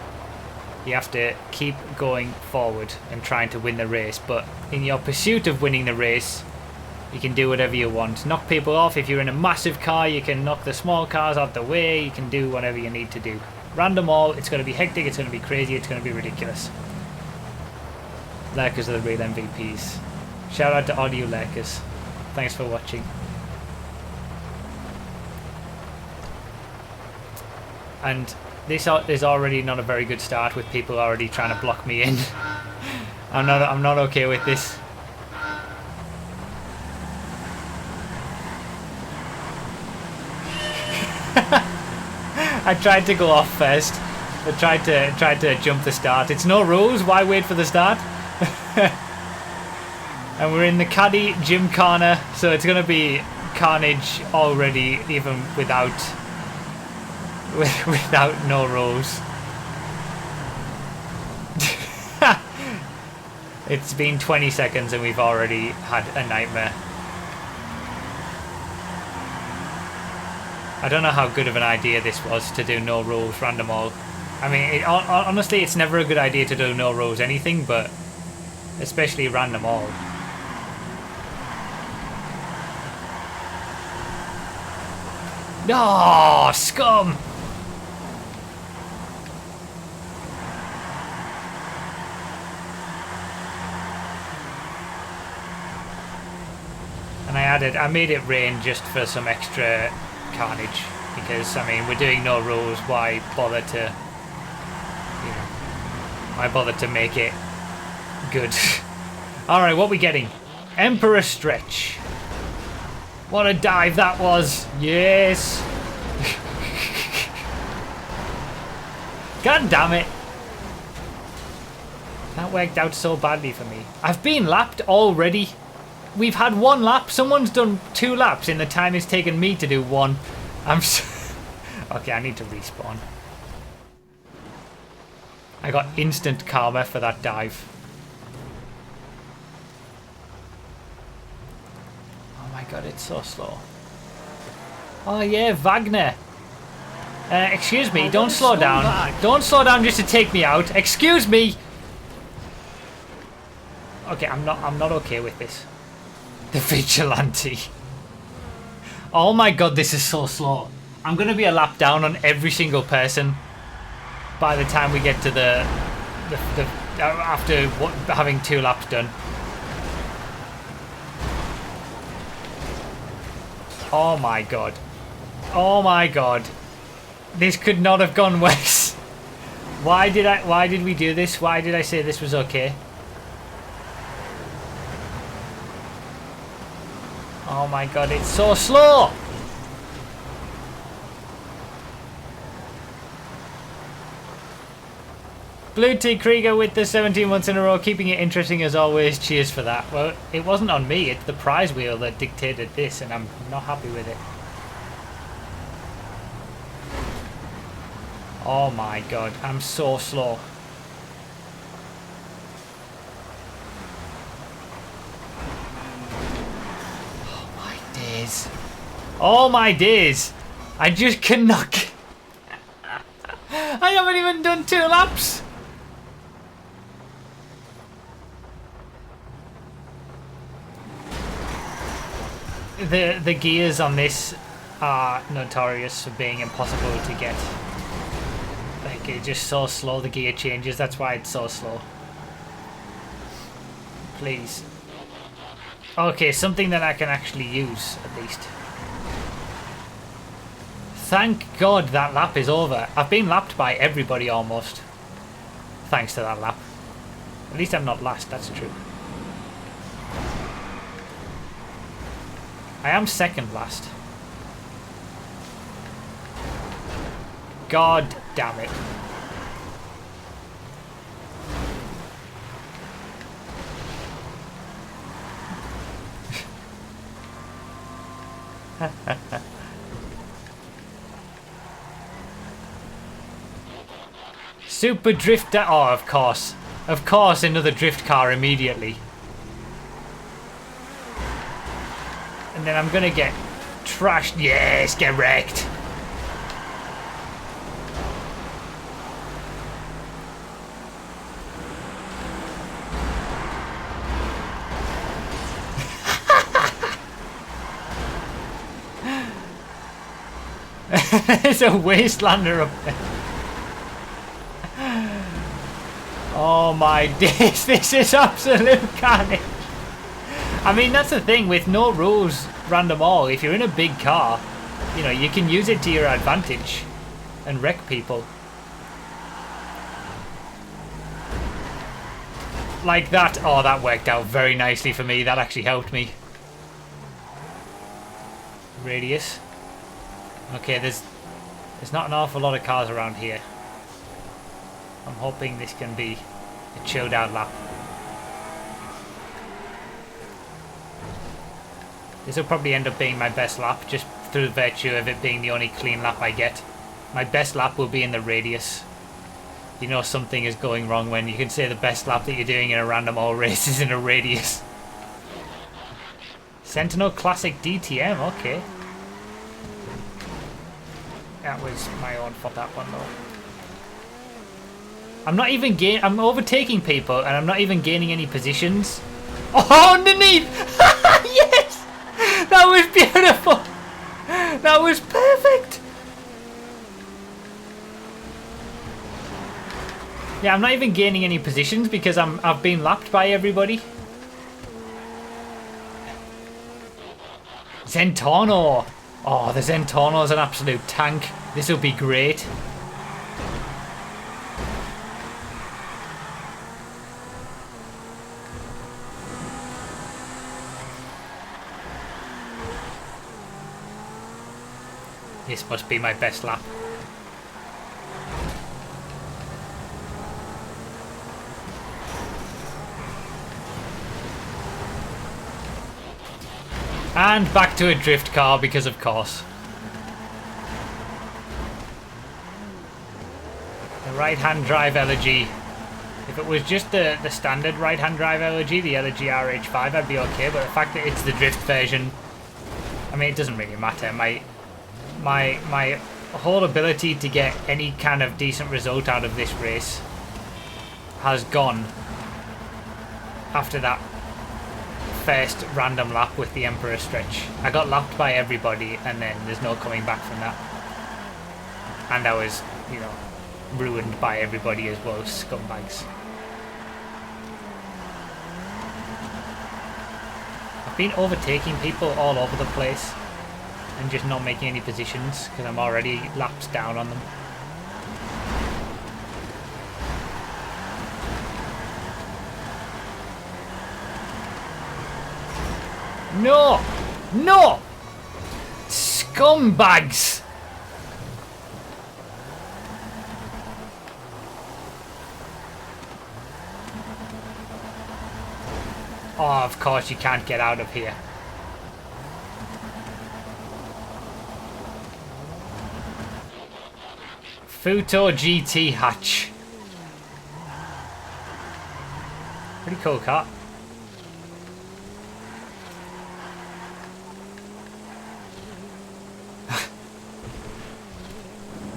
You have to keep going forward and trying to win the race. But in your pursuit of winning the race, you can do whatever you want. Knock people off. If you're in a massive car, you can knock the small cars out the way. You can do whatever you need to do. Random all, it's going to be hectic, it's going to be crazy, it's going to be ridiculous. Lurkers are the real MVPs. Shout out to all you lurkers. Thanks for watching. And this is already not a very good start with people already trying to block me in. I'm not okay with this. I tried to go off first. I tried to jump the start. It's no rules. Why wait for the start? And we're in the Caddy Gymkhana, so it's gonna be carnage already, even without without no rules. It's been 20 seconds and we've already had a nightmare. I don't know how good of an idea this was to do no rules random all. I mean, honestly, it's never a good idea to do no rules anything, but especially random all. No, scum! And I made it rain just for some extra carnage, because I mean we're doing no rules. Why bother to, why bother to make it good? All right, what we getting? Emperor stretch. What a dive that was! Yes. God damn it! That worked out so badly for me. I've been lapped already. We've had one lap. Someone's done 2 laps in the time it's taken me to do 1. Okay, I need to respawn. I got instant karma for that dive. Oh my god, it's so slow. Oh yeah, Wagner. Excuse me, don't slow down. Don't slow down just to take me out. Excuse me. Okay, I'm not okay with this. The vigilante. Oh my god, this is so slow. I'm gonna be a lap down on every single person by the time we get to the after having 2 laps done. Oh my god. Oh my god. This could not have gone worse. Why did we do this? Why did I say this was okay? Oh my god, it's so slow! Blue Tea Krieger with the 17 months in a row, keeping it interesting as always. Cheers for that. Well, it wasn't on me, it's the prize wheel that dictated this, and I'm not happy with it. Oh my god, I'm so slow. Oh my days! I just cannot. I haven't even done 2 laps. The gears on this are notorious for being impossible to get. Like, it's just so slow, the gear changes. That's why it's so slow. Please. Okay, something that I can actually use, at least. Thank God that lap is over. I've been lapped by everybody almost. Thanks to that lap. At least I'm not last, that's true. I am second last. God damn it. Super drifter. Oh, of course. Of course, another drift car immediately. And then I'm gonna get trashed. Yes, get wrecked. There's a wastelander up there. Oh my days, this is absolute carnage. I mean, that's the thing, with no rules random all, if you're in a big car, you know, you can use it to your advantage and wreck people. Like that. Oh, that worked out very nicely for me. That actually helped me. Radius. Okay, there's not an awful lot of cars around here. I'm hoping this can be a chilled out lap. This will probably end up being my best lap, just through virtue of it being the only clean lap I get. My best lap will be in the radius. You know something is going wrong when you can say the best lap that you're doing in a random all race is in a radius. Sentinel Classic DTM, okay. That was my own fault, that one though. I'm not even I'm overtaking people and I'm not even gaining any positions. Oh, underneath! Yes! That was beautiful! That was perfect! Yeah, I'm not even gaining any positions because I've been lapped by everybody. Zentorno! Oh, the Zentorno's an absolute tank. This will be great. This must be my best lap. And back to a drift car because of course. The right-hand drive Elegy. If it was just the standard right-hand drive Elegy, the Elegy RH5, I'd be okay. But the fact that it's the drift version, I mean, it doesn't really matter. My whole ability to get any kind of decent result out of this race has gone after that first random lap with the Emperor stretch. I got lapped by everybody and then there's no coming back from that. And I was, you know, ruined by everybody as well, scumbags. I've been overtaking people all over the place and just not making any positions because I'm already laps down on them. No! No! Scumbags! Oh, of course you can't get out of here. Futo GT hatch. Pretty cool car.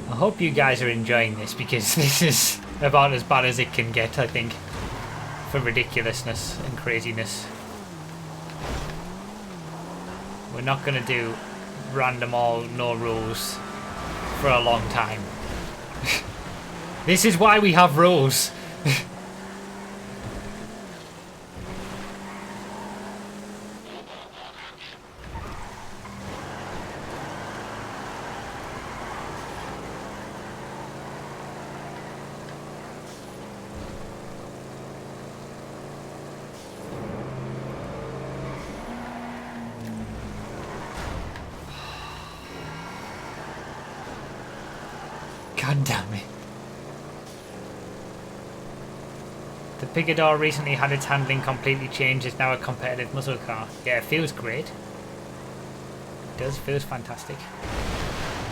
I hope you guys are enjoying this because this is about as bad as it can get, I think, for ridiculousness and craziness. We're not going to do random all, no rules for a long time. This is why we have rules. God damn it. The Picador recently had its handling completely changed. It's now a competitive muscle car. Yeah, it feels great. It does, feels fantastic.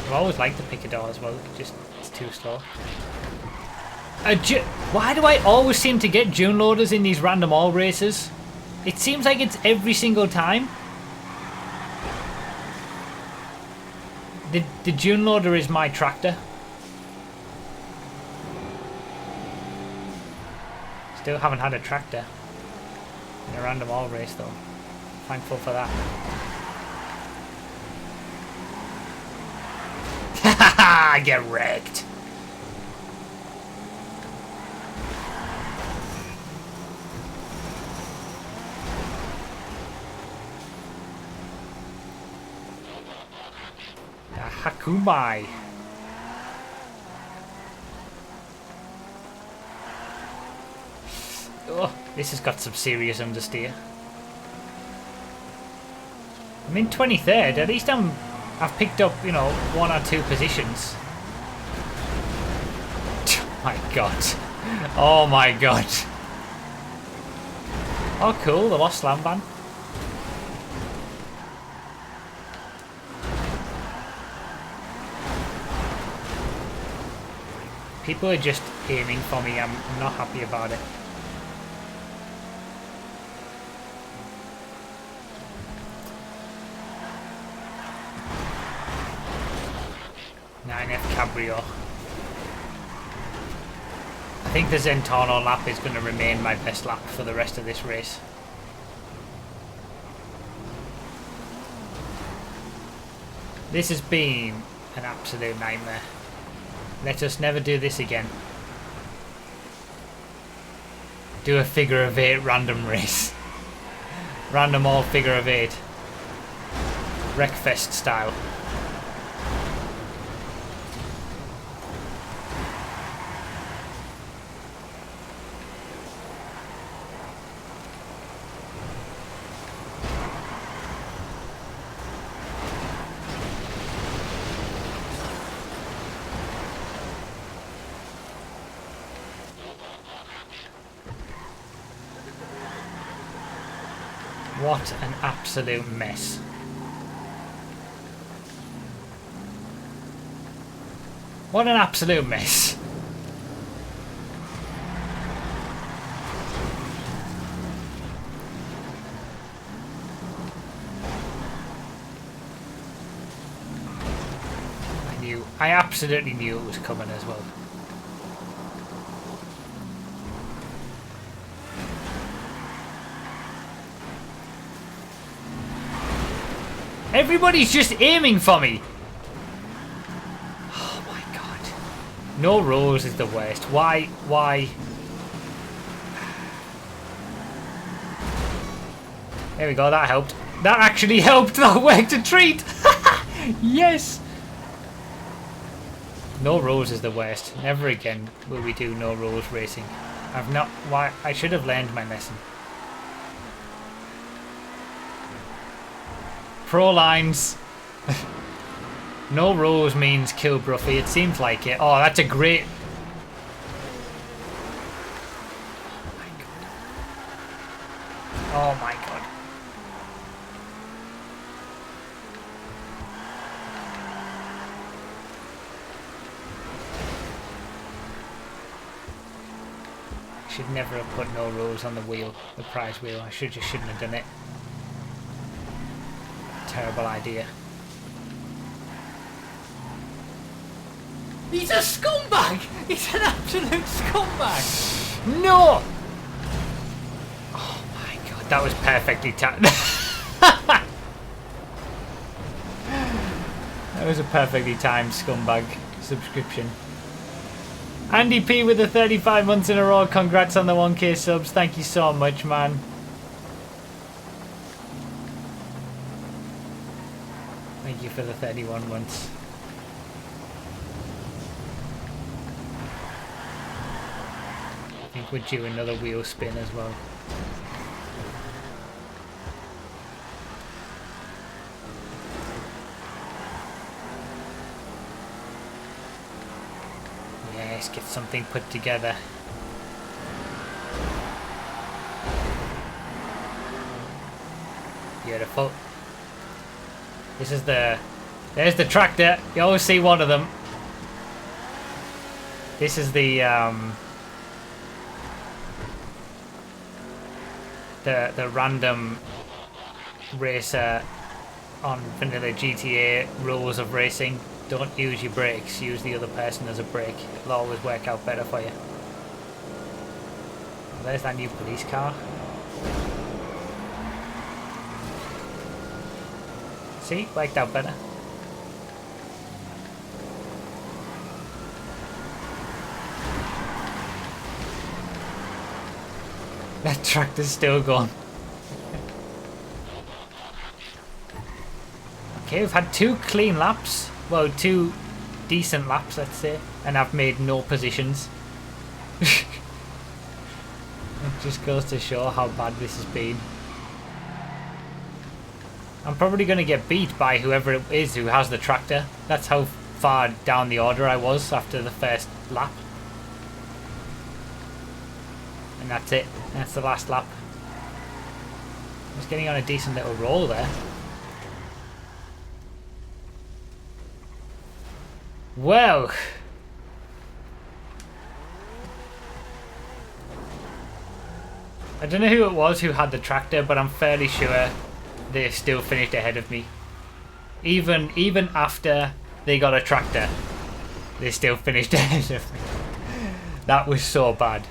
I've always liked the Picador as well, it's too slow. Why do I always seem to get June loaders in these random all races? It seems like it's every single time. The June loader is my tractor. Still haven't had a tractor in a random all race though. Thankful for that. Haha! Get wrecked! Hakumai! Oh, this has got some serious understeer. I'm in 23rd. At least I've picked up, you know, 1 or 2 positions. Oh my god. Oh my god. Oh cool, the lost slam ban. People are just aiming for me. I'm not happy about it. F Cabrio. I think the Zentano lap is going to remain my best lap for the rest of this race. This has been an absolute nightmare. Let us never do this again. Do a figure of 8 random race. Random all figure of 8. Wreckfest style. What an absolute mess. What an absolute mess. I absolutely knew it was coming as well. Everybody's just aiming for me. Oh my god. No rolls is the worst. Why? There we go, that helped. That actually helped. That worked a treat. Yes. No rolls is the worst. Never again will we do no rolls racing. I should have learned my lesson. Pro lines. No rolls means kill Broughy. It seems like it. Oh, that's a great... Oh my god. I should never have put no rolls on the wheel, the prize wheel. I shouldn't have done it. Terrible idea. He's a scumbag! He's an absolute scumbag! No! Oh my god, that was perfectly timed. That was a perfectly timed scumbag subscription. Andy P with the 35 months in a row. Congrats on the 1k subs. Thank you so much, man. Thank you for the 31 months. I think we're due another wheel spin as well. Yes, get something put together. Beautiful. This is there's the tractor. You always see one of them. This is the random racer on vanilla GTA rules of racing. Don't use your brakes, use the other person as a brake. It'll always work out better for you. Oh, there's that new police car. See, worked out better. That tractor's still gone. Okay, we've had 2 clean laps. Well, 2 decent laps, let's say. And I've made no positions. It just goes to show how bad this has been. I'm probably going to get beat by whoever it is who has the tractor. That's how far down the order I was after the first lap. And that's it. That's the last lap. I was getting on a decent little roll there. Well. I don't know who it was who had the tractor, but I'm fairly sure they still finished ahead of me. Even after they got a tractor, they still finished ahead of me. That was so bad.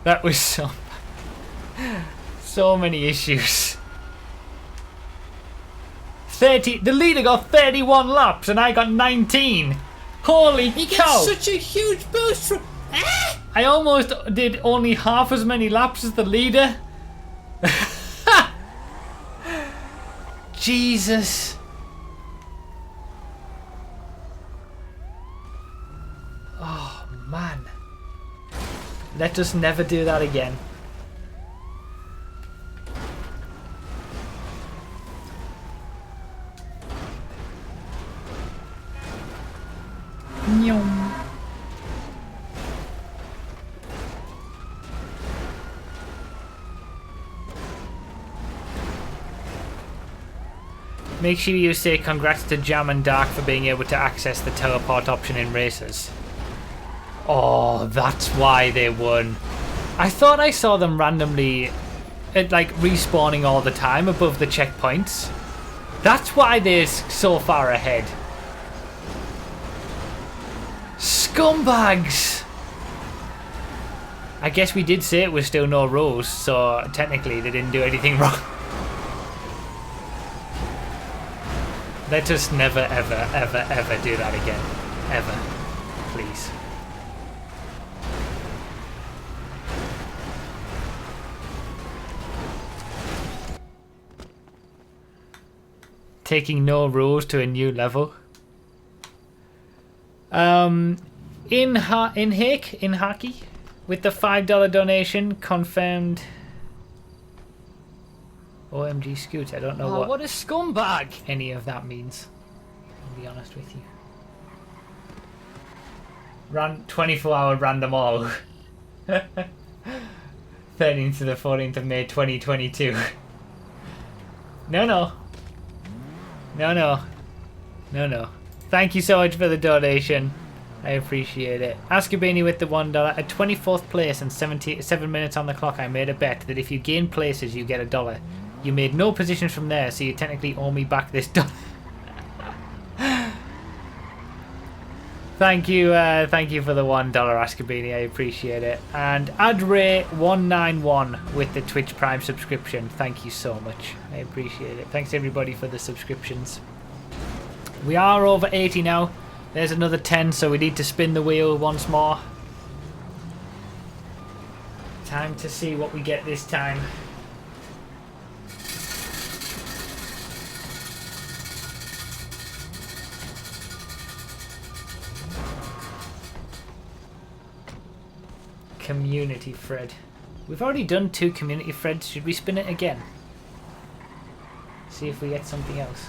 That was so bad. So many issues. 30. The leader got 31 laps and I got 19. Holy cow! Such a huge boost from. Ah! I almost did only half as many laps as the leader. Jesus. Oh man. Let us never do that again. Nyom. Make sure you say congrats to Jam and Dark for being able to access the teleport option in races. Oh, that's why they won. I thought I saw them randomly like respawning all the time above the checkpoints. That's why they're so far ahead. Scumbags! I guess we did say it was still no rules, so technically they didn't do anything wrong. Let us never, ever, ever, ever do that again. Ever. Please. Taking no rules to a new level. In hockey, with the $5 donation confirmed. OMG Scoots, I don't know What a scumbag! any of that means. I'll be honest with you. 24-hour random all. 13th to the 14th of May 2022. No. Thank you so much for the donation. I appreciate it. Askabini with the $1. At 24th place and 7 minutes on the clock, I made a bet that if you gain places, you get $1. You made no positions from there, so you technically owe me back this $1. Thank you for the $1, Askabini. I appreciate it. And Adray191 with the Twitch Prime subscription. Thank you so much. I appreciate it. Thanks everybody for the subscriptions. We are over 80 now. There's another 10, so we need to spin the wheel once more. Time to see what we get this time. Community thread. We've already done 2 community threads. Should we spin it again? See if we get something else.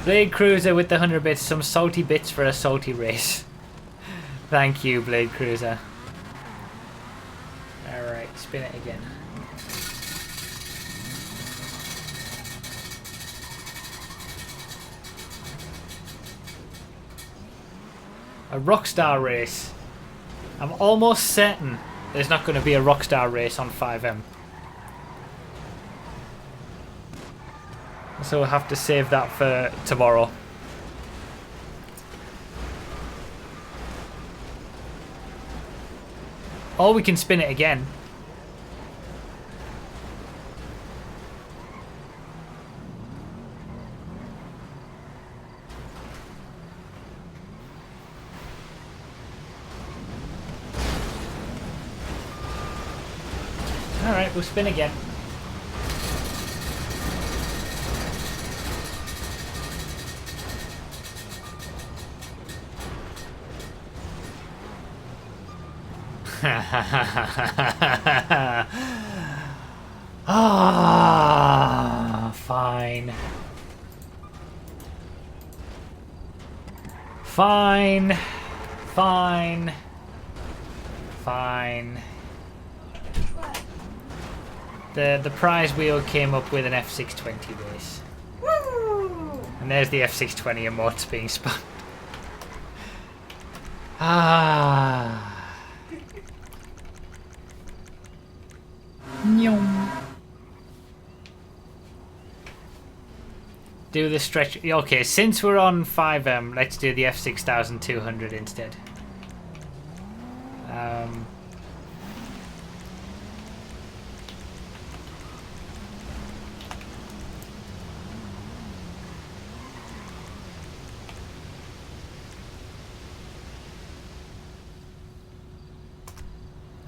Blade Cruiser with the 100 bits. Some salty bits for a salty race. Thank you, Blade Cruiser. Alright, spin it again. A Rockstar race. I'm almost certain there's not going to be a Rockstar race on FiveM. So we'll have to save that for tomorrow. Or we can spin it again. Alright, we'll spin again. Ah, fine. Fine. Fine. Fine. The prize wheel came up with an F620 race. Woo! And And there's the F620 emotes being spawned. Ah. Nyong. Do the stretch. Okay, since we're on FiveM, let's do the F6200 instead.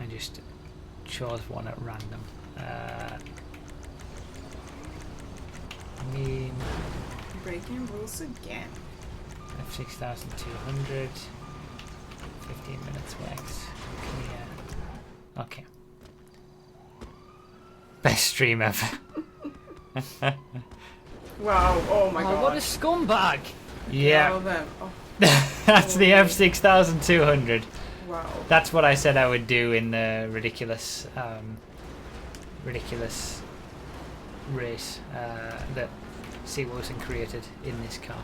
I just chose one at random. Breaking rules again. F6200. 15 minutes max. Okay. Best stream ever. Wow, oh my god. What a scumbag! Yeah. All them. Oh, That's the F6200. wow. That's what I said I would do in the ridiculous race that C. Wilson created in this car.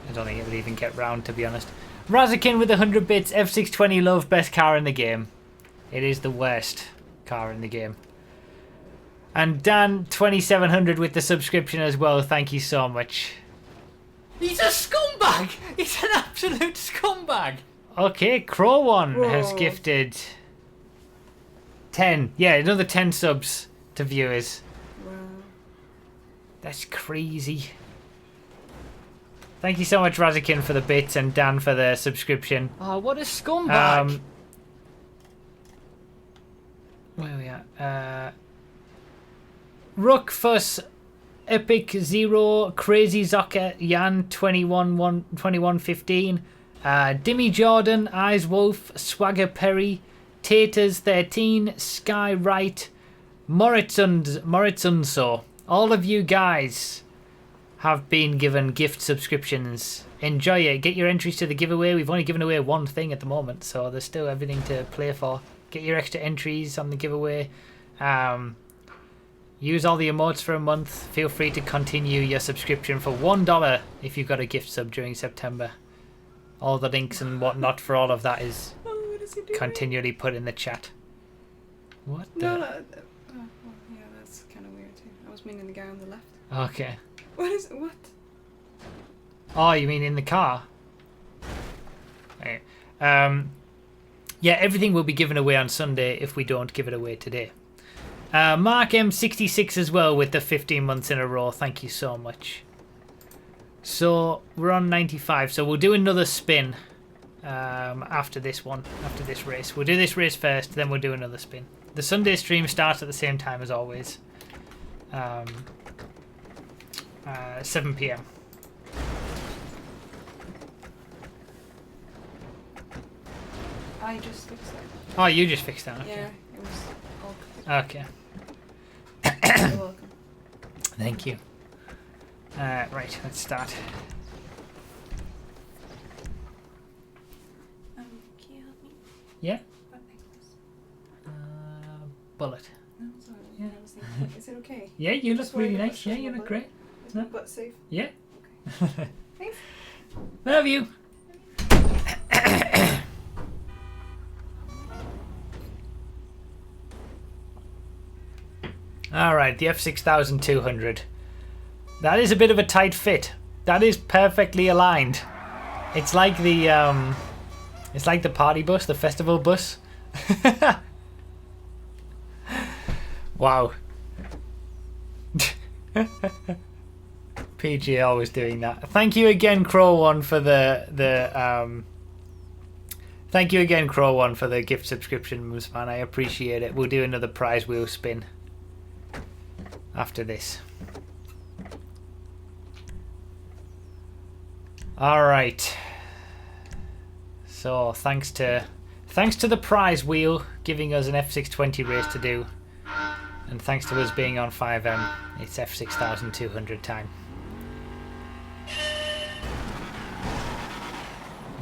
I don't think it would even get round, to be honest. Razakin with 100 bits. F620 love, best car in the game. It is the worst car in the game. And Dan 2700 with the subscription as well. Thank you so much. He's a scumbag! He's an absolute scumbag! Okay, Crow One has Whoa. gifted 10. Yeah, another 10 subs to viewers. Wow. That's crazy. Thank you so much, Razakin, for the bits and Dan for the subscription. Oh, what a scumbag! Where are we at? Rookfuss, Epic Zero, Crazy Zocker, Yan 2115, Dimmy Jordan, Eyes Wolf, Swagger Perry, Taters 13, Sky Wright, Moritsunso. All of you guys have been given gift subscriptions. Enjoy it. Get your entries to the giveaway. We've only given away one thing at the moment, so there's still everything to play for. Get your extra entries on the giveaway. Use all the emotes for a month. Feel free to continue your subscription for $1 if you've got a gift sub during September. All the links and whatnot for all of that is What is he doing? continually put in the chat. What the? No. Oh, yeah, that's kind of weird too. I was meaning the guy on the left. Okay. What? Oh, you mean in the car? Right. Yeah, everything will be given away on Sunday if we don't give it away today. Mark M66 as well with the 15 months in a row. Thank you so much. So we're on 95. So we'll do another spin after this one, after this race. We'll do this race first, then we'll do another spin. The Sunday stream starts at the same time as always. 7 PM. I just fixed that. Oh, you just fixed that. Okay. Yeah, it was all Okay. You're welcome. Thank you. Right, let's start. Can you help me? Yeah? What necklace? Bullet. No, sorry. Yeah. I was thinking, is it okay? Yeah, you look Just worried really about nice. Yeah, you showing look my great. Is my butt safe? Yeah. Okay. Thanks. Love you. Alright, the F6200. That is a bit of a tight fit. That is perfectly aligned. It's like the party bus, the festival bus. Wow. PG always doing that. Thank you again, Crow One, for thank you again, Crow One, for the gift subscription, man. I appreciate it. We'll do another prize wheel spin after this. All right. So thanks to the prize wheel giving us an F620 race to do, and thanks to us being on FiveM, it's F6200 time.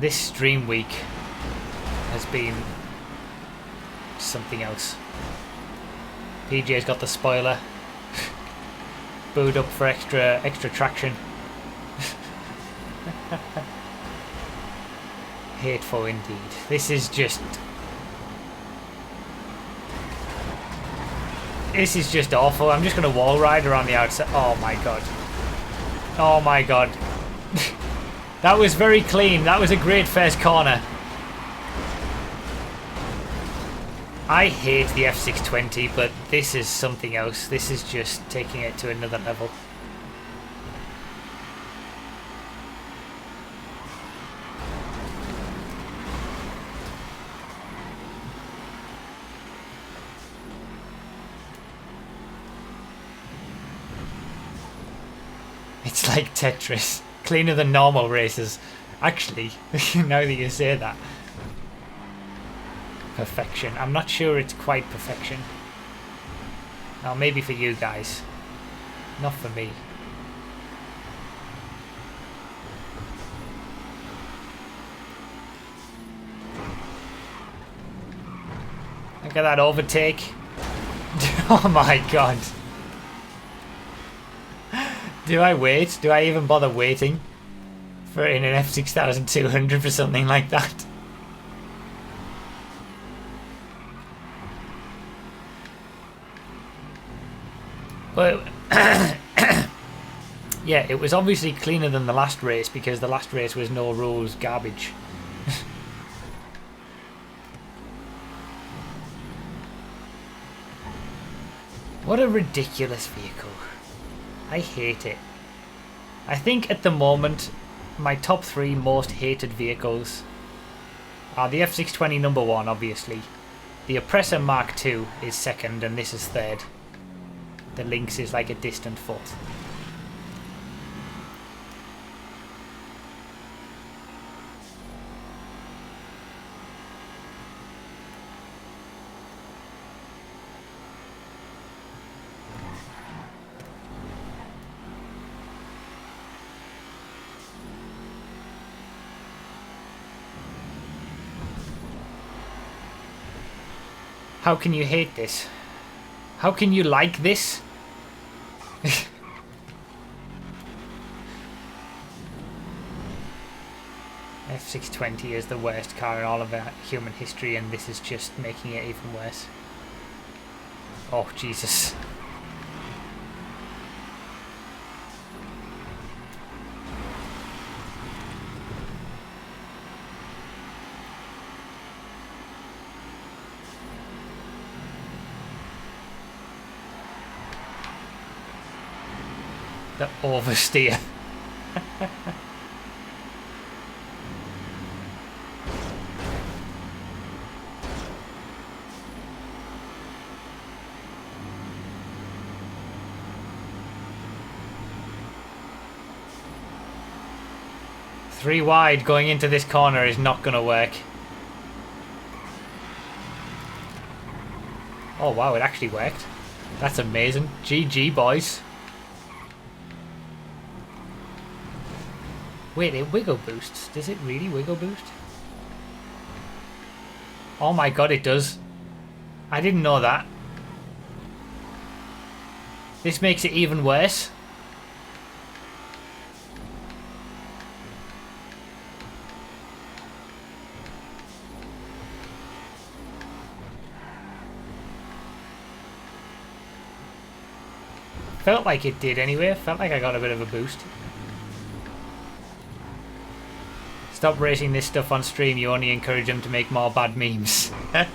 This stream week has been something else. PJ's got the spoiler. booed up for extra traction. Hateful indeed. This is just awful. I'm just gonna wall ride around the outside. Oh my god. Oh my god. That was very clean. That was a great first corner. I hate the F620, but this is something else. This is just taking it to another level. It's like Tetris. Cleaner than normal races. Actually, now that you say that. Perfection. I'm not sure it's quite perfection. Now, maybe for you guys. Not for me. Look at that overtake. Oh my god. Do I wait? Do I even bother waiting for in an F6200 for something like that? Well, yeah, it was obviously cleaner than the last race because the last race was no rules garbage. What a ridiculous vehicle. I hate it. I think at the moment my top 3 most hated vehicles are the F620 number 1, obviously. The Oppressor Mark II is second and this is third. The Lynx is like a distant fourth. How can you hate this? How can you like this? F620 is the worst car in all of human history, and this is just making it even worse. Oh, Jesus. The oversteer. Three wide going into this corner is not going to work. Oh wow, it actually worked. That's amazing. GG, boys. Wait, it wiggle boosts. Does it really wiggle boost? Oh my god, it does. I didn't know that. This makes it even worse. Felt like it did anyway. Felt like I got a bit of a boost. Stop racing this stuff on stream, you only encourage them to make more bad memes. But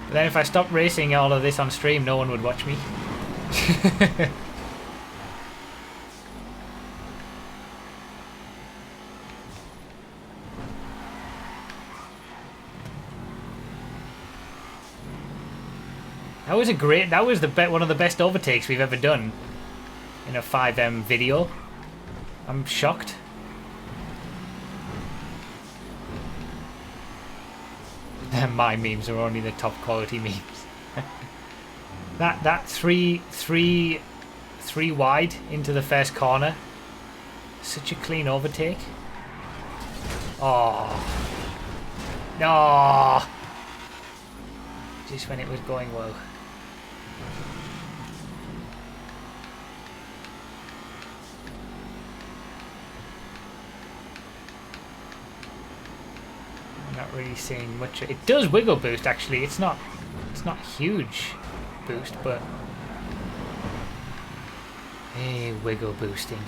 then if I stopped racing all of this on stream, no one would watch me. That was a great, that was one of the best overtakes we've ever done in a FiveM video. I'm shocked. My memes are only the top quality memes. that three wide into the first corner. Such a clean overtake. Oh. No. Just when it was going well. Not really seeing much. It does wiggle boost actually. It's not huge boost, but hey, wiggle boosting.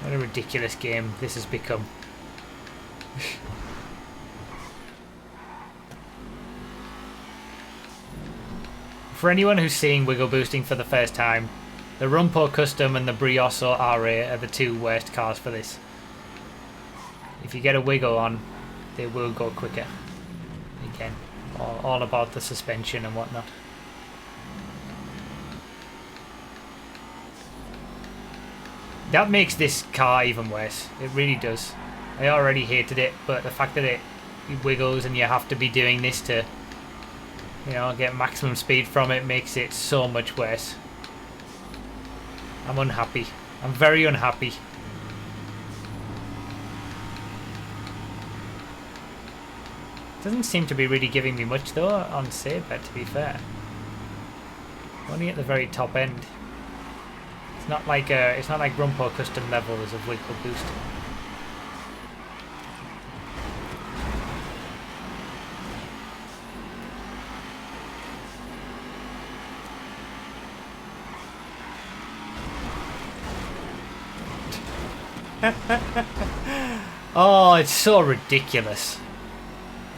What a ridiculous game this has become. For anyone who's seeing wiggle boosting for the first time, the Rumpo Custom and the Brioso RA are the two worst cars for this. If you get a wiggle on, they will go quicker. Again, all about the suspension and whatnot. That makes this car even worse. It really does. I already hated it, but the fact that it wiggles and you have to be doing this to, you know, get maximum speed from it makes it so much worse. I'm unhappy. I'm very unhappy. Doesn't seem to be really giving me much though on Sabre, to be fair. Only at the very top end. It's not like Rumpo Custom levels of wiggle boost. Oh, it's so ridiculous.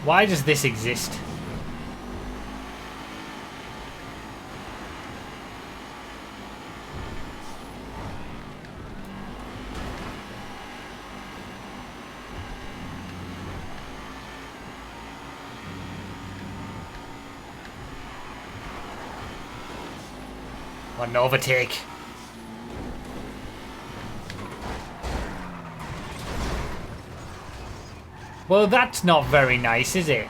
Why does this exist? What an overtake. Well, that's not very nice, is it?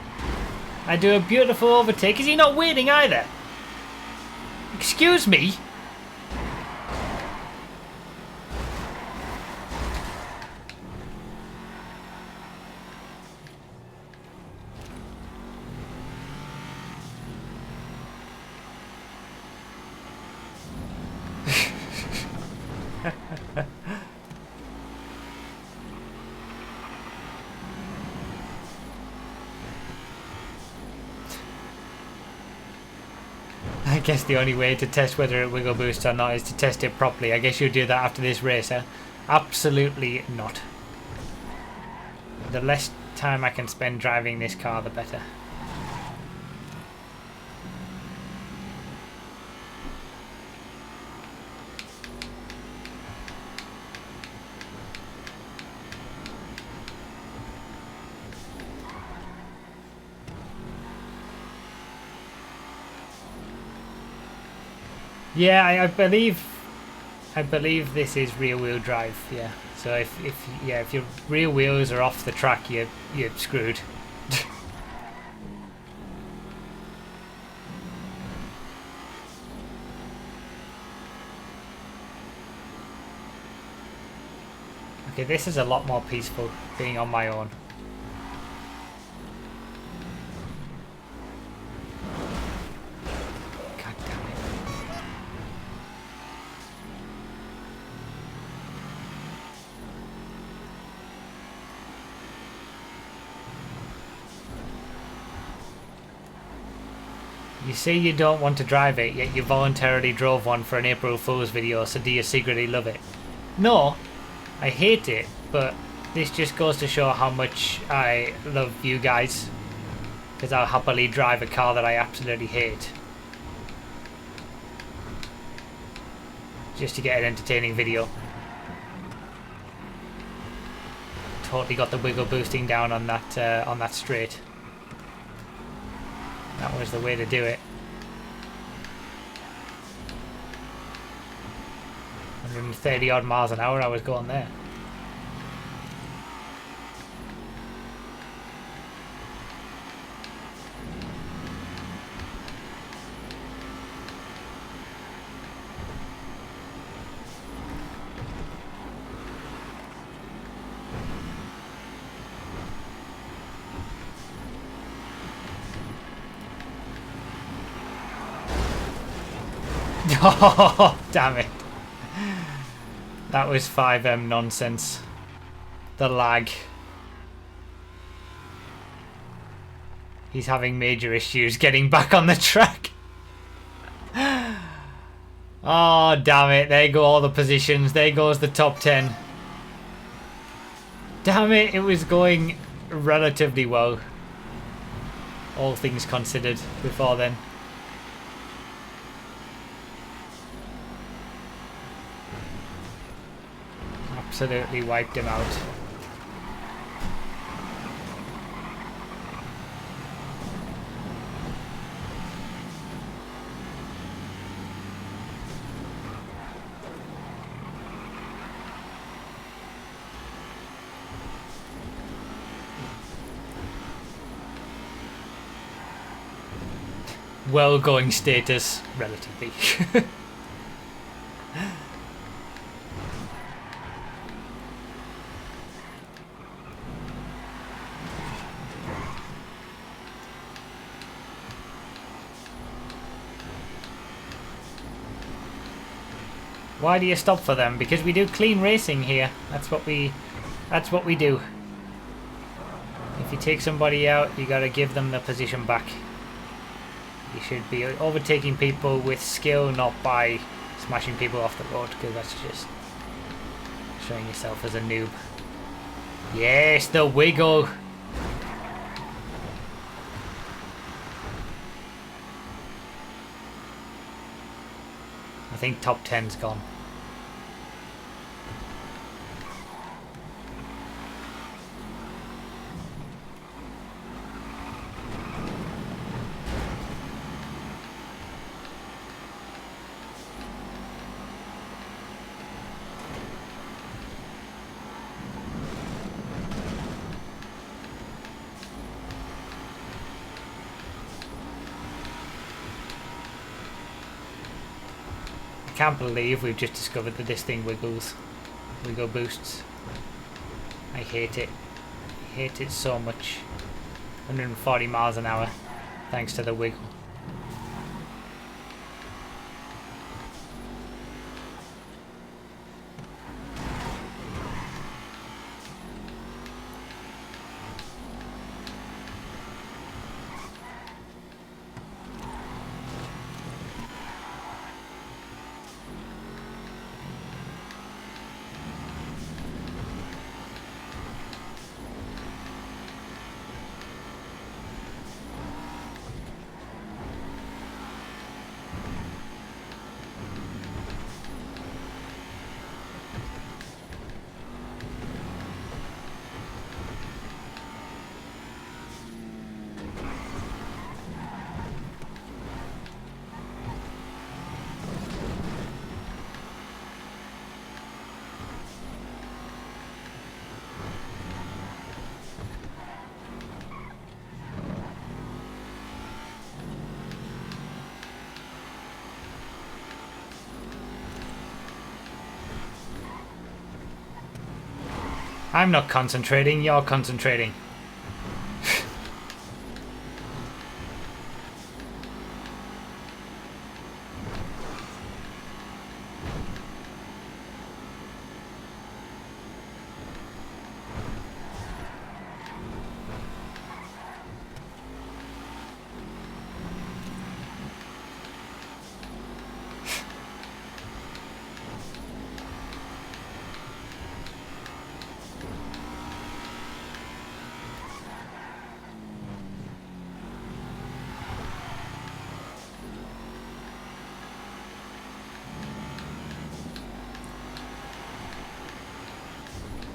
I do a beautiful overtake. Is he not waiting either? Excuse me? I guess the only way to test whether it wiggle boosts or not is to test it properly. I guess you'll do that after this race, huh? Absolutely not. The less time I can spend driving this car, the better. Yeah, I believe this is rear wheel drive. Yeah, so if your rear wheels are off the track, you're screwed. Okay, this is a lot more peaceful being on my own. You say you don't want to drive it, yet you voluntarily drove one for an April Fool's video, so do you secretly love it? No, I hate it, but this just goes to show how much I love you guys, because I'll happily drive a car that I absolutely hate. Just to get an entertaining video. Totally got the wiggle boosting down on that straight. That was the way to do it. 130 odd miles an hour I was going there. Oh, damn it. That was FiveM nonsense. The lag. He's having major issues getting back on the track. Oh, damn it. There go all the positions. There goes the top 10. Damn it. It was going relatively well. All things considered before then. Absolutely wiped him out. Well going status, relatively. Why do you stop for them? Because we do clean racing here. That's what we do. If you take somebody out, you gotta give them the position back. You should be overtaking people with skill, not by smashing people off the road, because that's just showing yourself as a noob. Yes, the wiggle. I think top 10's gone. I can't believe we've just discovered that this thing wiggles. Wiggle boosts. I hate it. I hate it so much. 140 miles an hour thanks to the wiggle. I'm not concentrating, you're concentrating.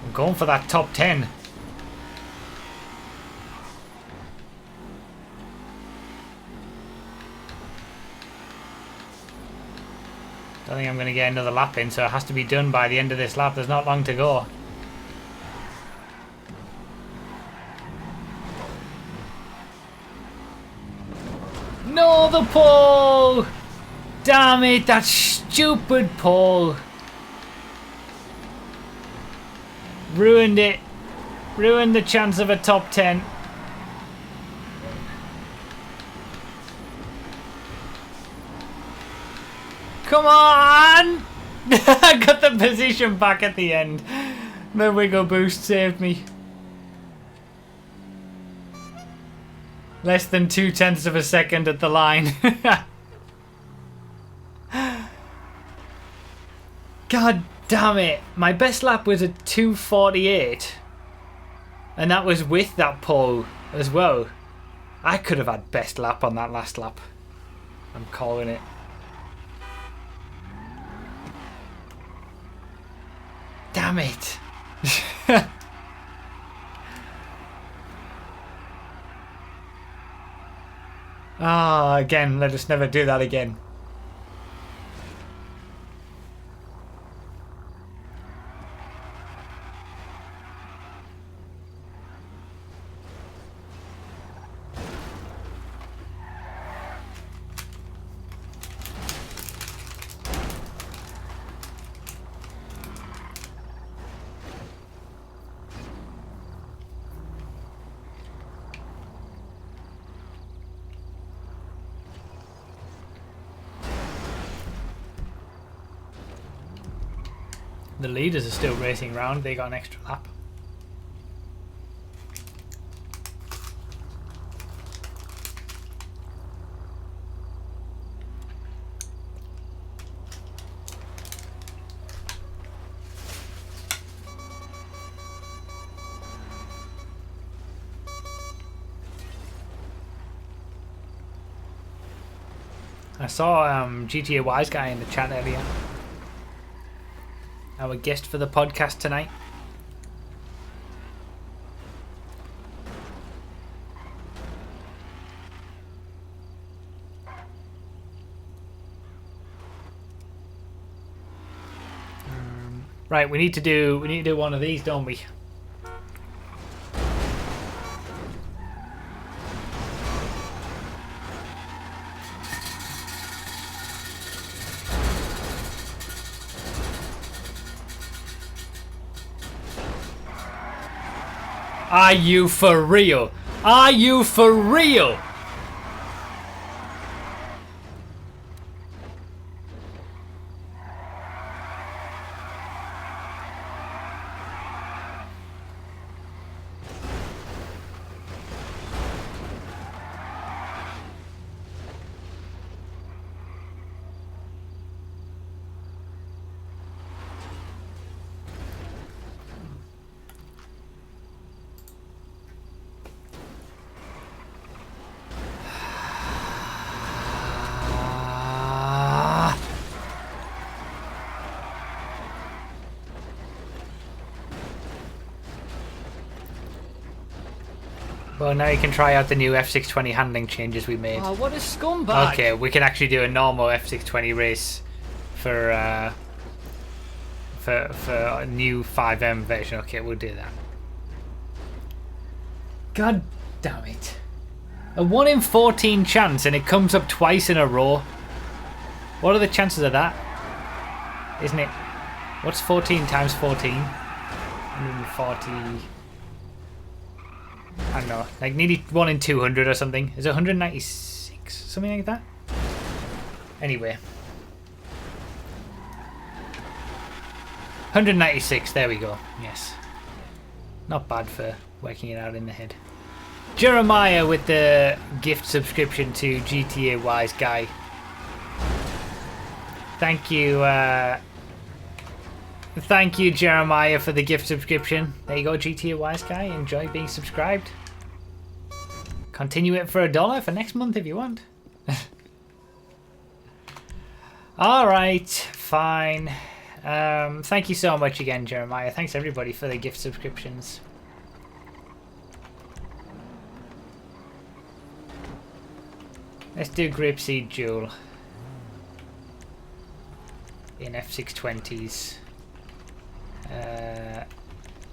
I'm going for that top 10. Don't think I'm going to get another lap in, so it has to be done by the end of this lap. There's not long to go. No, the pole! Damn it, that stupid pole! Ruined it. Ruined the chance of a top 10. Come on! I got the position back at the end. The wiggle boost saved me. Less than 0.2 of a second at the line. God damn it. My best lap was at 2:48. And that was with that pole as well. I could have had best lap on that last lap. I'm calling it. Damn it. Ah, again, let us never do that again. The leaders are still racing round, they got an extra lap. I saw GTA Wise Guy in the chat earlier. Our guest for the podcast tonight. Right, we need to do one of these, don't we? Are you for real? Are you for real? Well, now you can try out the new F620 handling changes we made. Oh, what a scumbag! Okay, we can actually do a normal F620 race for a new FiveM version. Okay, we'll do that. God damn it. A 1 in 14 chance and it comes up twice in a row. What are the chances of that? Isn't it? What's 14 times 14? 140... I don't know, like nearly 1 in 200 or something. Is it 196? Something like that? Anyway. 196, there we go. Yes. Not bad for working it out in the head. Jeremiah with the gift subscription to GTA Wise Guy. Thank you, thank you, Jeremiah, for the gift subscription. There you go, GTA Wise Guy. Enjoy being subscribed. Continue it for $1 for next month if you want. Alright, fine. Thank you so much again, Jeremiah. Thanks everybody for the gift subscriptions. Let's do Grapeseed Jewel in F620s.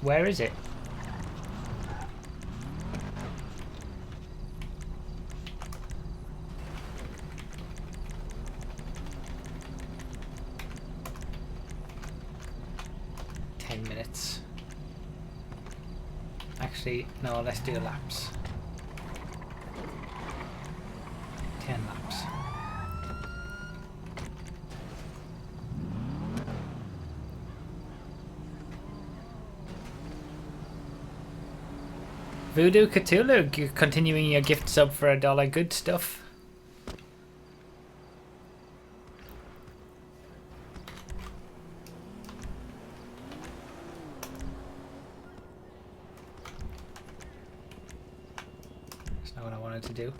Where is it? Minutes. Actually, no, let's do laps. 10 laps. Voodoo Cthulhu, you're continuing your gift sub for $1. Good stuff. That's not what I wanted to do.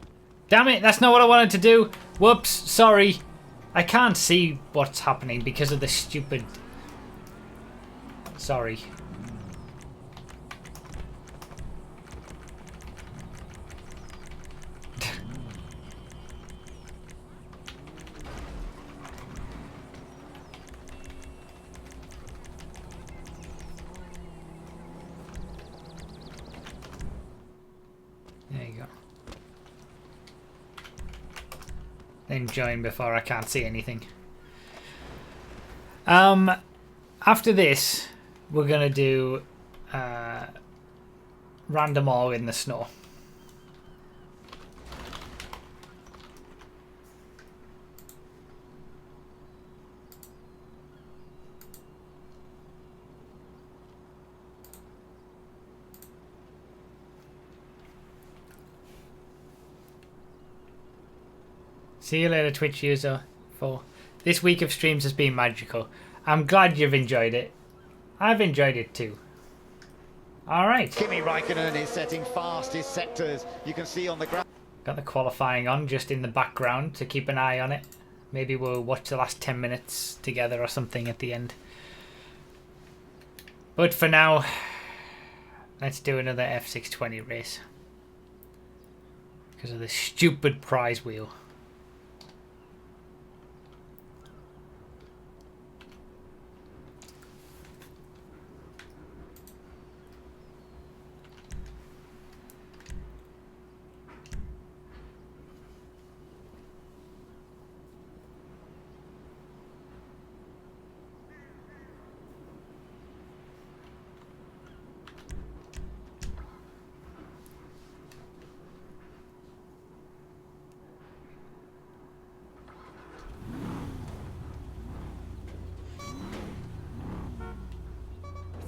Damn it, that's not what I wanted to do. Whoops, sorry. I can't see what's happening because of the stupid... Sorry. There you go. Then join before I can't see anything. After this, we're gonna do random all in the snow. See you later, Twitch user. For this week of streams has been magical. I'm glad you've enjoyed it. I've enjoyed it too. All right. Kimi Raikkonen is setting fastest sectors. You can see on the ground. Got the qualifying on just in the background to keep an eye on it. Maybe we'll watch the last 10 minutes together or something at the end. But for now, let's do another F620 race. Because of this stupid prize wheel.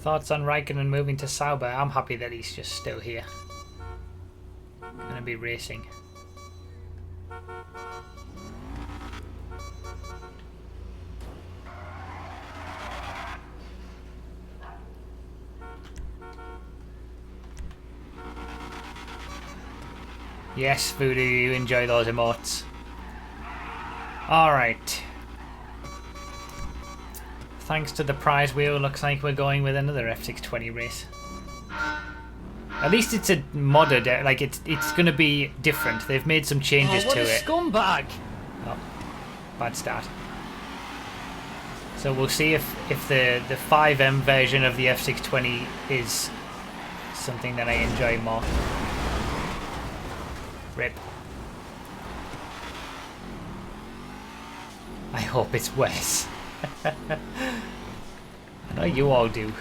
Thoughts on Raikkonen moving to Sauber? I'm happy that he's just still here. Gonna be racing. Yes, Voodoo, you enjoy those emotes. Alright. Thanks to the prize wheel, looks like we're going with another F620 race. At least it's a modded, like it's going to be different. They've made some changes to it. Scumbag! Oh, bad start. So we'll see if the FiveM version of the F620 is something that I enjoy more. Rip. I hope it's Wes. I know you all do.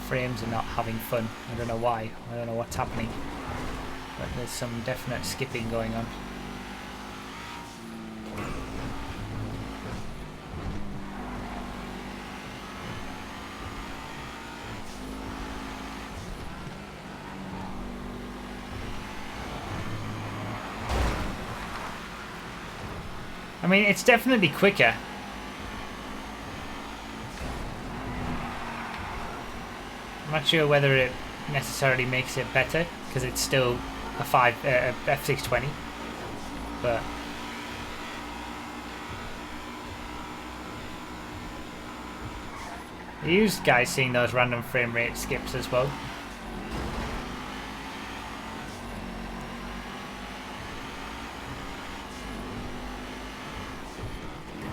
Frames are not having fun. I don't know why. I don't know what's happening. But there's some definite skipping going on. I mean, it's definitely quicker. I'm not sure whether it necessarily makes it better because it's still a F620, but you guys seeing those random frame rate skips as well.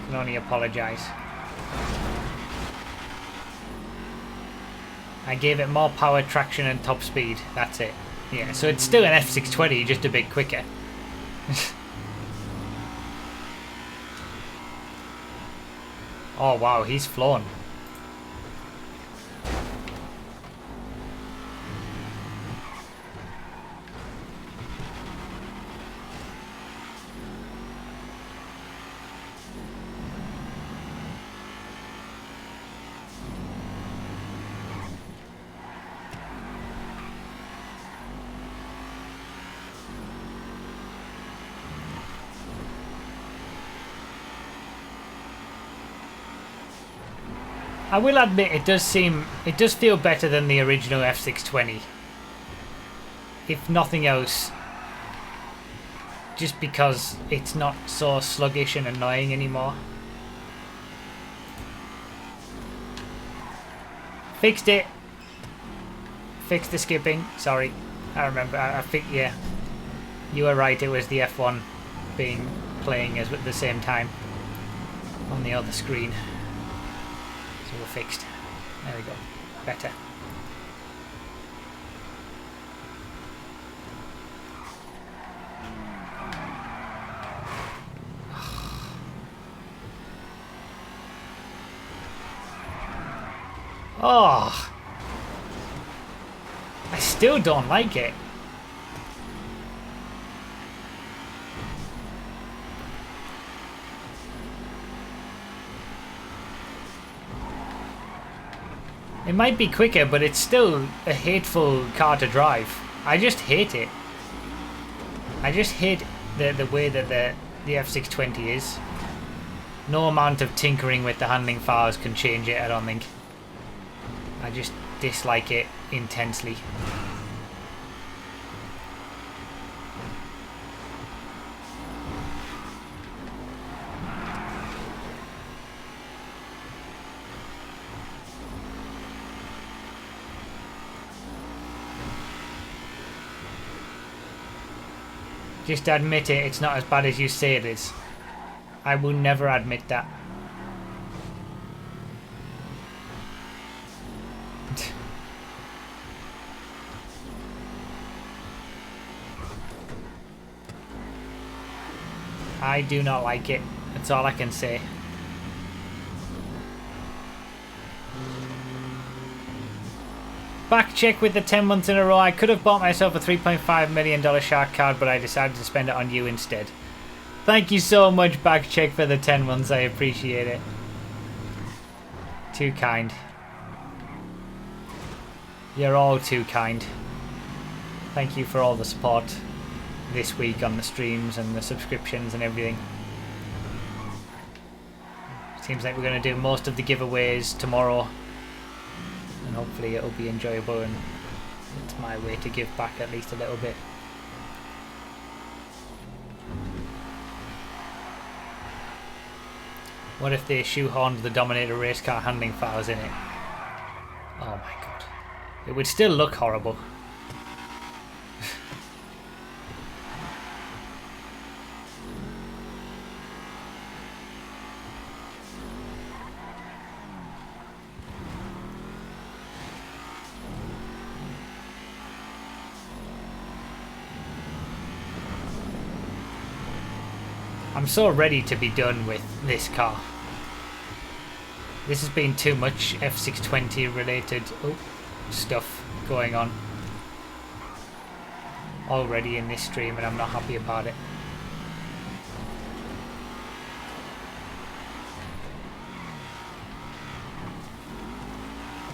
Can only apologise. I gave it more power, traction and top speed. That's it. Yeah, so it's still an F620, just a bit quicker. Oh wow, he's flown. I will admit it does feel better than the original F620. If nothing else, just because it's not so sluggish and annoying anymore. Fixed it. Fixed the skipping. Sorry. I remember. I think, yeah. You were right. It was the F1 playing as at the same time on the other screen. So we're fixed. There we go. Better. Oh, I still don't like it. It might be quicker, but it's still a hateful car to drive. I just hate it. I just hate the way that the F620 is. No amount of tinkering with the handling files can change it, I don't think. I just dislike it intensely. Just admit it, it's not as bad as you say it is. I will never admit that. I do not like it. That's all I can say. Back check with the 10 months in a row. I could have bought myself a $3.5 million shark card, but I decided to spend it on you instead. Thank you so much, back check, for the 10 months. I appreciate it. Too kind. You're all too kind. Thank you for all the support this week on the streams and the subscriptions and everything. Seems like we're going to do most of the giveaways tomorrow, and hopefully it'll be enjoyable, and it's my way to give back at least a little bit. What if they shoehorned the Dominator race car handling files in it? Oh my god. It would still look horrible. I'm so ready to be done with this car. This has been too much F620 related stuff going on already in this stream, and I'm not happy about it.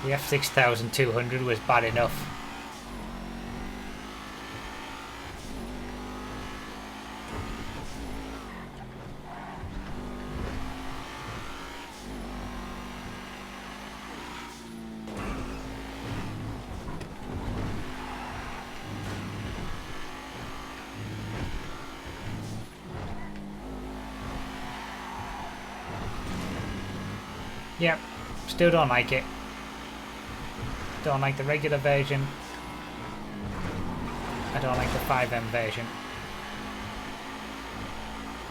The F6200 was bad enough. Yep, still don't like it. Don't like the regular version. I don't like the FiveM version.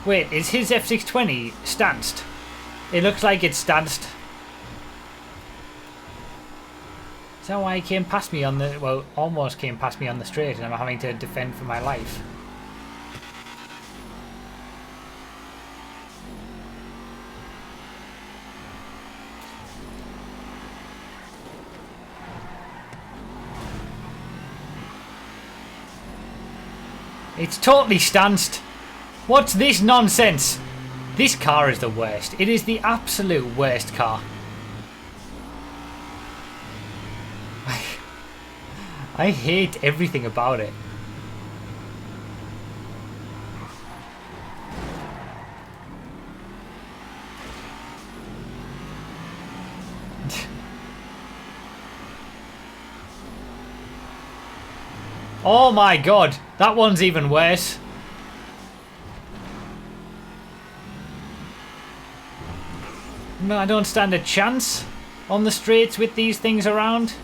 Wait, is his F620 stanced? It looks like it's stanced. Is that why he came past me on the... well, almost came past me on the straight, and I'm having to defend for my life? It's totally stanced. What's this nonsense? This car is the worst. It is the absolute worst car. I hate everything about it. Oh my god, that one's even worse. No, I don't stand a chance on the straights with these things around.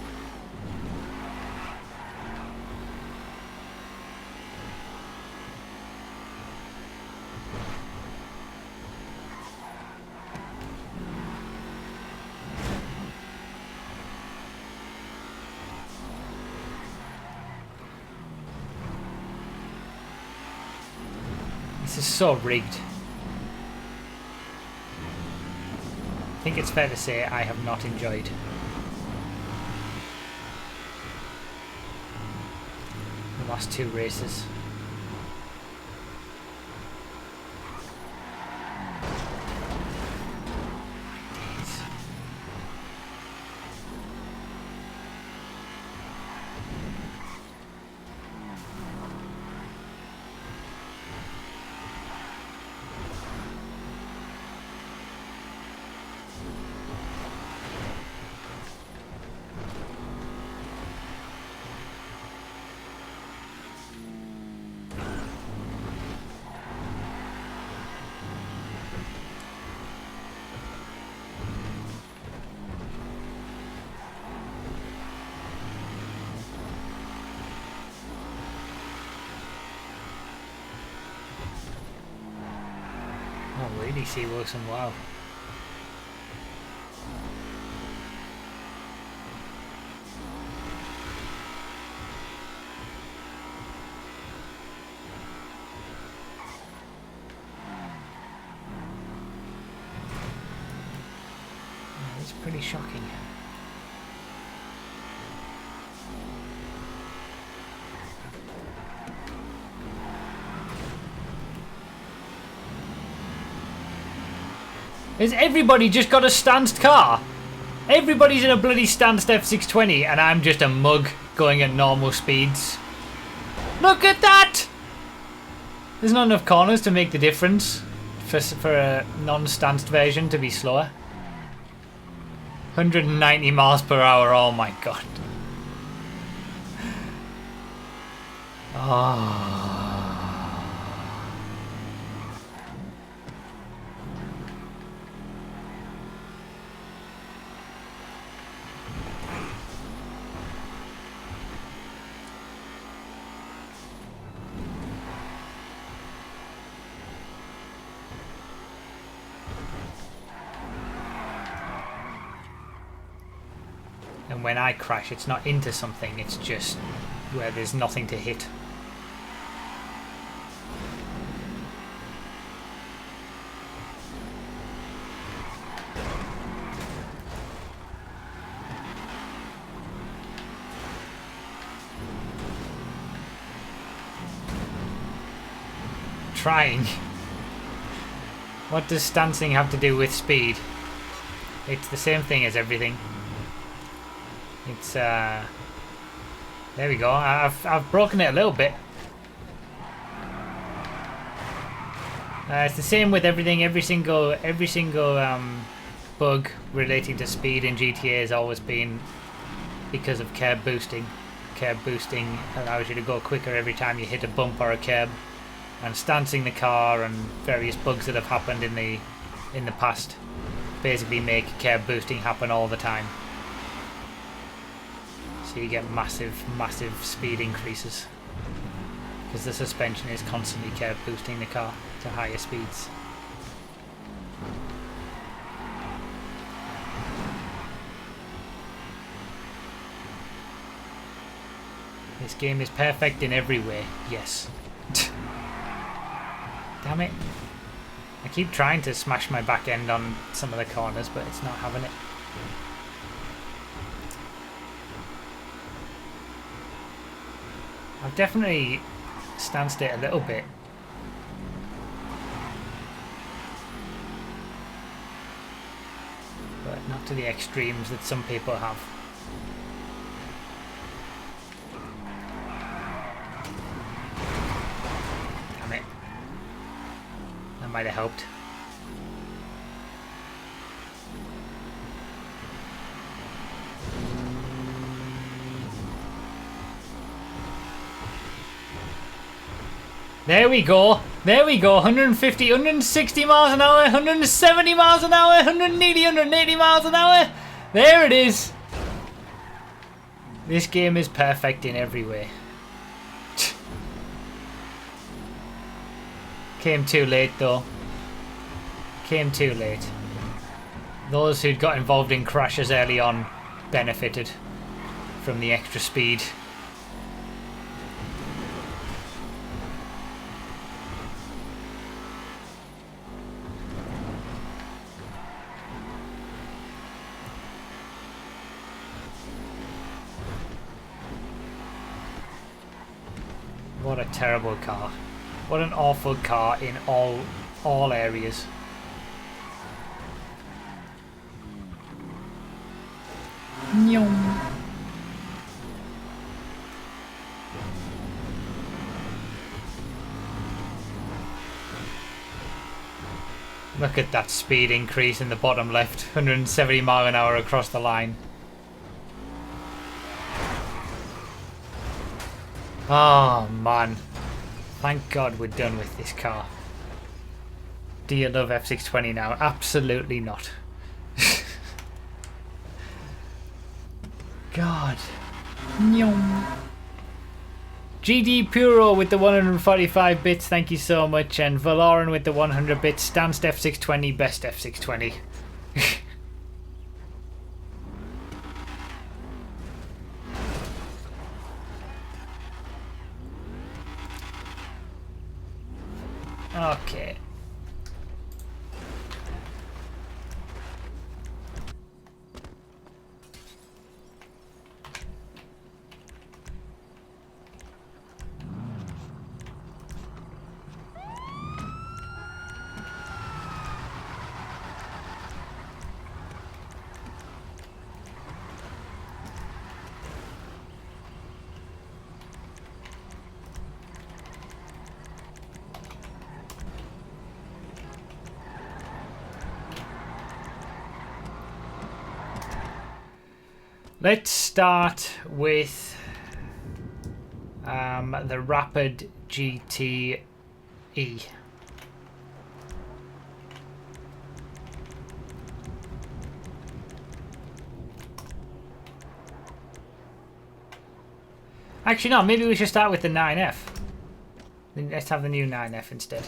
This is so rigged. I think it's fair to say I have not enjoyed the last two races. Oh, really, see Wilson, wow. Oh, it's pretty shocking. Has everybody just got a stanced car? Everybody's in a bloody stanced F620 and I'm just a mug going at normal speeds. Look at that! There's not enough corners to make the difference for a non-stanced version to be slower. 190 miles per hour, oh my god. Oh. And when I crash, it's not into something, it's just where there's nothing to hit. Trying. What does stancing have to do with speed? It's the same thing as everything. It's there we go. I've broken it a little bit. It's the same with everything. Every single bug relating to speed in GTA has always been because of curb boosting. Curb boosting allows you to go quicker every time you hit a bump or a curb, and stancing the car and various bugs that have happened in the past basically make curb boosting happen all the time. So you get massive speed increases because the suspension is constantly curb boosting the car to higher speeds. This game is perfect in every way, yes. Damn it. I keep trying to smash my back end on some of the corners, but it's not having it. I've definitely stanced it a little bit. But not to the extremes that some people have. Damn it. That might have helped. There we go. There we go. 150, 160 miles an hour, 170 miles an hour, 180, 180 miles an hour. There it is. This game is perfect in every way. Came too late though. Came too late. Those who'd got involved in crashes early on benefited from the extra speed. What a terrible car. What an awful car in all areas. Nyong. Look at that speed increase in the bottom left. 170 mile an hour across the line. Oh man. Thank God we're done with this car. Do you love F620 now? Absolutely not. God. Nyong. GD Puro with the 145 bits, thank you so much. And Valoran with the 100 bits. Stanced F620, best F620. Okay. Let's start with the Rapid GTE. Actually, no, maybe we should start with the 9F. Let's have the new 9F instead.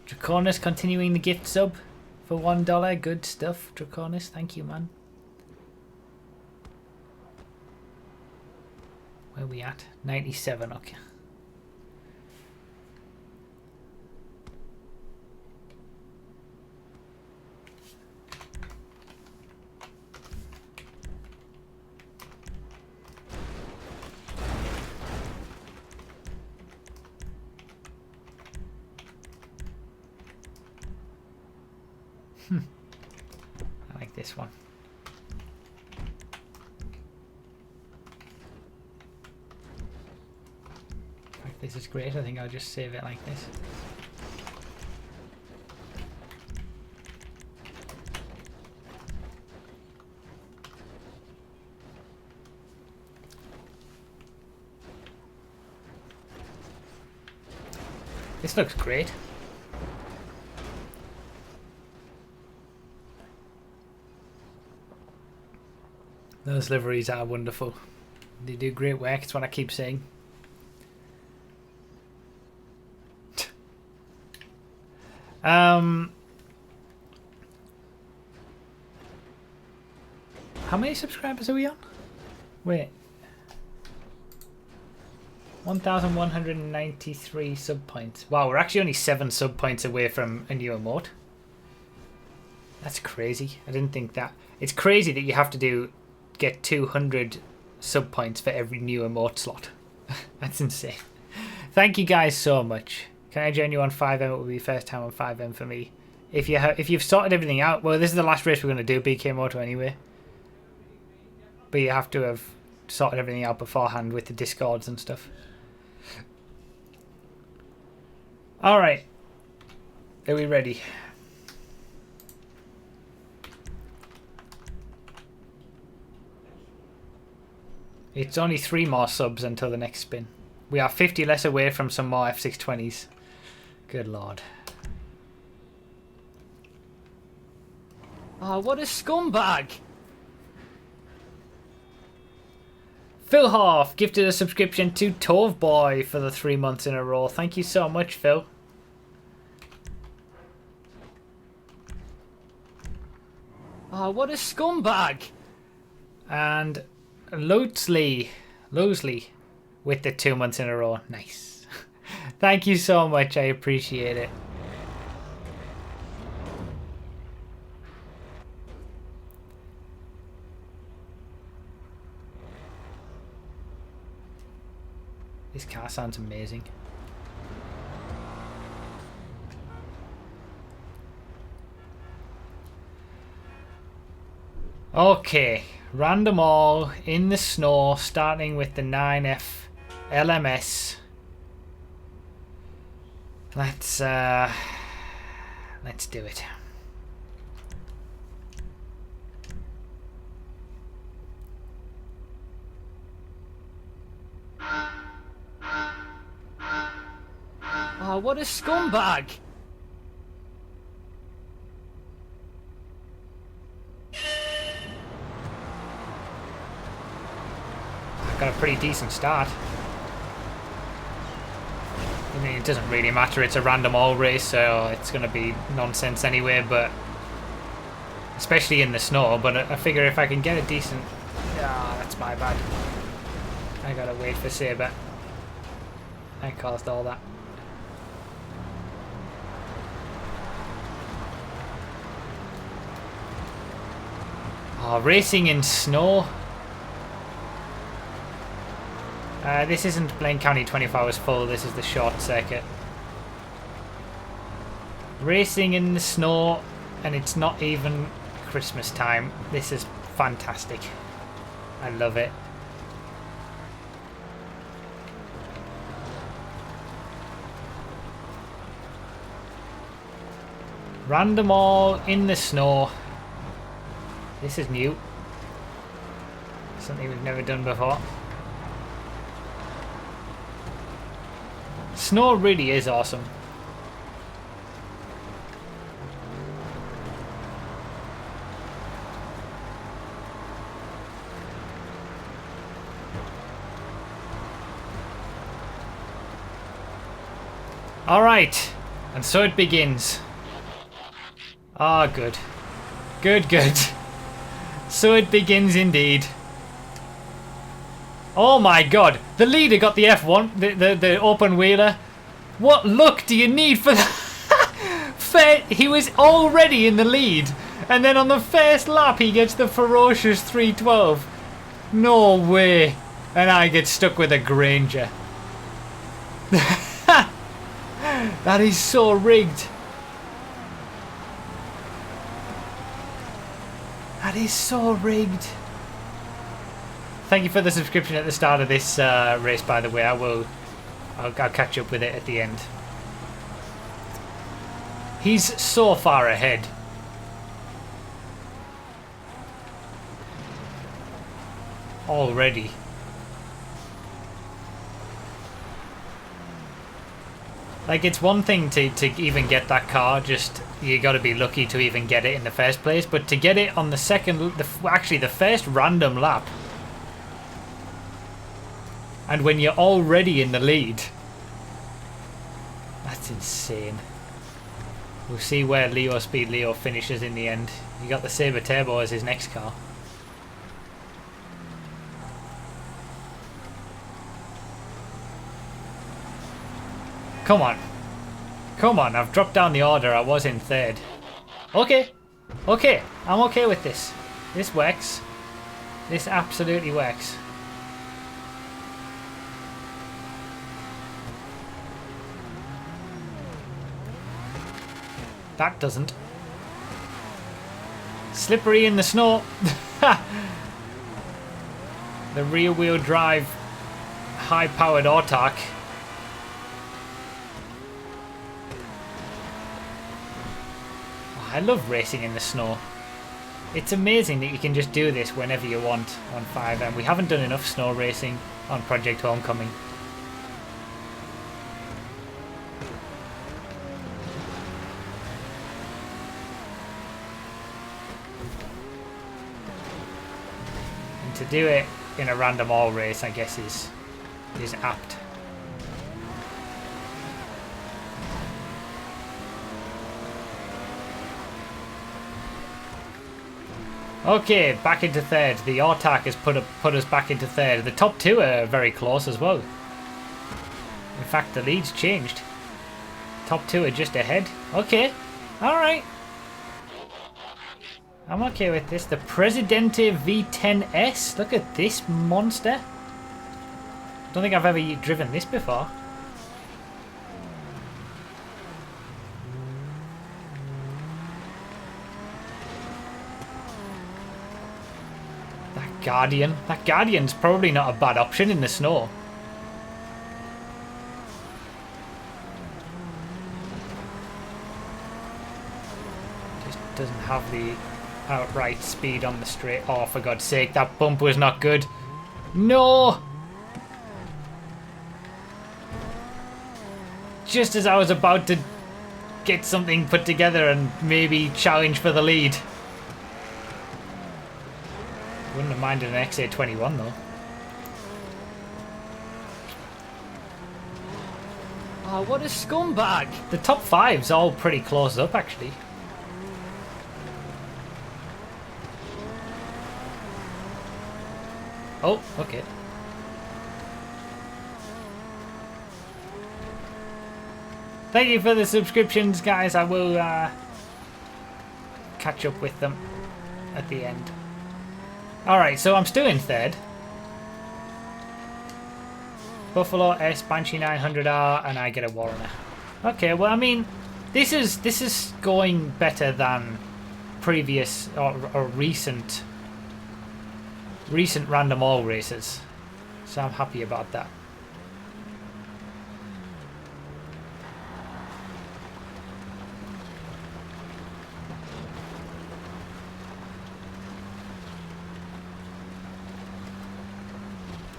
Draconis continuing the gift sub for $1. Good stuff, Draconis. Thank you, man. Where are we at? 97, okay. I like this one. In fact, this is great. I think I'll just save it like this. This looks great. Those liveries are wonderful. They do great work, it's what I keep saying. How many subscribers are we on? Wait. 1,193 sub points. Wow, we're actually only 7 sub points away from a new emote. That's crazy. I didn't think that. It's crazy that you have to get 200 sub points for every new emote slot. That's insane. Thank you guys so much. Can I join you on FiveM? It will be first time on FiveM for me. If you've sorted everything out, well, this is the last race we're going to do, BK Moto anyway. But you have to have sorted everything out beforehand with the discords and stuff. All right. Are we ready? It's only 3 more subs until the next spin. We are 50 less away from some more F620s. Good lord. Oh, what a scumbag! Phil Hoff gifted a subscription to Tove Boy for the 3 months in a row. Thank you so much, Phil. Oh, what a scumbag! And Losley with the 2 months in a row. Nice. Thank you so much. I appreciate it. This car sounds amazing. Okay, random all in the snow, starting with the 9F LMS. Let's do it. Oh, what a scumbag! Got a pretty decent start. I mean, it doesn't really matter, it's a random all race, so it's going to be nonsense anyway, but especially in the snow, but I figure if I can get a decent... Ah, that's my bad. I gotta wait for Saber. I caused all that. Oh, racing in snow. This isn't Blaine County 24 hours full, this is the short circuit. Racing in the snow, and it's not even Christmas time. This is fantastic. I love it. Random all in the snow. This is new. Something we've never done before. Snow really is awesome. Alright, and so it begins. Ah, good. Good, good. So it begins indeed. Oh my god, the leader got the F1, the open wheeler. What luck do you need for that? He was already in the lead, and then on the first lap he gets the ferocious 312. No way. And I get stuck with a Granger. That is so rigged. That is so rigged. Thank you for the subscription at the start of this race, by the way. I'll catch up with it at the end. He's so far ahead. Already. Like, it's one thing to even get that car, just you got to be lucky to even get it in the first place, but to get it on the actually the first random lap, and when you're already in the lead, that's insane. We'll see where Speed Leo finishes in the end. You got the Sabre Turbo as his next car. Come on. Come on, I've dropped down the order. I was in third. Okay. Okay. I'm okay with this. This works. This absolutely works. That doesn't. Slippery in the snow. The rear wheel drive high powered autark. I love racing in the snow. It's amazing that you can just do this whenever you want on FiveM. We haven't done enough snow racing on Project Homecoming. And to do it in a random all race, I guess, is apt. Okay, back into third. The Autark has put us back into third. The top two are very close as well. In fact, the lead's changed. Top two are just ahead. Okay, alright. I'm okay with this. The Presidente V10S. Look at this monster. Don't think I've ever driven this before. Guardian. That Guardian's probably not a bad option in the snow. Just doesn't have the outright speed on the straight. Oh, for God's sake, that bump was not good. No! Just as I was about to get something put together and maybe challenge for the lead. Wouldn't have minded an XA21 though. Oh, what a scumbag! The top five's all pretty close up actually. Oh, okay. Thank you for the subscriptions, guys. I will catch up with them at the end. Alright, so I'm still in third. Buffalo S, Banshee 900R, and I get a Warrener. Okay, well, I mean, this is going better than previous or recent random all races. So I'm happy about that.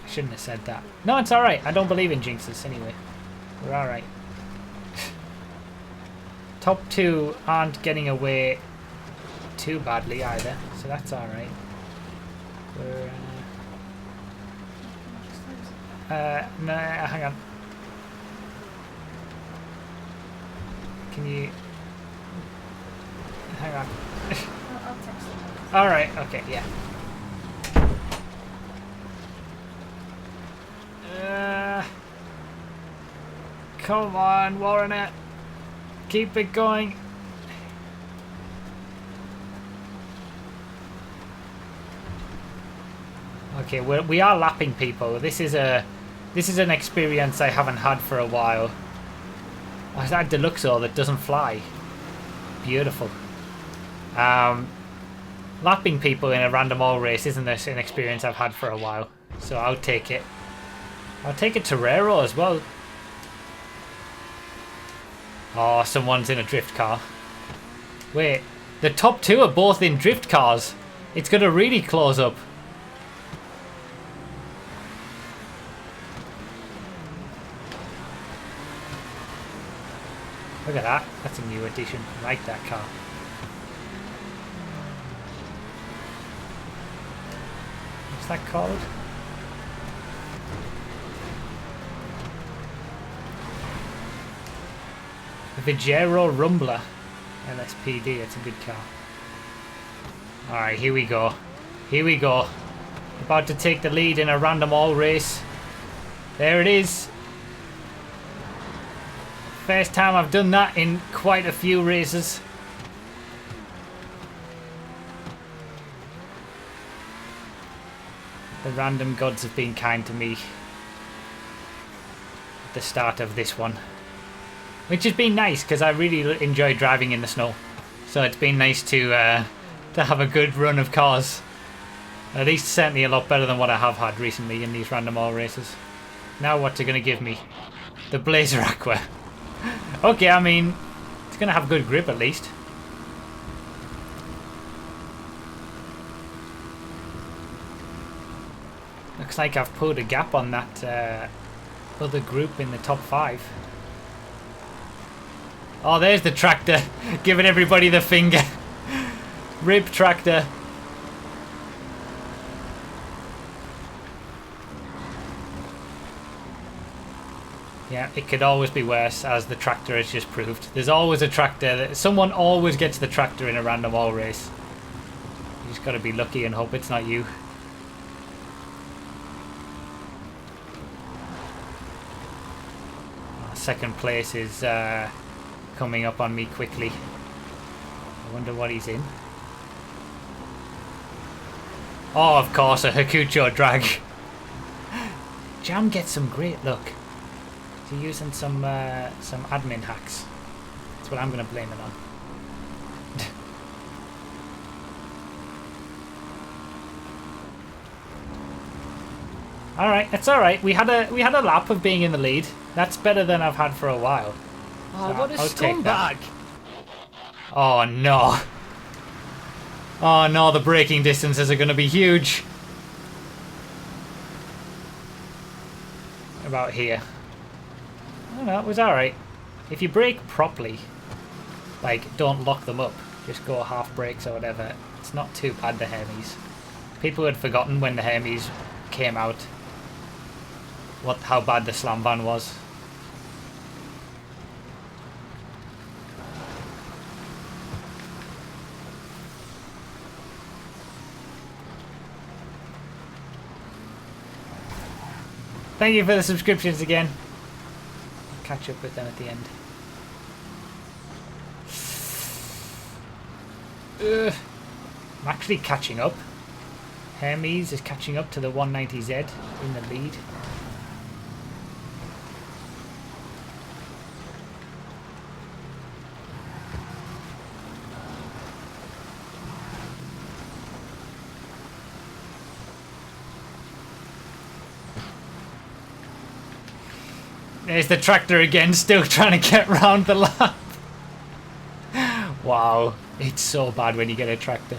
Shouldn't have said that. No, it's alright. I don't believe in jinxes anyway. We're alright. Top two aren't getting away too badly either, so that's alright. We're no, hang on. Can you hang on? I'll text you. Alright, okay, yeah. Come on, Warrener. Keep it going. Okay, we are lapping people. This is an experience I haven't had for a while. Oh, is that Deluxo that doesn't fly? Beautiful. Lapping people in a random all race isn't an experience I've had for a while, so I'll take it. I'll take a Torero as well. Oh, someone's in a drift car. Wait, the top two are both in drift cars. It's going to really close up. Look at that. That's a new addition. I like that car. What's that called? The Vigero Rumbler LSPD. It's a good car. Alright, here we go. Here we go. About to take the lead in a random all race. There it is. First time I've done that in quite a few races. The random gods have been kind to me at the start of this one. Which has been nice because I really enjoy driving in the snow. So it's been nice to have a good run of cars. At least certainly a lot better than what I have had recently in these random all races. Now what's it going to give me? The Blazer Aqua. Okay, I mean, it's going to have good grip at least. looks like I've pulled a gap on that other group in the top 5. Oh, there's the tractor, giving everybody the finger. Rip tractor. Yeah, it could always be worse, as the tractor has just proved. There's always a tractor. Someone always gets the tractor in a random all race. You just got to be lucky and hope it's not you. Second place is coming up on me quickly. I wonder what he's in. Oh, of course, a Hakucho drag. Jam gets some great luck. He's using some admin hacks. That's what I'm going to blame it on. All right, it's all right. We had a lap of being in the lead. That's better than I've had for a while. Oh, So what a I'll take that. scumbag! Oh no. Oh no, the braking distances are going to be huge. About here. Oh no, it was alright. If you brake properly, like don't lock them up, just go half brakes or whatever, it's not too bad, the Hermes. People had forgotten when the Hermes came out how bad the slam van was. Thank you for the subscriptions again. Catch up with them at the end. I'm actually catching up. Hermes is catching up to the 190Z in the lead. There's the tractor again, still trying to get round the lap. Wow, it's so bad when you get a tractor.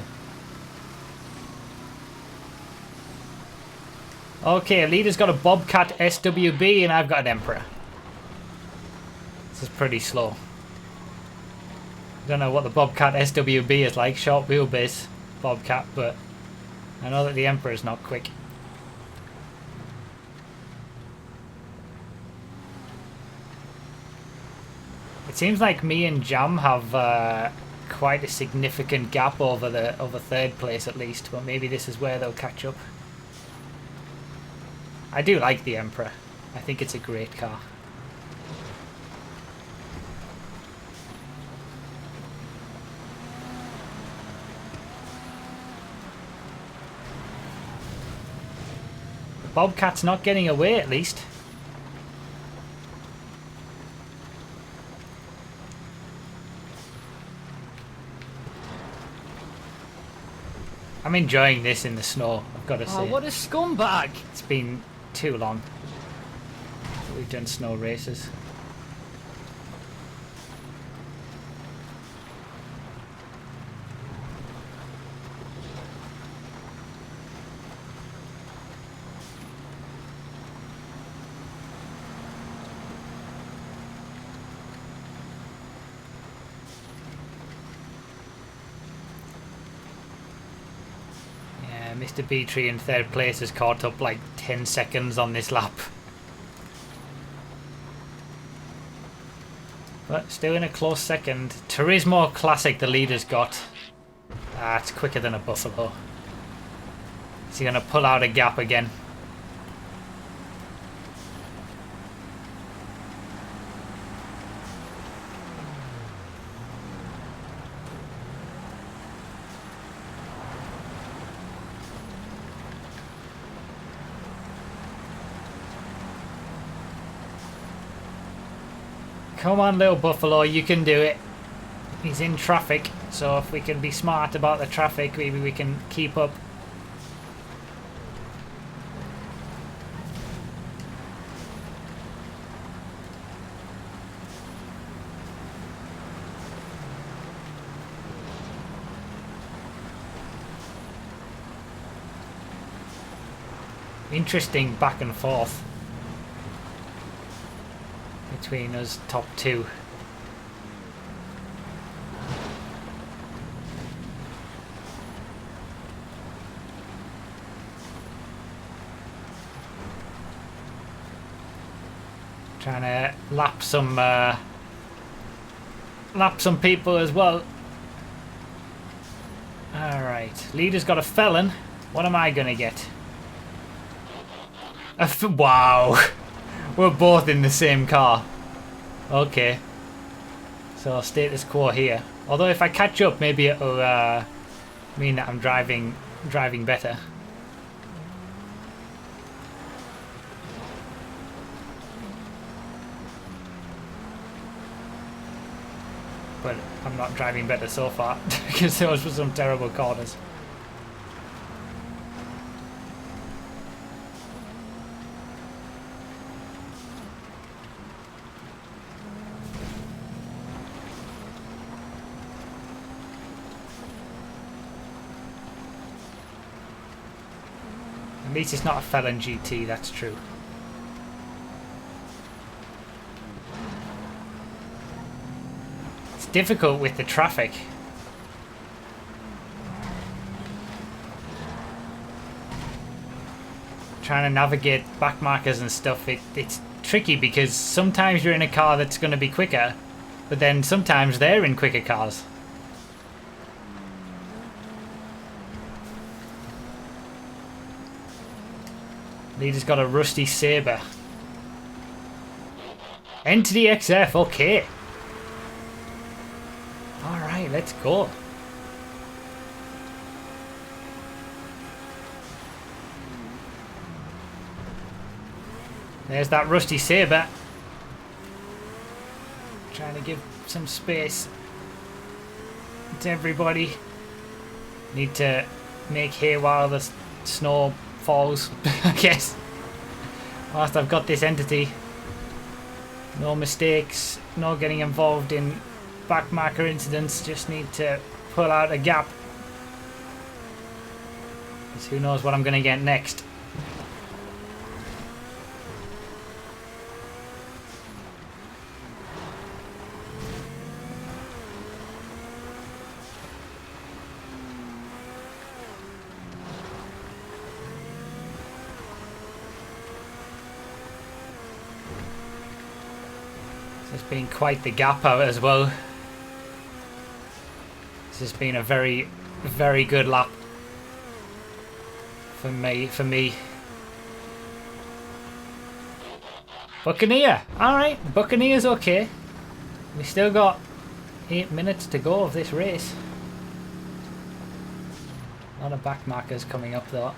Okay, leader's got a Bobcat SWB and I've got an Emperor. This is pretty slow. Don't know what the Bobcat SWB is like, short wheelbase Bobcat, but I know that the Emperor is not quick. It seems like me and Jam have quite a significant gap over third place at least, but maybe this is where they'll catch up. I do like the Emperor. I think it's a great car. The Bobcat's not getting away at least. I'm enjoying this in the snow, I've got to say. Oh, what a scumbag! It's been too long that we've done snow races. Mr. Beatree in third place has caught up like 10 seconds on this lap. But still in a close second. Turismo Classic the leader's got. It's quicker than a Buffalo. Is he going to pull out a gap again? Come on, little Buffalo, you can do it. He's in traffic, so if we can be smart about the traffic, maybe we can keep up. Interesting back and forth between us top two. Trying to lap some people as well. Alright, leader's got a felon. What am I gonna get? Wow! We're both in the same car. Okay. So status quo here. Although if I catch up, maybe it'll mean that I'm driving better. But I'm not driving better so far because those were some terrible corners. At least it's not a felon GT, that's true. It's difficult with the traffic. Trying to navigate back markers and stuff, it's tricky because sometimes you're in a car that's going to be quicker, but then sometimes they're in quicker cars. Leader's got a rusty Sabre. Enter the XF, okay. Alright, let's go. There's that rusty Sabre. Trying to give some space to everybody. Need to make hay while the snow falls, I guess. Whilst I've got this entity. No mistakes, no getting involved in backmarker incidents, just need to pull out a gap. Because who knows what I'm going to get next. There's been quite the gap out as well. This has been a very, very good lap for me. Buccaneer! Alright, Buccaneer's okay. We still got 8 minutes to go of this race. A lot of back markers coming up though.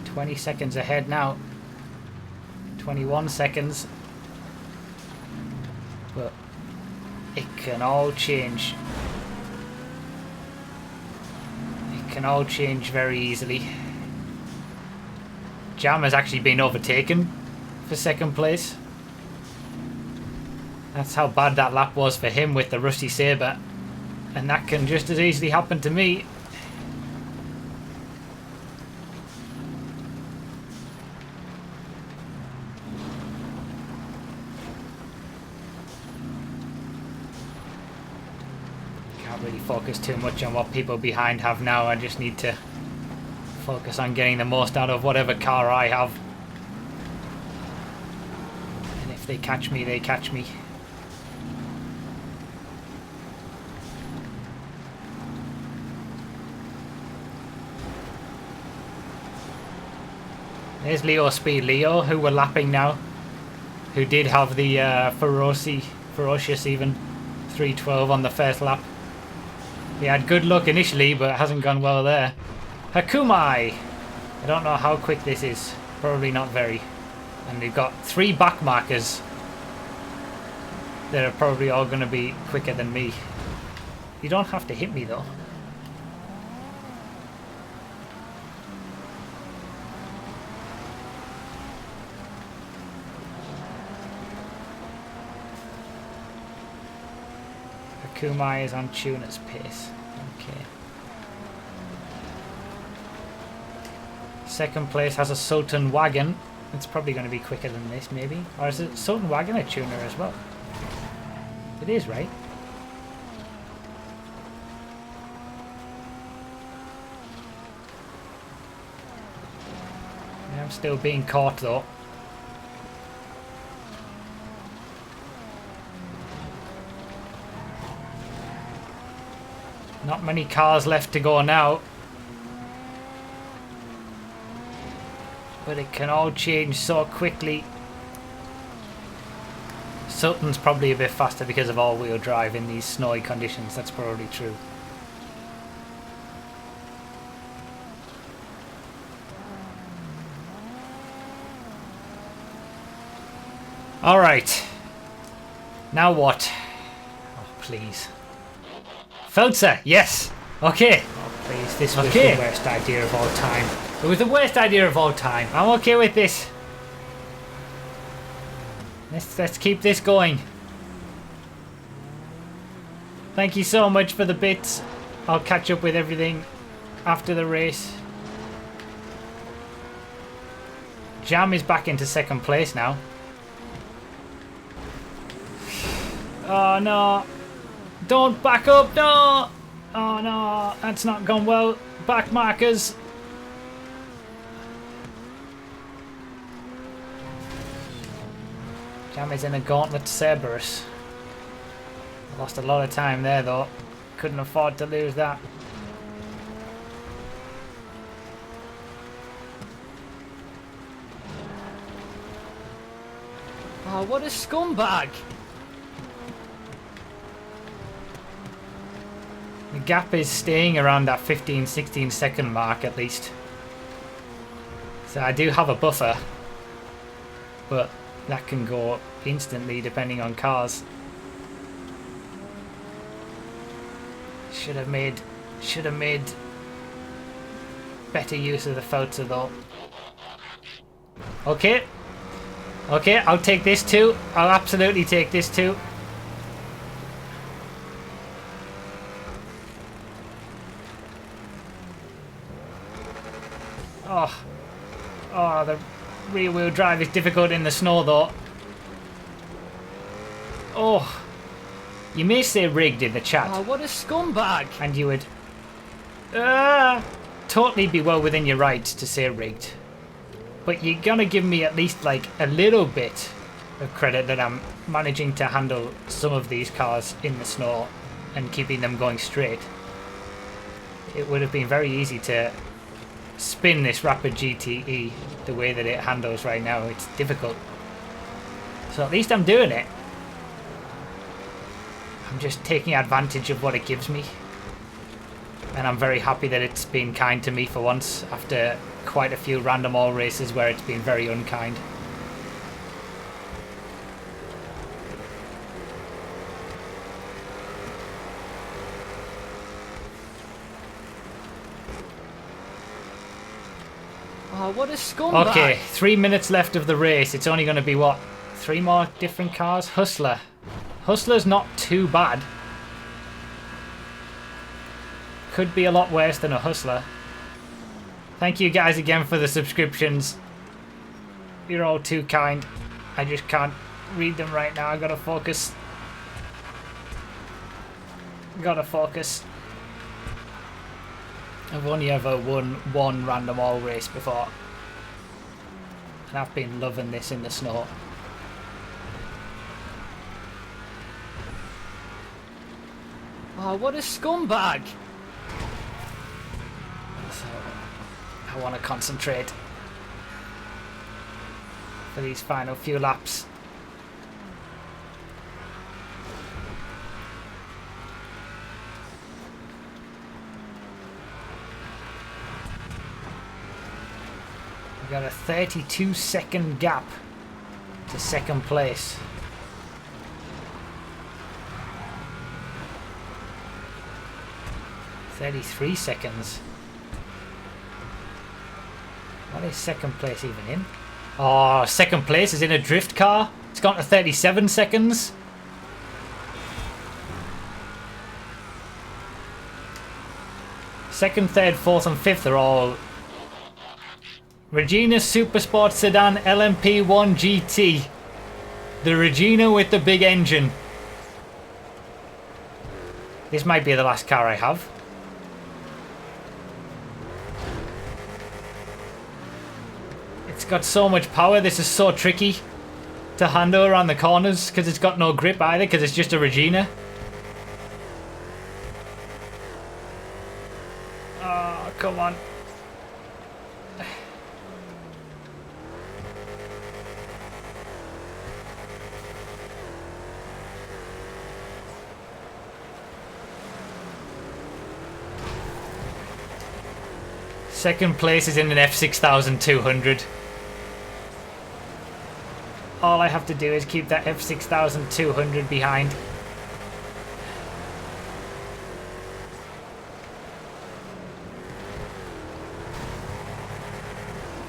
20 seconds ahead now. 21 seconds. But it can all change. It can all change very easily. Jam has actually been overtaken for second place. That's how bad that lap was for him with the rusty Sabre. And that can just as easily happen to me. Really focus too much on what people behind have now. I just need to focus on getting the most out of whatever car I have. And if they catch me, they catch me. There's Leo Speed Leo, who we're lapping now, who did have the ferocious even 312 on the first lap. He had good luck initially, but it hasn't gone well there. Hakumai! I don't know how quick this is. Probably not very. And we've got 3 back markers that are probably all going to be quicker than me. You don't have to hit me though. Kumai is on tuner's pace. Okay. Second place has a Sultan Wagon. It's probably going to be quicker than this, maybe. Or is it Sultan Wagon a tuner as well? It is, right? Yeah, I'm still being caught though. Not many cars left to go now. But it can all change so quickly. Sultan's probably a bit faster because of all-wheel drive in these snowy conditions. That's probably true. Alright. Now what? Oh, please. Feltzer, yes! Okay. Oh, please, this was the worst idea of all time. It was the worst idea of all time. I'm okay with this. Let's keep this going. Thank you so much for the bits. I'll catch up with everything after the race. Jam is back into second place now. Oh no. Don't back up, no! Oh no, that's not gone well. Back markers. Jam is in a gauntlet to Cerberus. Lost a lot of time there though. Couldn't afford to lose that. Oh, what a scumbag! The gap is staying around that 15-16 second mark at least. So I do have a buffer. But that can go instantly depending on cars. Should have made better use of the filter though. Okay. Okay, I'll take this too. I'll absolutely take this too. Oh. Oh, the rear wheel drive is difficult in the snow though. Oh. You may say rigged in the chat. Oh, what a scumbag! And you would totally be well within your right to say rigged. But you're gonna give me at least like a little bit of credit that I'm managing to handle some of these cars in the snow and keeping them going straight. It would have been very easy to spin this Rapid GTE the way that it handles right now. It's difficult. So at least I'm doing it. I'm just taking advantage of what it gives me. And I'm very happy that it's been kind to me for once after quite a few random all races where it's been very unkind. Oh, what a scumbag! Okay, 3 minutes left of the race. It's only going to be what? 3 more different cars? Hustler. Hustler's not too bad. Could be a lot worse than a Hustler. Thank you guys again for the subscriptions. You're all too kind. I just can't read them right now. I gotta focus. Gotta focus. I've only ever won one random all race before. And I've been loving this in the snow. Oh, what a scumbag! So, I want to concentrate for these final few laps. We've got a 32-second gap to second place. $33 seconds. What is second place even in? Oh, second place is in a drift car. It's gone to 37 seconds. Second, third, fourth and fifth are all Regina Super Sport Sedan LMP1 GT. The Regina with the big engine. This might be the last car I have. It's got so much power. This is so tricky to handle around the corners because it's got no grip either because it's just a Regina. Oh, come on. Second place is in an F6200. All I have to do is keep that F6200 behind.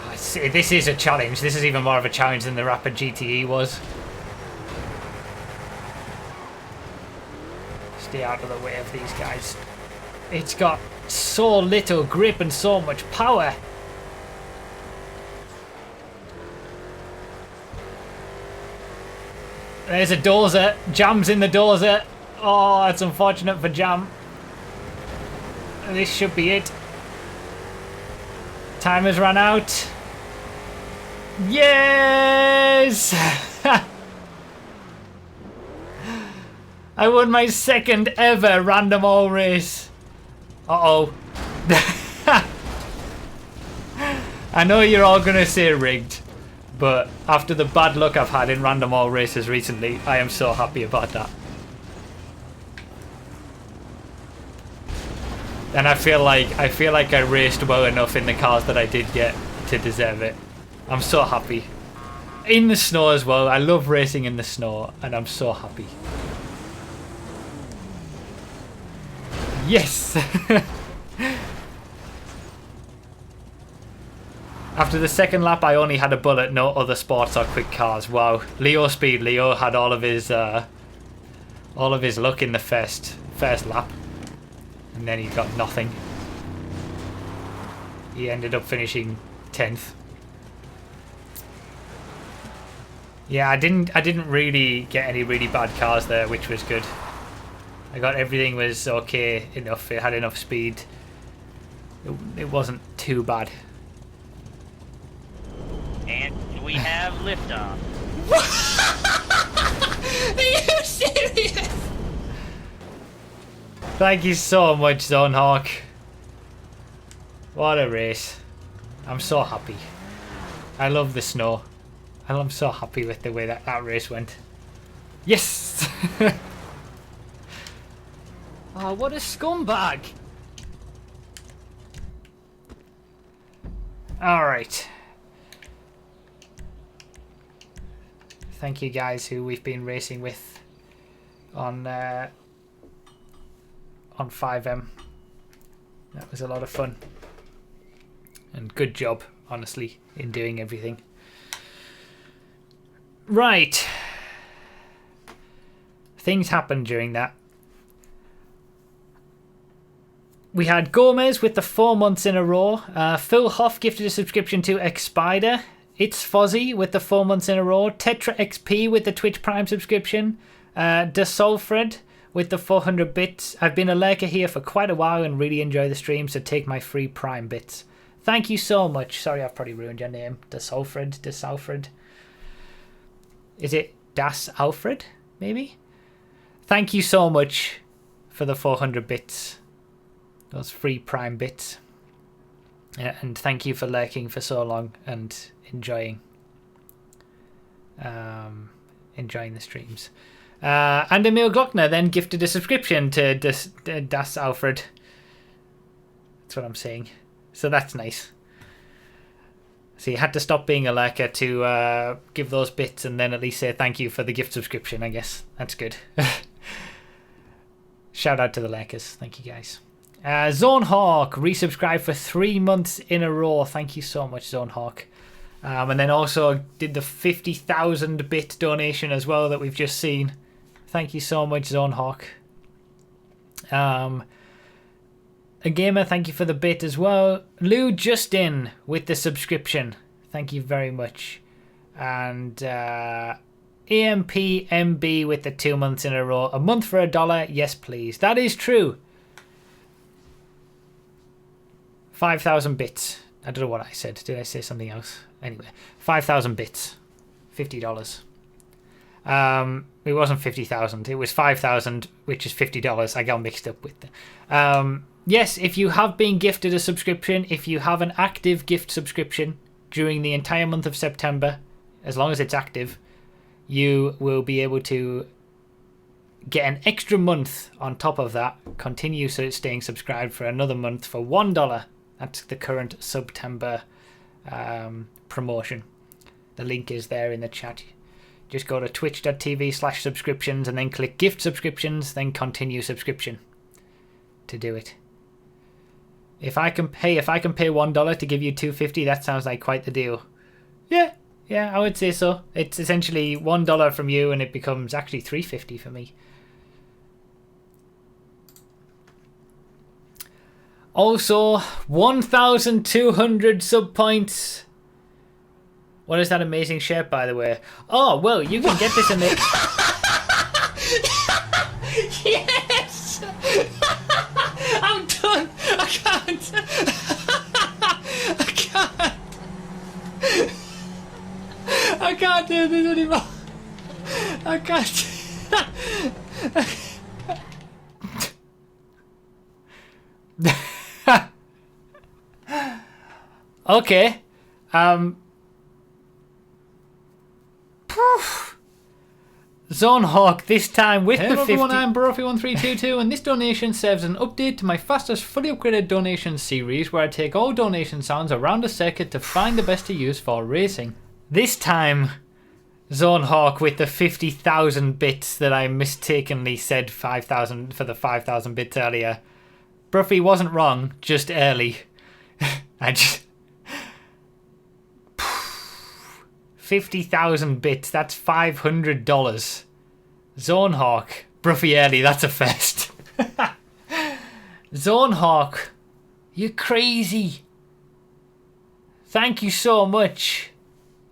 I see, this is a challenge. This is even more of a challenge than the Rapid GTE was. Stay out of the way of these guys. It's got so little grip and so much power. There's a dozer. Jam's in the dozer. Oh, that's unfortunate for Jam. This should be it. Time has run out. Yes! I won my second ever random all race. Uh-oh. I know you're all going to say rigged, but after the bad luck I've had in random all races recently, I am so happy about that. And I feel like I raced well enough in the cars that I did get to deserve it. I'm so happy. In the snow as well. I love racing in the snow, and I'm so happy. Yes! After the second lap, I only had a bullet, no other sports or quick cars. Wow. Leo Speed. Leo had all of his luck in the first lap. And then he got nothing. He ended up finishing 10th. Yeah, I didn't really get any really bad cars there, which was good. I got everything was okay enough. It had enough speed. It wasn't too bad. And we have liftoff. Are you serious? Thank you so much, Zonehawk. What a race. I'm so happy. I love the snow. And I'm so happy with the way that race went. Yes! Oh, what a scumbag! Alright. Thank you guys who we've been racing with on FiveM. That was a lot of fun. And good job, honestly, in doing everything. Right. Things happened during that. We had Gomez with the 4 months in a row. Phil Hoff gifted a subscription to X-Spider. It's Fozzy with the 4 months in a row. Tetra XP with the Twitch Prime subscription. DeSolfred with the 400 bits. I've been a lurker here for quite a while and really enjoy the stream, so take my free Prime bits. Thank you so much. Sorry, I've probably ruined your name. DeSolfred. Is it Das Alfred, maybe? Thank you so much for the 400 bits. Those free Prime bits. And thank you for lurking for so long and enjoying the streams. And Emil Glockner then gifted a subscription to Das Alfred. That's what I'm saying. So that's nice. So you had to stop being a lurker to give those bits and then at least say thank you for the gift subscription, I guess. That's good. Shout out to the lurkers. Thank you guys. Zonehawk resubscribed for 3 months in a row. Thank you so much, Zonehawk. And then also did the 50,000 bit donation as well that we've just seen. Thank you so much, Zonehawk. a gamer, thank you for the bit as well. Lou Justin with the subscription. Thank you very much. And EMPMB with the 2 months in a row. A month for $1. Yes, please. That is true. 5,000 bits. I don't know what I said. Did I say something else? Anyway, 5,000 bits. $50. It wasn't 50,000. It was 5,000, which is $50. I got mixed up with them. Yes, if you have been gifted a subscription, if you have an active gift subscription during the entire month of September, as long as it's active, you will be able to get an extra month on top of that. Continue staying subscribed for another month for $1. That's the current September promotion. The link is there in the chat. Just go to twitch.tv/subscriptions and then click gift subscriptions, then continue subscription to do it. If I can pay $1 to give you $2.50, that sounds like quite the deal. Yeah, I would say so. It's essentially $1 from you and it becomes actually $3.50 for me. Also, 1,200 sub points. What is that amazing shirt, by the way? Oh, well, you can get this in the... Yes! I'm done! I can't! I can't do this anymore! I can't... Okay. Zone Hawk this time with the 50. Everyone, I'm Broughy1322 and this donation serves as an update to my fastest fully upgraded donation series where I take all donation sounds around a circuit to find the best to use for racing. This time, Zone Hawk with the 50,000 bits that I mistakenly said 5,000 for the 5,000 bits earlier. Broughy wasn't wrong, just early. I just... 50,000 bits, that's $500. Zone Hawk, Broughy early, that's a first. Zone Hawk, you're crazy. Thank you so much.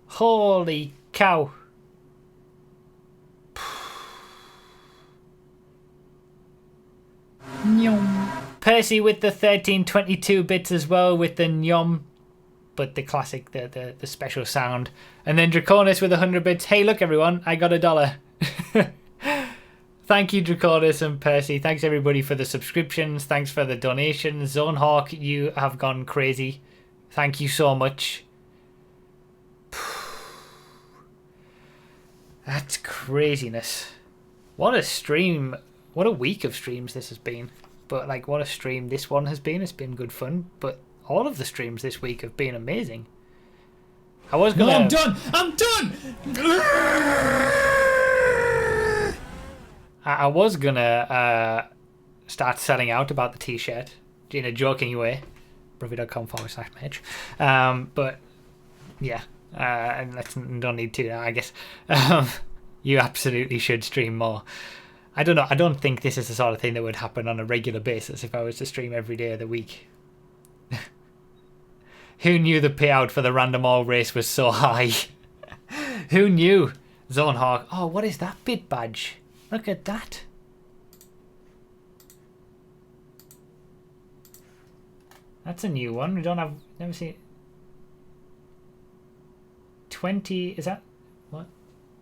Holy cow. Percy with the 1322 bits as well with the nyom, but the classic, the special sound. And then Draconis with 100 bits. Hey, look everyone, I got $1. Thank you, Draconis and Percy. Thanks everybody for the subscriptions. Thanks for the donations. Zone Hawk, you have gone crazy. Thank you so much. That's craziness. What a stream. What a week of streams this has been. But like, what a stream this one has been. It's been good fun. But all of the streams this week have been amazing. I was gonna... No, I'm done! I'm done! I was gonna start selling out about the t-shirt in a joking way. Broughy.com/merch. But yeah, and don't need to now, I guess. You absolutely should stream more. I don't know. I don't think this is the sort of thing that would happen on a regular basis if I was to stream every day of the week. Who knew the payout for the random all race was so high? Who knew? Zone Hawk. Oh, what is that bit badge? Look at that. That's a new one. We don't have... Never seen... 20... Is that... What?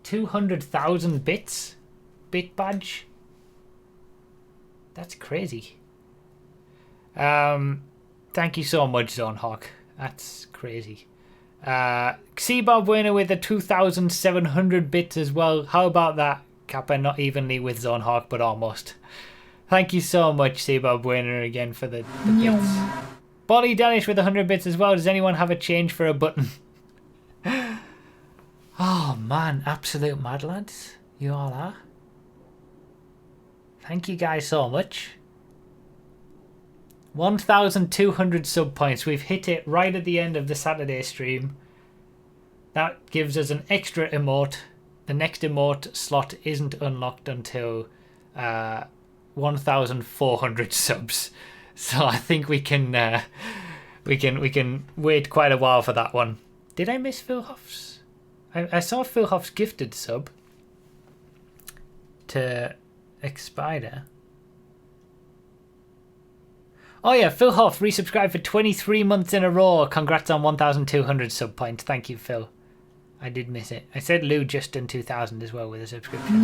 200,000 bits? Bit badge? That's crazy. Thank you so much, Zone Hawk. That's crazy. Xbob winner with the 2,700 bits as well. How about that, Kappa? Not evenly with Zone Hawk, but almost. Thank you so much, Xbob winner, again for the bits. Bolly Danish with 100 bits as well. Does anyone have a change for a button? Oh man, absolute mad lads. You all are. Thank you guys so much. 1,200 sub points. We've hit it right at the end of the Saturday stream. That gives us an extra emote. The next emote slot isn't unlocked until 1,400 subs. So I think we can wait quite a while for that one. Did I miss Phil Hoff's? I saw Phil Hoff's gifted sub to Expider. Oh yeah, Phil Hoff resubscribed for 23 months in a row. Congrats on 1,200 sub points. Thank you, Phil. I did miss it. I said Lou just done 2,000 as well with a subscription.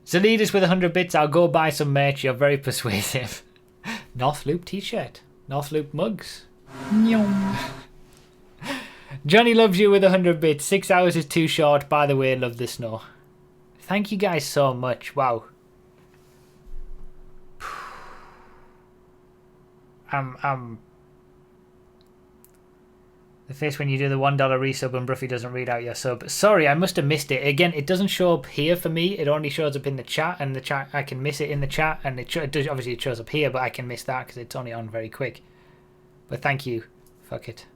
Zalidas with 100 bits. I'll go buy some merch. You're very persuasive. North Loop t-shirt. North Loop mugs. Johnny loves you with 100 bits. 6 hours is too short. By the way, love the snow. Thank you guys so much. Wow. The face when you do the $1 resub and Broughy doesn't read out your sub. Sorry, I must have missed it. Again, it doesn't show up here for me. It only shows up in the chat, and the chat I can miss it in the chat, and obviously it shows up here, but I can miss that because it's only on very quick. But thank you. Fuck it.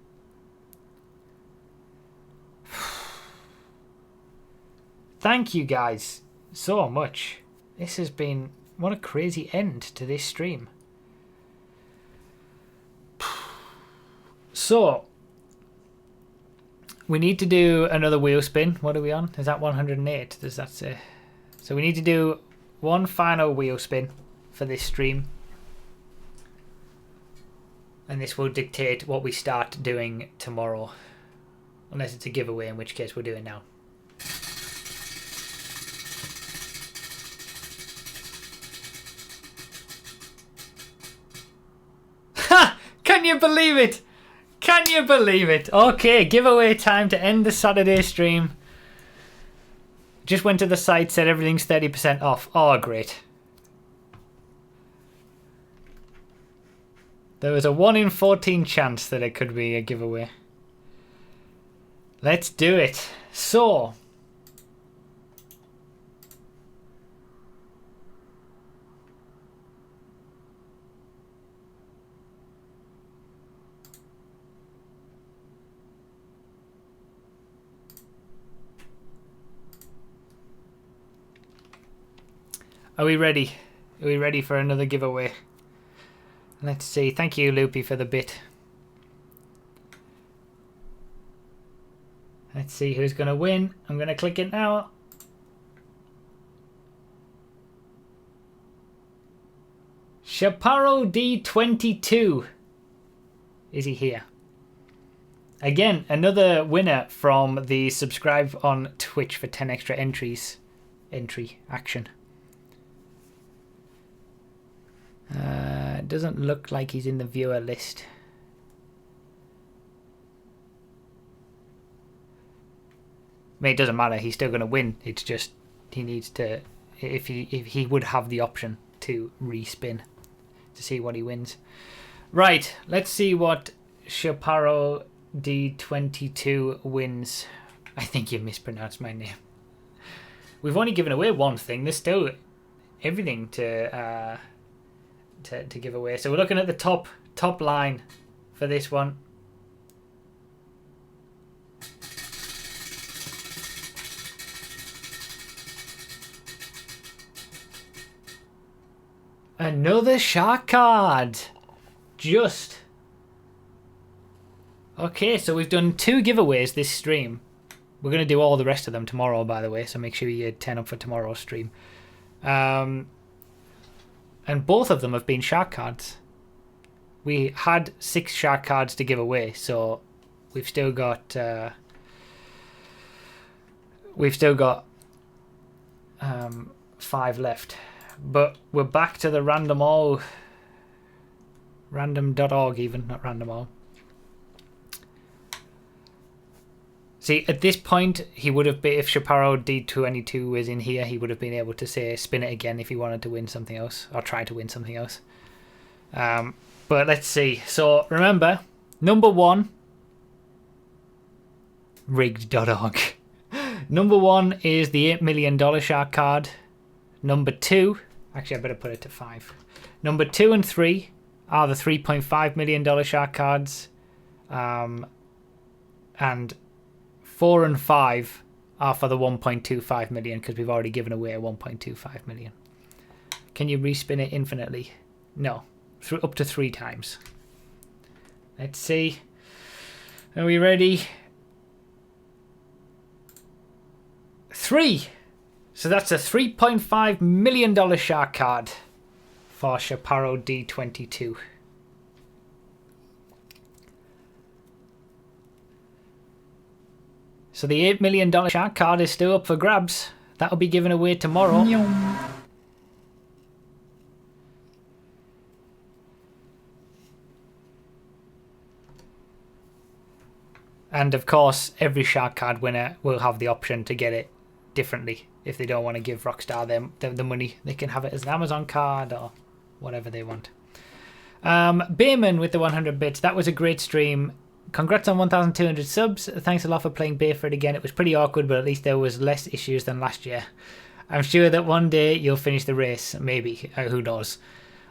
Thank you guys so much. This has been... What a crazy end to this stream. So... We need to do another wheel spin. What are we on? Is that 108? Does that say? So we need to do one final wheel spin for this stream. And this will dictate what we start doing tomorrow. Unless it's a giveaway, in which case we'll do it now. Ha! Can you believe it? Can you believe it? Okay, giveaway time to end the Saturday stream. Just went to the site, said everything's 30% off. Oh, great. There was a 1 in 14 chance that it could be a giveaway. Let's do it. So... Are we ready? Are we ready for another giveaway? Let's see. Thank you, Loopy, for the bit. Let's see who's going to win. I'm going to click it now. Chaparro D22. Is he here? Again, another winner from the subscribe on Twitch for 10 extra entries. Entry action. It doesn't look like he's in the viewer list. I mean, it doesn't matter. He's still going to win. It's just he needs to, if he would have the option to respin to see what he wins. Right, let's see what Chaparro D22 wins. I think you mispronounced my name. We've only given away one thing. There's still everything to give away. So we're looking at the top line for this one. Another shark card. Just. Okay, so we've done 2 giveaways this stream. We're going to do all the rest of them tomorrow, by the way, so make sure you turn up for tomorrow's stream. And both of them have been shark cards. We had 6 shark cards to give away, so we've still got 5 left. But we're back to the random.org even, not random all. See, at this point, he would have been, if Chaparro D22 was in here, he would have been able to say spin it again if he wanted to win something else, or try to win something else. But let's see. So remember, number 1, rigged.org. Number 1 is the $8 million shark card. Number 2, actually I better put it to 5. Number 2 and 3 are the $3.5 million shark cards. And 4 and 5 are for the 1.25 million because we've already given away 1.25 million. Can you respin it infinitely? No. Up to 3 times. Let's see. Are we ready? 3! So that's a $3.5 million shark card for Chaparro D22. So the $8 million shark card is still up for grabs. That'll be given away tomorrow. And of course, every shark card winner will have the option to get it differently. If they don't want to give Rockstar the money, they can have it as an Amazon card or whatever they want. Bayman with the 100 bits. That was a great stream. Congrats on 1,200 subs. Thanks a lot for playing Bayford again. It was pretty awkward, but at least there was less issues than last year. I'm sure that one day you'll finish the race. Maybe. Who knows?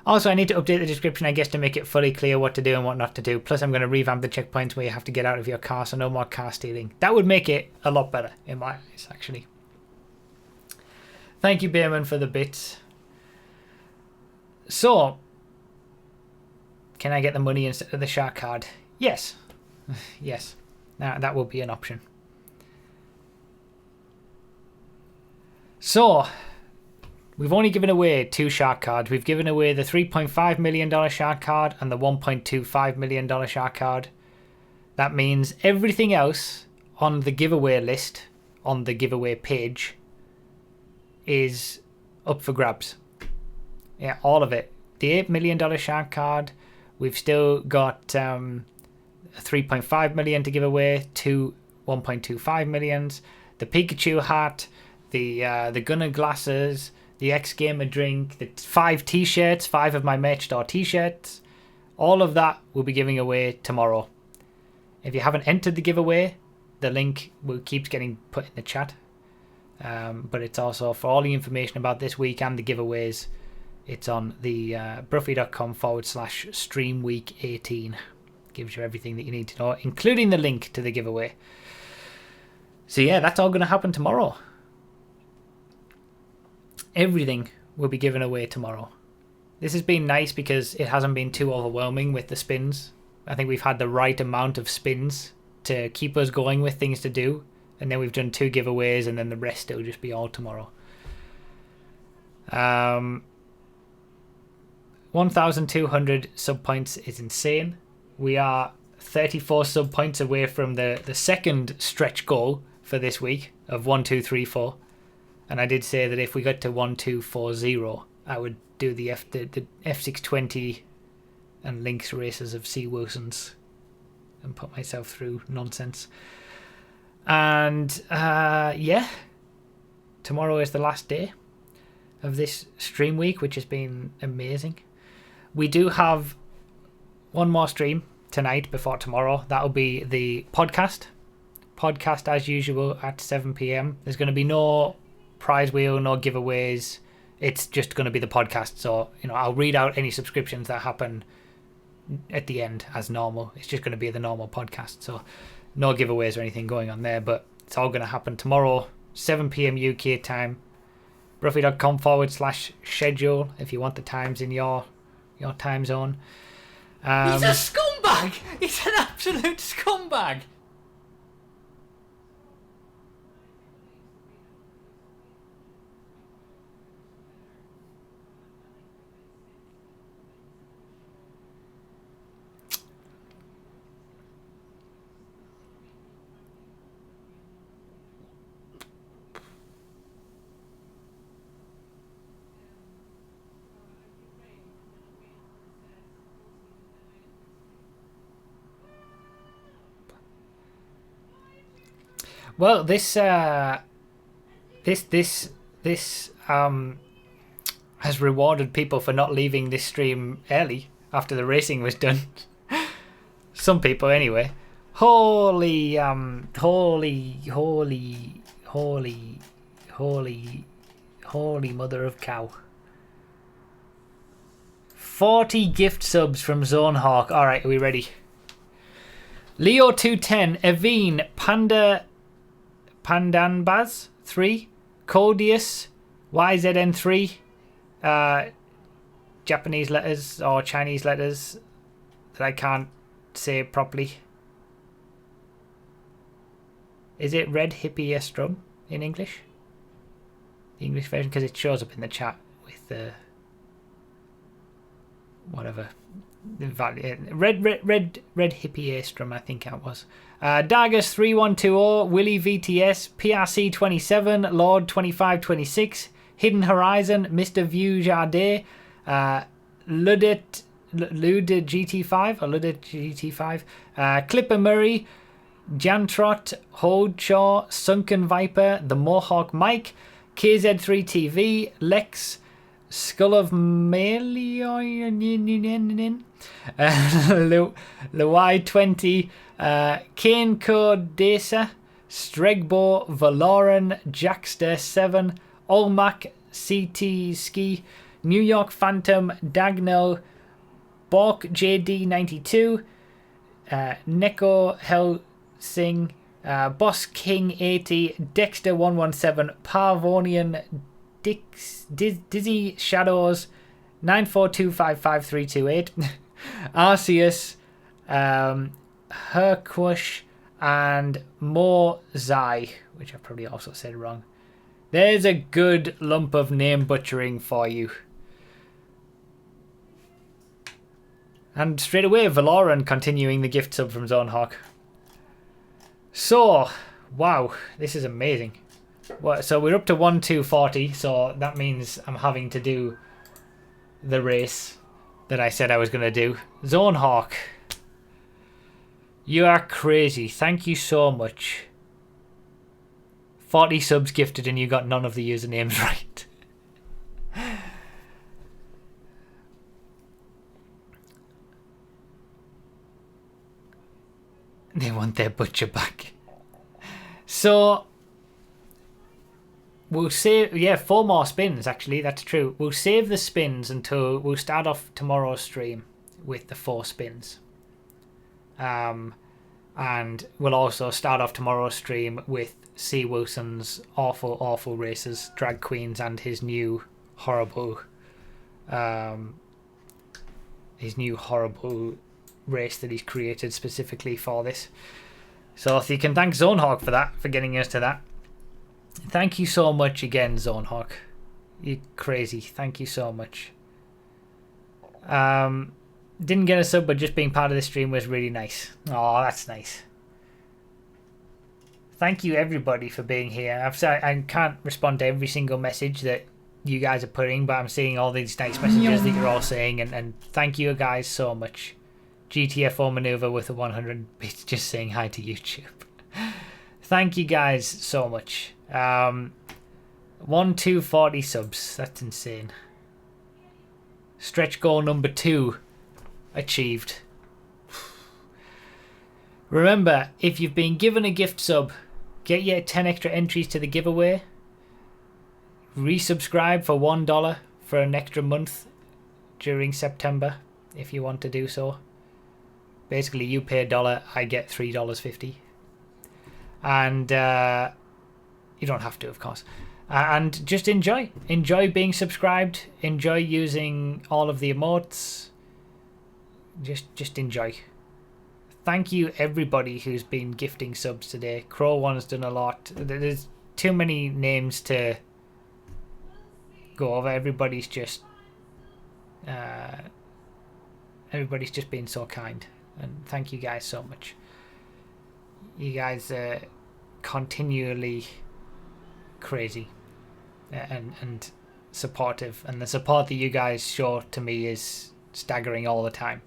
Also, I need to update the description, I guess, to make it fully clear what to do and what not to do. Plus, I'm going to revamp the checkpoints where you have to get out of your car, so no more car stealing. That would make it a lot better, in my eyes, actually. Thank you, Bayman, for the bits. So, can I get the money instead of the shark card? Yes. Yes. Now, that will be an option. So, we've only given away 2 shark cards. We've given away the $3.5 million shark card and the $1.25 million shark card. That means everything else on the giveaway list, on the giveaway page, is up for grabs. Yeah, all of it. The $8 million shark card, we've still got $3.5 million to give away, 2 $1.25 millions, the Pikachu hat, the Gunner glasses, the X Gamer drink, the 5 t-shirts, 5 of my merch store t-shirts. All of that we'll be giving away tomorrow. If you haven't entered the giveaway, the link keeps getting put in the chat. But it's also for all the information about this week and the giveaways. It's on the broughy.com/stream week 18. Gives you everything that you need to know, including the link to the giveaway. So yeah, that's all going to happen tomorrow. Everything will be given away tomorrow. This has been nice because it hasn't been too overwhelming with the spins. I think we've had the right amount of spins to keep us going with things to do. And then we've done 2 giveaways and then the rest will just be all tomorrow. 1,200 sub points is insane. We are 34 sub points away from the second stretch goal for this week of 1, 2, 3, 4. And I did say that if we got to 1, 2, 4, 0, I would do the F620 and Lynx races of C. Wilson's and put myself through nonsense. And yeah, tomorrow is the last day of this stream week, which has been amazing. We do have one more stream tonight before tomorrow. That'll be the podcast as usual at 7 p.m. There's going to be no prize wheel, no giveaways. It's just going to be the podcast. So, I'll read out any subscriptions that happen at the end as normal. It's just going to be the normal podcast. So no giveaways or anything going on there, but it's all going to happen tomorrow, 7 p.m. UK time. Broughy.com/schedule if you want the times in your time zone. He's a scumbag! He's an absolute scumbag! Well, this has rewarded people for not leaving this stream early after the racing was done. Some people, anyway. Holy mother of cow. 40 gift subs from Zonehawk. All right, are we ready? Leo 210, Evine, Pandanbaz 3, Codius, YZN3, Japanese letters or Chinese letters that I can't say properly. Is it Red Hippie Estrum in English? The English version, because it shows up in the chat with the whatever. Red Hippie Estrum, I think it was. Daggers 3120, Willie VTS, PRC 27, Lord 2526, Hidden Horizon, Mr. View Jardé, Ludet GT5 or Ludet GT5, Clipper Murray, Jantrot, Holdshaw, Sunken Viper, The Mohawk Mike, KZ3TV, Lex, Skull of Melion, Luai 20, Kane Codesa, Stregbo, Valoran, Jackster 7, Olmac, CT Ski, New York Phantom, Dagnell, Bork JD92, Neko Helsing, Boss King 80, Dexter 117, Parvonian, Dizzy Shadows, 9425538, Arceus, Herquush, and Mo Zai, which I probably also said wrong. There's a good lump of name butchering for you. And straight away, Valoran continuing the gift sub from Zonehawk. So, wow, this is amazing. So we're up to 1240, so that means I'm having to do the race that I said I was going to do. Zonehawk, you are crazy. Thank you so much. 40 subs gifted and you got none of the usernames right. They want their butcher back. So we'll save, yeah, 4 more spins actually, that's true. We'll save the spins until we'll start off tomorrow's stream with the 4 spins. And we'll also start off tomorrow's stream with C. Wilson's awful races, drag queens, and his new horrible race that he's created specifically for this. So if you can thank Zonehawk for that, for getting us to that. Thank you so much again, Zonehawk. You're crazy. Thank you so much. Didn't get a sub, but just being part of the stream was really nice. Oh, that's nice. Thank you everybody for being here. I can't respond to every single message that you guys are putting, but I'm seeing all these nice messages that you're all saying, and thank you guys so much. GTFO maneuver with a 100 bits, just saying hi to YouTube. Thank you guys so much. 1240 subs, that's insane. Stretch goal number 2 achieved. Remember, if you've been given a gift sub, get your 10 extra entries to the giveaway. Resubscribe for $1 for an extra month during September if you want to do so. Basically, you pay $1, I get $3.50. And you don't have to, of course. And just enjoy being subscribed, enjoy using all of the emotes. Just enjoy. Thank you everybody who's been gifting subs today. Crow One's done a lot. There's too many names to go over. Everybody's just been so kind, and thank you guys so much. You guys are continually crazy and supportive, and the support that you guys show to me is staggering all the time.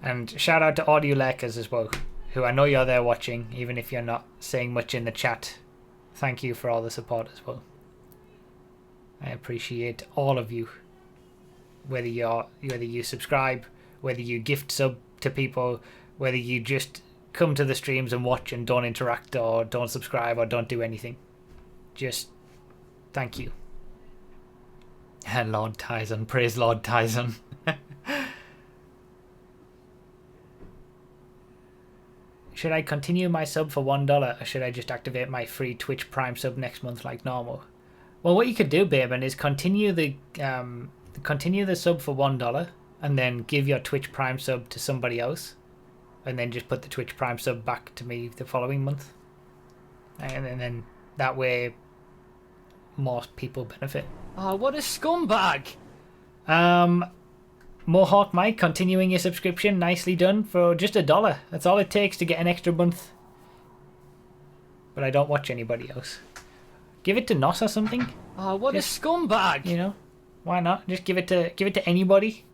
And shout out to all you lurkers as well, who I know you're there watching, even if you're not saying much in the chat. Thank you for all the support as well. I appreciate all of you, whether you subscribe, whether you gift sub to people, whether you just come to the streams and watch and don't interact or don't subscribe or don't do anything. Just thank you. Lord Tyson, praise Lord Tyson. Should I continue my sub for $1 or should I just activate my free Twitch Prime sub next month like normal? Well, what you could do, Baben, is continue the continue the sub for $1 and then give your Twitch Prime sub to somebody else, and then just put the Twitch Prime sub back to me the following month, and then that way more people benefit. Oh, what a scumbag! Mohawk Mike, continuing your subscription, nicely done for just $1. That's all it takes to get an extra month. But I don't watch anybody else. Give it to Nos or something. Oh, what a scumbag! You know, why not? Just give it to anybody.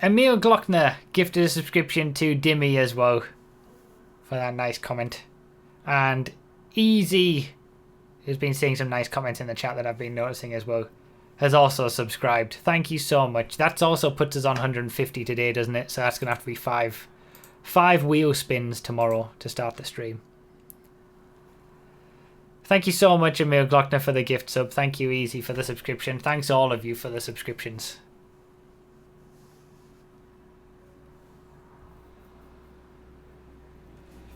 Emil Glockner gifted a subscription to Dimmy as well for that nice comment. And Easy, who's been seeing some nice comments in the chat that I've been noticing as well, has also subscribed. Thank you so much. That's also puts us on 150 today, doesn't it? So that's going to have to be five wheel spins tomorrow to start the stream. Thank you so much, Emil Glockner, for the gift sub. Thank you, Easy, for the subscription. Thanks all of you for the subscriptions.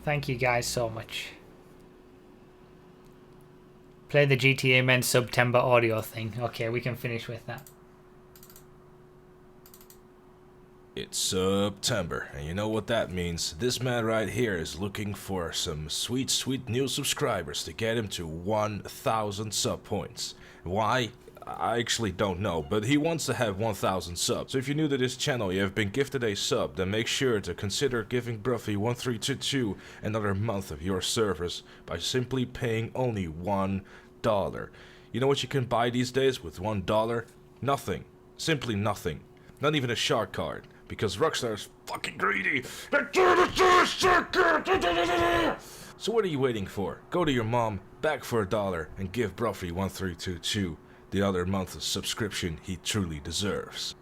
Thank you guys so much. Play the GTA Men September audio thing. Okay, we can finish with that. It's September, and you know what that means. This man right here is looking for some sweet new subscribers to get him to 1,000 sub points. Why? I actually don't know, but he wants to have 1,000 subs. So if you're new to this channel, you have been gifted a sub, then make sure to consider giving Broughy1322 another month of your service by simply paying only $1. You know what you can buy these days with $1? Nothing. Simply nothing. Not even a shark card. Because Rockstar is fucking greedy. So what are you waiting for? Go to your mom, beg for $1, and give Broughy1322 the other month of subscription he truly deserves.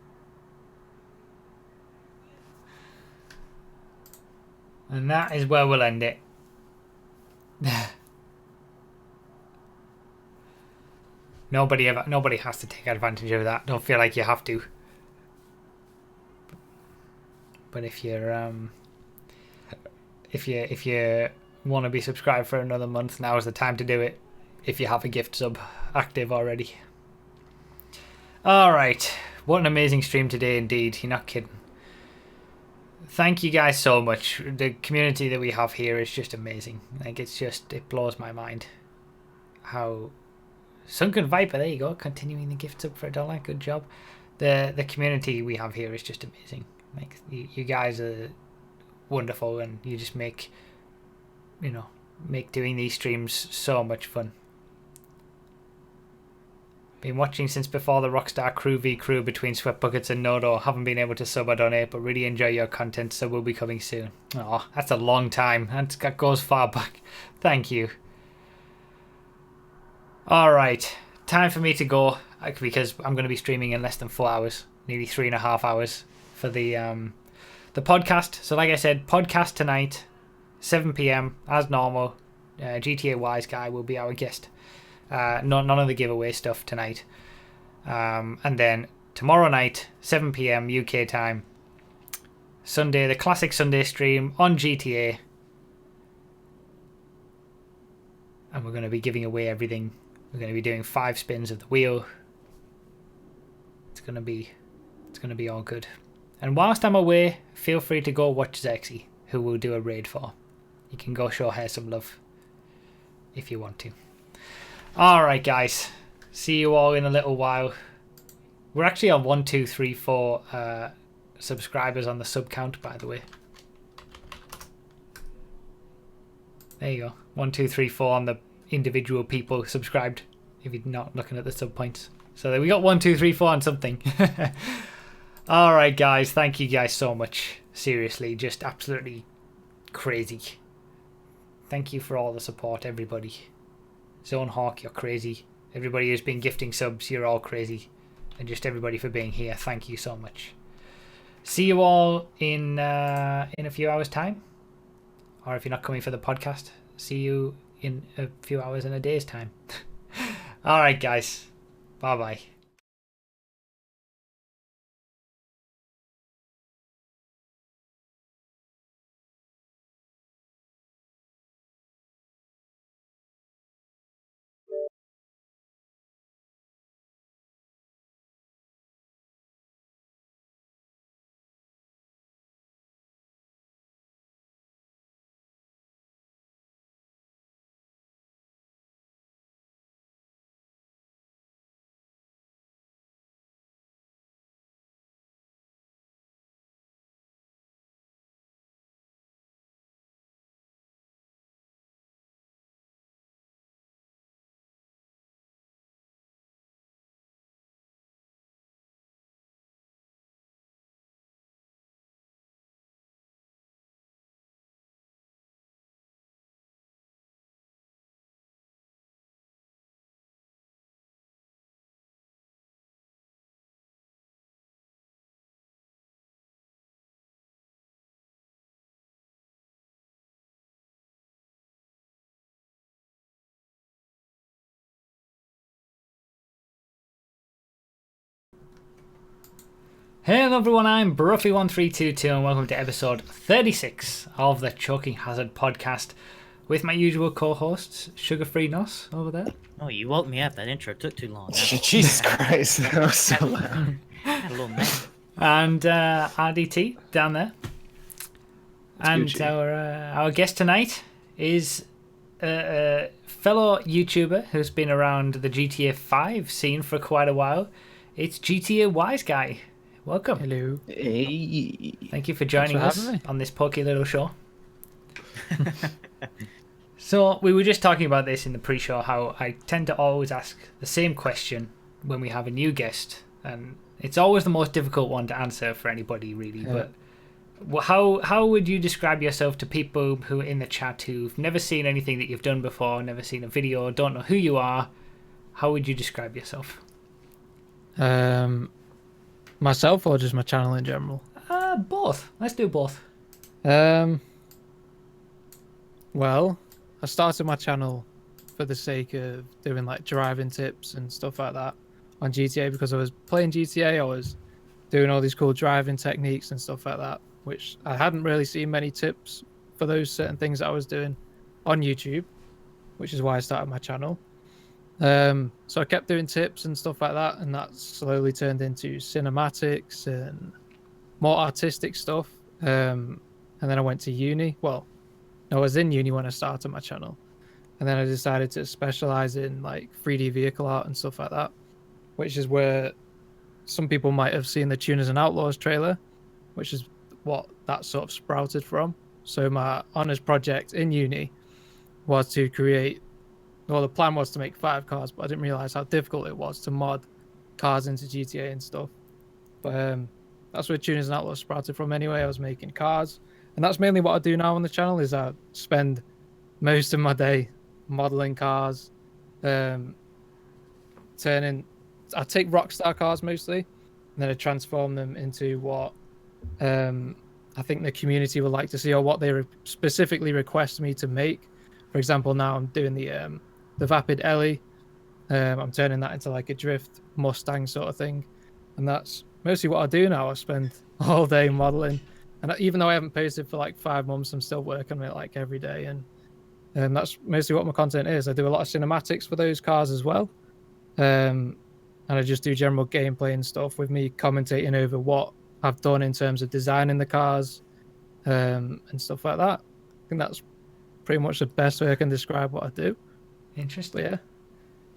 And that is where we'll end it. Nobody has to take advantage of that. Don't feel like you have to. But if you want to be subscribed for another month, now is the time to do it. If you have a gift sub active already. Alright, what an amazing stream today indeed, you're not kidding. Thank you guys so much. The community that we have here is just amazing. Like, it blows my mind. How Sunken Viper, there you go, continuing the gifts up for $1, good job. The community we have here is just amazing. Like, you guys are wonderful, and you just make doing these streams so much fun. Been watching since before the Rockstar Crew v Crew between Sweat Buckets and Nodo. Haven't been able to sub or donate, but really enjoy your content, so we'll be coming soon. Oh, that's a long time. That goes far back. Thank you. Alright, time for me to go, because I'm going to be streaming in less than 4 hours, nearly 3.5 hours for the podcast. So like I said, podcast tonight, 7 PM as normal. GTA Wise Guy will be our guest. None of the giveaway stuff tonight. And then tomorrow night, 7 PM UK time, Sunday, the classic Sunday stream on GTA. And we're going to be giving away everything. We're going to be doing 5 spins of the wheel. It's going to be all good. And whilst I'm away, feel free to go watch Xerxes, who we'll do a raid for. You can go show her some love if you want to. Alright guys, see you all in a little while. We're actually on 1, 2, 3, 4 subscribers on the sub count, by the way. There you go. 1, 2, 3, 4 on the individual people subscribed, if you're not looking at the sub points. So we got 1, 2, 3, 4 on something. Alright guys, thank you guys so much. Seriously, just absolutely crazy. Thank you for all the support, everybody. Zone Hawk, you're crazy. Everybody who's been gifting subs, you're all crazy. And just everybody for being here, thank you so much. See you all in a few hours time. Or if you're not coming for the podcast, see you in a few hours in a day's time. Alright guys, bye bye. Hello everyone, I'm Broughy1322 and welcome to episode 36 of the Choking Hazard podcast with my usual co-hosts, Sugar-Free Nos over there. Oh, you woke me up. That intro took too long. Jesus Christ, that was so loud. Had a little man. And RDT down there. And our guest tonight is a fellow YouTuber who's been around the GTA 5 scene for quite a while. It's GTA Wise Guy. Welcome. Hello. Hey. Thank you for joining us on this pokey little show. So we were just talking about this in the pre-show, how I tend to always ask the same question when we have a new guest, and it's always the most difficult one to answer for anybody, really. Yeah. But how would you describe yourself to people who are in the chat who've never seen anything that you've done before, never seen a video, don't know who you are? How would you describe yourself? Myself or just my channel in general? Both. Let's do both. Well, I started my channel for the sake of doing like driving tips and stuff like that on GTA because I was playing GTA. I was doing all these cool driving techniques and stuff like that, which I hadn't really seen many tips for those certain things that I was doing on YouTube, which is why I started my channel. So I kept doing tips and stuff like that, and that slowly turned into cinematics and more artistic stuff. And then I went to uni. Well, I was in uni when I started my channel, and then I decided to specialize in like 3D vehicle art and stuff like that, which is where some people might have seen the Tuners and Outlaws trailer, which is what that sort of sprouted from. So my honors project in uni was to create, well, the plan was to make 5 cars, but I didn't realize how difficult it was to mod cars into GTA and stuff. But that's where Tuners and Outlaws sprouted from anyway. I was making cars, and that's mainly what I do now on the channel. Is I spend most of my day modeling cars, I take Rockstar cars mostly, and then I transform them into what I think the community would like to see, or what they specifically request me to make. For example, now I'm doing the Vapid Ellie. I'm turning that into like a drift Mustang sort of thing, and that's mostly what I do now. I spend all day modeling, and even though I haven't posted for like 5 months, I'm still working on it like every day, and that's mostly what my content is. I do a lot of cinematics for those cars as well, and I just do general gameplay and stuff with me commentating over what I've done in terms of designing the cars and stuff like that. I think that's pretty much the best way I can describe what I do. Interesting. But yeah.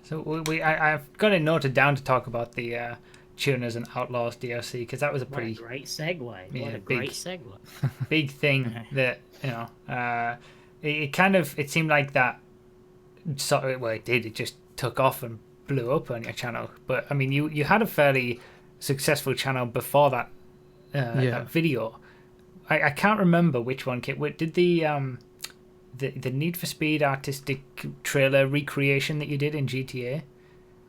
So I've got it noted down to talk about the Tuners and Outlaws DLC, because that was a pretty great segue. Yeah, what a great segue. Big thing that, you know, it seemed like that sort of, well, it did, it just took off and blew up on your channel. But I mean, you had a fairly successful channel before that that video. I can't remember which one came. Did the Need for Speed artistic trailer recreation that you did in GTA,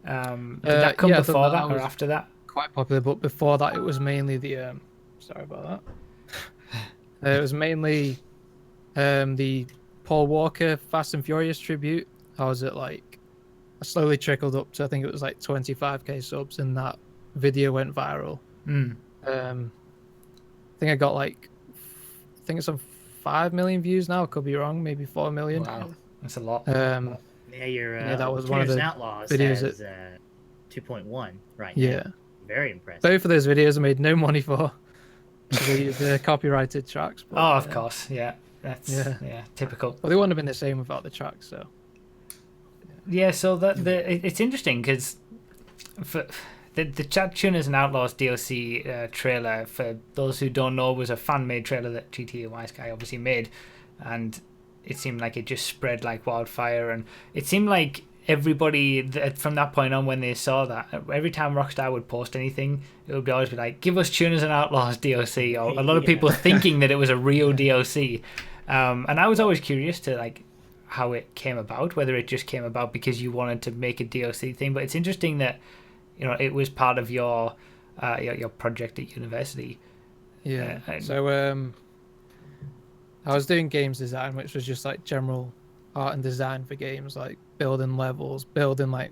did that come before that or after that? Quite popular, but before that it was mainly the sorry about that. It was mainly the Paul Walker Fast and Furious tribute. I slowly trickled up to, I think it was like 25k subs, and that video went viral. I think I got it's on 5 million views now. I could be wrong, maybe 4 million. Wow, that's a lot. Yeah, that was one of the Outlaws videos has 2.1 right now. Yeah, very impressive. Both of those videos I made no money for. The copyrighted tracks. But, of course, yeah. That's typical. Well, they wouldn't have been the same without the tracks, so. Yeah, so it's interesting because for the Tuners and Outlaws DLC trailer, for those who don't know, was a fan-made trailer that GTA Wise Guy obviously made, and it seemed like it just spread like wildfire, and it seemed like everybody from that point on, when they saw that, every time Rockstar would post anything, it would always be like, give us Tuners and Outlaws DLC, or a lot of people thinking that it was a real DLC. And I was always curious to like how it came about, whether it just came about because you wanted to make a DLC thing. But it's interesting that, you know, it was part of your project at university. Yeah. So I was doing games design, which was just like general art and design for games, like building levels, building like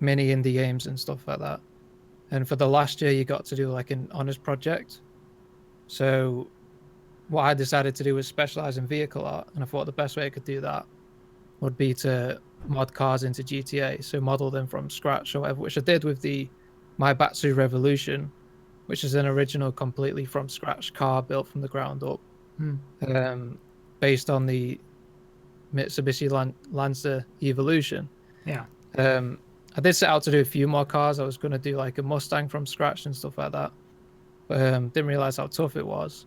mini indie games and stuff like that. And for the last year, you got to do like an honors project. So what I decided to do was specialize in vehicle art, and I thought the best way I could do that would be to mod cars into GTA, so model them from scratch or whatever, which I did with the Maibatsu Revolution, which is an original, completely from scratch car built from the ground up, based on the Mitsubishi Lancer Evolution. Yeah. I did set out to do a few more cars. I was going to do like a Mustang from scratch and stuff like that. But didn't realize how tough it was.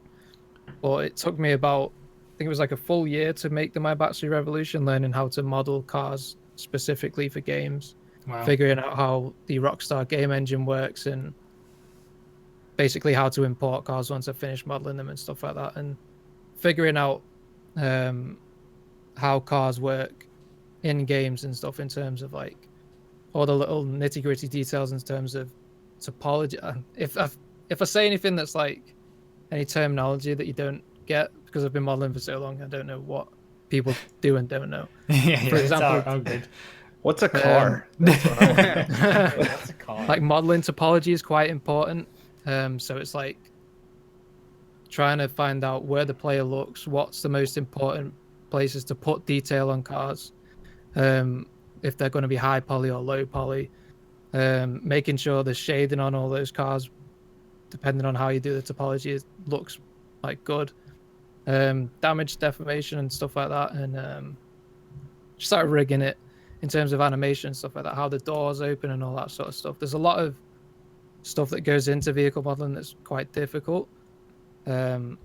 But it took me about, I think it was like a full year to make the Maibatsu Revolution, learning how to model cars specifically for games, figuring out how the Rockstar game engine works, and basically how to import cars once I finished modeling them and stuff like that, and figuring out how cars work in games and stuff in terms of like all the little nitty gritty details in terms of topology. If I say anything that's like any terminology that you don't get, because I've been modeling for so long, I don't know what people do and don't know. For example, what's a car? That's what I want to know. What's a car? Like modeling topology is quite important. So it's like trying to find out where the player looks, what's the most important places to put detail on cars, if they're going to be high poly or low poly, making sure the shading on all those cars, depending on how you do the topology, it looks like good, damage deformation and stuff like that, and just started rigging it in terms of animation and stuff like that, how the doors open and all that sort of stuff. There's a lot of stuff that goes into vehicle modeling that's quite difficult. And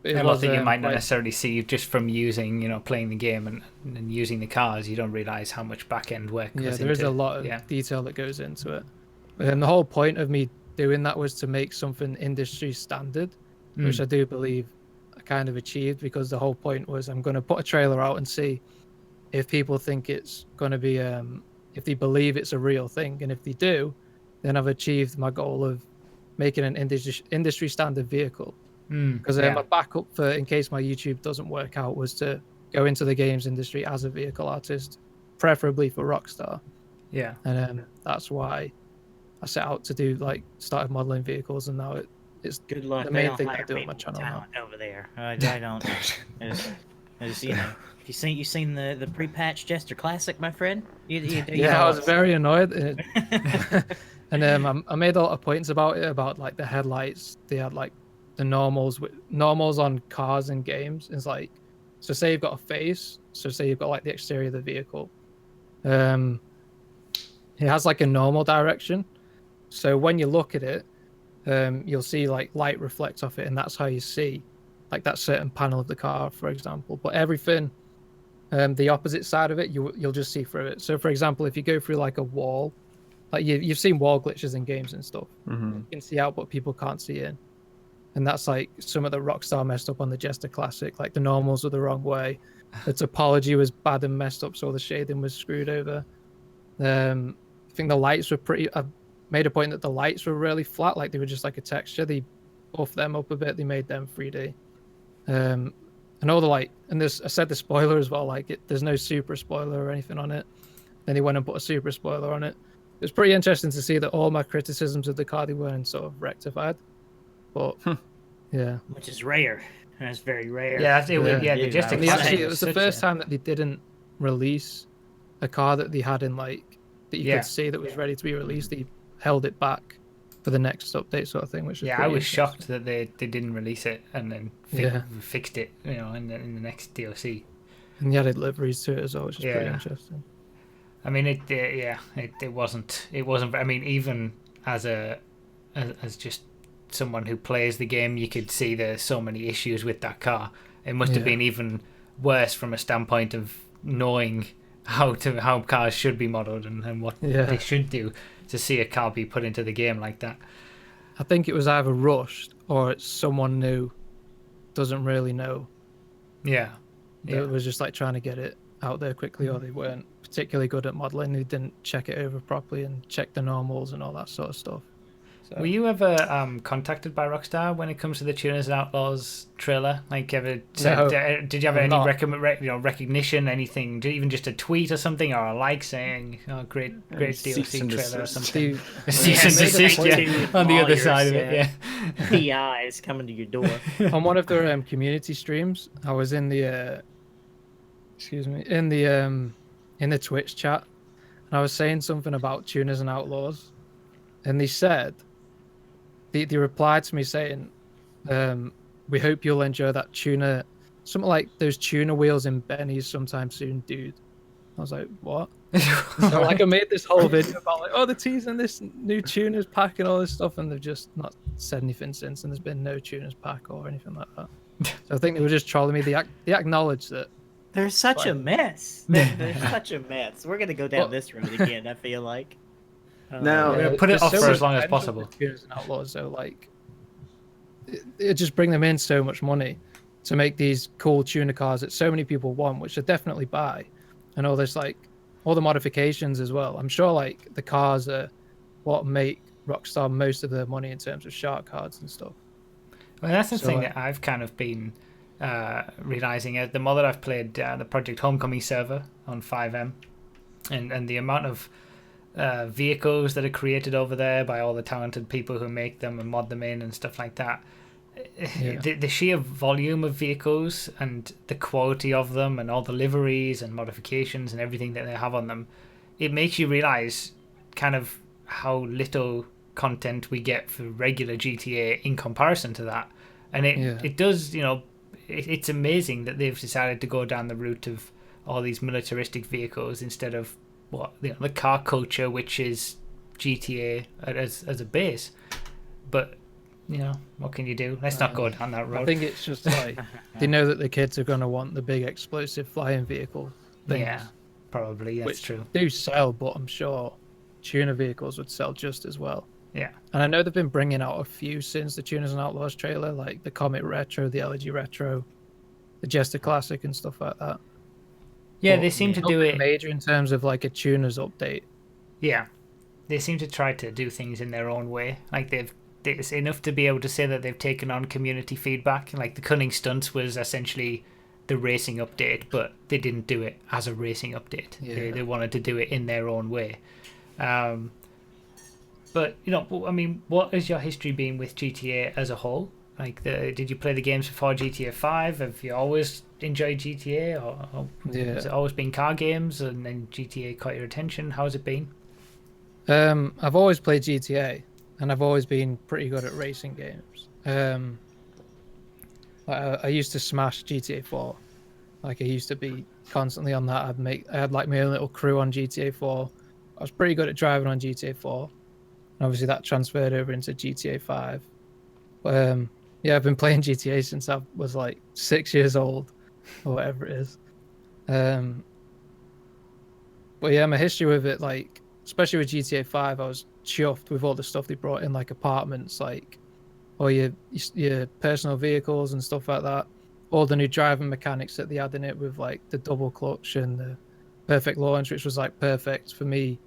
one thing you might not necessarily see just from using, playing the game and using the cars, you don't realize how much back end work goes into it. Yeah, there is a lot of detail that goes into it. And the whole point of me doing that was to make something industry standard, which I do believe I kind of achieved, because the whole point was I'm going to put a trailer out and see if people think it's going to be, if they believe it's a real thing. And if they do, then I've achieved my goal of making an industry standard vehicle. Because my backup for, in case my YouTube doesn't work out, was to go into the games industry as a vehicle artist, preferably for Rockstar. Yeah. And that's why I set out to do, started modeling vehicles, and now it's good luck. The main thing I do on my channel now. Over there, I don't. You seen the pre-patch Jester Classic, my friend? I was very annoyed. And I made a lot of points about it, about like the headlights. They had like the normals on cars and games. It's like, so say you've got a face, so say you've got like the exterior of the vehicle. It has like a normal direction. So when you look at it, you'll see like light reflect off it, and that's how you see like that certain panel of the car, for example. But everything, the opposite side of it, you'll just see through it. So for example, if you go through like a wall, like you've seen wall glitches in games and stuff. You can see out, but people can't see in. And that's like some of the Rockstar messed up on the Jester Classic. Like the normals were the wrong way, the topology was bad and messed up, so the shading was screwed over. I think the lights were I made a point that the lights were really flat, like they were just like a texture. They buffed them up a bit, they made them 3D. And all the and I said the spoiler as well, there's no super spoiler or anything on it. Then he went and put a super spoiler on it. It was pretty interesting to see that all my criticisms of the car, they weren't sort of rectified. But yeah, which is rare. That's very rare. Yeah, it was the first time that they didn't release a car that they had in that you could see that was ready to be released. They held it back for the next update, sort of thing. Which was I was shocked that they didn't release it and then fixed it, in the next DLC. And you added liveries to it as well, which is pretty interesting. I mean, it wasn't. I mean, even as just someone who plays the game, you could see there's so many issues with that car. It must have been even worse from a standpoint of knowing how cars should be modeled and what they should do to see a car be put into the game like that. I think it was either rushed or it's someone new doesn't really know. Yeah. It was just like trying to get it out there quickly, or they weren't particularly good at modeling. They didn't check it over properly and check the normals and all that sort of stuff. Were you ever contacted by Rockstar when it comes to the Tuners and Outlaws trailer? Like, ever said, did you have any recognition, anything, even just a tweet or something, or a like saying, "Oh, great DLC trailer" or something? Cease and desist, on the other side of it, PI is coming to your door. On one of their community streams, I was in the in the Twitch chat, and I was saying something about Tuners and Outlaws, and they said. They replied to me saying, "We hope you'll enjoy that tuna, something like those tuna wheels in Benny's sometime soon, dude." I was like, "What?" So like I made this whole video about like, "Oh, they're teasing this new tuners pack and all this stuff," and they've just not said anything since, and there's been no tuners pack or anything like that. So I think they were just trolling me. They acknowledged that. They're such a mess. They're such a mess. We're gonna go down this road again. I feel like. Now, put it off for as long as possible. Tuners and Outlaws, so like, it just bring them in so much money to make these cool tuner cars that so many people want, which they definitely buy, and all this like all the modifications as well. I'm sure like the cars are what make Rockstar most of their money in terms of shark cards and stuff. Well, that's the thing that I've kind of been realizing. The more that I've played the Project Homecoming server on FiveM, and the amount of vehicles that are created over there by all the talented people who make them and mod them in and stuff like that. The sheer volume of vehicles and the quality of them and all the liveries and modifications and everything that they have on them, it makes you realize kind of how little content we get for regular GTA in comparison to that. And it does, it's amazing that they've decided to go down the route of all these militaristic vehicles instead of the car culture, which is GTA as a base. But what can you do? Let's not go down that road. I think it's just like they know that the kids are going to want the big explosive flying vehicle things. Yeah, probably that's true. Do sell, but I'm sure tuner vehicles would sell just as well. Yeah, and I know they've been bringing out a few since the Tuners and Outlaws trailer, like the Comet Retro, the Elegy Retro, the Jester Classic, and stuff like that. Yeah, they seem to do it major in terms of like a tuners update. Yeah, they seem to try to do things in their own way. Like it's enough to be able to say that they've taken on community feedback. Like the Cunning Stunts was essentially the racing update, but they didn't do it as a racing update. Yeah. They wanted to do it in their own way. But I mean, what has your history been with GTA as a whole? Like, did you play the games before GTA 5? Have you always enjoyed GTA, or has it always been car games and then GTA caught your attention? How's it been? I've always played GTA, and I've always been pretty good at racing games. I used to smash GTA 4. Like, I used to be constantly on that. I had like my own little crew on GTA 4. I was pretty good at driving on GTA 4. And obviously that transferred over into GTA 5. But yeah, I've been playing GTA since I was like 6 years old, or whatever it is. But yeah, my history with it, like, especially with GTA 5, I was chuffed with all the stuff they brought in, like apartments, like all your personal vehicles and stuff like that. All the new driving mechanics that they had in it, with like the double clutch and the perfect launch, which was like perfect for me,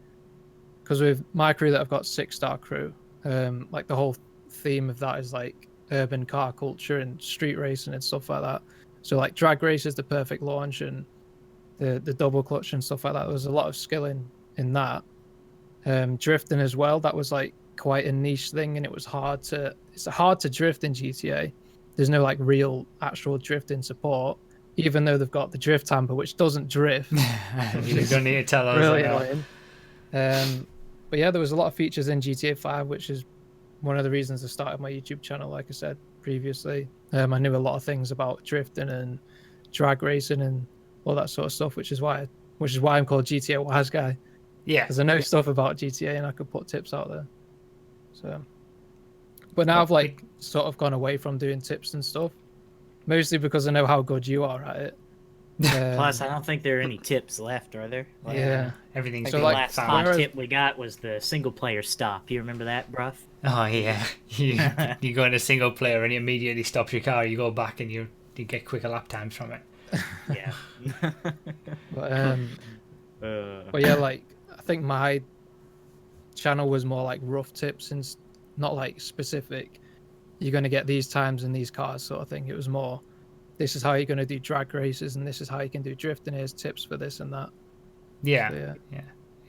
because with my crew that I've got 6-star crew, like the whole theme of that is like urban car culture and street racing and stuff like that. So like drag race is the perfect launch, and the double clutch and stuff like that. There was a lot of skill in that. Drifting as well, that was like quite a niche thing, and it's hard to drift in GTA. There's no like real actual drifting support, even though they've got the drift hamper, which doesn't drift. You don't need to tell us. Really annoying. But yeah, there was a lot of features in GTA 5, which is one of the reasons I started my YouTube channel, like I said previously. I knew a lot of things about drifting and drag racing and all that sort of stuff, which is why I'm called GTA Wise Guy. Yeah, because I know stuff about GTA and I could put tips out there. So, but now I've like sort of gone away from doing tips and stuff, mostly because I know how good you are at it. Plus, I don't think there are any tips left, are there? Like, yeah, everything's so the last hot tip we got was the single player stop. You remember that, Brough? Oh yeah, you go into single player and it immediately stops your car. You go back and you get quicker lap times from it. Yeah. But yeah, like I think my channel was more like rough tips not like specific. You're going to get these times in these cars, sort of thing. It was more, this is how you're going to do drag races, and this is how you can do drifting. Here's tips for this and that. Yeah, So,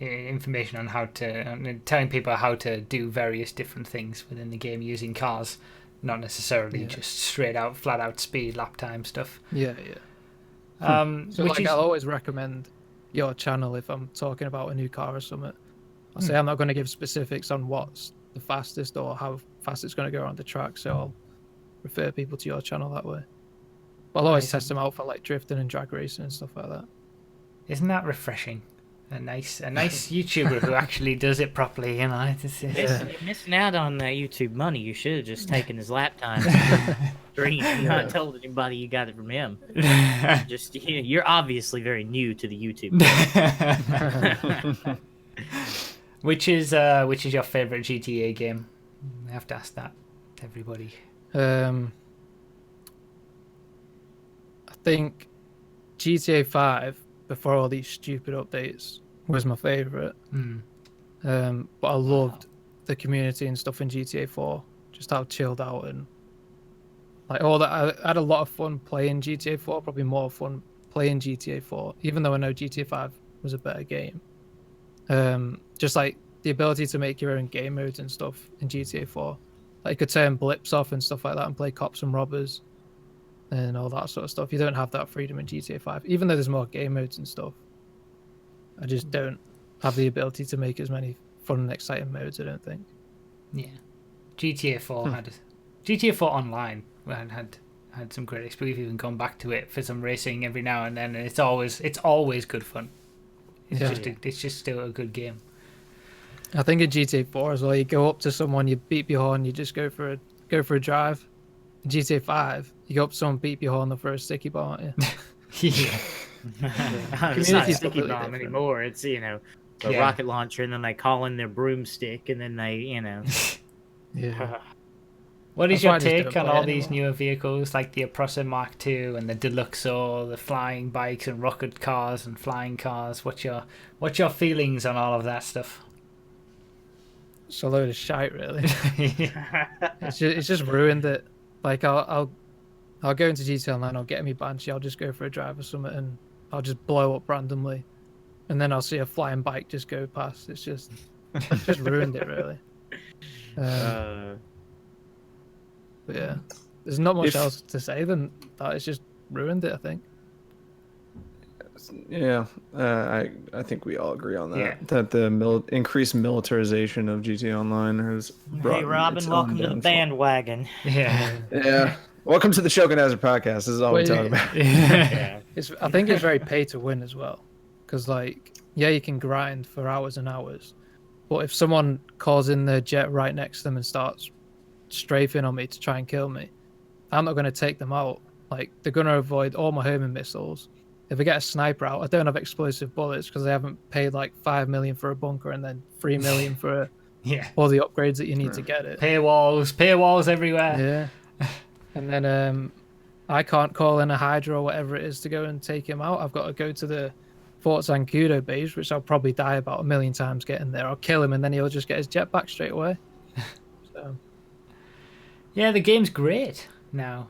information on how to, and telling people how to do various different things within the game using cars, not necessarily just straight out, flat out speed, lap time stuff. Yeah. So like, I'll always recommend your channel if I'm talking about a new car or something. I'll say I'm not going to give specifics on what's the fastest or how fast it's going to go around the track, so I'll refer people to your channel that way. But I'll always test them out for like drifting and drag racing and stuff like that. Isn't that refreshing? A nice YouTuber who actually does it properly, you know. You're missing out on that YouTube money. You should have just taken his lap time stream and not told anybody you got it from him. Just you're obviously very new to the YouTube. Which is your favorite GTA game? I have to ask that to everybody. I think GTA 5, before all these stupid updates, was my favorite. But I loved the community and stuff in GTA 4, just how chilled out and like all that. I had a lot of fun playing GTA 4, probably more fun playing GTA 4, even though I know GTA 5 was a better game. Just like the ability to make your own game modes and stuff in GTA 4. Like you could turn blips off and stuff like that and play cops and robbers and all that sort of stuff. You don't have that freedom in GTA 5, even though there's more game modes and stuff. I just don't have the ability to make as many fun and exciting modes, I don't think. Yeah. GTA 4 had GTA 4 Online had some great experience. We've even gone back to it for some racing every now and then, and it's always good fun. It's just still a good game. I think in GTA 4 as well, you go up to someone, you beep your horn, you just go for a drive. In GTA 5, you go up to someone, beep your horn, they'll throw a sticky bomb at you. Yeah. It's not a sticky bomb anymore. It's a rocket launcher, and then they call in their broomstick, and then they Yeah. What is your take on all these newer vehicles, like the Oppressor Mark II and the Deluxor, the flying bikes and rocket cars and flying cars? What's your feelings on all of that stuff? It's a load of shite, really. It's just ruined it. Like I'll go into GTA Online, I'll get me Banshee, I'll just go for a drive or something, and I'll just blow up randomly, and then I'll see a flying bike just go past. It's just ruined it, really. But yeah, there's not much else to say than that. It's just ruined it, I think. Yeah, I think we all agree on that. Yeah. That the increased militarization of GTA Online has brought. Hey, Robin, welcome to the bandwagon. Yeah. Welcome to the Choking Hazard podcast. This is all we talk about. I think it's very pay to win as well, because you can grind for hours and hours, but if someone calls in their jet right next to them and starts strafing on me to try and kill me, I'm not going to take them out. Like, they're going to avoid all my homing missiles. If I get a sniper out, I don't have explosive bullets because I haven't paid like 5 million for a bunker and then 3 million for all the upgrades that you need to get it. Paywalls everywhere. Yeah. And then I can't call in a Hydra or whatever it is to go and take him out. I've got to go to the Fort Zancudo base, which I'll probably die about 1 million times getting there. I'll kill him and then he'll just get his jet back straight away. So. Yeah, the game's great now.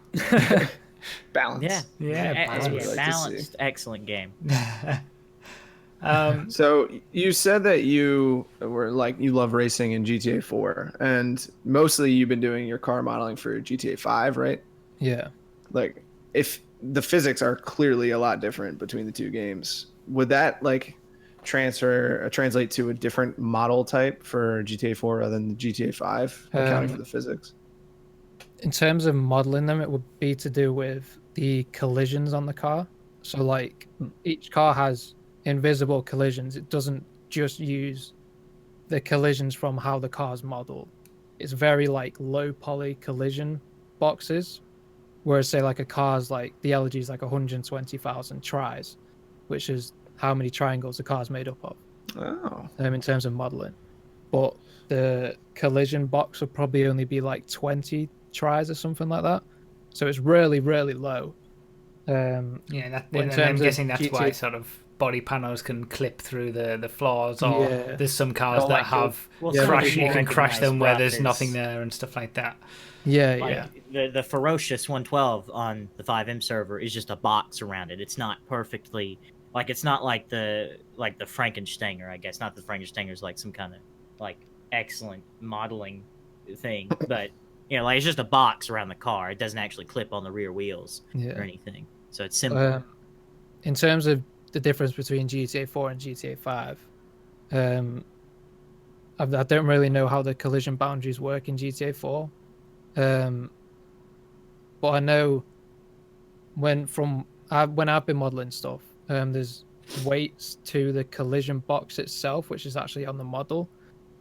Balance. Balanced, excellent game. So you said that you love racing in GTA 4, and mostly you've been doing your car modeling for GTA 5, right? Yeah. Like, if the physics are clearly a lot different between the two games, would that translate to a different model type for GTA 4 rather than the GTA 5, accounting for the physics? In terms of modeling them, it would be to do with the collisions on the car. So each car has invisible collisions. It doesn't just use the collisions from how the car's modeled. It's very low poly collision boxes, whereas say a car's the LG is 120,000 tries, which is how many triangles the car's made up of. Oh. In terms of modeling. But the collision box would probably only be 20 tries or something like that, so it's really, really low. I'm guessing that's why sort of body panels can clip through the floors, or Yeah. there's some cars Or that like have yeah, crash. You more can crash them recognized where rough there's is- nothing there and stuff like that. Yeah, Like yeah. the ferocious 112 on the FiveM server is just a box around it. It's not perfectly like it's not like the Frankensteiner, I guess. Not the Frankensteiner's like some kind of like excellent modeling thing, but like it's just a box around the car. It doesn't actually clip on the rear wheels Yeah. or anything. So it's simple. In terms of the difference between GTA 4 and GTA 5, I don't really know how the collision boundaries work in GTA 4. But I know when I've been modeling stuff, there's weights to the collision box itself, which is actually on the model,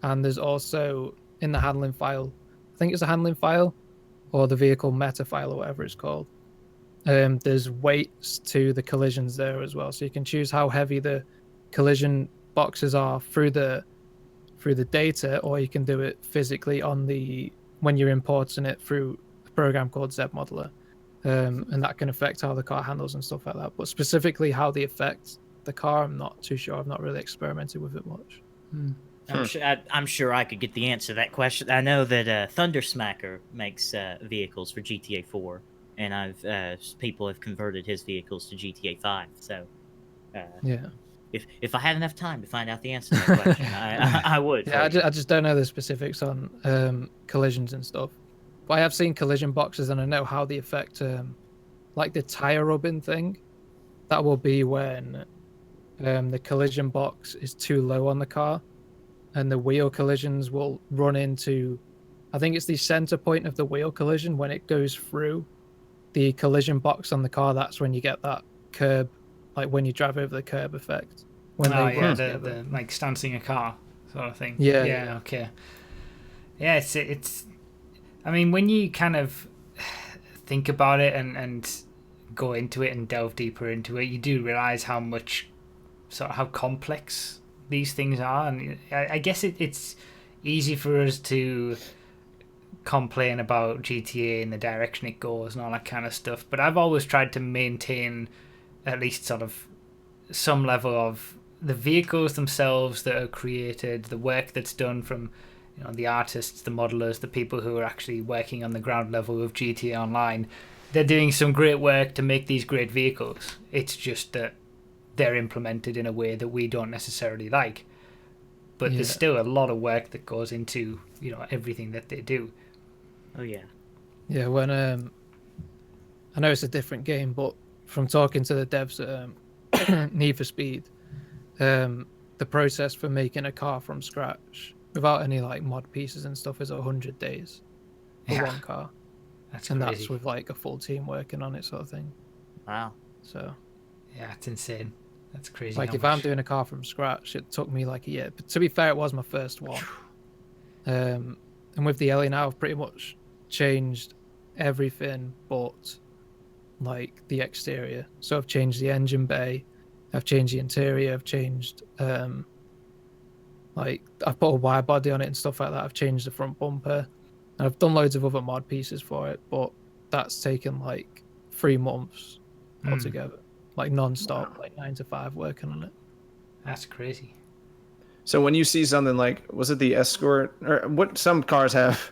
and there's also in the handling file, I think it's a handling file or the vehicle meta file or whatever it's called. There's weights to the collisions there as well, so you can choose how heavy the collision boxes are through the data, or you can do it physically when you're importing it through a program called ZModeler, and that can affect how the car handles and stuff like that. But specifically how they affect the car, I'm not too sure. I've not really experimented with it much. I'm sure I could get the answer to that question. I know that Thunder Smacker makes vehicles for GTA 4, and people have converted his vehicles to GTA 5. So, Yeah. If I had enough time to find out the answer to that question, I would. Yeah, I just don't know the specifics on collisions and stuff. But I have seen collision boxes, and I know how they affect like the tire rubbing thing. That will be when the collision box is too low on the car, and the wheel collisions will run into, I think it's the center point of the wheel collision. When it goes through the collision box on the car, that's when you get that curb, like when you drive over the curb effect. When they run together. The like stancing a car sort of thing. Yeah, Yeah. yeah. Okay. Yeah, it's. I mean, when you kind of think about it and go into it and delve deeper into it, you do realize how complex these things are, and I guess it's easy for us to complain about GTA and the direction it goes and all that kind of stuff, but I've always tried to maintain at least sort of some level of the vehicles themselves that are created, the work that's done from the artists, the modelers, the people who are actually working on the ground level of GTA Online. They're doing some great work to make these great vehicles. It's just that they're implemented in a way that we don't necessarily like. But there's still a lot of work that goes into everything that they do. Oh yeah. Yeah, when I know it's a different game, but from talking to the devs at Need for Speed, the process for making a car from scratch without any like mod pieces and stuff is 100 days for one car. That's and crazy. that's with like a full team working on it, sort of thing. Wow. So yeah, it's insane. That's crazy. Like if I'm doing a car from scratch, it took me like a year. But to be fair, it was my first one. And with the Ellie now, I've pretty much changed everything but like the exterior. So I've changed the engine bay, I've changed the interior, I've changed like I've put a wide body on it and stuff like that. I've changed the front bumper. And I've done loads of other mod pieces for it, but that's taken like 3 months altogether. Like non-stop, like 9 to 5 working on it. That's crazy. So when you see something like, was it the Escort, or what? Some cars have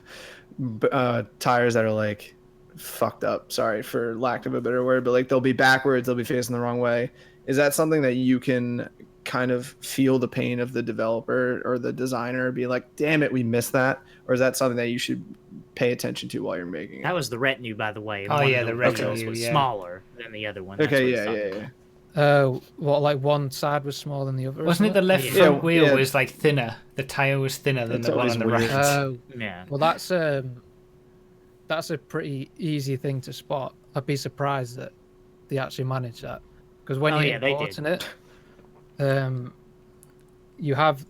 tires that are like fucked up. Sorry for lack of a better word, but like they'll be backwards, they'll be facing the wrong way. Is that something that you can kind of feel the pain of the developer or the designer, be like, damn it, we missed that? Or is that something that you should pay attention to while you're making it? That was the retinue, by the way. Oh yeah, the retinue was yeah. smaller than the other one. Okay, yeah. What, like one side was smaller than the other? Wasn't it the left front wheel was like thinner? The tire was thinner than the one on the right. Yeah. Well, that's a pretty easy thing to spot. I'd be surprised that they actually managed that, because when you're importing it, you have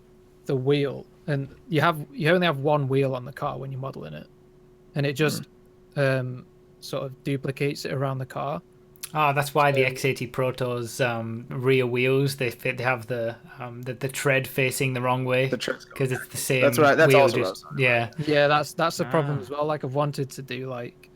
the wheel, and you only have one wheel on the car when you're modeling it, and it just sort of duplicates it around the car. Oh, that's why the X80 Proto's rear wheels they have the tread facing the wrong way, because it's the same. That's right. That's wheel, also just, yeah. Yeah, that's the problem as well. Like I've wanted to do like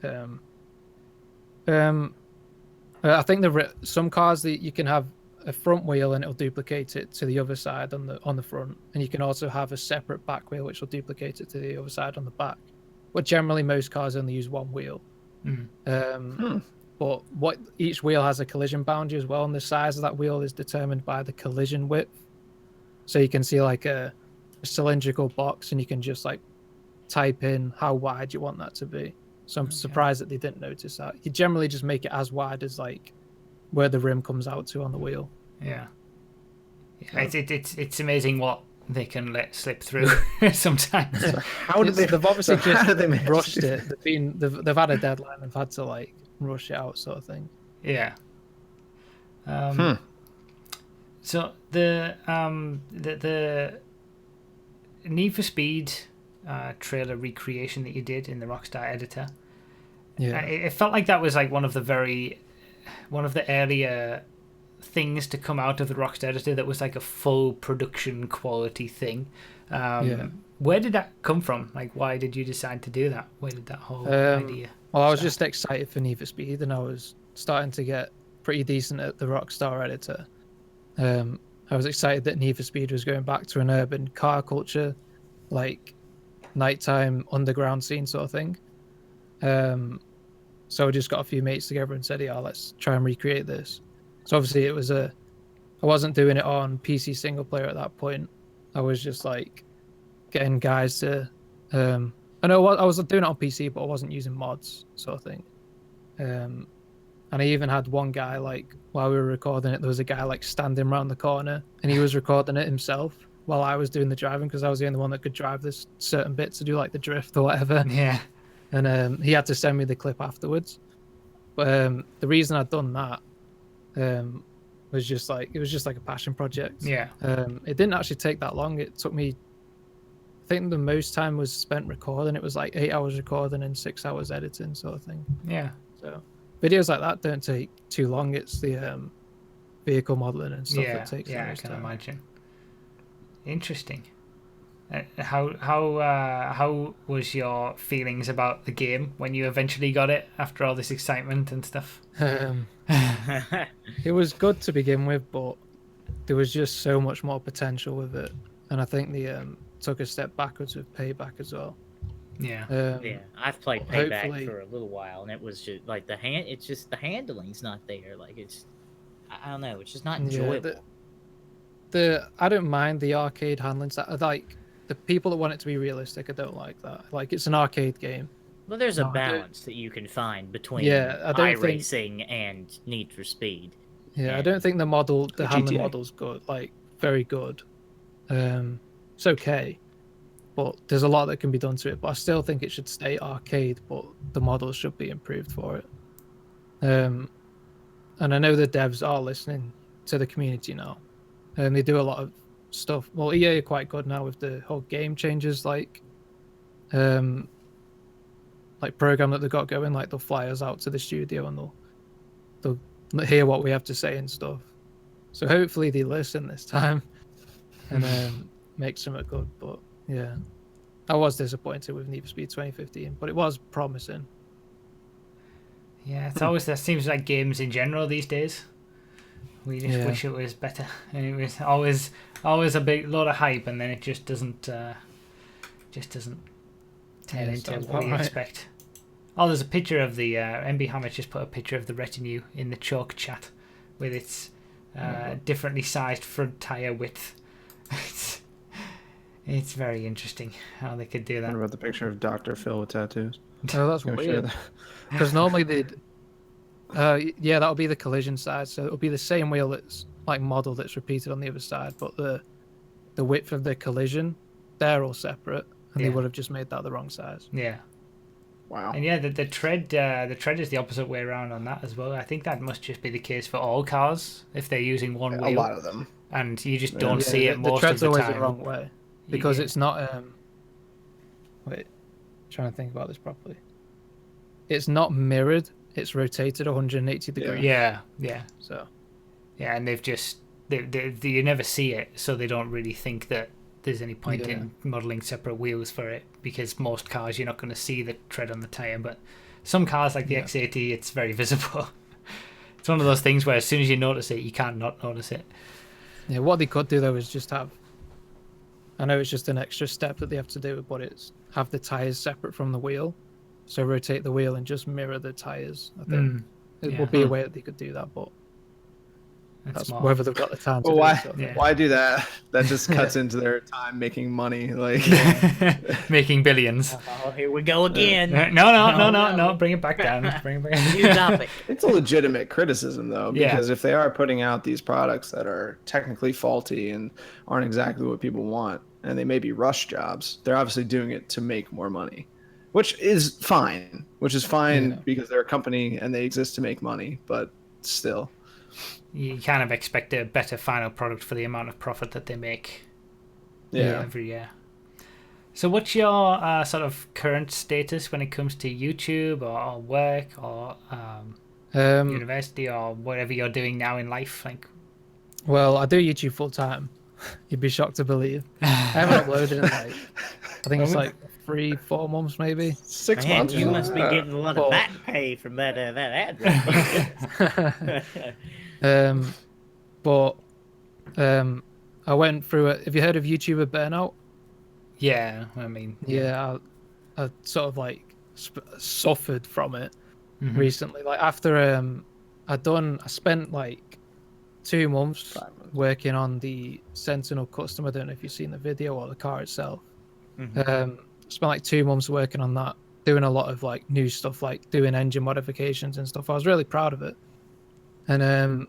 I think some cars that you can have a front wheel and it'll duplicate it to the other side on the front, and you can also have a separate back wheel which will duplicate it to the other side on the back. But generally, most cars only use one wheel. But what each wheel has a collision boundary as well, and the size of that wheel is determined by the collision width. So you can see like a cylindrical box, and you can just like type in how wide you want that to be. So I'm surprised that they didn't notice that. You generally just make it as wide as like where the rim comes out to on the wheel. Yeah. It's amazing what they can let slip through sometimes. How did they? They've obviously just they rushed it. They've had a deadline. They've had to like rush it out, sort of thing. Yeah. So the Need for Speed trailer recreation that you did in the Rockstar editor, it felt like that was like one of the earlier things to come out of the Rockstar editor that was like a full production quality thing. Where did that come from? Like, why did you decide to do that? Where did that whole idea Well, I was just excited for Need for Speed, and I was starting to get pretty decent at the Rockstar editor. I was excited that Need for Speed was going back to an urban car culture, like nighttime underground scene sort of thing. So I just got a few mates together and said, yeah, let's try and recreate this. So obviously I wasn't doing it on PC single player at that point. I was just like getting guys to, I know I was doing it on PC, but I wasn't using mods sort of thing. And I even had one guy, like, while we were recording it, there was a guy like standing around the corner, and he was recording it himself while I was doing the driving, because I was the only one that could drive this certain bit to do like the drift or whatever. Yeah. And he had to send me the clip afterwards. But the reason I'd done that was just like, it was just like a passion project. Yeah. It didn't actually take that long. It took me, I think the most time was spent recording. It was like 8 hours recording and 6 hours editing sort of thing. Yeah. So videos like that don't take too long. It's the vehicle modeling and stuff that takes the most time. Imagine. Interesting. How was your feelings about the game when you eventually got it after all this excitement and stuff? It was good to begin with, but there was just so much more potential with it, and I think they took a step backwards with Payback as well. Yeah. I've played Payback for a little while, and it was just like the handling's not there. Like I don't know, it's just not enjoyable. I don't mind the arcade handling. Like the people that want it to be realistic, I don't like that. Like, it's an arcade game. Well, there's a balance that you can find between iRacing and Need for Speed. Yeah, I don't think the handling model's good. Like, very good. It's okay, but there's a lot that can be done to it. But I still think it should stay arcade, but the models should be improved for it. And I know the devs are listening to the community now, and they do a lot of stuff. Well, EA are quite good now with the whole game changes, like program that they've got going. Like, they'll fly us out to the studio and they'll hear what we have to say and stuff. So hopefully they listen this time and make something good. But yeah, I was disappointed with Need for Speed 2015, but it was promising. Yeah, it's always that seems like games in general these days. We just wish it was better, and it was always a big lot of hype, and then it just doesn't turn into what you expect. Oh, there's a picture of the MB Hammer just put a picture of the retinue in the chalk chat with its differently sized front tire width. It's very interesting how they could do that. What about the picture of Dr. Phil with tattoos? Oh, that's weird. Because normally they'd that'll be the collision side, so it'll be the same wheel that's like model that's repeated on the other side, but the width of the collision, they're all separate, and they would have just made that the wrong size. Yeah. Wow. And yeah, the tread is the opposite way around on that as well. I think that must just be the case for all cars if they're using one wheel. A lot of them. And you just don't see it most of the time. The tread's always the wrong way because it's not. Wait, trying to think about this properly. It's not mirrored. It's rotated 180 degrees. Yeah. So. Yeah, and they've just you never see it, so they don't really think that there's any point in modeling separate wheels for it, because most cars you're not going to see the tread on the tire, but some cars like the X80, it's very visible. It's one of those things where as soon as you notice it, you can't not notice it. Yeah, what they could do though is just have. I know it's just an extra step that they have to do, but it's have the tires separate from the wheel, so rotate the wheel and just mirror the tires. I think it would be a way that they could do that, but that's whether they've got the time to do why? it. So Why do that? That just cuts into their time making money, like making billions. Oh, here we go again. No. Bring it back down. Bring it back down. New topic. It's a legitimate criticism though, because if they are putting out these products that are technically faulty and aren't exactly what people want, and they may be rush jobs, they're obviously doing it to make more money, which is fine. Because they're a company and they exist to make money, but still. You kind of expect a better final product for the amount of profit that they make every year. So what's your sort of current status when it comes to YouTube or work or university or whatever you're doing now in life? Like, well, I do YouTube full time. You'd be shocked to believe. I haven't uploaded in I think it's like 3-4 months, maybe 6 months. You must be getting a lot of back pay from that address. But I went through it. Have you heard of YouTuber burnout? Yeah, I mean, I sort of like suffered from it recently. Like after I spent like 2 months working on the Sentinel Custom. I don't know if you've seen the video or the car itself. Spent like 2 months working on that, doing a lot of like new stuff, like doing engine modifications and stuff. I was really proud of it. And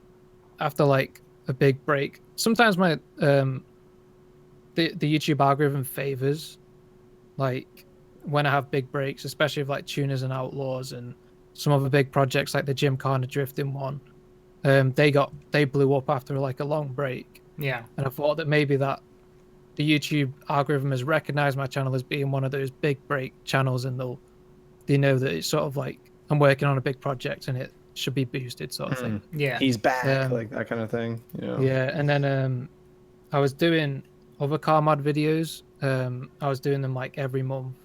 after like a big break, sometimes my the YouTube algorithm favors like when I have big breaks, especially with like tuners and outlaws and some other big projects like the Jim Carner drifting one. They blew up after like a long break. Yeah. And I thought that maybe that the YouTube algorithm has recognized my channel as being one of those big break channels, and they know that it's sort of like I'm working on a big project and it should be boosted, sort of thing. Yeah. He's back, like that kind of thing. Yeah, and then I was doing other car mod videos. I was doing them like every month,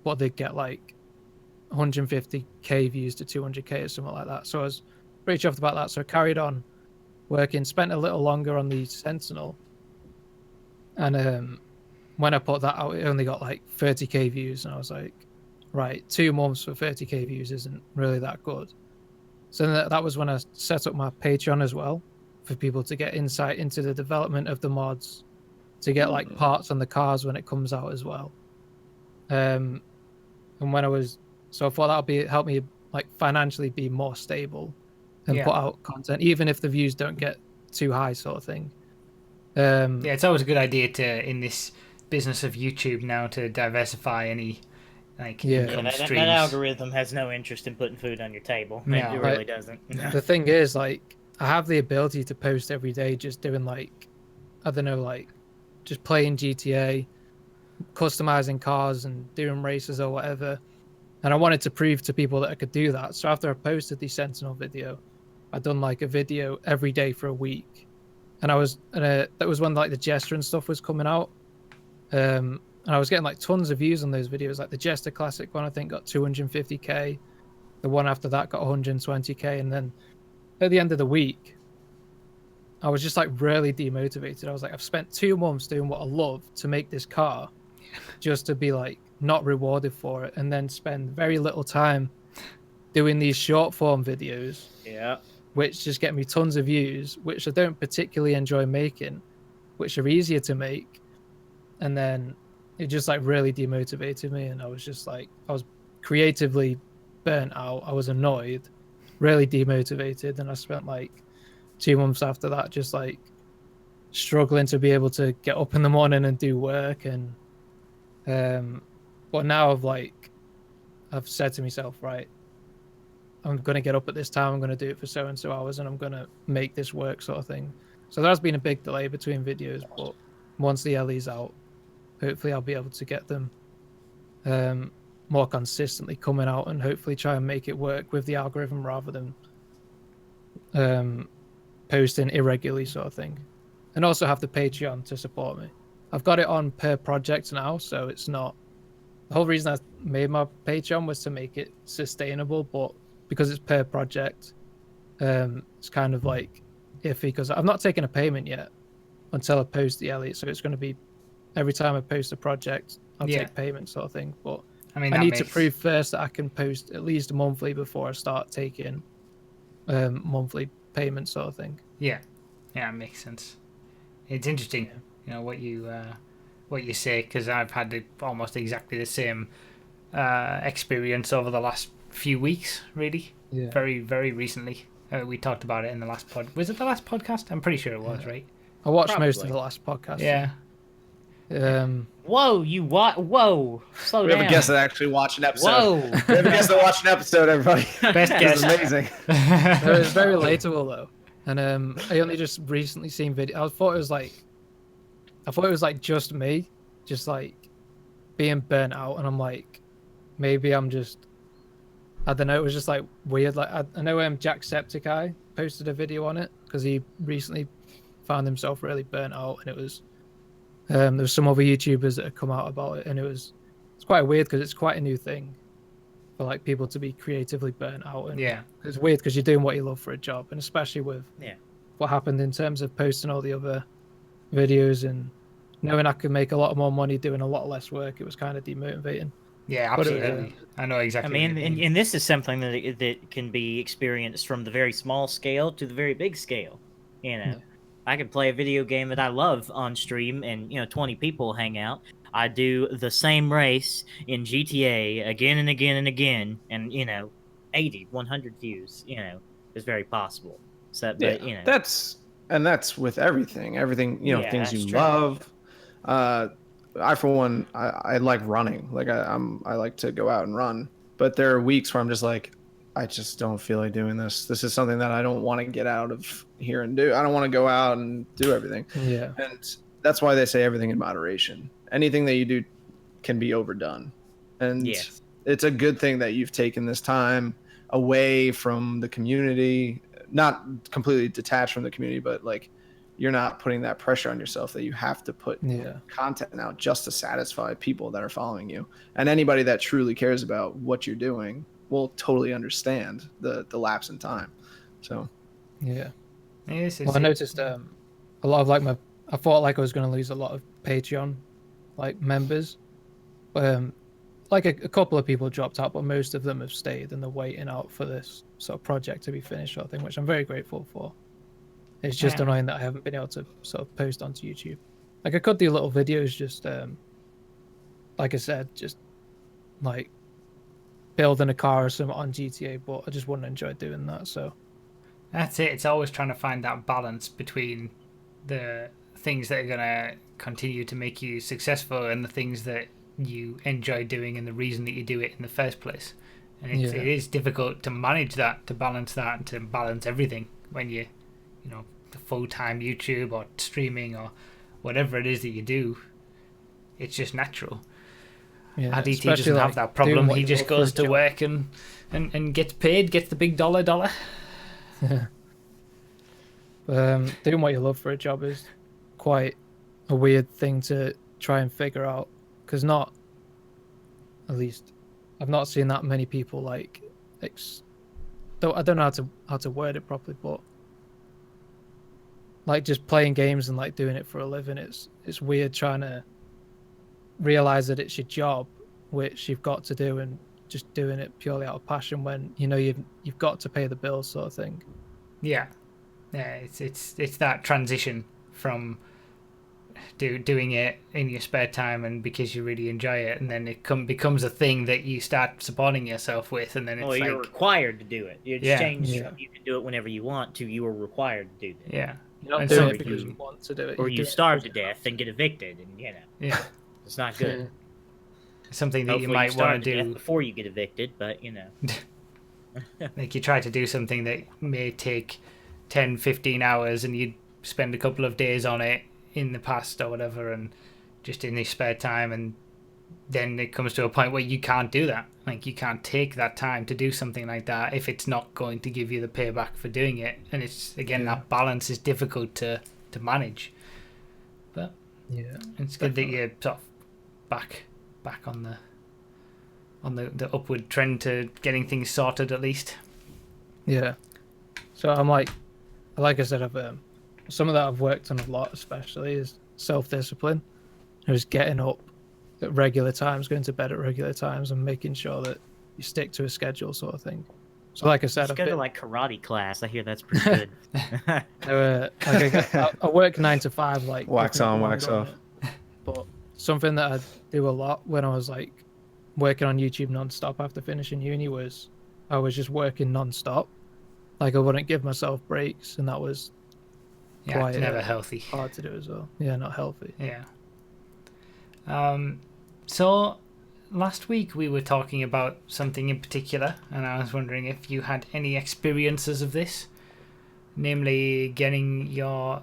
but they'd get like 150k views to 200k or something like that. So I was pretty chuffed about that. So I carried on working, spent a little longer on the Sentinel, and when I put that out, it only got like 30k views, and I was like, right, 2 months for 30k views isn't really that good. So that was when I set up my Patreon as well, for people to get insight into the development of the mods, to get like parts on the cars when it comes out as well. And when I thought that'll help me like financially be more stable and put out content, even if the views don't get too high, sort of thing. It's always a good idea to, in this business of YouTube now, to diversify any income streams. That algorithm has no interest in putting food on your table. It really doesn't. The thing is, like, I have the ability to post every day, just doing like, I don't know, like just playing GTA, customizing cars and doing races or whatever. And I wanted to prove to people that I could do that. So after I posted the Sentinel video, I'd done like a video every day for a week. And that was when like the Jester and stuff was coming out. And I was getting like tons of views on those videos. Like the Jester Classic one, I think, got 250k. The one after that got 120k. And then at the end of the week, I was just like really demotivated. I was like, I've spent 2 months doing what I love to make this car, just to be like not rewarded for it, and then spend very little time doing these short form videos. Yeah. Which just get me tons of views, which I don't particularly enjoy making, which are easier to make. And then it just like really demotivated me, and I was just like, I was creatively burnt out. I was annoyed, really demotivated, and I spent like 2 months after that just like struggling to be able to get up in the morning and do work. And but now I've said to myself, right, I'm going to get up at this time, I'm going to do it for so and so hours, and I'm going to make this work, sort of thing. So there has been a big delay between videos, but once the LE's out, hopefully I'll be able to get them more consistently coming out, and hopefully try and make it work with the algorithm rather than posting irregularly, sort of thing. And also have the Patreon to support me. I've got it on per project now, so it's not... The whole reason I made my Patreon was to make it sustainable, but because it's per project, it's kind of like iffy because I've not taken a payment yet until I post the Elliot. So it's going to be every time I post a project, I'll take payment sort of thing. But I mean, I need to prove first that I can post at least monthly before I start taking monthly payment sort of thing. Yeah, it makes sense. It's interesting, what you say, because I've had almost exactly the same experience over the last few weeks, really. Yeah. Very, very recently. We talked about it in the last pod. Was it the last podcast? I'm pretty sure it was, right? I watched most of the last podcast. Yeah. Whoa, you what? Whoa, slow down. We have a guest that actually watched an episode. Whoa. We have a guest that watched an episode, everybody. Best guest. Amazing. It was very relatable though. And I only just recently seen video. I thought it was like just me, just like being burnt out, and I'm like, maybe I'm just, I don't know. It was just like weird. Like I know Jacksepticeye posted a video on it because he recently found himself really burnt out, and it was there was some other YouTubers that had come out about it, and it's quite weird because it's quite a new thing for like people to be creatively burnt out. And it's weird because you're doing what you love for a job, and especially with what happened in terms of posting all the other videos and knowing I could make a lot more money doing a lot less work, it was kind of demotivating. Yeah, absolutely. I know exactly. I mean, and this is something that can be experienced from the very small scale to the very big scale. I could play a video game that I love on stream, and 20 people hang out. I do the same race in GTA again and again and again, and 80, 100 views. Is very possible. So, but that's with everything. Things you true. love. I for one, I like running. Like I like to go out and run. But there are weeks where I'm just like, I just don't feel like doing this. This is something that I don't want to get out of here and do. I don't want to go out and do everything. Yeah. And that's why they say everything in moderation. Anything that you do can be overdone. And it's a good thing that you've taken this time away from the community, not completely detached from the community, but like you're not putting that pressure on yourself that you have to put content out just to satisfy people that are following you. And anybody that truly cares about what you're doing will totally understand the lapse in time. So I noticed a lot of I thought like I was going to lose a lot of Patreon like members. Like a couple of people dropped out, but most of them have stayed and they're waiting out for this sort of project to be finished sort of thing, which I'm very grateful for. It's just annoying that I haven't been able to sort of post onto YouTube. Like I could do little videos just like I said, just like building a car or something on GTA, but I just wouldn't enjoy doing that. So that's it. It's always trying to find that balance between the things that are going to continue to make you successful and the things that you enjoy doing and the reason that you do it in the first place. And it is difficult to manage that, to balance that, and to balance everything when you full-time YouTube or streaming or whatever it is that you do. It's just natural. RDT doesn't have that problem. He just goes to work and gets paid, gets the big dollar. Doing what you love for a job is quite a weird thing to try and figure out, because at least I've not seen that many people like I don't know how to word it properly, but like just playing games and like doing it for a living, it's weird trying to realize that it's your job, which you've got to do, and just doing it purely out of passion when you've got to pay the bills sort of thing. It's that transition from doing it in your spare time and because you really enjoy it, and then it becomes a thing that you start supporting yourself with, and then it's you're required to do it. You change from you can do it whenever you want to you are required to do it. You're not doing it because you want to do it, or you starve to death and get evicted, and it's not good. Something that Hopefully you might want to do before you get evicted, but like you try to do something that may take 10-15 hours and you'd spend a couple of days on it in the past or whatever, and just in your spare time, and then it comes to a point where you can't do that. Like you can't take that time to do something like that if it's not going to give you the payback for doing it. And it's that balance is difficult to manage, but it's good that you're sort of back on the upward trend to getting things sorted at least. So I'm like I said, I've some of that I've worked on a lot, especially is self-discipline. Just getting up at regular times, going to bed at regular times, and making sure that you stick to a schedule, sort of thing. So, like I said, Just I've go to been, like karate class. I hear that's pretty good. I work 9 to 5, like Wax if not on, longer wax off. it. But something that I do a lot when I was like working on YouTube non-stop after finishing uni was I was just working non-stop. Like I wouldn't give myself breaks, and that was quite it's never healthy. hard to do as well. Yeah, not healthy. Yeah. So last week we were talking about something in particular, and I was wondering if you had any experiences of this, namely getting your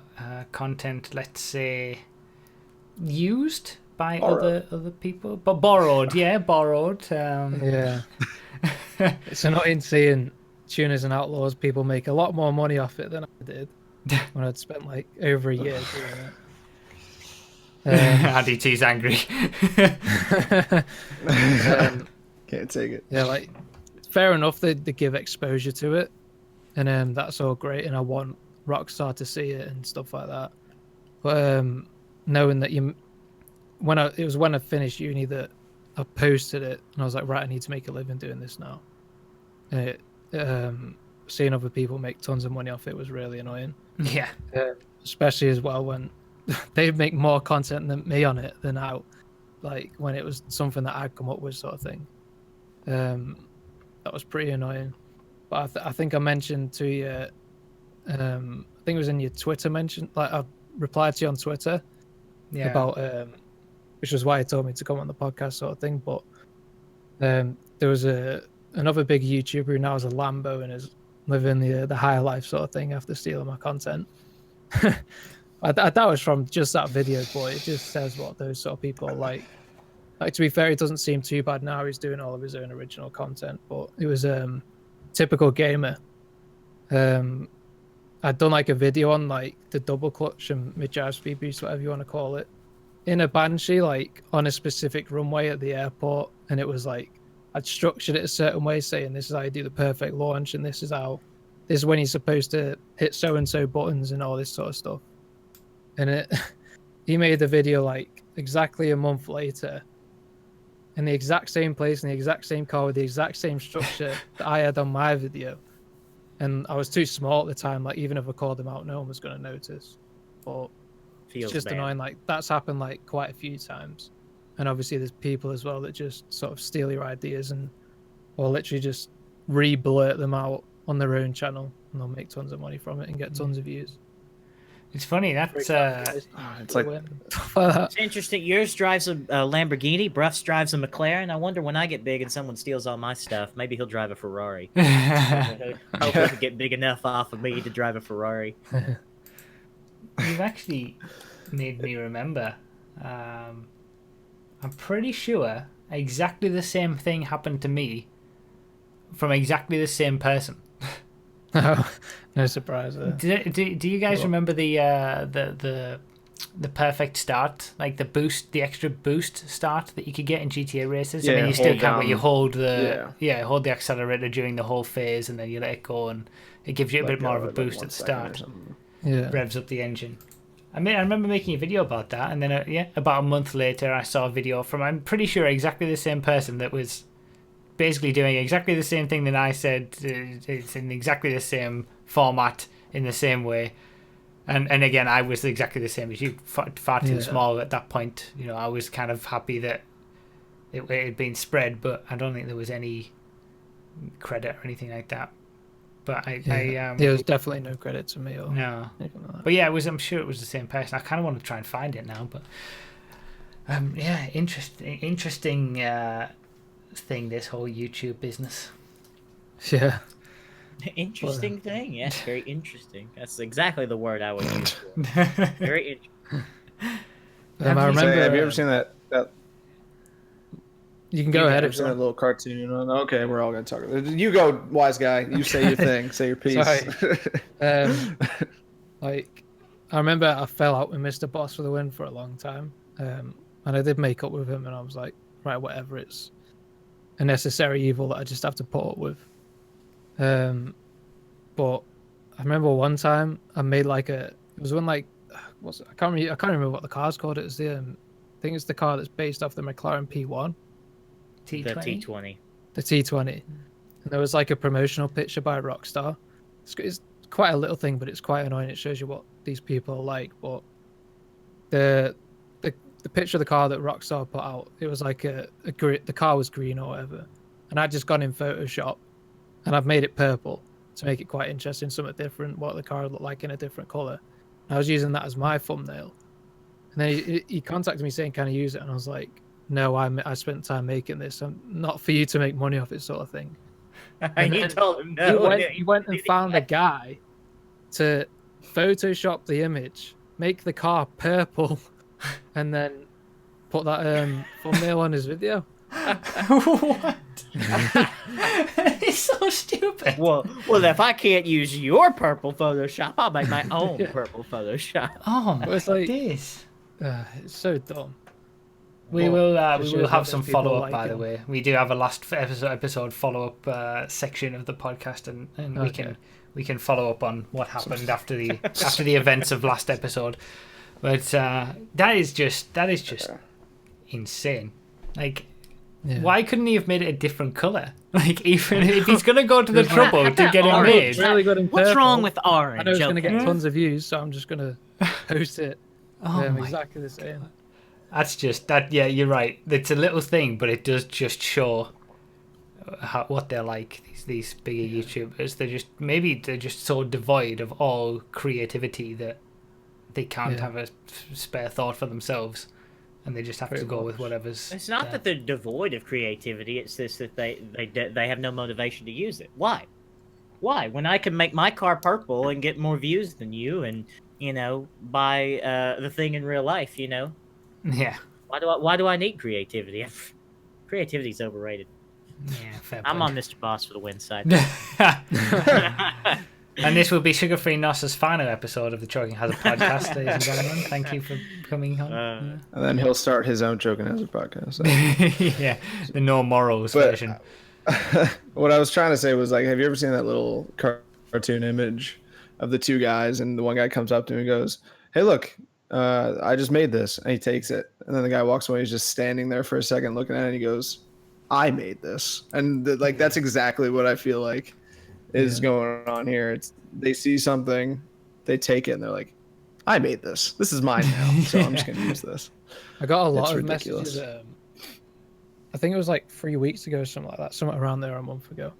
content, let's say, used by other people, but borrowed. Yeah. It's annoying seeing Tuners and Outlaws people make a lot more money off it than I did when I'd spent like over a year doing it. Andy T's angry. Can't take it. Yeah, like fair enough they give exposure to it, and that's all great, and I want Rockstar to see it and stuff like that. But knowing that it was when I finished uni that I posted it, and I was like, right, I need to make a living doing this now. And seeing other people make tons of money off it was really annoying. Yeah. Especially as well when they make more content than me on it than out, like when it was something that I'd come up with, sort of thing. That was pretty annoying. But I think I mentioned to you, I think it was in your Twitter mention, like I replied to you on Twitter about, which was why he told me to come on the podcast, sort of thing. But there was another big YouTuber who now has a Lambo and is living the higher life, sort of thing, after stealing my content. That was from just that video, but it just says what those sort of people are like. Like, to be fair, it doesn't seem too bad now. He's doing all of his own original content, but it was typical gamer. I'd done like a video on like the double clutch and mid-drive speed boost, whatever you want to call it, in a Banshee, like on a specific runway at the airport, and it was like I'd structured it a certain way, saying this is how you do the perfect launch, and this is when you're supposed to hit so and so buttons and all this sort of stuff. And he made the video like exactly a month later, in the exact same place, in the exact same car, with the exact same structure that I had on my video. And I was too small at the time, like even if I called him out, no one was going to notice. But it's just annoying, like that's happened like quite a few times. And obviously there's people as well that just sort of steal your ideas or literally just re-blurt them out on their own channel, and they'll make tons of money from it and get tons of views. It's funny, that's it's like it's interesting. Yours drives a Lamborghini, Bruff's drives a McLaren. I wonder when I get big and someone steals all my stuff, maybe he'll drive a Ferrari. Hopefully he'll get big enough off of me to drive a Ferrari. You've actually made me remember. I'm pretty sure exactly the same thing happened to me from exactly the same person. Oh, no surprise there. Do you guys remember the perfect start, like the extra boost start that you could get in GTA races? I mean, you still can, but you hold hold the accelerator during the whole phase, and then you let it go, and it gives you a bit more of a boost at the start. Yeah, revs up the engine. I mean, I remember making a video about that, and then about a month later, I saw a video from, I'm pretty sure, exactly the same person that was basically doing exactly the same thing that I said. It's in exactly the same format, in the same way, and again, I was exactly the same as you, far too small at that point. You know, I was kind of happy that it had been spread, but I don't think there was any credit or anything like that. But there was definitely no credit to me or no. anything like that. But yeah, I'm sure it was the same person. I kind of want to try and find it now, but interesting thing, this whole YouTube business. Yeah. Interesting thing, yes, very interesting. That's exactly the word I would use for it. Very interesting. I remember. Have you ever seen that? You can go ahead. I've seen that little cartoon. Okay, we're all gonna talk. You go, wise guy. You say your thing. Say your piece. Like, I remember I fell out with Mr. Boss for the win for a long time, and I did make up with him, and I was like, right, whatever. It's a necessary evil that I just have to put up with. But remember one time I made like it was when like I can't remember what the car's called. It was the I think it's the car that's based off the McLaren P1. The T20. The T20. And there was like a promotional picture by Rockstar. It's quite a little thing, but it's quite annoying. It shows you what these people are like. But the picture of the car that Rockstar put out, it was like the car was green or whatever, and I'd just gone in Photoshop, and I've made it purple to make it quite interesting, something different, what the car would look like in a different color. I was using that as my thumbnail, and then he contacted me saying, "Can I use it?" And I was like, "No, I spent time making this. I'm not for you to make money off it," sort of thing. And you told him no. He went and found a guy to Photoshop the image, make the car purple, and then put that thumbnail on his video. What? It's so stupid. Well, if I can't use your purple Photoshop, I'll make my own purple Photoshop. Oh my It's like- days. It's so dumb. We will shows have that some people follow up, like by the him. way. We do have a last episode follow up section of the podcast, and we can follow up on what happened after the events of last episode. But that is just insane. Like, why couldn't he have made it a different color? Like, even if he's gonna go to the trouble to get it made. Really good in What's purple. wrong with orange? I know it's going to get okay? tons of views, so I'm just going to post it. Oh my exactly the same. That's just that. Yeah, you're right. It's a little thing, but it does just show what they're like. These bigger YouTubers, they're just so devoid of all creativity that they can't have a spare thought for themselves, and they just have to go with whatever's. It's not that they're devoid of creativity. It's just that they have no motivation to use it. Why? When I can make my car purple and get more views than you, and buy the thing in real life, Yeah. Why do I need creativity? Creativity's overrated. Yeah, fair I'm point. on Mr. Boss for the win side. And this will be Sugar Free Nossa's final episode of the Choking Hazard podcast, ladies and gentlemen. Thank you for coming on. And then he'll start his own Choking Hazard podcast. Yeah, the no morals version. What I was trying to say was, like, have you ever seen that little cartoon image of the two guys, and the one guy comes up to him and goes, "Hey, look, I just made this," and he takes it, and then the guy walks away. He's just standing there for a second looking at it, and he goes, "I made this," and that's exactly what I feel like is going on here. It's they see something, they take it, and they're like, "I made this. This is mine now, so I'm just gonna use this." I got a lot of ridiculous. messages. I think it was like 3 weeks ago, or something like that, something around there, a month ago.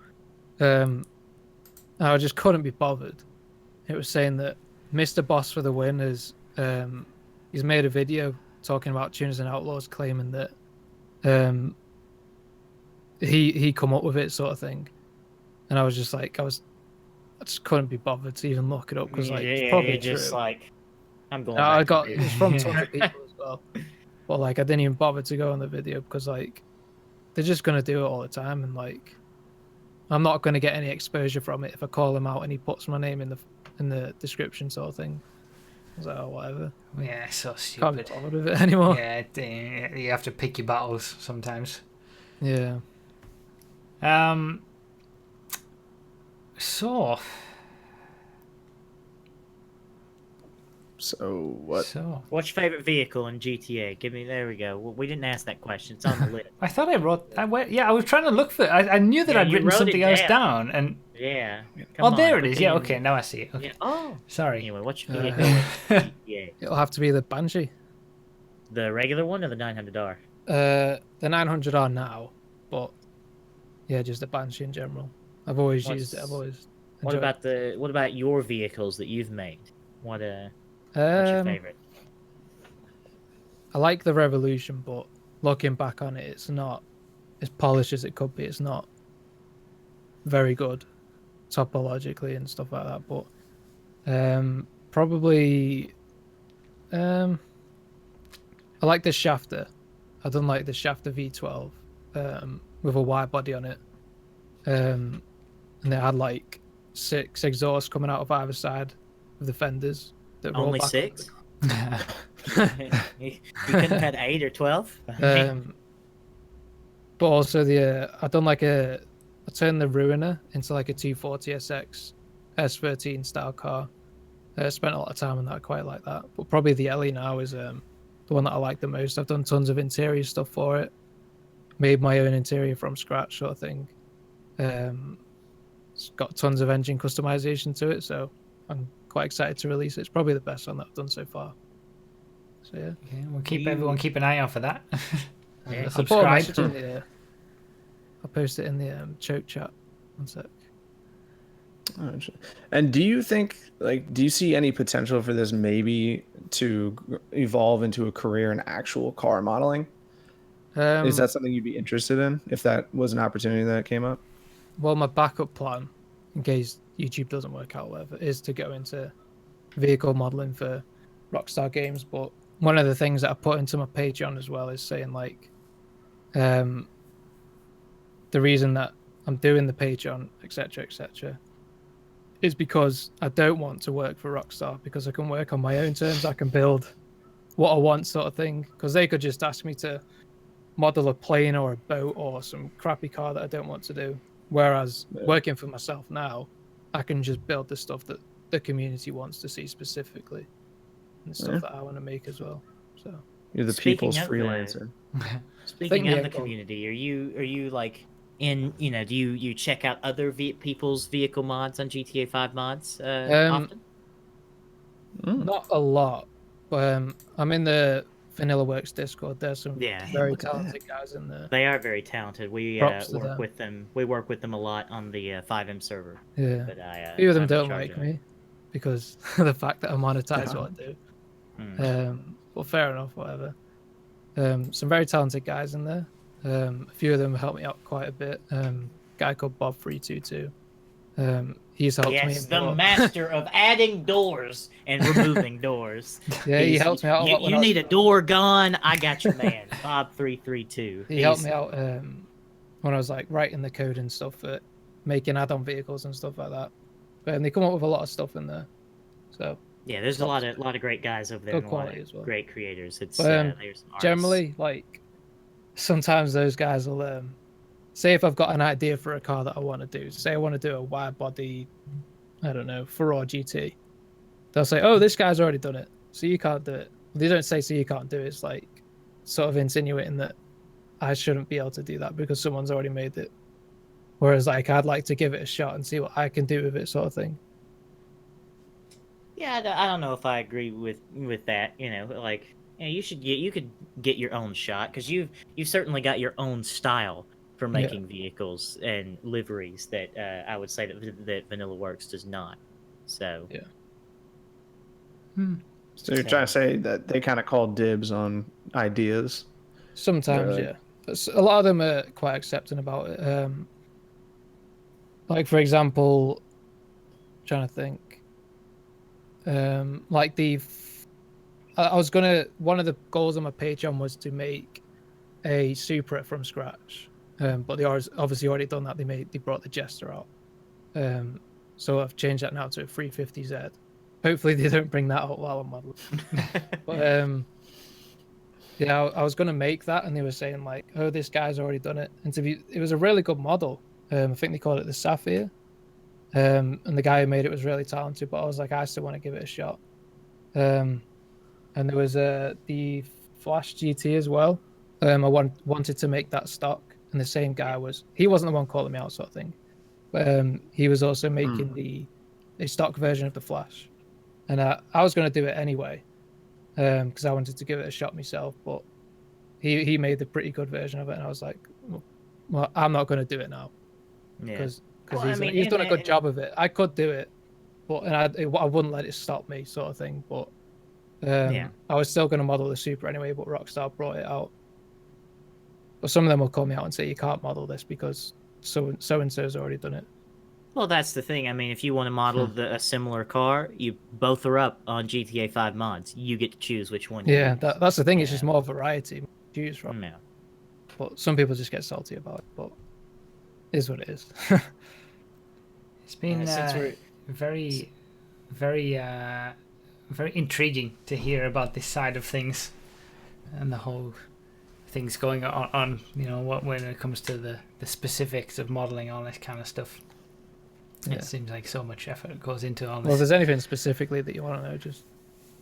I just couldn't be bothered. It was saying that Mr. Boss for the win is he's made a video talking about tuners and outlaws, claiming that he come up with it, sort of thing. And I was just like, I just couldn't be bothered to even look it up because it's probably just true. like I'm going. I got it's from tons of people as well, but like I didn't even bother to go on the video because like they're just gonna do it all the time, and like I'm not gonna get any exposure from it if I call him out and he puts my name in the description, sort of thing. I was like, oh, whatever. Yeah, so Can't be stupid. bothered with it anymore. Yeah, you have to pick your battles sometimes. Yeah. So What? What's your favorite vehicle in GTA? There we go. Well, we didn't ask that question. It's on the list. I thought I was trying to look for it. I knew that I'd you written wrote something it else down. down, and Yeah. there it is. Yeah, okay, now I see it. Okay. Yeah. Oh. Sorry. Anyway, what's your vehicle in GTA? It'll have to be the Banshee. The regular one or the 900R? The 900R now, but yeah, just the Banshee in general. I've always used it. I've always. What about your vehicles that you've made? What's your favorite? I like the Revolution, but looking back on it, it's not as polished as it could be. It's not very good topologically and stuff like that. But probably I like the Shafter. I don't like the Shafter V12 with a wide body on it. And they had like 6 exhausts coming out of either side of the fenders. That roll Only back 6? You couldn't have had 8 or 12? But also I turned the Ruiner into like a 240 SX S13 style car. Spent a lot of time on that, quite like that. But probably the Ellie now is the one that I like the most. I've done tons of interior stuff for it. Made my own interior from scratch, sort of thing. It's got tons of engine customization to it, so I'm quite excited to release it. It's probably the best one that I've done so far. So yeah. Okay, we'll keep an eye out for that. Yeah. I'll put a message in the. I'll post it in the choke chat. One sec. And do you think, like, do you see any potential for this maybe to evolve into a career in actual car modeling? Is that something you'd be interested in if that was an opportunity that came up? Well, my backup plan, in case YouTube doesn't work out, whatever, is to go into vehicle modeling for Rockstar Games. But one of the things that I put into my Patreon as well is saying, like, the reason that I'm doing the Patreon, etc., is because I don't want to work for Rockstar, because I can work on my own terms. I can build what I want, sort of thing. Because they could just ask me to model a plane or a boat or some crappy car that I don't want to do. Whereas working for myself now, I can just build the stuff that the community wants to see specifically, and the stuff that I want to make as well. So you're the people's freelancer. Speaking of the community, are you like in, you know, do you check out other people's vehicle mods on GTA 5 mods often? Not a lot, but I'm in the Vanilla Works Discord. There's some very talented guys in there. They are very talented. We work with them. We work with them a lot on the FiveM server. Yeah, but a few of them don't like me because of the fact that I monetize what I do. Well, fair enough, whatever. Some very talented guys in there. A few of them helped me out quite a bit. Guy called Bob322. He's helped me. Yes, the master of adding doors and removing doors. Yeah, he helped me out. You need a door gone? I got your man, Bob332. He helped me out when I was like writing the code and stuff for making add-on vehicles and stuff like that. They come up with a lot of stuff in there. So yeah, there's a lot of great guys over there. Good quality as well. Great creators. It's generally like sometimes those guys will say if I've got an idea for a car that I want to do. Say I want to do a wide body, I don't know, Ferrari GT. They'll say, "Oh, this guy's already done it, so you can't do it." They don't say so you can't do it. It's like sort of insinuating that I shouldn't be able to do that because someone's already made it. Whereas like I'd like to give it a shot and see what I can do with it, sort of thing. Yeah, I don't know if I agree with that. You know, like you could get your own shot because you've certainly got your own style for making vehicles and liveries that I would say that Vanilla Works does not. So yeah. So you're trying to say that they kind of call dibs on ideas? Sometimes, yeah. But a lot of them are quite accepting about it. Like for example, I'm trying to think. Like I was gonna. One of the goals on my Patreon was to make a Supra from scratch. But they obviously already done that. They brought the Jester out. So I've changed that now to a 350Z. Hopefully they don't bring that out while I'm modeling. But yeah, I was gonna make that, and they were saying like, "Oh, this guy's already done it." And it was a really good model. I think they called it the Sapphire. And the guy who made it was really talented. But I was like, I still want to give it a shot. And there was the Flash GT as well. I wanted to make that stock. And the same guy he wasn't the one calling me out, sort of thing, but he was also making the stock version of the Flash, and I was going to do it anyway, because I wanted to give it a shot myself. But he made the pretty good version of it, and I was like, well, I'm not going to do it now, because he's done a good job of it. I could do it, but I wouldn't let it stop me, sort of thing. But I was still going to model the Super anyway. But Rockstar brought it out. But some of them will call me out and say you can't model this because so and so's already done it. Well, that's the thing. I mean, if you want to model a similar car, you both are up on GTA 5 mods. You get to choose which one. Yeah, that's the thing. It's just more variety to choose from. Yeah. But some people just get salty about it. But it is what it is. It's been very, very, very intriguing to hear about this side of things and the whole things going on, you know, when it comes to the specifics of modeling, all this kind of stuff. It seems like so much effort goes into all this. Well, if there's anything specifically that you want to know, just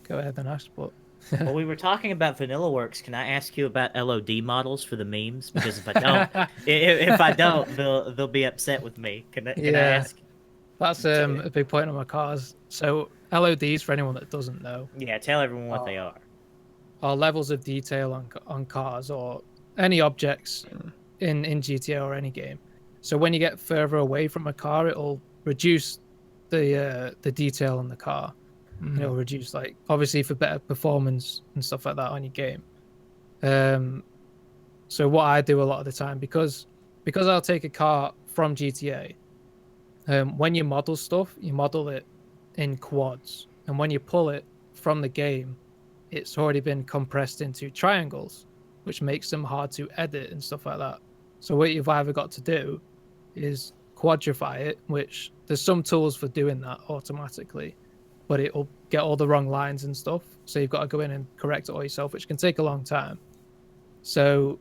go ahead and ask. But Well, we were talking about Vanilla Works. Can I ask you about LOD models for the memes? Because if I don't, if I don't, they'll be upset with me. Can I ask? That's a big point on my cars. So LODs, for anyone that doesn't know, Yeah, tell everyone what they are. Are levels of detail on cars or any objects in GTA or any game. So when you get further away from a car, it'll reduce the detail on the car. And it'll reduce, like, obviously for better performance and stuff like that on your game. So what I do a lot of the time, because I'll take a car from GTA, when you model stuff, you model it in quads, and when you pull it from the game, it's already been compressed into triangles, which makes them hard to edit and stuff like that. So what you've either got to do is quadrify it, which there's some tools for doing that automatically, but it'll get all the wrong lines and stuff. So you've got to go in and correct it all yourself, which can take a long time. So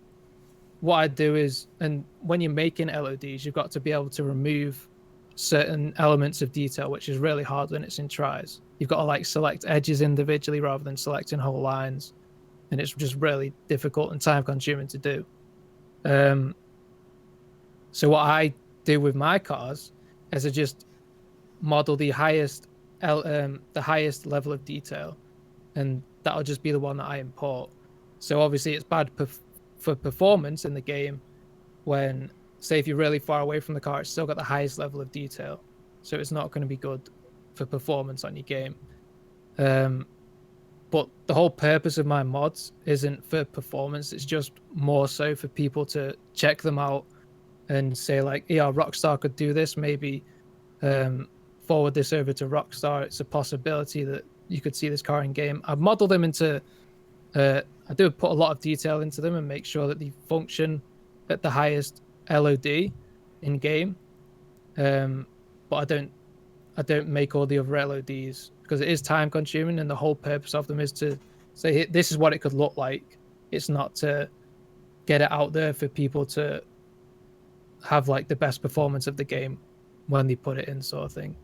what I do is, and when you're making LODs, you've got to be able to remove certain elements of detail, which is really hard when it's in tries. You've got to like select edges individually rather than selecting whole lines, and it's just really difficult and time consuming to do. So what I do with my cars is I just model the highest level of detail, and that'll just be the one that I import. So obviously it's bad for performance in the game when, say, if you're really far away from the car, it's still got the highest level of detail, so it's not going to be good for performance on your game. But the whole purpose of my mods isn't for performance, it's just more so for people to check them out and say, like, yeah, Rockstar could do this, maybe forward this over to Rockstar. It's a possibility that you could see this car in game. I've modeled them into I do put a lot of detail into them and make sure that they function at the highest LOD in game, but I don't make all the other LODs because it is time consuming, and the whole purpose of them is to say this is what it could look like. It's not to get it out there for people to have like the best performance of the game when they put it in, sort of thing.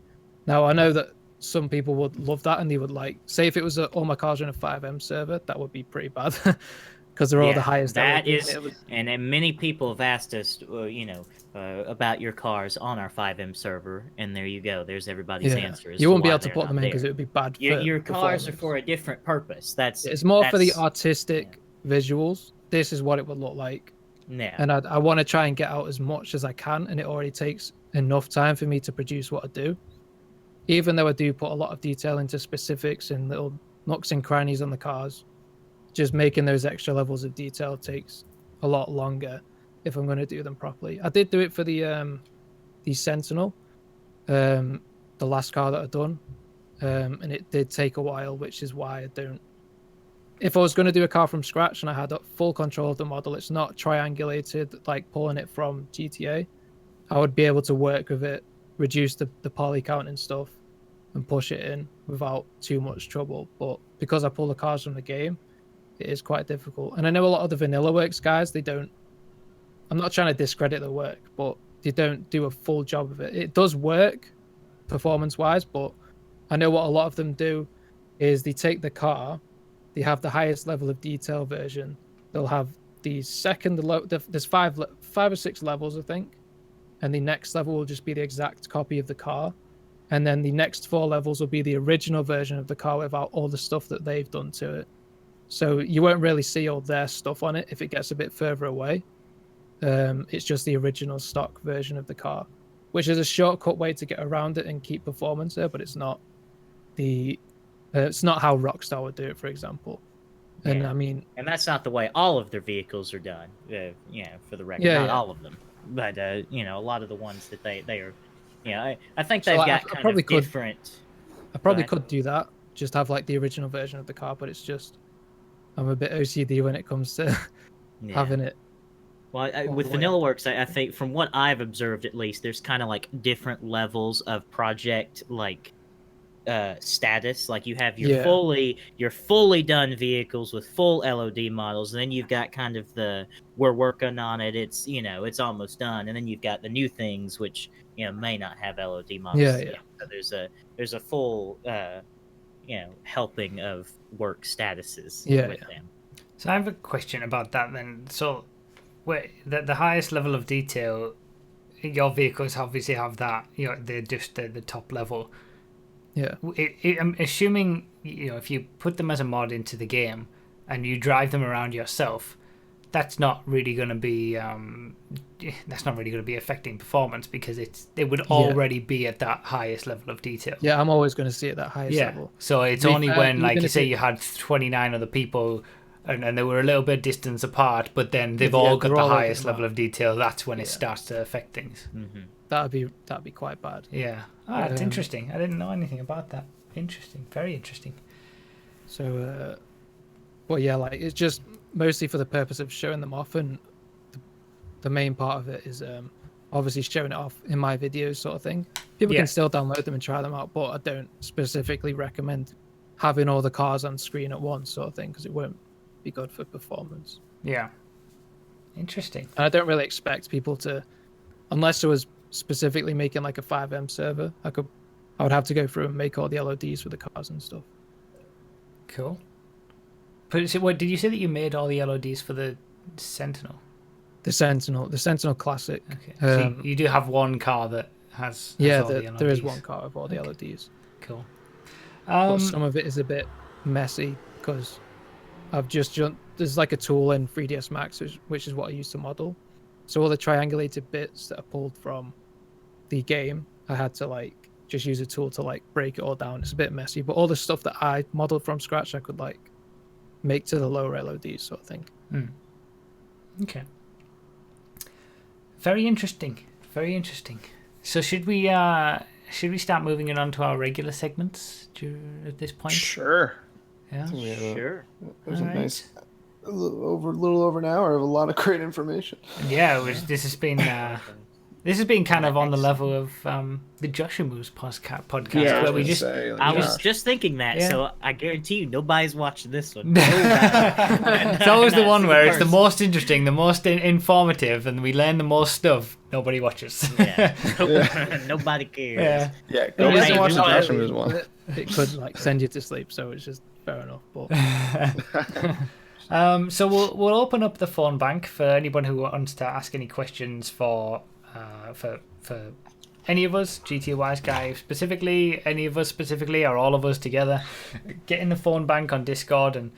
Now I know that some people would love that, and they would like, say if it was all my cars are in a FiveM server, that would be pretty bad because they're all the highest. That is, and many people have asked us, about your cars on our FiveM server, and there you go. There's everybody's answer. You wouldn't be able to put them in because it would be bad. Your cars are for a different purpose. It's more for the artistic visuals. This is what it would look like. Yeah. And I want to try and get out as much as I can, and it already takes enough time for me to produce what I do. Even though I do put a lot of detail into specifics and little nooks and crannies on the cars, just making those extra levels of detail takes a lot longer if I'm going to do them properly. I did do it for the Sentinel, the last car that I've done, and it did take a while, which is why I don't. If I was going to do a car from scratch and I had full control of the model, it's not triangulated like pulling it from GTA, I would be able to work with it, reduce the poly count and stuff, and push it in without too much trouble. But because I pull the cars from the game, it is quite difficult. And I know a lot of the Vanilla Works guys, they don't. I'm not trying to discredit their work, but they don't do a full job of it. It does work performance-wise, but I know what a lot of them do is they take the car, they have the highest level of detail version. They'll have the second there's five or six levels, I think, and the next level will just be the exact copy of the car, and then the next 4 levels will be the original version of the car without all the stuff that they've done to it. So you won't really see all their stuff on it if it gets a bit further away. It's just the original stock version of the car, which is a shortcut way to get around it and keep performance there, but it's not how Rockstar would do it, for example. And I mean, and that's not the way all of their vehicles are done. For the record, not all of them, but a lot of the ones that they are, I think they've got kind of different. I probably could do that, just have like the original version of the car, but it's just I'm a bit OCD when it comes to having it. Well, with Vanilla Works, I think from what I've observed, at least, there's kind of like different levels of project status. Like you have your fully done vehicles with full LOD models, and then you've got kind of we're working on it. It's it's almost done, and then you've got the new things, which may not have LOD models. Yeah. So there's a full helping of work statuses with them. So I have a question about that then. So, the highest level of detail, your vehicles obviously have that. They're just the top level. Yeah. I'm assuming if you put them as a mod into the game and you drive them around yourself, that's not really going to be affecting performance because it would already be at that highest level of detail. Yeah, I'm always going to see at that highest level. So it's only when, like you say, you had 29 other people and they were a little bit distance apart, but then they've all got the highest level of detail. That's when it starts to affect things. Mm-hmm. That'd be quite bad. Yeah. Oh, that's interesting. I didn't know anything about that. Interesting. Very interesting. So, well, yeah, like it's just mostly for the purpose of showing them off, and the main part of it is obviously showing it off in my videos, sort of thing. People can still download them and try them out, but I don't specifically recommend having all the cars on screen at once, sort of thing, because it won't be good for performance. Yeah. Interesting. And I don't really expect people to, unless I was specifically making like a FiveM server, I would have to go through and make all the LODs for the cars and stuff. Cool. But what did you say that you made all the LODs for the Sentinel? The Sentinel Classic. Okay. So you do have one car that has yeah, all the LODs. there is one car of all the LODs. Cool. But some of it is a bit messy because there's like a tool in 3ds Max which is what I use to model. So all the triangulated bits that are pulled from the game, I had to like just use a tool to like break it all down. It's a bit messy, but all the stuff that I modeled from scratch, I could like make to the lower LODs, sort of thing. Okay. Very interesting. Very interesting. So should we start moving it on to our regular segments at this point? Sure. Yeah. Sure. It was a nice, a little over an hour of a lot of great information. Yeah, this has been kind of on the level of the Joshimu's podcast, where we just. I was just thinking that, so I guarantee you nobody's watching this one. It's always the one where it's the most interesting, the most informative, and we learn the most stuff. Nobody watches. Nobody cares. Yeah. Go back and watch the Joshimu's one. It could like send you to sleep, so it's just fair enough. But so we'll open up the phone bank for anyone who wants to ask any questions for any of us, GTA Wise Guy specifically, any of us specifically, or all of us together. Get in the phone bank on Discord, and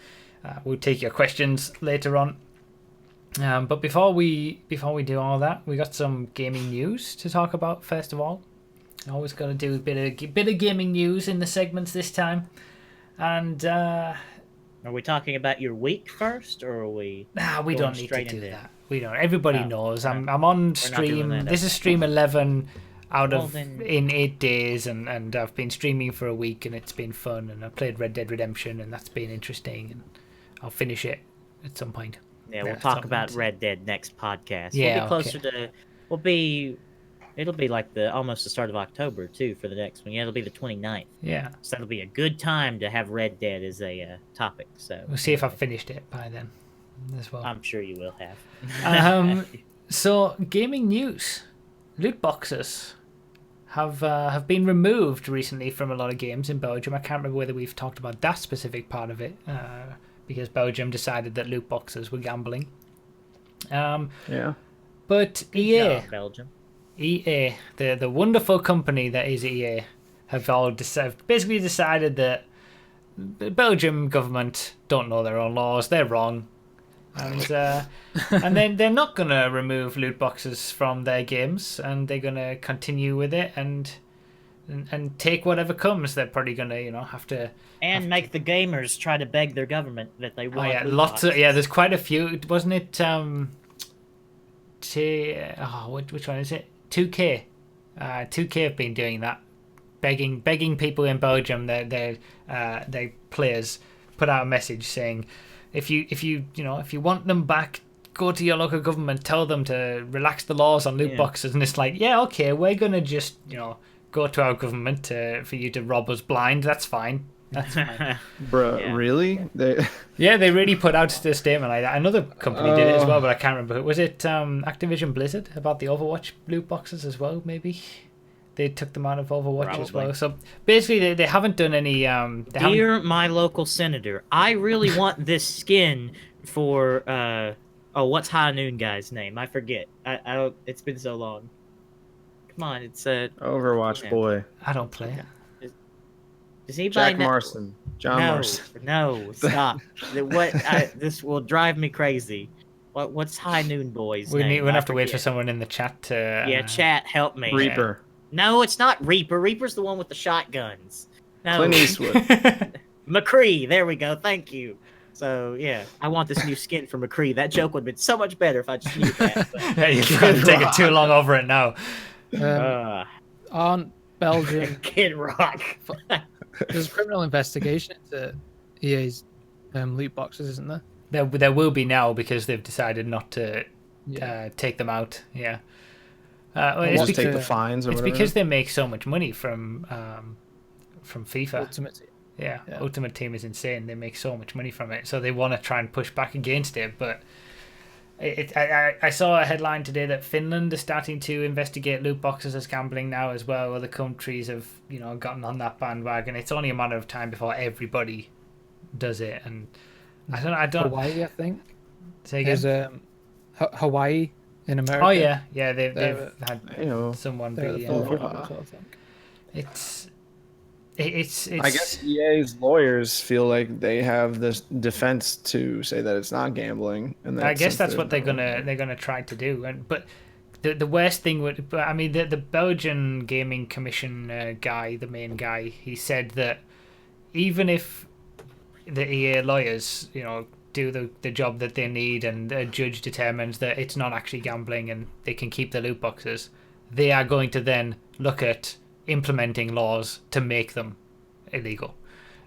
we'll take your questions later on. But before we do all that, we got some gaming news to talk about first of all. Always got to do a bit of gaming news in the segments this time, and. Are we talking about your week first, or are we? Nah, we don't need to do that. We don't. Everybody knows. I'm on stream. This is stream 11 in 8 days, and I've been streaming for a week, and it's been fun. And I played Red Dead Redemption, and that's been interesting. And I'll finish it at some point. Yeah, we'll talk about Red Dead next podcast. Yeah, we'll be closer to. It'll be like almost the start of October too for the next one. Yeah, it'll be the 29th. Yeah. So that'll be a good time to have Red Dead as a topic. So we'll see if I've finished it by then as well. I'm sure you will have. So gaming news, loot boxes have been removed recently from a lot of games in Belgium. I can't remember whether we've talked about that specific part of it because Belgium decided that loot boxes were gambling. Yeah. But Good EA. job, Belgium. EA, the wonderful company that is EA, have basically decided that the Belgium government don't know their own laws. They're wrong, and then they're not gonna remove loot boxes from their games, and they're gonna continue with it and take whatever comes. They're probably gonna have to make the gamers try to beg their government that they want. Oh yeah, there's quite a few. Wasn't it? Which one is it? 2K. 2K have been doing that, begging people in Belgium, their players, put out a message saying, if you want them back, go to your local government, tell them to relax the laws on loot boxes, and it's like, yeah, okay, we're gonna just go to our government for you to rob us blind. That's fine. That's fine. Bruh, really? They really put out a statement like that. Another company did it as well, but I can't remember. Was it Activision Blizzard about the Overwatch loot boxes as well, maybe? they took them out of Overwatch as Probably. well. So basically, they haven't done any. Dear my local senator, I really want this skin for what's High Noon guy's name? I forget. I don't. It's been so long. Come on, it's Overwatch boy. I don't play. Does anybody Jack know? Marston. John Marston. No, stop. This will drive me crazy. What's High Noon boy's name? We're gonna have to wait for someone in the chat to. Yeah, chat, help me. Reaper. No, it's not Reaper. Reaper's the one with the shotguns. No. Clint Eastwood. McCree. There we go. Thank you. So yeah, I want this new skin for McCree. That joke would have been so much better if I just knew that. But... Yeah, you've got to take it too long over it now. Aren't Belgium Kid Rock? There's a criminal investigation into EA's loot boxes, isn't there? There will be now because they've decided not to take them out. Yeah. Well, just take the fines or it's whatever. because they make so much money from FIFA. Ultimate Team. Yeah, Ultimate Team is insane. They make so much money from it, so they want to try and push back against it. But I saw a headline today that Finland is starting to investigate loot boxes as gambling now as well. Other countries have gotten on that bandwagon. It's only a matter of time before everybody does it. And I don't. Hawaii, I think. Say again. There's Hawaii in America. Oh yeah, they've had someone be. It's. I guess EA's lawyers feel like they have this defense to say that it's not gambling, and I guess that's what they're gonna try to do. But the worst thing would, I mean, the Belgian Gaming Commission guy, the main guy, he said that even if the EA lawyers, do the job that they need, and the judge determines that it's not actually gambling and they can keep the loot boxes, they are going to then look at implementing laws to make them illegal.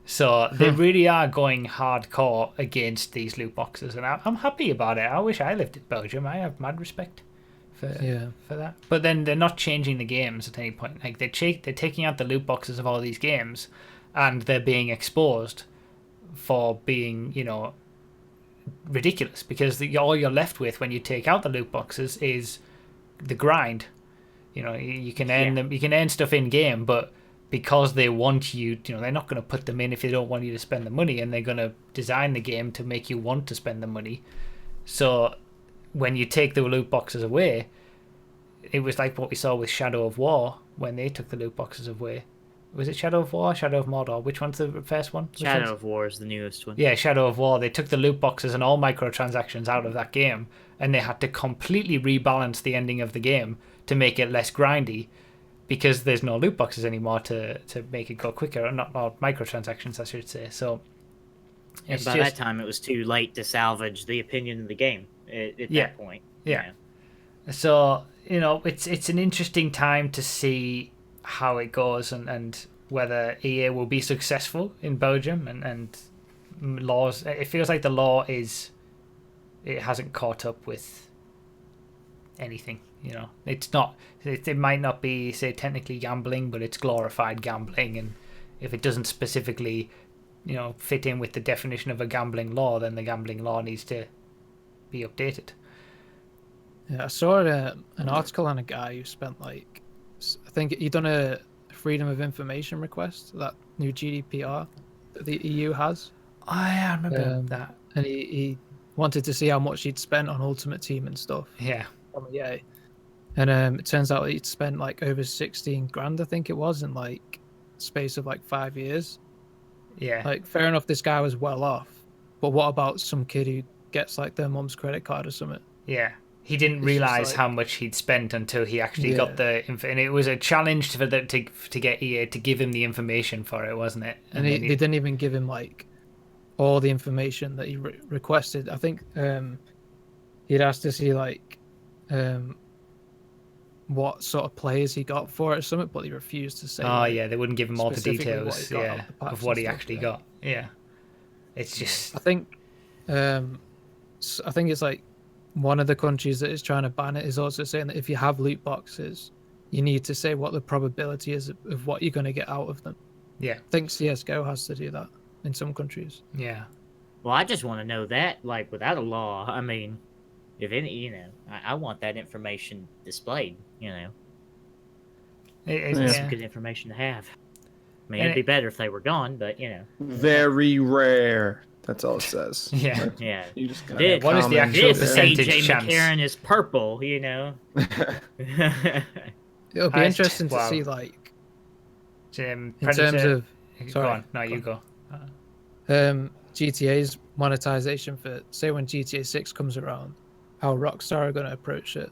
So they really are going hardcore against these loot boxes, and I'm happy about it. I wish I lived in Belgium. I have mad respect for that. But then they're not changing the games at any point. Like they're taking out the loot boxes of all these games, and they're being exposed for being ridiculous, because all you're left with when you take out the loot boxes is the grind. You can earn them, you can earn stuff in game, but because they want you, they're not going to put them in if they don't want you to spend the money, and they're going to design the game to make you want to spend the money. So when you take the loot boxes away, it was like what we saw with Shadow of War when they took the loot boxes away. Was it Shadow of War or Shadow of Mordor? Which one's the first one? Shadow of War is the newest one. Yeah, Shadow of War. They took the loot boxes and all microtransactions out of that game, and they had to completely rebalance the ending of the game to make it less grindy, because there's no loot boxes anymore to make it go quicker, or not microtransactions, I should say. So and by that time, it was too late to salvage the opinion of the game at that point. Yeah. So it's an interesting time to see how it goes, and whether EA will be successful in Belgium, and laws. It feels like the law it hasn't caught up with anything. It's not. It might not be, say, technically gambling, but it's glorified gambling, and if it doesn't specifically, fit in with the definition of a gambling law, then the gambling law needs to be updated. Yeah, I saw an article on a guy who spent I think he done a Freedom of Information request, that new GDPR that the EU has. Oh, yeah, I remember that. And he wanted to see how much he'd spent on Ultimate Team and stuff. Yeah. Yeah. And it turns out he'd spent over 16 grand, I think it was, in space of 5 years. Yeah. Fair enough, this guy was well off, but what about some kid who gets their mom's credit card or something? Yeah. He didn't realize how much he'd spent until he actually got the info, and it was a challenge for to get EA to give him the information for it, wasn't it? And they didn't even give him all the information that he requested. I think he'd asked to see what sort of players he got for it or something, but he refused to say. Oh yeah, they wouldn't give him all the details. Of what he actually got. Yeah, it's just. I think it's one of the countries that is trying to ban it is also saying that if you have loot boxes, you need to say what the probability is of what you're going to get out of them. Yeah. I think CSGO has to do that in some countries. Yeah. Well, I just want to know that, without a law, I mean, if any, I want that information displayed, That's some yeah. good information to have. I mean, And it'd be better if they were gone, but you know. Very rare. That's all it says. Yeah. Like, Yeah. you just got Did- what is the comment. actual This percentage AJ chance? McCarron is purple, you know. It'll be interesting to see, like, in Predator, terms of. Go Sorry, on. No, you go. GTA's monetization for, say, when GTA 6 comes around, how Rockstar are going to approach it.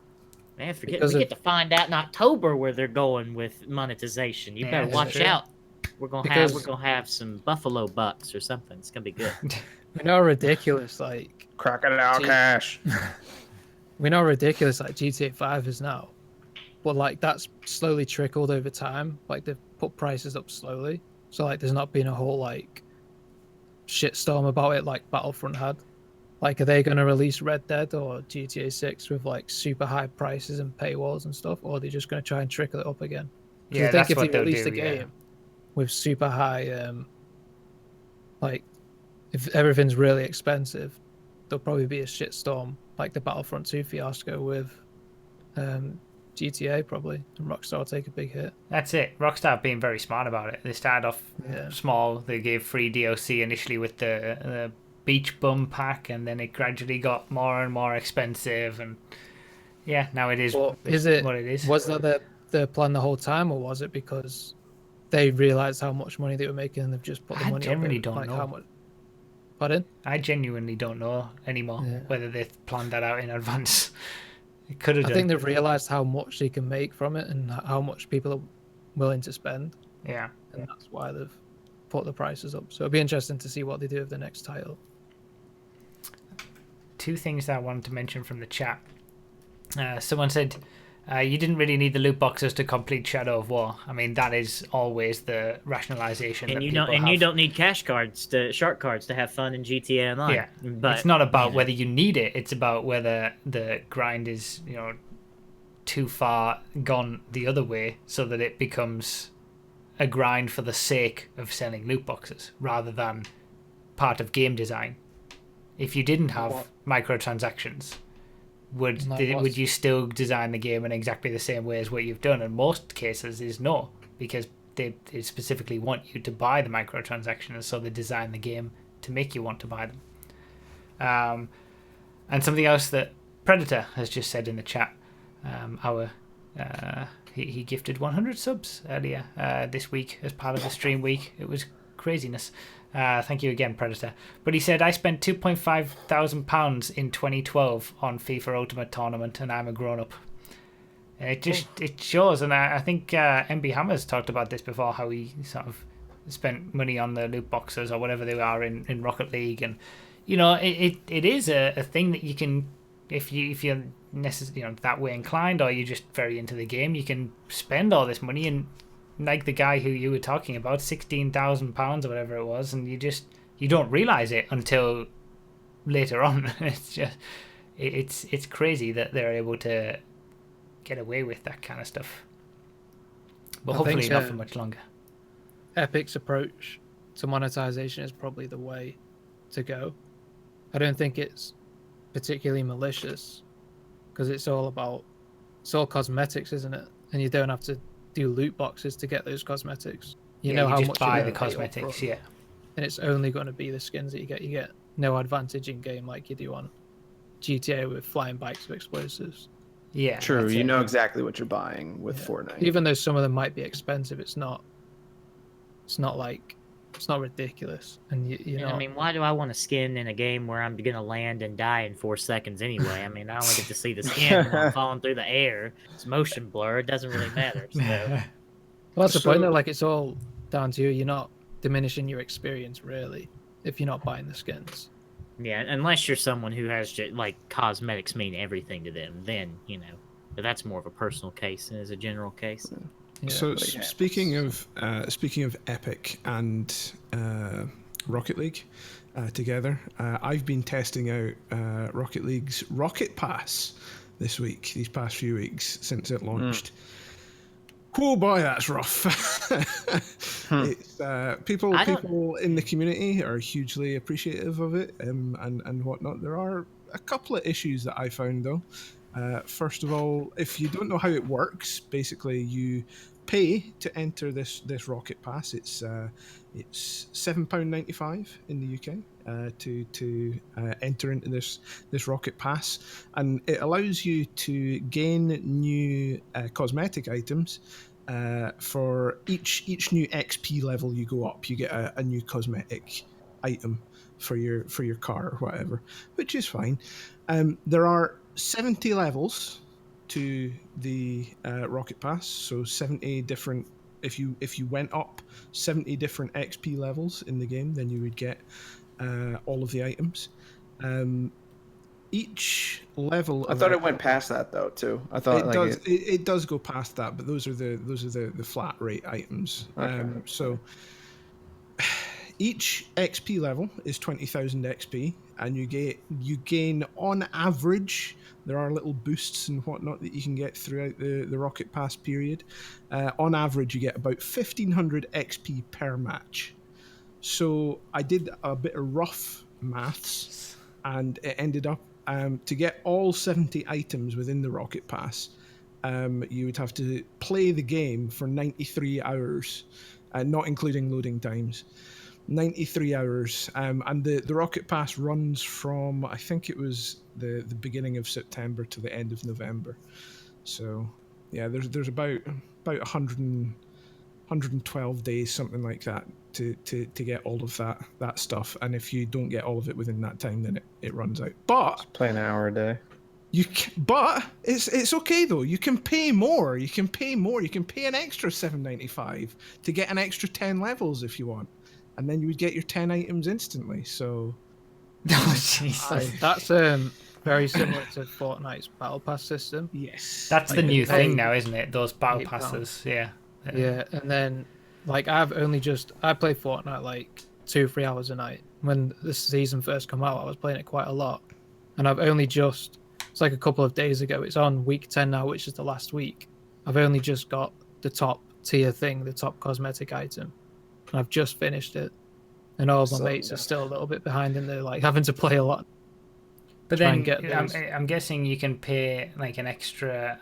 Man, we Because get to find out in October where they're going with monetization. You better that's watch true. out. We're gonna have some buffalo bucks or something. It's gonna be good. We know how ridiculous, like, Crocodile cash. we know how ridiculous, like, GTA 5 is now. But, like, that's slowly trickled over time. Like, they've put prices up slowly. So, like, there's not been a whole, like, shitstorm about it like Battlefront had. Like, are they going to release Red Dead or GTA 6 with, like, super high prices and paywalls and stuff? Or are they just going to try and trickle it up again? Because Yeah, I think that's if what they they'll release do, the yeah. game with super high, like, if everything's really expensive, there'll probably be a shitstorm like the Battlefront 2 fiasco with GTA probably, and Rockstar will take a big hit. That's it. Rockstar have been very smart about it. They started off Yeah. small. They gave free DLC initially with the Beach Bum pack, and then it gradually got more and more expensive. And yeah, now it is, Well, is it what it is. Was that the plan the whole time, or was it because they realized how much money they were making and they've just put the I money generally up? don't Like, know. how much? Pardon? I genuinely don't know anymore Yeah. whether they've planned that out in advance. It could have I done. think they've realized how much they can make from it and how much people are willing to spend, Yeah. and that's why they've put the prices up. So it'll be interesting to see what they do with the next title. Two things that I wanted to mention from the chat. Someone said you didn't really need the loot boxes to complete Shadow of War. I mean, that is always the rationalization. And that you people don't have. you don't need shark cards to have fun in GTA Online. Yeah, but it's not about you know. whether you need it. It's about whether the grind is, too far gone the other way, so that it becomes a grind for the sake of selling loot boxes rather than part of game design. If you didn't have microtransactions, would you still design the game in exactly the same way as what you've done? In most cases, is no, because they specifically want you to buy the microtransactions, so they design the game to make you want to buy them. And something else that Predator has just said in the chat, he gifted 100 subs earlier this week as part of the stream week. It was craziness. Thank you again, Predator. But he said, I spent £2,500 in 2012 on FIFA Ultimate Tournament, and I'm a grown-up. It shows, and I think MB Hammers talked about this before, how he sort of spent money on the loot boxes or whatever they are in Rocket League, and it is a thing that you can, if you're necessarily that way inclined, or you're just very into the game, you can spend all this money, and like the guy who you were talking about, £16,000 or whatever it was, and you don't realize it until later on. It's crazy that they're able to get away with that kind of stuff, but hopefully not for much longer. Epic's approach to monetization is probably the way to go. I don't think it's particularly malicious, because it's all cosmetics, isn't it? And you don't have to do loot boxes to get those cosmetics. You know how just much buy you're the gonna pay cosmetics, upfront. yeah. And it's only going to be the skins that you get. You get no advantage in game like you do on GTA with flying bikes of explosives. Yeah, True. You know exactly what you're buying with Fortnite. Even though some of them might be expensive, it's not ridiculous. And you know, I mean, why do I want a skin in a game where I'm gonna land and die in 4 seconds anyway? I mean, I only get to see the skin when I'm falling through the air. It's motion blur. It doesn't really matter. So. Well, that's the point though. Like, it's all down to you. You're not diminishing your experience really if you're not buying the skins. Yeah, unless you're someone who has like cosmetics mean everything to them, then but that's more of a personal case than as a general case. Yeah. So speaking of Epic and Rocket League together, I've been testing out Rocket League's Rocket Pass these past few weeks since it launched. Oh boy, that's rough. It's people in the community are hugely appreciative of it and whatnot. There are a couple of issues that I found though. First of all, if you don't know how it works, basically you pay to enter this Rocket Pass. It's £7.95 in the UK to enter into this Rocket Pass, and it allows you to gain new cosmetic items. For each new XP level you go up, you get a new cosmetic item for your car or whatever, which is fine. There are 70 levels to the Rocket Pass, so 70 different. If you went up 70 different XP levels in the game, then you would get all of the items. Each level. I thought it went past that though too. I thought it does go past that, but those are the flat rate items. Okay. So each XP level is 20,000 XP, and you gain on average. There are little boosts and whatnot that you can get throughout the Rocket Pass period. On average, you get about 1,500 XP per match. So I did a bit of rough maths, and it ended up to get all 70 items within the Rocket Pass, you would have to play the game for 93 hours, not including loading times. 93 hours, and the Rocket Pass runs from, I think it was the beginning of September to the end of November. So yeah, there's about 112 days, something like that, to get all of that stuff. And if you don't get all of it within that time, then it runs out. But Just play an hour a day. But it's okay though. You can pay more. You can pay an extra $7.95 to get an extra 10 levels if you want, and then you would get your 10 items instantly. So, Oh, jeez. That's very similar to Fortnite's Battle Pass system. Yes. That's the Like, new you thing pay now, isn't it? Those battle £8. passes. Yeah. Yeah, and then like I play Fortnite like 2-3 hours a night. When the season first came out, I was playing it quite a lot, and it's like a couple of days ago. It's on week 10 now, which is the last week. I've only just got the top tier thing, the top cosmetic item, and I've just finished it. And all of my mates are still a little bit behind, and they're like having to play a lot. But try then and get those. I'm guessing you can pay like an extra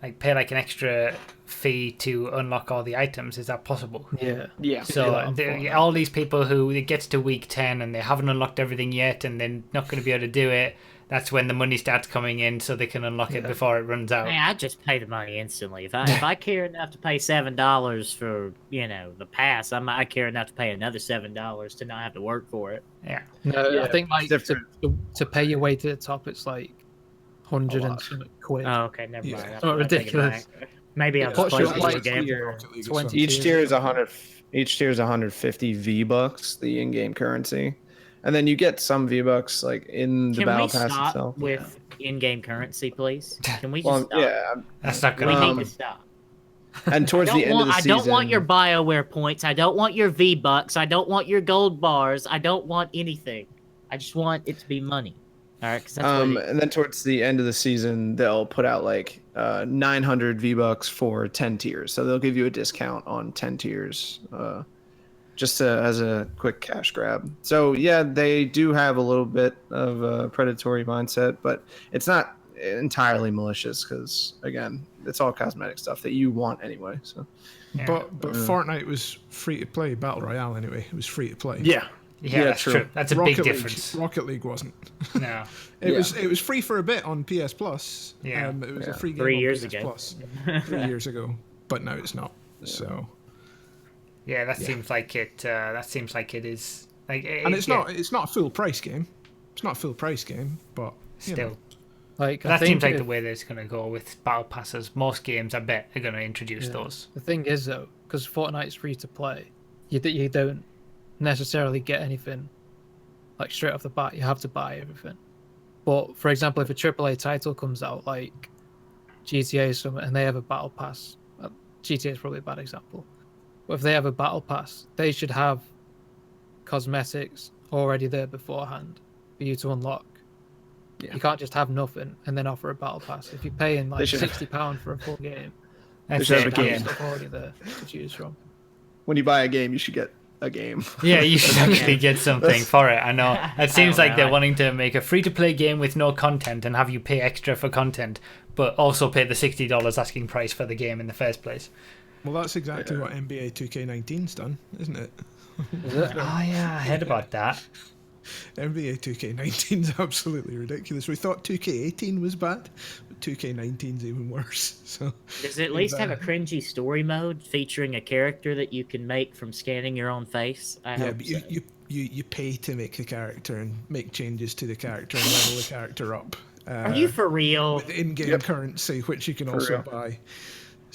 extra fee to unlock all the items. Is that possible? Yeah. Yeah. So all these people who it gets to week 10 and they haven't unlocked everything yet, and they're not going to be able to do it. That's when the money starts coming in, so they can unlock it before it runs out. Man, I just pay the money instantly. If I care enough to pay $7 for the pass, I care enough to pay another $7 to not have to work for it. Yeah. No, I think like different. to pay your way to the top, it's like 100 and something quid. Oh, okay, never mind. It's not ridiculous. Maybe I'll just What's play your the game. 20 Each tier is 100. Each tier is 150 V-Bucks, the in-game currency, and then you get some V-Bucks like in the battle pass stop itself. with in-game currency, please? Can we just stop? Yeah, That's not We going to need happen. to stop. and towards the end of the I season, don't want your BioWare points. I don't want your V-Bucks. I don't want your gold bars. I don't want anything. I just want it to be money. All right, 'cause that's what it is. and then towards the end of the season, they'll put out like 900 V-Bucks for 10 tiers. So they'll give you a discount on 10 tiers, just as a quick cash grab. So yeah, they do have a little bit of a predatory mindset, but it's not entirely malicious because again, it's all cosmetic stuff that you want anyway. So, But Fortnite was free to play Battle Royale anyway. It was free to play. yeah, that's true. That's a big difference. Rocket League wasn't. No. It was free for a bit on PS Plus. Yeah. It was a free game 3 on years PS ago. Plus 3 years ago, but now it's not. So. Yeah, that seems like it. That seems like it is. Like, And it's not a full price game. It's not a full price game, but still. Like That seems like the way that it's going to go with battle passes. Most games, I bet, are going to introduce those. The thing is though, because Fortnite's free to play, you don't necessarily get anything like straight off the bat. You have to buy everything. But for example, if a AAA title comes out like GTA or something, and they have a battle pass, GTA is probably a bad example. But if they have a battle pass, they should have cosmetics already there beforehand for you to unlock. Yeah. You can't just have nothing and then offer a battle pass. If you're paying like £60 for a full game, That's should have it, a yeah. game. stuff already there to choose from. when you buy a game, you should get a game. Yeah, you should actually get something for it. I know. It seems like they're know. wanting to make a free-to-play game with no content and have you pay extra for content, but also pay the $60 asking price for the game in the first place. Well, that's exactly what NBA 2K19's done, isn't it? Is it? Oh yeah, I heard about that. NBA 2K19 is absolutely ridiculous. We thought 2K18 was bad, but 2K19 is even worse. So Does it at least have a cringy story mode featuring a character that you can make from scanning your own face? I hope but so. you pay to make the character and make changes to the character and level the character up. Are you for real? With in-game currency, which you can also buy.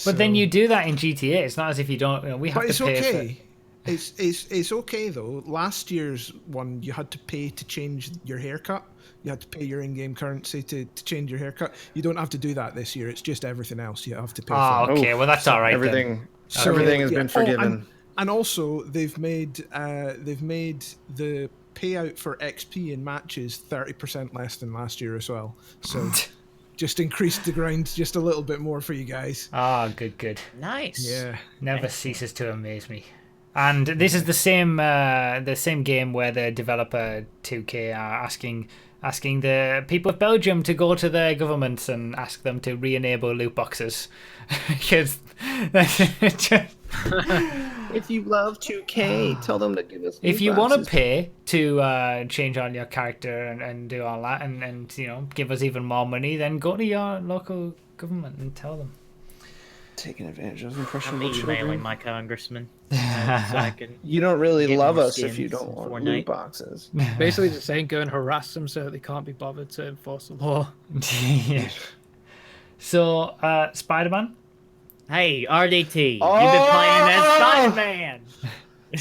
But then you do that in GTA. It's not as if you don't. You know, we have But to pay it's okay. for. It's okay though. Last year's one, you had to pay to change your haircut. You had to pay your in-game currency to change your haircut. You don't have to do that this year. It's just everything else you have to pay Oh, for. okay. Well, that's all right. Everything, then. everything has been forgiven. And also they've made the payout for XP in matches 30% less than last year as well. So just increased the grind just a little bit more for you guys. Ah, good. Nice. Yeah. Never ceases to amaze me. And this is the same game where the developer 2K are asking the people of Belgium to go to their governments and ask them to re-enable loot boxes. Because if you love 2K, tell them to give us. If you want to pay to change on your character and do all that and you know give us even more money, then go to your local government and tell them. Taking advantage of I'm impressionable emailing children. my congressman. So I can You don't really get love more us if skins you don't in want Fortnite. loot boxes. Basically just saying go and harass them so they can't be bothered to enforce the law. Yeah. So, Spider-Man? Hey, RDT, you've been playing as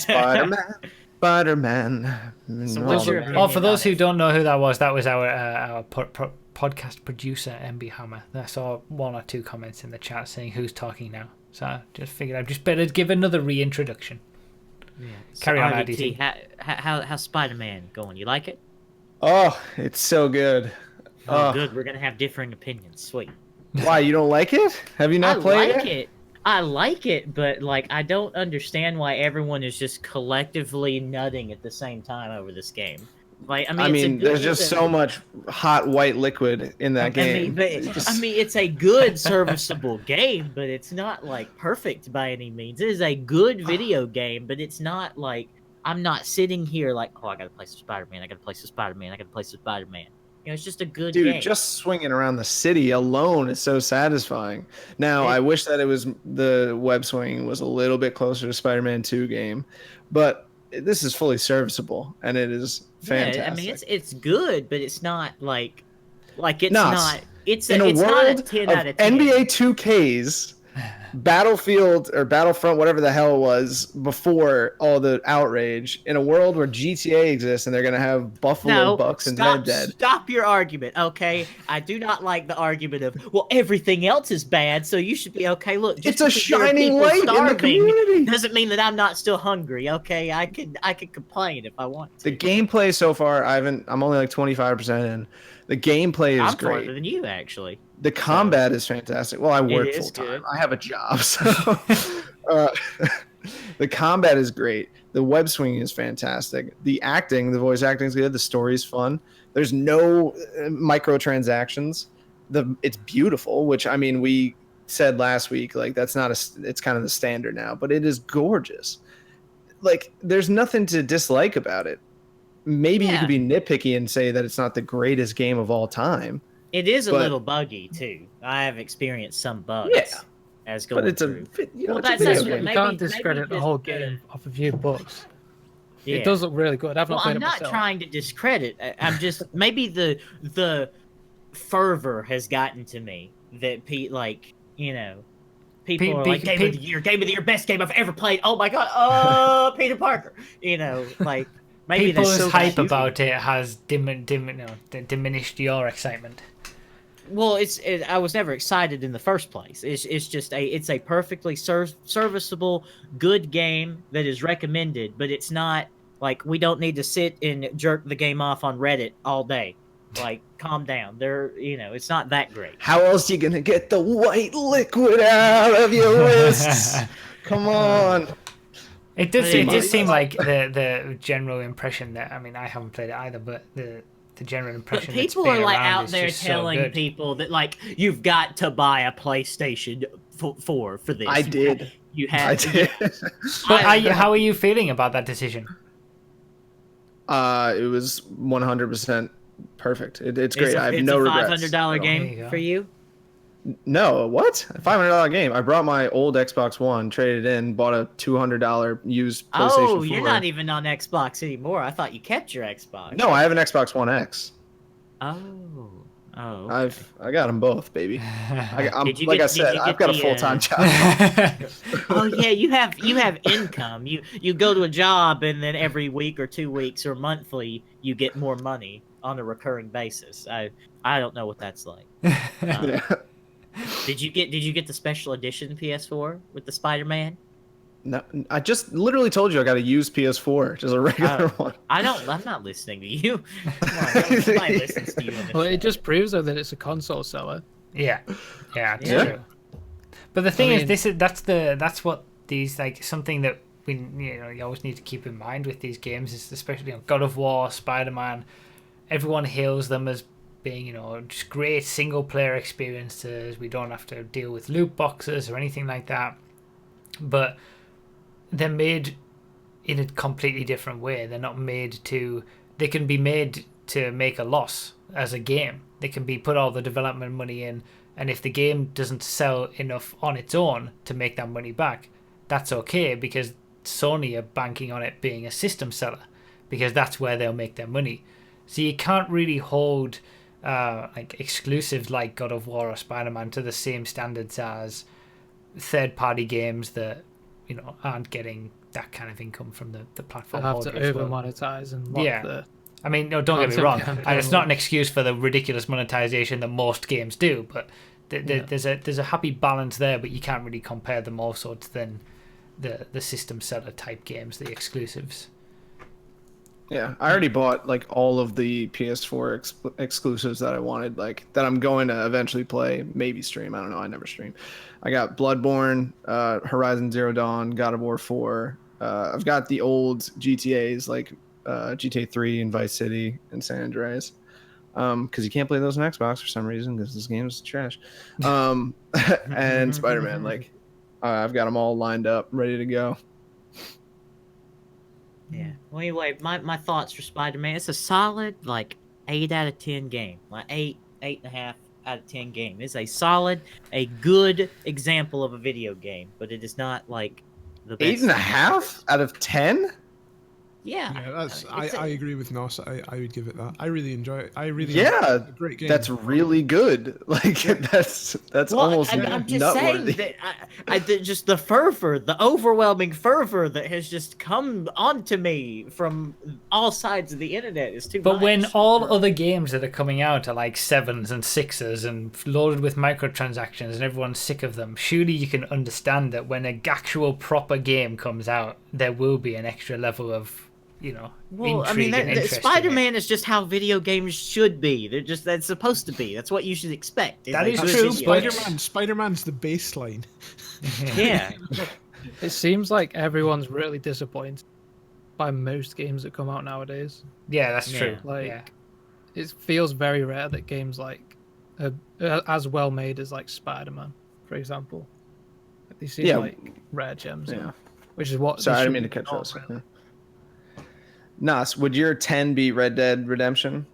Spider-Man. Spider-Man. So what's your Oh, for those who don't know who that was our podcast producer, MB Hammer. I saw one or two comments in the chat saying who's talking now. So I just figured I'd just better give another reintroduction. Yeah. Carry on, RDT. RDT. How's Spider-Man going? You like it? Oh, it's so good. Oh, good. We're gonna have differing opinions. Sweet. Why, you don't like it? Have you not played it? I like it, but like I don't understand why everyone is just collectively nutting at the same time over this game. Like I mean, there's just so much hot white liquid in that game. It's a good serviceable game, but it's not like perfect by any means. It is a good video game, but it's not like I'm not sitting here like, oh, I gotta play some Spider-Man, I gotta play some Spider-Man, I gotta play some Spider-Man. You know, it's just a good game. Dude, just swinging around the city alone is so satisfying. Now, I wish that the web swinging was a little bit closer to Spider-Man 2 game, but this is fully serviceable and it is fantastic. Yeah, I mean, it's good, but it's not like it's Nuts. not. It's in a, a it's world not a 10 out of 10. NBA 2K's Battlefield or Battlefront, whatever the hell it was before all the outrage, in a world where GTA exists and they're gonna have Buffalo Bucks and Red Dead. Stop your argument, okay? I do not like the argument of, well, everything else is bad, so you should be okay. Look, just It's a because there are shining people light in the starving community. doesn't mean that I'm not still hungry, okay? I can complain if I want to. The gameplay so far, I'm only like 25% in. The gameplay is I'm great. farther than you, actually. The combat is fantastic. Well, I work is full time. good. I have a job, so the combat is great. The web swinging is fantastic. The acting, the voice acting is good. The story is fun. There's no microtransactions. It's beautiful, which I mean we said last week. Like it's kind of the standard now, but it is gorgeous. Like there's nothing to dislike about it. Maybe you could be nitpicky and say that it's not the greatest game of all time. It is a little buggy too. I have experienced some bugs. Yeah. As going But it's through. it's a video game. You can't discredit the whole game off a few bugs. Yeah. It does look really good. I've not played I'm it not myself. trying to discredit. I'm just maybe the fervor has gotten to me that people are like game of the year, best game I've ever played. Oh my god, Peter Parker. You know, like maybe people's hype about it has diminished your excitement. Well, I was never excited in the first place. It's just it's a perfectly serviceable, good game that is recommended, but it's not like we don't need to sit and jerk the game off on Reddit all day. Like, calm down. It's not that great. How else are you gonna get the white liquid out of your wrists? Come on. It does. It It does is. seem like the general impression that I mean I haven't played it either, but the general impression. But people that's are like around out is there just so telling good. people that like you've got to buy a PlayStation 4 for this. I did. You have. I did. But how are you feeling about that decision? It was 100% perfect. It's great. I have no regrets. It's a $500 at all. game for you. No, what? A $500 game. I brought my old Xbox One, traded it in, bought a $200 used PlayStation 4. Oh, you're not even on Xbox anymore. I thought you kept your Xbox. No, I have an Xbox One X. Oh. Oh. Okay. I got them both, baby. Did you like get- I said, did you I've get got a the, full-time job. Oh yeah, you have income. You go to a job and then every week or 2 weeks or monthly you get more money on a recurring basis. I don't know what that's like. Yeah. Did you get the special edition PS4 with the Spider-Man? No, I just literally told you I got a used PS4, just a regular one. I'm not listening to you. Come on, nobody listens to you. On this Well, show. it just proves though that it's a console seller. Yeah, it's Yeah. true. But the thing I is, mean- that's what these like something that you always need to keep in mind with these games is especially God of War, Spider-Man. Everyone hails them as being just great single player experiences. We don't have to deal with loot boxes or anything like that. But they're made in a completely different way. They're not made to. They can be made to make a loss as a game. They can be put all the development money in, and if the game doesn't sell enough on its own to make that money back, that's okay because Sony are banking on it being a system seller because that's where they'll make their money. So you can't really hold like exclusives like God of War or Spider-Man to the same standards as third-party games that aren't getting that kind of income from the platform. They have to holder as well. over monetize and lock the. I mean, no, don't get me content wrong, behind and it's it. not an excuse for the ridiculous monetization that most games do, but there's a happy balance there, but you can't really compare them also to then the system seller type games, the exclusives. Yeah, I already bought like all of the PS4 exclusives that I wanted, like that I'm going to eventually play, maybe stream. I don't know. I never stream. I got Bloodborne, Horizon Zero Dawn, God of War 4. I've got the old GTAs like GTA 3 and Vice City and San Andreas. Because you can't play those on Xbox for some reason because this game is trash. And Spider-Man, like I've got them all lined up, ready to go. Yeah. Well, anyway, my thoughts for Spider-Man. It's a solid 8 out of 10 game. Like 8.5 out of 10 game. It's a solid, a good example of a video game, but it is not like the best. 8.5 out of 10. Yeah. Yeah, that's. I agree with Nos. I would give it that. I really enjoy it. I really. Yeah, it's a great game. that's really good. Like that's Well, almost I'm just saying nutworthy. that just the fervor, the overwhelming fervor that has just come onto me from all sides of the internet is too much. But when all other games that are coming out are like 7s and 6s and loaded with microtransactions and everyone's sick of them, surely you can understand that when an actual proper game comes out, there will be an extra level of Well, I intrigue mean, and interest in it. Spider-Man is just how video games should be. That's supposed to be. That's what you should expect. That is good true, video. but- Spider-Man's the baseline. Yeah. It seems like everyone's really disappointed by most games that come out nowadays. Yeah, that's true. Like, Yeah. it feels very rare that games like as well made as like Spider-Man, for example. They seem like rare gems. Yeah. Which is what. Sorry, I they didn't mean to should cut you be off. called, Nas, would your 10 be Red Dead Redemption?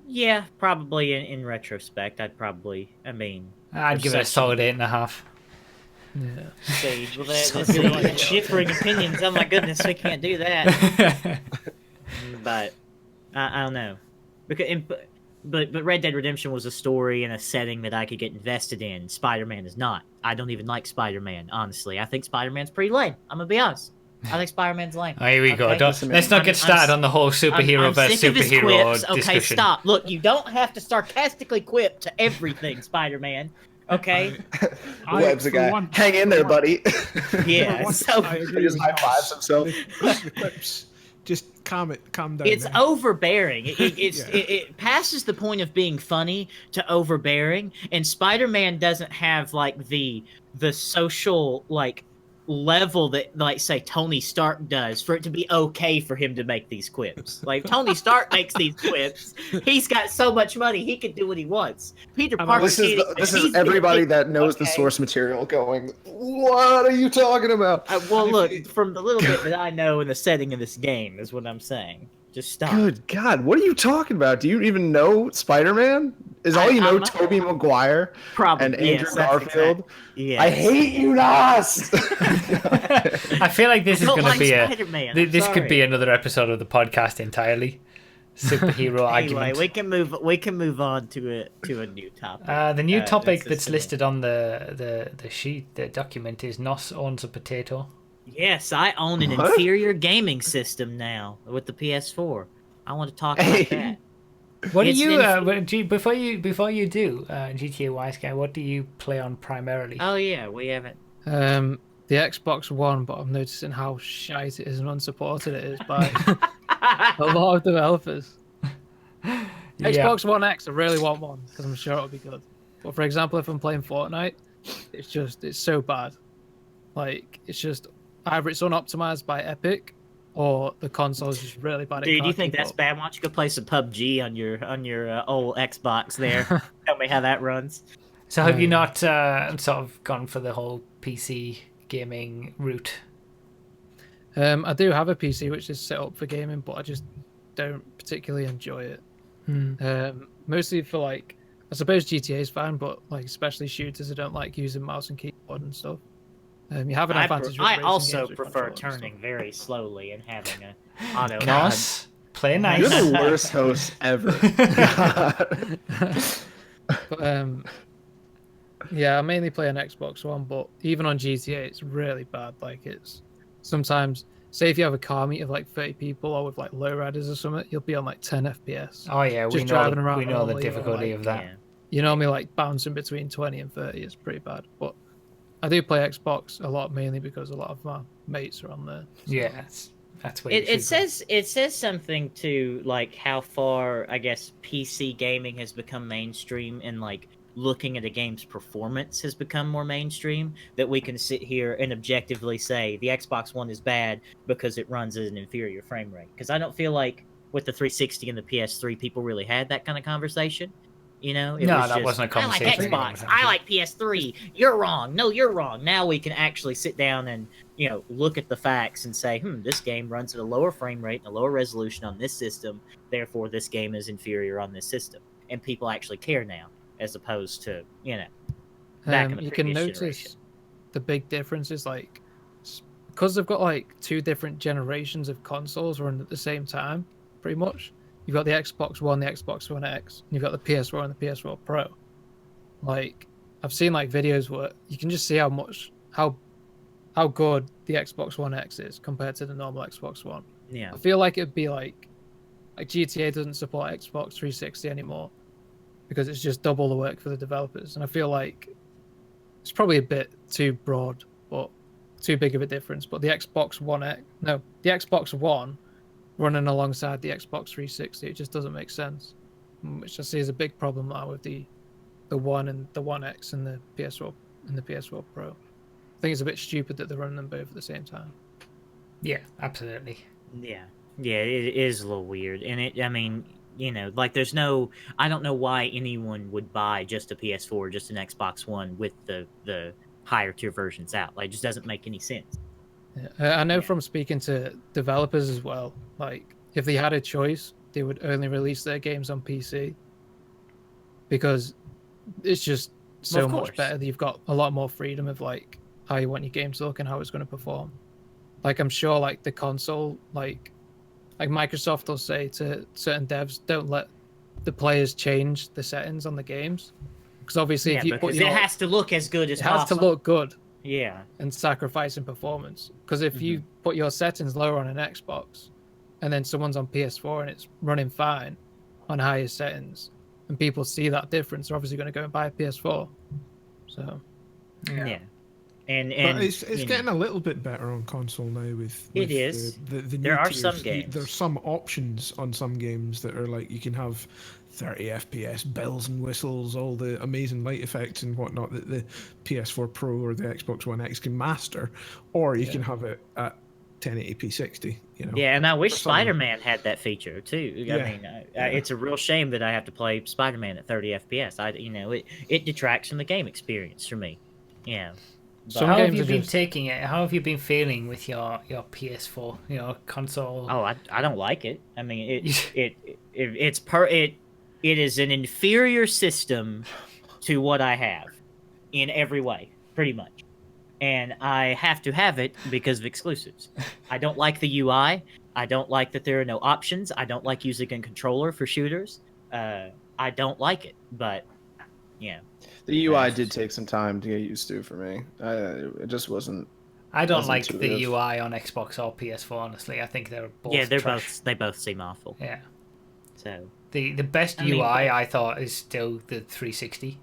Yeah, probably in retrospect, I'd give it a solid 8.5. Yeah. say, well, that's differing opinions. Oh my goodness, we can't do that. But I don't know, because but Red Dead Redemption was a story and a setting that I could get invested in. Spider-Man is not. I don't even like Spider-Man, honestly. I think Spider-Man's pretty lame. I'm gonna be honest. I think Spider-Man's lame. Oh, here we go. Okay? Let's not get started on the whole superhero I'm versus sick of his superhero quips. Okay, discussion. stop. Look, you don't have to sarcastically quip to everything, Spider-Man. Okay? Web's a guy. Hang in there, buddy. Yeah. So I agree He just with high Nos. fives himself. The quips. Just calm down. it's man. overbearing. It passes the point of being funny to overbearing, and Spider-Man doesn't have like the social level that, like, say, Tony Stark does for it to be okay for him to make these quips. Like, Tony Stark makes these quips. He's got so much money, he can do what he wants. Peter Parker. This is everybody that knows the source material going, what are you talking about? Well, look, from the little bit that I know in the setting of this game is what I'm saying. Just stop. Good God, what are you talking about? Do you even know Spider-Man? Is all you know Tobey Maguire and Andrew Garfield? Yes. I hate you, Nas! I feel like this is going to be this could be another episode of the podcast entirely. Superhero argument. Anyway, we can move on to a new topic. The new topic that's listed on the sheet, the document, is Nos owns a potato. Yes, I own an inferior gaming system now with the PS4. I want to talk about that. What do you before you do GTA Wise Guy? What do you play on primarily? Oh yeah, we haven't. The Xbox One, but I'm noticing how shite it is and unsupported it is by a lot of developers. Xbox One X, I really want one because I'm sure it'll be good. But for example, if I'm playing Fortnite, it's so bad. Like it's just either it's unoptimized by Epic, or the console is just really bad. Dude, you think that's bad? Why don't you go play some PUBG on your old Xbox there? Tell me how that runs. So have you not sort of gone for the whole PC gaming route? I do have a PC which is set up for gaming, but I just don't particularly enjoy it. Mostly for like, I suppose GTA is fine, but like especially shooters, I don't like using mouse and keyboard and stuff. You have an advantage. I also prefer turning very slowly and having a auto. Nice. Play nice. You're the worst host ever. But, yeah, I mainly play on Xbox One, but even on GTA, it's really bad. Like it's sometimes, say if you have a car meet of like 30 people or with like lowriders or something, you'll be on like 10 FPS. Oh yeah, we know the difficulty of that. Yeah. You know me, like bouncing between 20 and 30 is pretty bad, but I do play Xbox a lot, mainly because a lot of my mates are on there. So. Yeah, that's what it says something to like how far I guess PC gaming has become mainstream, and like looking at a game's performance has become more mainstream. That we can sit here and objectively say the Xbox One is bad because it runs at an inferior frame rate. Because I don't feel like with the 360 and the PS3, people really had that kind of conversation. You know, that wasn't a conversation. I like Xbox. I like PS3. You're wrong. No, you're wrong. Now we can actually sit down and, you know, look at the facts and say, this game runs at a lower frame rate and a lower resolution on this system. Therefore, this game is inferior on this system. And people actually care now, as opposed to, you know, back in the you can notice generation. The big difference is like, because they've got like two different generations of consoles running at the same time, pretty much. You've got the Xbox One, the Xbox One X, and you've got the PS4 and the PS4 Pro. Like, I've seen like videos where you can just see how good the Xbox One X is compared to the normal Xbox One. Yeah. I feel like it'd be like GTA doesn't support Xbox 360 anymore because it's just double the work for the developers, and I feel like it's probably a bit too broad, but too big of a difference. But the Xbox One running alongside the Xbox 360, it just doesn't make sense, which I see as a big problem now with the One and the One X and the PS4 and the PS4 Pro. I think it's a bit stupid that they're running them both at the same time. Yeah, absolutely. Yeah, it is a little weird, and I mean, you know, like I don't know why anyone would buy just a PS4 or just an Xbox One with the higher tier versions out. Like, it just doesn't make any sense. I know from speaking to developers as well, like if they had a choice, they would only release their games on PC because it's just so much better. You've got a lot more freedom of like how you want your game to look and how it's going to perform. Like I'm sure like the console, like Microsoft will say to certain devs, don't let the players change the settings on the games, because obviously if you put it has to look as good as possible. It has to look good. Yeah. And sacrificing performance. Because if you put your settings lower on an Xbox and then someone's on PS4 and it's running fine on higher settings and people see that difference, they're obviously going to go and buy a PS4. So, yeah. And but it's getting a little bit better on console now with it is. The there are tiers. some games. There's some options on some games that are like you can have 30 FPS bells and whistles, all the amazing light effects and whatnot that the PS4 Pro or the Xbox One X can master, or you can have it at 1080p 60. You know. Yeah, and I wish For some- Spider-Man had that feature too. Yeah, I mean, it's a real shame that I have to play Spider-Man at 30 FPS. It detracts from the game experience for me. Yeah. So how have you been taking it? How have you been feeling with your PS4, console? Oh, I don't like it. I mean, it is an inferior system to what I have in every way, pretty much. And I have to have it because of exclusives. I don't like the UI. I don't like that there are no options. I don't like using a controller for shooters. I don't like it, but yeah. The UI did take some time to get used to for me. It just wasn't. I don't like the UI on Xbox or PS4. Honestly, I think they're both. Yeah, trash. They both seem awful. Yeah. So the best UI I thought is still the 360.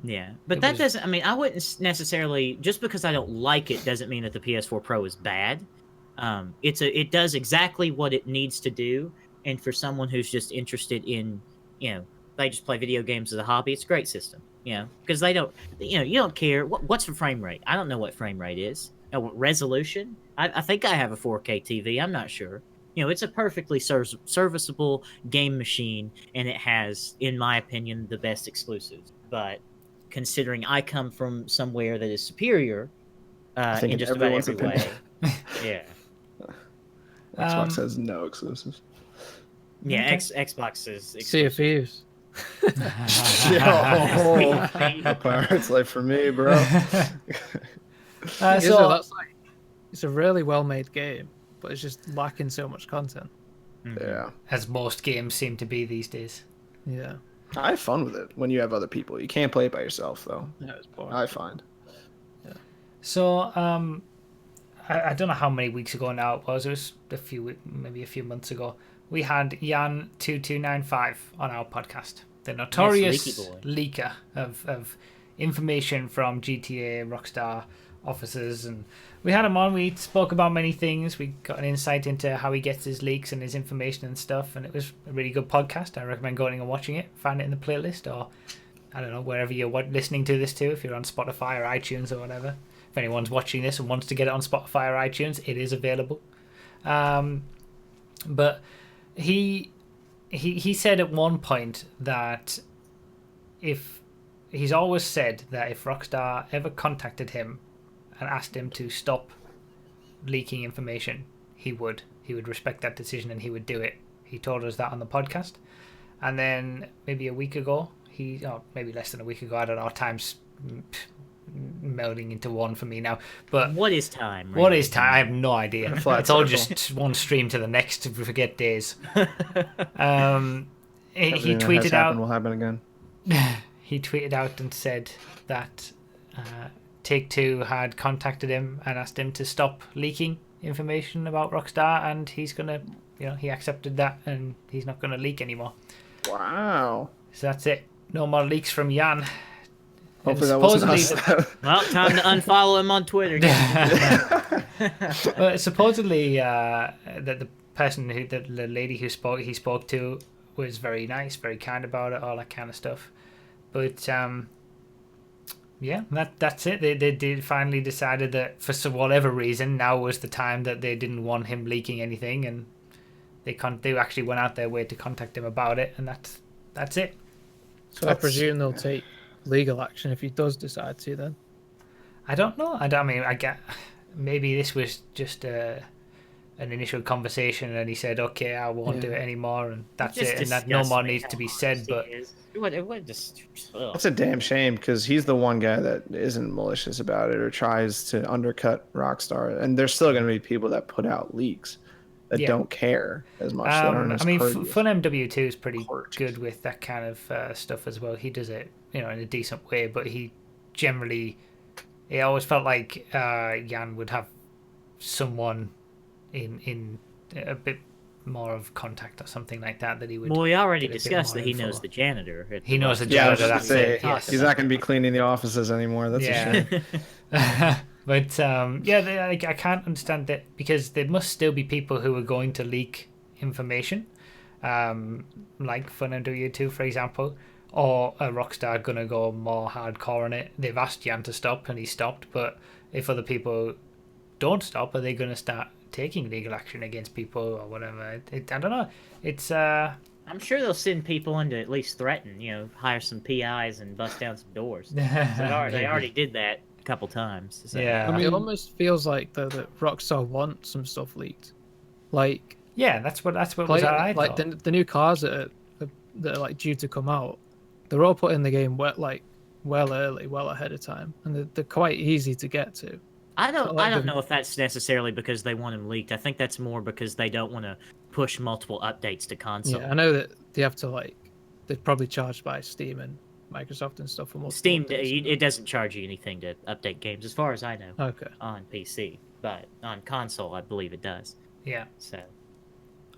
Yeah, but that doesn't. I mean, I wouldn't necessarily just because I don't like it doesn't mean that the PS4 Pro is bad. It does exactly what it needs to do, and for someone who's just interested in, they just play video games as a hobby, it's a great system. Because they don't, you don't care what's the frame rate. I don't know what frame rate is. Resolution. I think I have a 4K TV. I'm not sure. It's a perfectly serviceable game machine, and it has, in my opinion, the best exclusives. But considering I come from somewhere that is superior in just about every way, yeah. Xbox has no exclusives. Yeah, Okay. Xbox is Sea of Thieves. The Pirates Life for me, bro. That's like, it's a really well-made game, but it's just lacking so much content. Yeah. As most games seem to be these days. Yeah. I have fun with it when you have other people. You can't play it by yourself, though. Yeah, it's boring. I find. Yeah. So, I don't know how many weeks ago now it was. It was maybe a few months ago. We had Jan2295 on our podcast, the notorious leaker of information from GTA, Rockstar officers, and we had him on. We spoke about many things. We got an insight into how he gets his leaks and his information and stuff, and it was a really good podcast. I recommend going and watching it. Find it in the playlist, or I don't know, wherever you're listening to this to, if you're on Spotify or iTunes or whatever. If anyone's watching this and wants to get it on Spotify or iTunes, it is available. But he said at one point that he's always said that if Rockstar ever contacted him and asked him to stop leaking information, he would respect that decision and he would do it. He told us that on the podcast. And then maybe a week ago, maybe less than a week ago, I don't know, time's melding into one for me now. But what is time? Really? What is time? I have no idea. It's all just one stream to the next to forget days. He tweeted out. Will happen again. He tweeted out and said that Take-Two had contacted him and asked him to stop leaking information about Rockstar, and he's gonna, he accepted that, and he's not gonna leak anymore. Wow. So that's it. No more leaks from Jan. Hopefully that wasn't us. Well, time to unfollow him on Twitter. Well, supposedly, that the person the lady he spoke to was very nice, very kind about it, all that kind of stuff. But yeah, that's it. They did finally decided that for whatever reason now was the time that they didn't want him leaking anything, and they actually went out their way to contact him about it, and that's it. So I presume they'll take legal action if he does decide to. Then I don't know. I mean, I get maybe this was just an initial conversation, and he said, "Okay, I won't do it anymore," and that's it, and that no more needs to be said. But that's a damn shame because he's the one guy that isn't malicious about it or tries to undercut Rockstar, and there's still going to be people that put out leaks that don't care as much. That aren't as FunMW2 is pretty good with that kind of stuff as well. He does it, in a decent way, but he always felt like Jan would have someone in a bit more of contact or something like that he would. Well, we already discussed that he knows the janitor. He knows the janitor. That's it. Yes. He's not going to be cleaning the offices anymore. That's a shame. But I can't understand that, because there must still be people who are going to leak information, like Fun and Do You 2, for example, or a Rockstar gonna go more hardcore on it? They've asked Jan to stop and he stopped, but if other people don't stop, are they gonna start taking legal action against people or whatever? I don't know. It's I'm sure they'll send people in to at least threaten, hire some PIs and bust down some doors. So they already did that a couple times. So. Yeah. I mean, it almost feels like though that Rockstar want some stuff leaked. Like yeah, that's what was I like thought. the new cars that are like due to come out, they're all put in the game well early, well ahead of time, and they're quite easy to get to. I don't know if that's necessarily because they want them leaked. I think that's more because they don't want to push multiple updates to console. Yeah, I know that they have to they're probably charged by Steam and Microsoft and stuff for multiple Steam, updates. it doesn't charge you anything to update games, as far as I know. Okay. On PC, but on console, I believe it does. Yeah. So.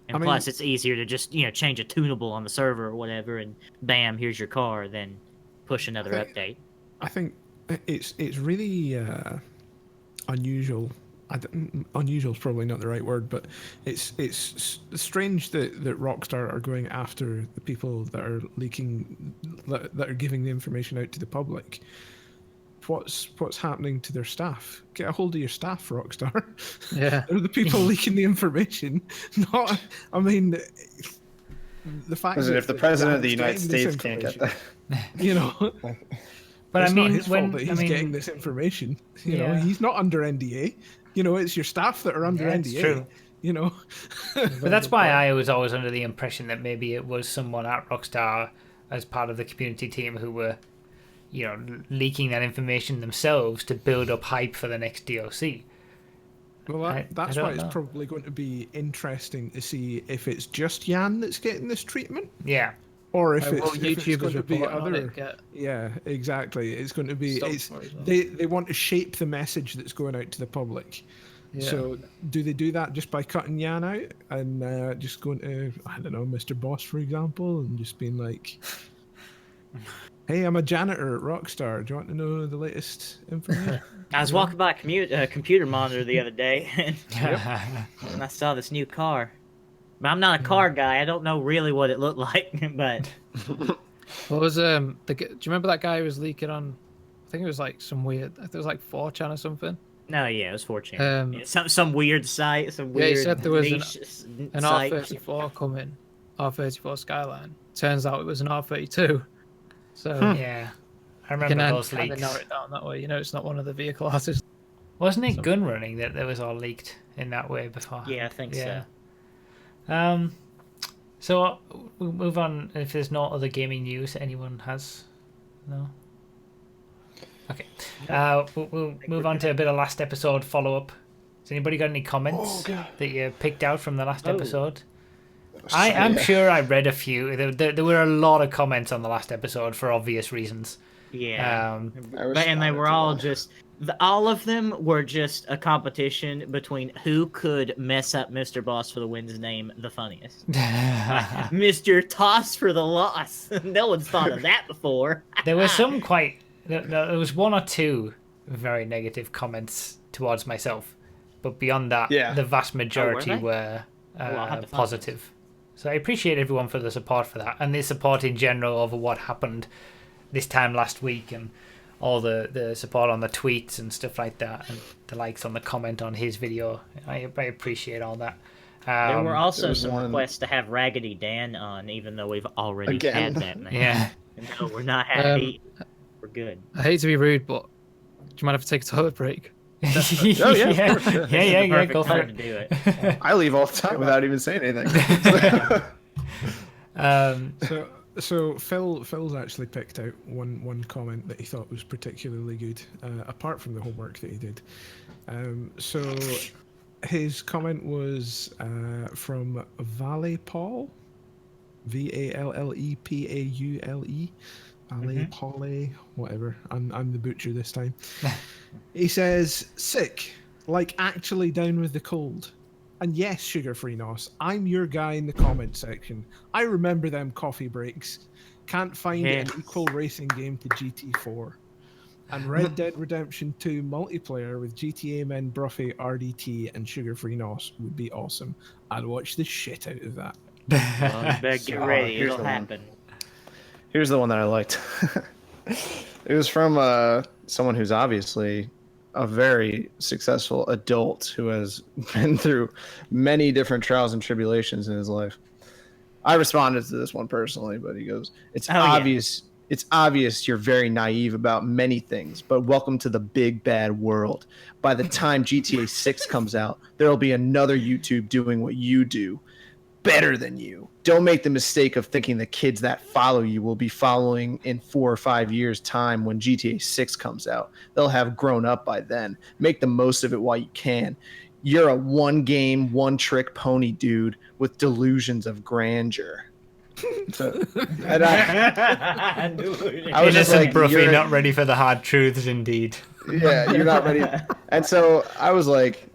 And plus, it's easier to just change a tunable on the server or whatever, and bam, here's your car. Than push another update. I think it's really unusual. Unusual is probably not the right word, but it's strange that Rockstar are going after the people that are leaking, that are giving the information out to the public. What's happening to their staff? Get a hold of your staff, Rockstar. Yeah, they're the people leaking the information. Not, I mean, the fact that if the president of the United States can't get that, But it's I mean, not his fault that he's getting this information. You know, he's not under NDA. It's your staff that are under NDA. True. But that's why I was always under the impression that maybe it was someone at Rockstar as part of the community team who were, leaking that information themselves to build up hype for the next DLC. Well, that's why it's probably going to be interesting to see if it's just Jan that's getting this treatment. Yeah. Or if it's going to be other. Get... Yeah, exactly. It's going to be. They want to shape the message that's going out to the public. Yeah. So do they do that just by cutting Jan out and just going to, I don't know, Mr. Boss, for example, and just being like, hey, I'm a janitor at Rockstar. Do you want to know the latest information? I was walking by a computer monitor the other day, and I saw this new car. But I'm not a car guy. I don't know really what it looked like, but... What was, do you remember that guy who was leaking on, I think it was like some weird, I think it was like 4chan or something? No, yeah, it was 4chan. Some weird site, some weird he said there was an site. R34 coming, R34 Skyline. Turns out it was an R32. So yeah, I remember those leaks. Narrow it down that way. It's not one of the vehicle artists. Wasn't it gun running that was all leaked in that way before? Yeah, I think so. So we'll move on. If there's no other gaming news anyone has, no. Okay, we'll move on to a bit of last episode follow up. Has anybody got any comments that you picked out from the last episode? I am sure I read a few. There were a lot of comments on the last episode for obvious reasons. Yeah, and they were all just... all of them were just a competition between who could mess up Mr. Boss for the win's name the funniest. Mr. Toss for the loss. No one's thought of that before. There were some quite... There was one or two very negative comments towards myself. But beyond that, the vast majority were positive. So I appreciate everyone for the support for that. And the support in general over what happened this time last week. And all the support on the tweets and stuff like that. And the likes on the comment on his video. I appreciate all that. There were also some requests to have Raggedy Dan on, even though we've already had that name. Yeah. No, we're not happy. We're good. I hate to be rude, but do you mind if I take a toilet break? Oh yeah, of course. Yeah, go for it. To do it. I leave all the time without even saying anything. So Phil's actually picked out one comment that he thought was particularly good, apart from the homework that he did. So his comment was from Valle Paul, Vallepaule. Polly, whatever. I'm the butcher this time. He says, sick, like actually down with the cold. And yes, sugar-free Nos, I'm your guy in the comment section. I remember them coffee breaks. Can't find an equal racing game to GT4. And Red Dead Redemption 2 multiplayer with GTA Men, Broughy, RDT, and sugar-free Nos would be awesome. I'd watch the shit out of that. Well, you better get ready. here's It'll the one. happen. Here's the one that I liked. It was from someone who's obviously a very successful adult who has been through many different trials and tribulations in his life. I responded to this one personally, but he goes, "It's obvious. It's obvious you're very naive about many things, but welcome to the big bad world. By the time GTA 6 comes out, there'll be another YouTube doing what you do, better than you. Don't make the mistake of thinking the kids that follow you will be following in 4 or 5 years' time when GTA 6 comes out. They'll have grown up by then. Make the most of it while you can. You're a one-game, one-trick pony dude with delusions of grandeur." So, and I was just like, Broughy, not ready for the hard truths, indeed. yeah, you're not ready. And so I was like,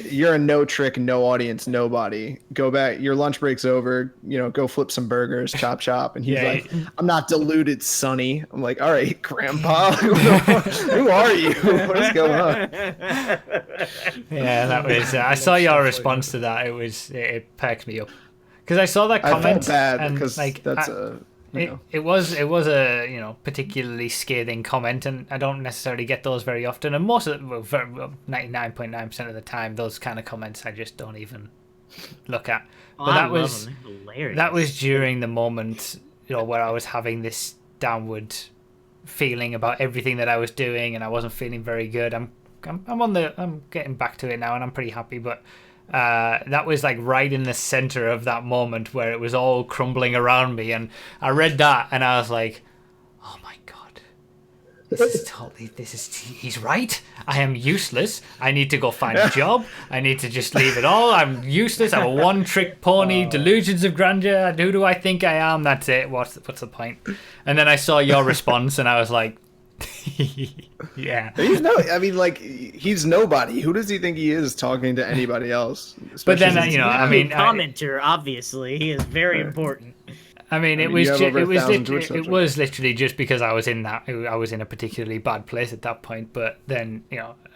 you're a no trick, no audience, nobody. Go back. Your lunch break's over. Go flip some burgers, chop chop. And he's like, I'm not deluded, Sonny. I'm like, all right, Grandpa. Who are you? What is going on? Yeah, that was. I saw your response to that. It perked me up because I saw that comment. I felt bad and, because like, that's It was a particularly scathing comment, and I don't necessarily get those very often. And most of 99.9% of the time, those kind of comments I just don't even look at. But that was during the moment, where I was having this downward feeling about everything that I was doing, and I wasn't feeling very good. I'm getting back to it now, and I'm pretty happy, but. That was like right in the center of that moment where it was all crumbling around me, and I read that and I was like, oh my god, he's right. I am useless. I need to go find a job. I need to just leave it all. I'm useless. I'm a one-trick pony. Delusions of grandeur. Who do I think I am? That's it. What's the point? And then I saw your response and I was like, yeah. He's nobody. Who does he think he is talking to anybody else? But then commenter, obviously, he is very important. I mean, it was literally just because I was in a particularly bad place at that point. But then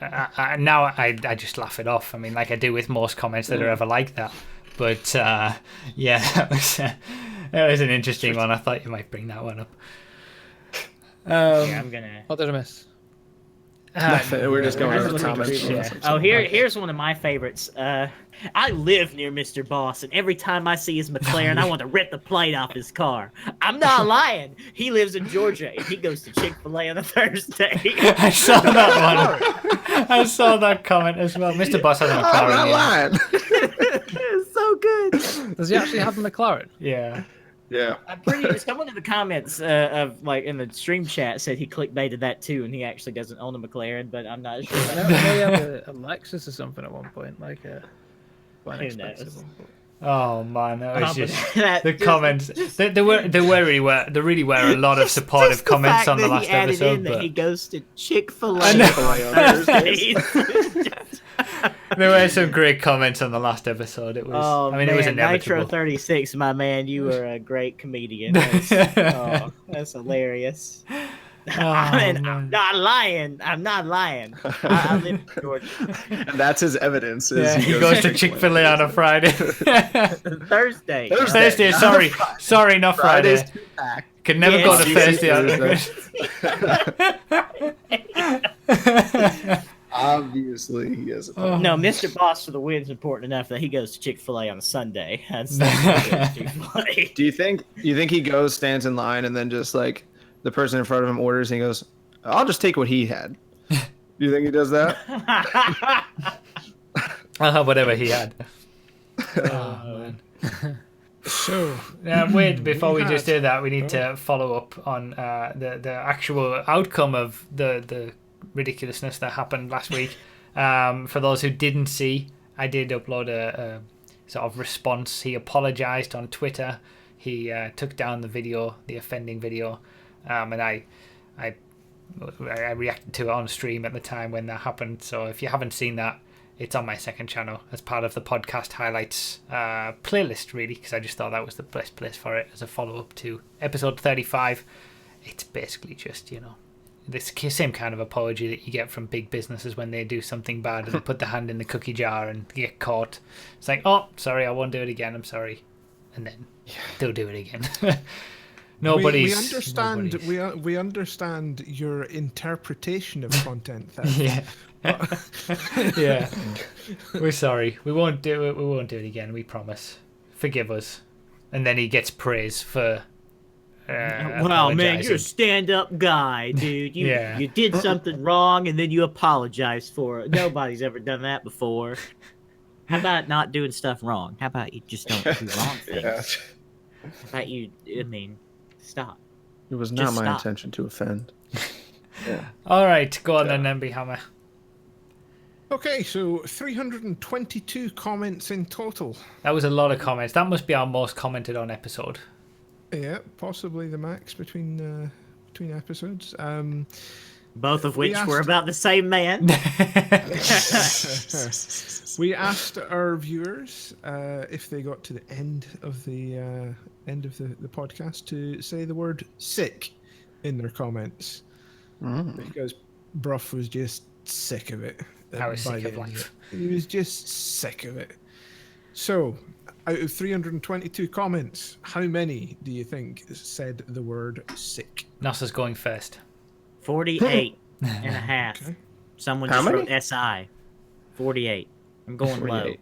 I just laugh it off. I mean, like I do with most comments that are ever like that. But yeah, that was an interesting one. I thought you might bring that one up. I'm gonna. What did I miss? We're just going over the comments. Oh, here's one of my favorites. I live near Mr. Boss, and every time I see his McLaren, I want to rip the plate off his car. I'm not lying. He lives in Georgia, and he goes to Chick-fil-A on a Thursday. I saw that one. I saw that comment as well. Mr. Boss has a McLaren. I'm not lying. It's so good. Does he actually have a McLaren? Yeah. Yeah. I'm pretty. Someone in the comments of in the stream chat said he clickbaited that too, and he actually doesn't own a McLaren, but I'm not sure. They have a Lexus or something at one point, like quite Who expensive knows? one. Oh man, that was the comments. There really were a lot of supportive comments on the last episode. That he goes to Chick-fil-A. There were some great comments on the last episode. It was. It was inevitable. Nitro 36, my man, you are a great comedian. That's hilarious. I'm not lying. I'm not lying. I live in Georgia. And that's his evidence. He goes to Chick-fil-A on a Friday. Thursday. Sorry, not Friday. Could never go to Thursday. Obviously, he has a problem. No, Mr. Boss for the win's important enough that he goes to Chick-fil-A on a Sunday. That's Chick-fil-A. Do you think he goes, stands in line, and then just like the person in front of him orders, and he goes, "I'll just take what he had." Do you think he does that? I'll have whatever he had. Oh man. So, wait, before we just do that, we need to follow up on the actual outcome of the ridiculousness that happened last week. For those who didn't see, I did upload a sort of response. He apologized on Twitter. He took down the video, the offending video, and I reacted to it on stream at the time when that happened. So if you haven't seen that, it's on my second channel as part of the podcast highlights playlist, really, because I just thought that was the best place for it as a follow-up to episode 35. It's basically just, the same kind of apology that you get from big businesses when they do something bad and they put their hand in the cookie jar and get caught. It's like, oh, sorry, I won't do it again, I'm sorry. and then they'll do it again. Nobody's. We understand. We understand your interpretation of content theft. Yeah. Yeah. We're sorry. We won't do it. We won't do it again. We promise. Forgive us. And then he gets praise for. Wow, man, you're a stand-up guy, dude. You did something wrong, and then you apologize for it. Nobody's ever done that before. How about not doing stuff wrong? How about you just don't do wrong things? How about you? I mean, stop. It was not my intention to offend. Yeah. All right, go on then, MB Hammer. Okay, so 322 comments in total. That was a lot of comments. That must be our most commented on episode. Yeah, possibly the max between episodes. Both of which were about the same man. We asked our viewers if they got to the end of the podcast to say the word "sick" in their comments, because Brough was just sick of it. I was sick of life. He was just sick of it. So, out of 322 comments, how many do you think said the word "sick"? NASA's going first. 48 and a half. Okay. Someone How just many? wrote SI. 48. I'm going low. 48.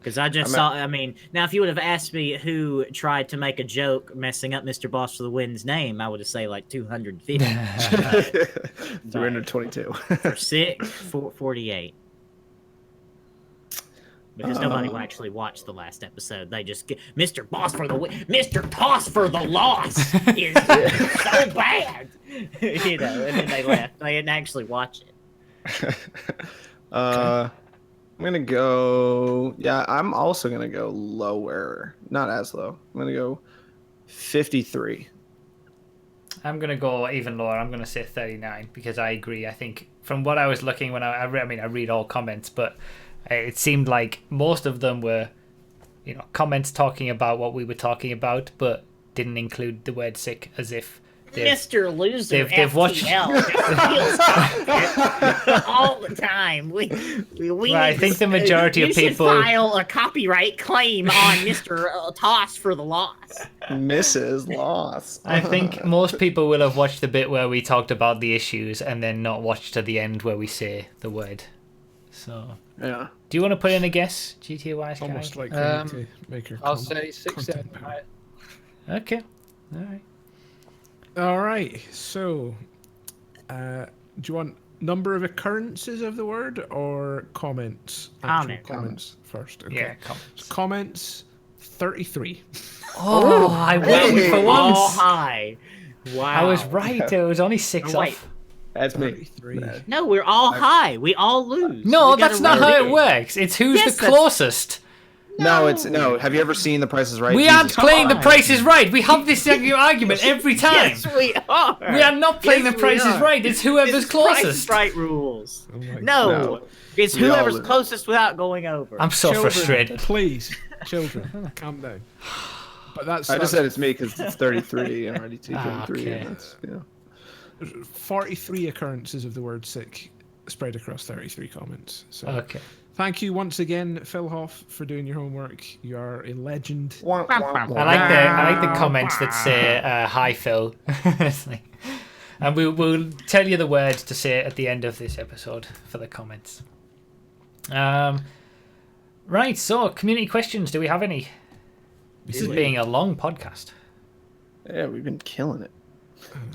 Because I just saw, I mean, now if you would have asked me who tried to make a joke messing up Mr. Boss for the Win's name, I would have said like 250. 322. For 48. Because nobody will actually watch the last episode. They just get Mr. Boss for the Win. Mr. Toss for the loss is so bad. You know, and then they left. They didn't actually watch it. I'm gonna go. Yeah, I'm also gonna go lower. Not as low. I'm gonna go 53. I'm going to go even lower. I'm going to say 39 because I agree. I think from what I was looking when I read all comments, but it seemed like most of them were, comments talking about what we were talking about, but didn't include the word "sick," as if Mr. Loser they've watched all the time. We I think the majority of people should file a copyright claim on Mr. Toss for the loss. Mrs. Loss. I think most people will have watched the bit where we talked about the issues and then not watched to the end where we say the word. So yeah. Do you want to put in a guess, GTA Wise guy? Almost like to make your I'll say 67. Okay. All right. All right. So, do you want number of occurrences of the word or comments? Comments first. Okay. Yeah, comments. Comments 33. Oh, I won for once. All high. Wow. I was right. It was only 6 off. That's me. 33. No, we're all high. We all lose. No, We gotta that's not roll how it. it works. It's who's Yes, the that's- closest. No, it's no. Have you ever seen The Price is Right? We Jesus aren't playing The on. Price is Right. We have this argument every time. Yes, we are. We are not playing Yes, The Price we is are. Right. It's whoever's It's Price is closest. Right rules. Oh my No, No. it's We all whoever's lose. closest without going over. I'm so Children, frustrated. Please, children, calm down. But I just said it's me because it's 33. I'm already 33. Okay. And that's, 43 occurrences of the word "sick" spread across 33 comments. So Okay. thank you once again, Phil Hoff, for doing your homework. You are a legend. I like the comments that say "Hi Phil," It's like- and we'll tell you the words to say at the end of this episode for the comments. Right. So, community questions. Do we have any? This is being a long podcast. Yeah, we've been killing it.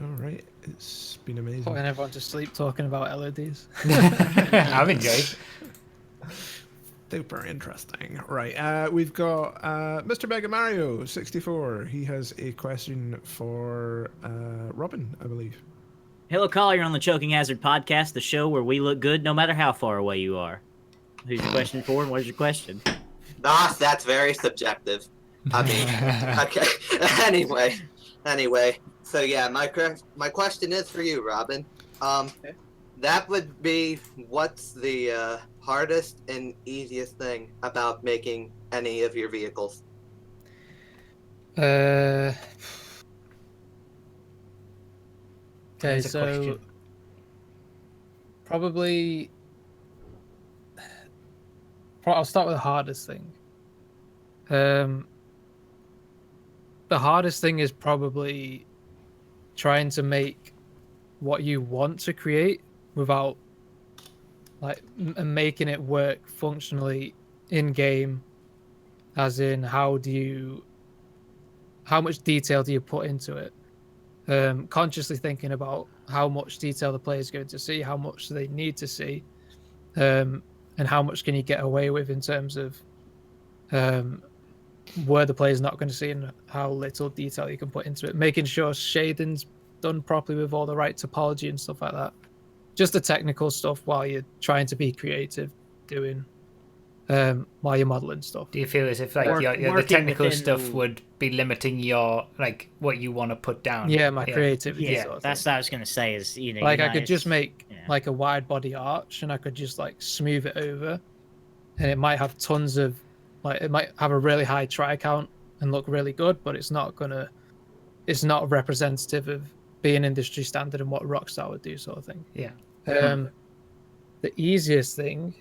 All right, it's been amazing. Putting everyone to sleep talking about LEDs. I've enjoyed. Super interesting. Right, we've got Mr. Mega Mario 64. He has a question for Robin, I believe. Hello, caller. You're on the Choking Hazard podcast, the show where we look good no matter how far away you are. Who's your question for, and what is your question? That's very subjective. I mean, okay. Anyway. So yeah, my question is for you, Robin. That would be, what's the hardest and easiest thing about making any of your vehicles? Okay, That's a so question. probably I'll start with the hardest thing. the hardest thing is probably trying to make what you want to create without like making it work functionally in game, as in how much detail do you put into it, consciously thinking about how much detail the player is going to see, how much they need to see, and how much can you get away with in terms of where the player's not going to see and how little detail you can put into it, making sure shading's done properly with all the right topology and stuff like that. Just the technical stuff while you're trying to be creative doing while you're modeling stuff. Do you feel as if like the technical stuff would be limiting your like what you want to put down? Yeah, my creativity. Yeah, sort of that's what I was gonna say. Is like I could just make like a wide body arch, and I could just like smooth it over, and it might have tons of like it might have a really high try count and look really good, but it's not representative of being industry standard and what Rockstar would do, sort of thing. Yeah. The easiest thing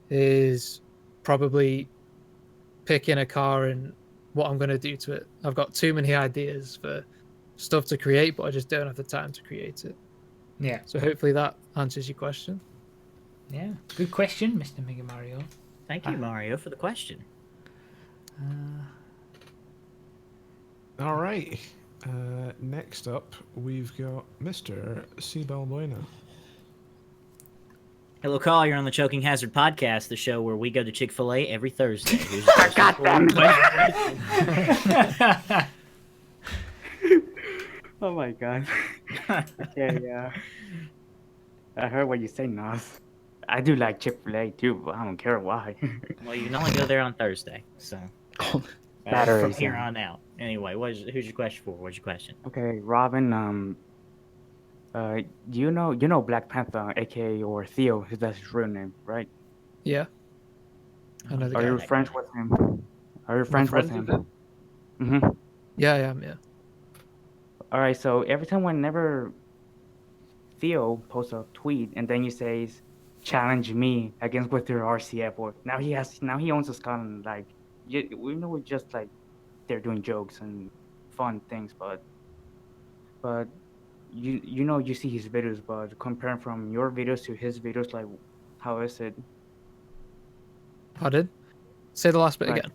is probably picking a car and what I'm going to do to it. I've got too many ideas for stuff to create, but I just don't have the time to create it. Yeah. So hopefully that answers your question. Yeah. Good question, Mr. Mega Mario. Thank you, Mario, for the question. All right. Next up, we've got Mr. C. Balbuena. Hello, Carl. You're on the Choking Hazard podcast, the show where we go to Chick-fil-A every Thursday. God damn it. Oh my god. Okay, yeah. I heard what you say, Nas. I do like Chick-fil-A too, but I don't care why. Well, you can only go there on Thursday, so. From here on out. Anyway, who's your question for? What's your question? Okay, Robin, you know Black Panther, aka or Theo, that's his real name, right? Yeah. I know the Are guy. you friends with him? Are you friends with him? Mm-hmm. Yeah, I am, yeah. Alright, so whenever Theo posts a tweet and then he says, challenge me against with your RCF, or now he owns a Scotland, like we know it's just like they're doing jokes and fun things, but you see his videos, but comparing from your videos to his videos, like how is it? Pardon? Say the last bit again.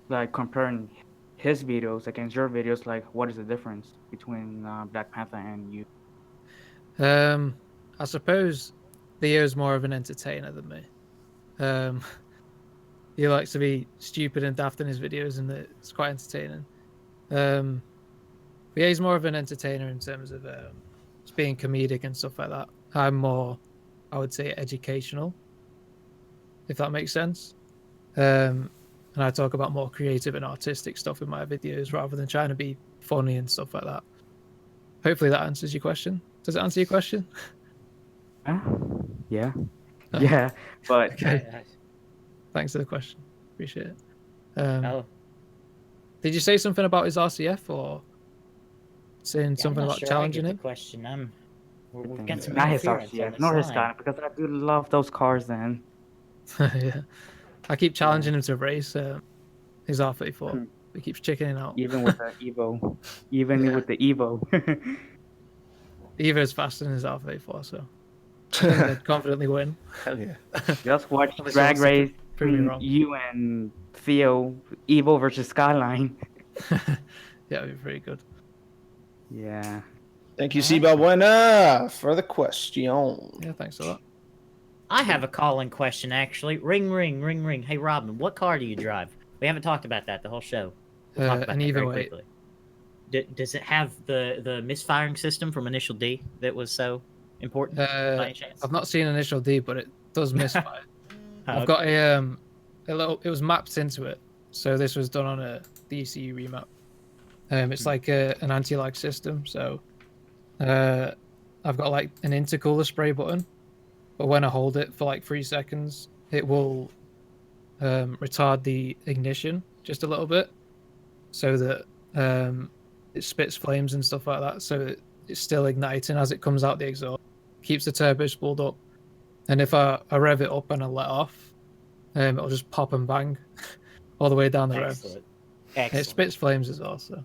Like comparing his videos against your videos, like what is the difference between Black Panther and you? I suppose Theo's more of an entertainer than me. He likes to be stupid and daft in his videos, and it's quite entertaining. But yeah, he's more of an entertainer in terms of just being comedic and stuff like that. I'm more, I would say, educational, if that makes sense. And I talk about more creative and artistic stuff in my videos rather than trying to be funny and stuff like that. Hopefully that answers your question. Does it answer your question? Yeah. Yeah, but... Okay. Thanks for the question. Appreciate it. Did you say something about his RCF or saying something about challenging him? Question. We've got some not his interference RCF, on nor the his side. Scotland, because I do love those cars. Then. Yeah, I keep challenging him to race his R34. He keeps chickening out. Even with the Evo, with the Evo. Evo is faster than his R34, so I think they'd confidently win. Hell yeah. Just watch Drag Race between you and Theo, Evo versus Skyline. Yeah, it'd be pretty good. Yeah. Thank you, C. Balbuena, for the question. Yeah, thanks a lot. I have a call-in question, actually. Ring, ring, ring, ring. Hey, Robin, what car do you drive? We haven't talked about that the whole show. We'll talk about an that Evo very 8. quickly. Does it have the misfiring system from Initial D that was so important by any chance? I've not seen Initial D, but it does misfire. I've Okay. got a little. It was mapped into it, so this was done on a DCU remap. It's like an anti-lag system, so I've got like an intercooler spray button, but when I hold it for like 3 seconds, it will retard the ignition just a little bit, so that it spits flames and stuff like that. So it's still igniting as it comes out the exhaust, keeps the turbo spooled up, and if I rev it up and I let off, it'll just pop and bang all the way down the revs. Excellent. It spits flames as well, so.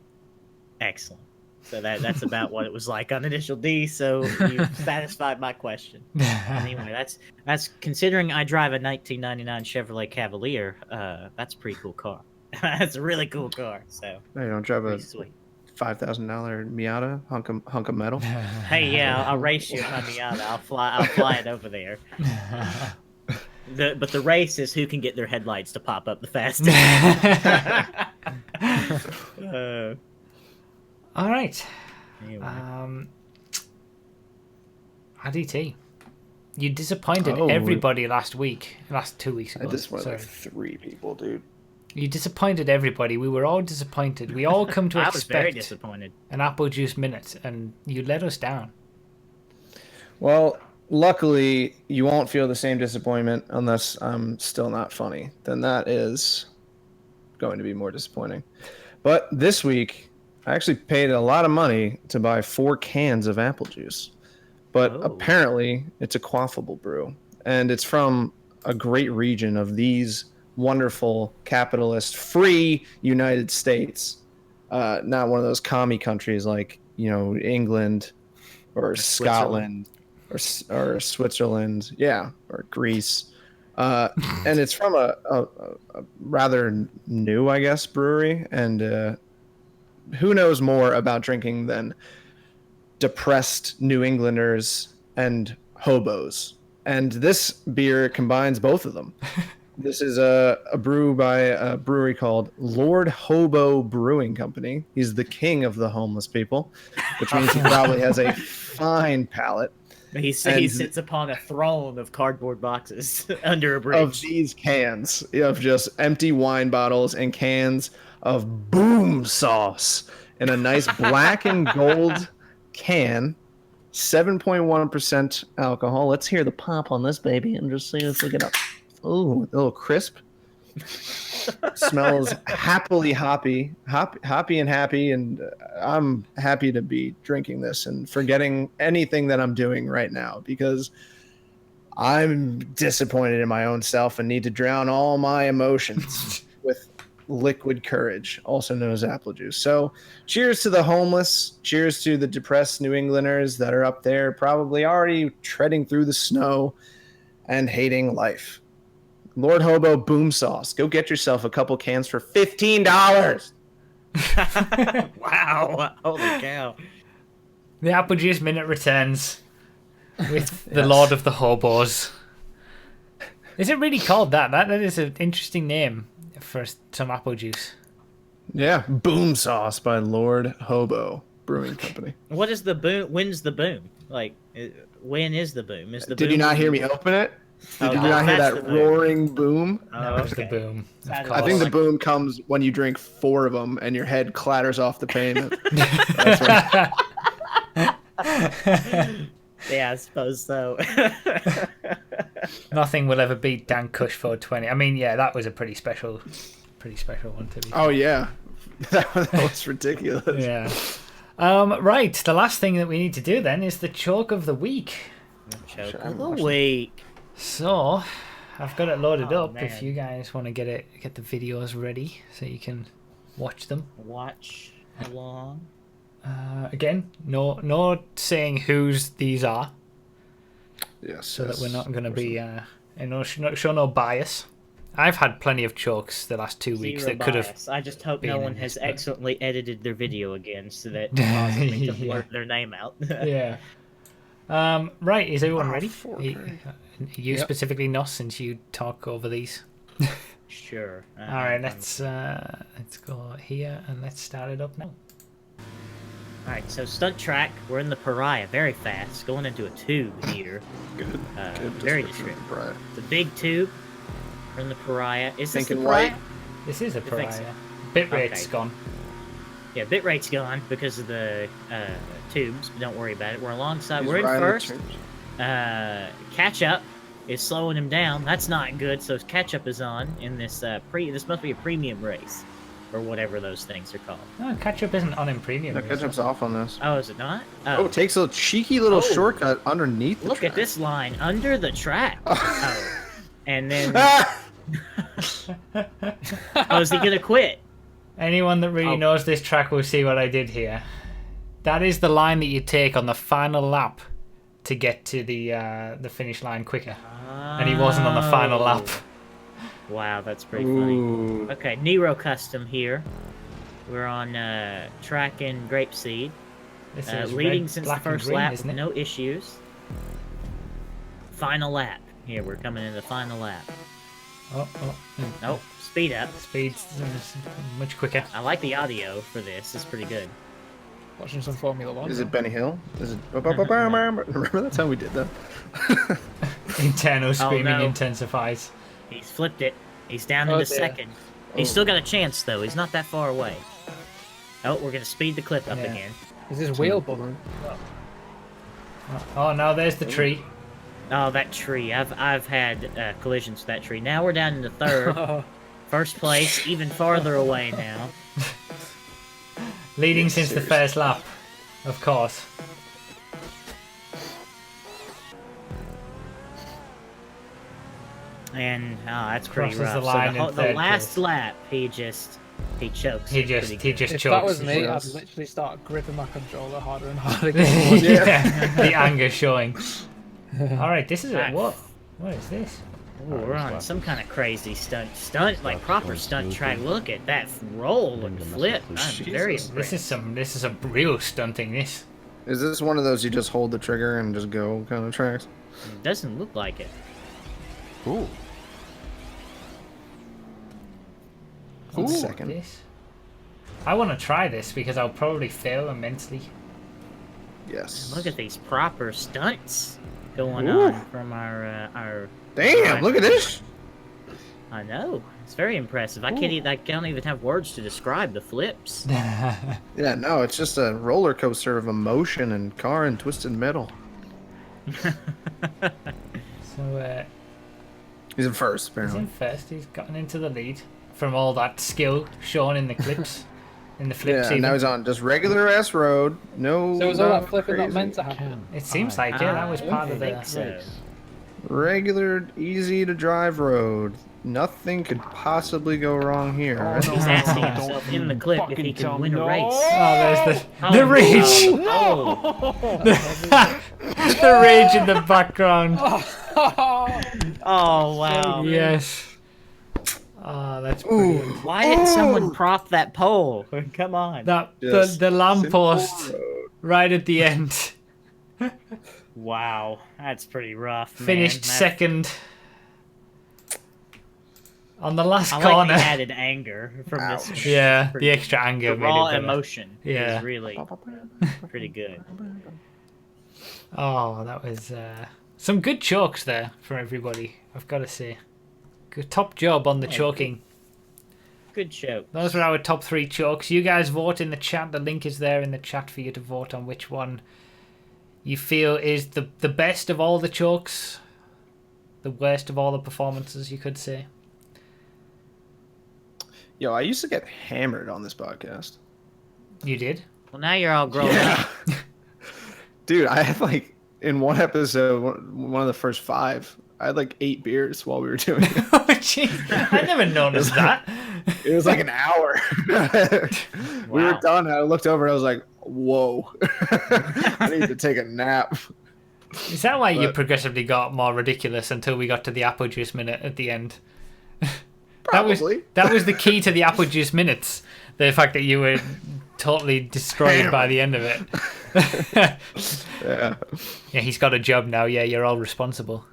Excellent. So that's about what it was like on Initial D. So you've satisfied my question. Anyway, that's considering I drive a 1999 Chevrolet Cavalier. That's a pretty cool car. That's a really cool car. So No, you don't drive a sweet. $5,000 Miata hunk of metal. Hey, yeah, I'll race you in my Miata. I'll fly it over there. But the race is who can get their headlights to pop up the fastest. All right. Anyway. RDT. You disappointed everybody last 2 weeks ago. I disappointed like 3 people, dude. You disappointed everybody. We were all disappointed. We all come to I was very expect disappointed. an Apple Juice minute, and you let us down. Well, luckily, you won't feel the same disappointment unless I'm still not funny. Then that is going to be more disappointing. But this week, I actually paid a lot of money to buy 4 cans of apple juice. But apparently, it's a quaffable brew. And it's from a great region of these wonderful, capitalist, free United States. Not one of those commie countries like, England or Scotland or Switzerland. Yeah, or Greece. And it's from a rather new, I guess, brewery. And who knows more about drinking than depressed New Englanders and hobos? And this beer combines both of them. This is a brew by a brewery called Lord Hobo Brewing Company. He's the king of the homeless people, which means he probably has a fine palate. He sits upon a throne of cardboard boxes under a bridge. Of these cans, of just empty wine bottles and cans of boom sauce in a nice black and gold can, 7.1% alcohol. Let's hear the pop on this baby and just see. Let's look it up. Oh, a little crisp. Smells happy, and happy, and I'm happy to be drinking this and forgetting anything that I'm doing right now because I'm disappointed in my own self and need to drown all my emotions with liquid courage, also known as apple juice. So cheers to the homeless, cheers to the depressed New Englanders that are up there probably already treading through the snow and hating life. Lord Hobo Boom Sauce. Go get yourself a couple cans for $15. Wow. Holy cow. The Apple Juice Minute returns with the Lord of the Hobos. Is it really called that? That is an interesting name for some apple juice. Yeah, Boom Sauce by Lord Hobo Brewing Company. What is the boom? When's the boom? Like, when is the boom? Is the Did boom you not hear me open it? Did you not hear that roaring boom? That was the boom. I think the boom comes when you drink 4 of them and your head clatters off the pavement. That's Yeah, I suppose so. Nothing will ever beat Dan Cush 420. I mean, yeah, that was a pretty special one to be. Oh yeah, that was ridiculous. Yeah. Right. The last thing that we need to do then is the chalk of the week. Choke of the week. So, I've got it loaded up. Man. If you guys want to get the videos ready so you can watch them. Watch along. Again, no saying whose these are. Yes. So that we're not going to be show no bias. I've had plenty of chokes the last 2 weeks Zero that could have. bias. I just hope no been one in has this, but- excellently edited their video again so that possibly to Yeah. blurt their name out. Yeah. Right, is everyone ready? Forgery. You Yep. specifically, Nos, since you talk over these. Sure. All right, let's go here and let's start it up now. Alright, so stunt track, we're in the Pariah very fast, going into a tube here. Good. Very description of descriptive. Pariah. The big tube, we're in the Pariah. Is this Thinking the Pariah? white? This is a You think so? pariah. Bitrate's Okay. gone. Yeah, bitrate's gone because of the tubes, but don't worry about it. We're alongside, He's we're in riding the first. tubes. Catch up is slowing him down. That's not good, so catch up is on in this this must be a premium race. Or whatever those things are called. No, ketchup isn't on in premium. No, is ketchup's it? off on this. Oh, is it not? Oh, it takes a cheeky little Oh. shortcut underneath the Look track. at this line under the track. Oh. And then oh, is he gonna quit? Anyone that really knows this track will see what I did here. That is the line that you take on the final lap to get to the finish line quicker. And he wasn't on the final lap. Wow, that's pretty funny. Okay, Nero Custom here. We're on track in Grapeseed. This is leading red, since the black, and first green, lap isn't with it? no issues. Final lap. Here, we're coming in the final lap. Oh, speed up. Speed's much quicker. I like the audio for this. It's pretty good. Watching some Formula One. Is it Benny Hill? Is it? Remember that time we did that? Internal screaming intensifies. He's flipped it. He's down into second. He's still got a chance, though. He's not that far away. Oh, we're going to speed the clip up again. Is this wheel button? Oh, no, there's the tree. Oh, that tree. I've had collisions with that tree. Now we're down into third. First place, even farther away now. Leading since the first lap, of course. And that's pretty Crosses rough. the line so in the third last place. lap, he chokes. He just If chokes. that was me, I'd literally start gripping my controller harder and harder. The anger showing. All right, this is Right. what? What is this? Ooh, we're on some kind of crazy stunt, like proper stunt track. Look at that roll and flip. I'm very impressed. This is some real stunting. This. Is this one of those you just hold the trigger and just go kind of tracks? It doesn't look like it. Ooh. Ooh, second. this. I want to try this because I'll probably fail immensely. Yes. Look at these proper stunts going Ooh. on from our. Damn! Look at this. I know. It's very impressive. I don't even have words to describe the flips. Yeah, no, it's just a roller coaster of emotion and car and twisted metal. So He's in first, he's apparently. in first. He's gotten into the lead from all that skill shown in the clips, in the flips. Yeah, even. now he's on just regular ass road. No. So was all that not flipping not crazy. meant to happen? It seems like that was part of the. So. Regular, easy to drive road. Nothing could possibly go wrong here. Oh, he's asking himself in the clip if he can win a race. Oh, there's the rage. Oh. The rage in the background. Oh wow. Yes. Oh, that's brilliant. Why didn't someone prop that pole? Come on. The lamppost right at the end. Wow, that's pretty rough. Finished second. On the last I corner. like the added anger from this. One. Yeah, Pretty the extra anger. The made raw it better. emotion Yeah. is really pretty good. Oh, that was some good chokes there for everybody, I've got to say. Good top job on the choking. Good show. Those were our top 3 chokes. You guys vote in the chat. The link is there in the chat for you to vote on which one you feel is the best of all the chokes. The worst of all the performances, you could say. Yo, I used to get hammered on this podcast. You did? Well, now you're all grown up. Dude, I had like, in one episode, one of the first 5, I had like 8 beers while we were doing it. Oh, jeez. I never noticed that. It was like an hour. We were done. I looked over and I was like, whoa. I need to take a nap. Is that why you progressively got more ridiculous until we got to the apple juice minute at the end? Probably. That was the key to the apple juice minutes. The fact that you were totally destroyed by the end of it. Yeah. Yeah, he's got a job now. Yeah, you're all responsible.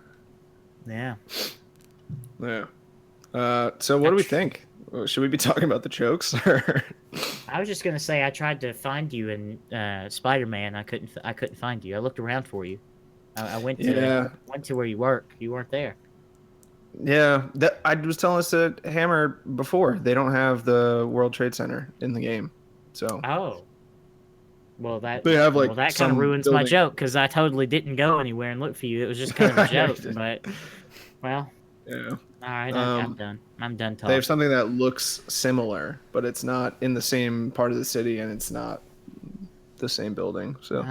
Yeah. Yeah. So what do we think? Should we be talking about the chokes? Or... I was just gonna say I tried to find you in Spider-Man. I couldn't find you. I looked around for you. I went to where you work. You weren't there. Yeah, that I was telling us to Hammer before. They don't have the World Trade Center in the game, so. Oh. Well, that They have, like, well, that kind some of ruins my building- joke because I totally didn't go anywhere and look for you. It was just kind of a joke, but well. Yeah. All right, I'm done. I'm done talking. They have something that looks similar, but it's not in the same part of the city, and it's not the same building. So.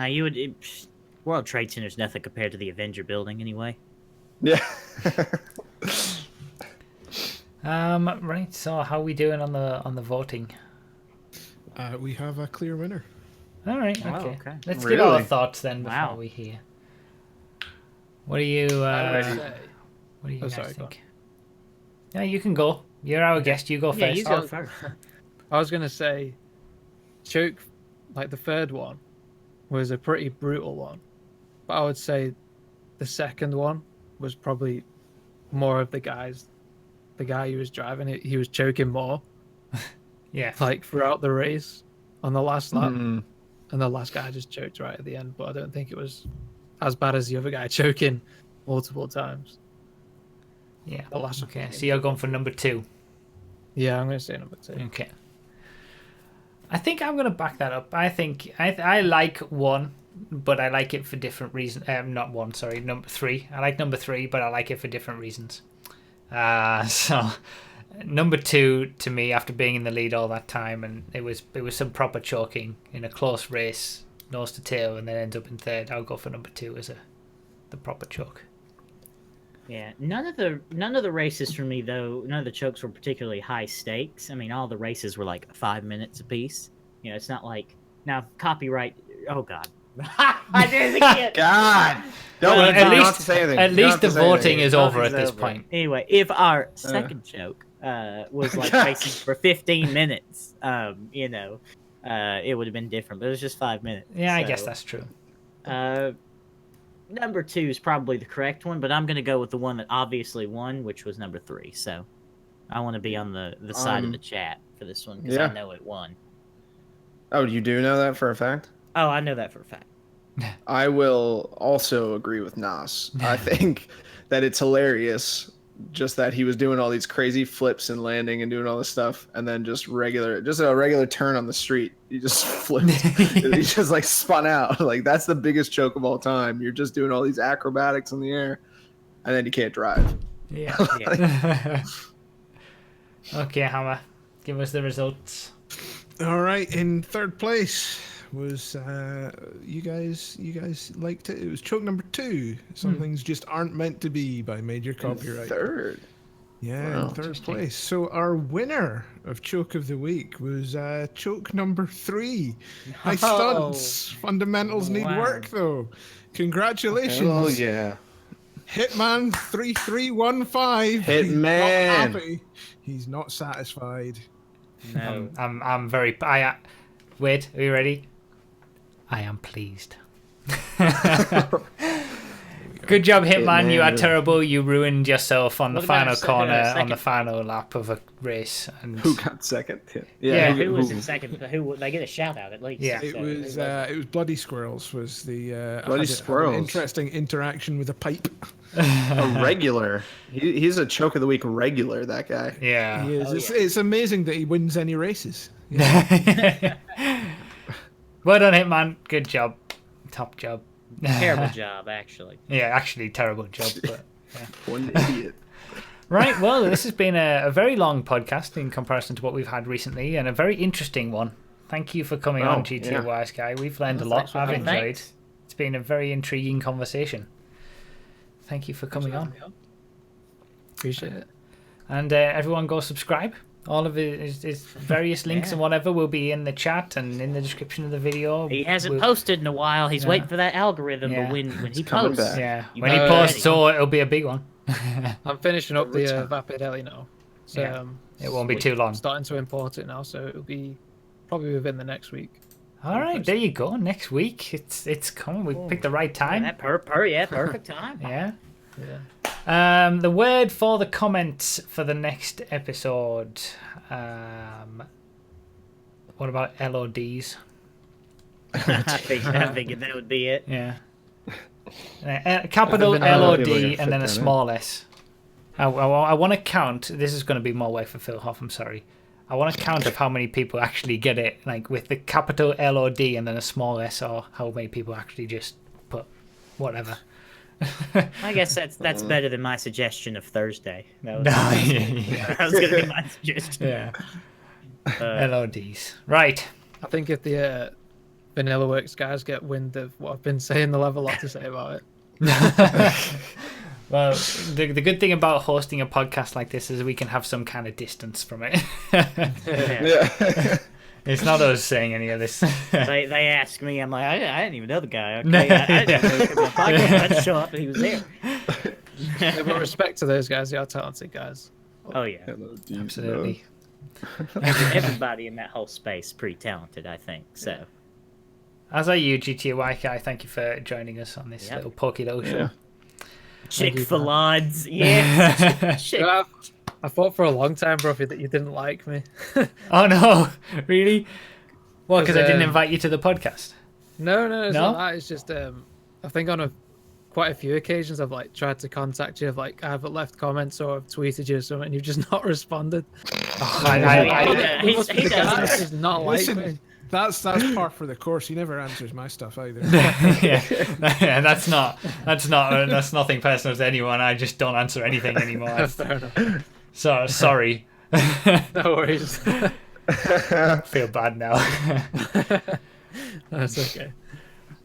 World Trade Center's nothing compared to the Avenger building, anyway. Yeah. Right. So how are we doing on the voting? We have a clear winner. All right. Oh, Okay. okay. Let's get our Really? thoughts then before Wow. we hear. What do you? I would say. What do you Oh, guys sorry, go think? Yeah, you can go. You're our guest. You go Yeah, first. you go first. I was gonna say, choke, like the third one, was a pretty brutal one, but I would say the second one was probably more of the guys. The guy who was driving it, he was choking more, Yeah. like throughout the race on the last lap, Mm. and the last guy just choked right at the end. But I don't think it was as bad as the other guy choking multiple times. Yeah. The last Okay. So you're going for number 2. Yeah, I'm gonna say number 2. Okay. I think I'm gonna back that up. I think I like 1, but I like it for different reasons. Not 1, sorry, number 3. I like number 3, but I like it for different reasons. So number 2 to me, after being in the lead all that time, and it was some proper choking in a close race, nose to tail, and then ends up in third. I'll go for number 2 as the proper choke. Yeah, none of the races for me though. None of the chokes were particularly high stakes. I mean, all the races were like 5 minutes apiece. You know, it's not like now copyright. Oh God, I did it again. God, don't Well, you don't have to say anything. at You don't least have the to say voting anything. is over at Nothing's this over. point. Anyway, if our second choke was like racing for 15 minutes, you know, it would have been different. But it was just 5 minutes. Yeah, I so, guess that's true. Number 2 is probably the correct one, but I'm going to go with the one that obviously won, which was number 3. So I want to be on the side of the chat for this one because yeah. I know it won. Oh, you do know that for a fact? Oh, I know that for a fact. I will also agree with Nas. I think that it's hilarious just that he was doing all these crazy flips and landing and doing all this stuff, and then just a regular turn on the street. He just flipped. He just like spun out. Like that's the biggest choke of all time. You're just doing all these acrobatics in the air, and then you can't drive. Yeah. Yeah. Okay, Hammer, give us the results. All right, in third place was you guys liked it. It was choke number 2. Some things just aren't meant to be by Major Copyright. Third. Yeah, Wow, in third place. So our winner of choke of the week was choke number 3. Nice stunts. Fundamentals need work though. Congratulations. Oh yeah. Hitman 3315. Hitman. He's not happy. He's not satisfied. No. I'm very. Wait, are you ready? I am pleased. Good job, Hitman. You are terrible. You ruined yourself on the What about final corner on second? the final lap of a race. And Who got second? Yeah, who was in second? Who they get a shout out at least? Yeah. It was Bloody Squirrels was the Bloody had Squirrels. an interesting interaction with a pipe. A regular. He's a choke of the week regular. That guy. Yeah. He is. It's amazing that he wins any races. Well done, Hitman. Good job. Top job. Terrible job, actually. Yeah, actually, terrible job. But yeah. One idiot. Right, well, this has been a very long podcast in comparison to what we've had recently, and a very interesting one. Thank you for coming on, GTA Wise Guy. We've learned a lot. I've enjoyed. It's been a very intriguing conversation. Thank you for coming on. Appreciate it. And everyone go subscribe. All of his various links and whatever will be in the chat and in the description of the video. He hasn't posted in a while. He's waiting for that algorithm, Yeah. but when he coming posts, back. Yeah, you when he better posts, ready. so it'll be a big one. I'm finishing up the Vapid Ellie now, so Yeah. It won't be too long. Starting to import it now, so it'll be probably within the next week. All right, there you go. Next week, it's coming. We picked the right time. that perfect time. Yeah. Yeah. The word for the comments for the next episode. What about LODs? I think that would be it. Yeah. Capital I don't know if LOD people can and fit then a that in. small s. I want to count. This is going to be more work for Phil Hoff. I'm sorry. I want to count of how many people actually get it, like with the capital LOD and then a small s, or how many people actually just put whatever. I guess that's better than my suggestion of Thursday. That was, Yeah. that was going to be my suggestion. Yeah. LODs. Right. I think if the Vanilla Works guys get wind of what I've been saying, they'll have a lot to say about it. Well, the good thing about hosting a podcast like this is we can have some kind of distance from it. Yeah. It's not us saying any of this. They asked me. I'm like, I didn't even know the guy. Okay, No, I didn't know he was on the podcast. I just show up and he was there. Yeah, but respect to those guys. They are talented guys. Oh yeah, absolutely. Everybody in that whole space is pretty talented, I think. So, as are you, GTYK. Thank you for joining us on this little pokey little show. Chick-fil-Ads, yeah. I thought for a long time, Broughy, that you didn't like me. Oh no, really? Well, because I didn't invite you to the podcast. No, it's not that. It's just I think on quite a few occasions I've like tried to contact you. I've like either left comments or I've tweeted you or something, and you've just not responded. He does not like me. That's par for the course. He never answers my stuff either. yeah, that's nothing personal to anyone. I just don't answer anything anymore. Fair enough. So sorry. No worries. Feel bad now. That's okay.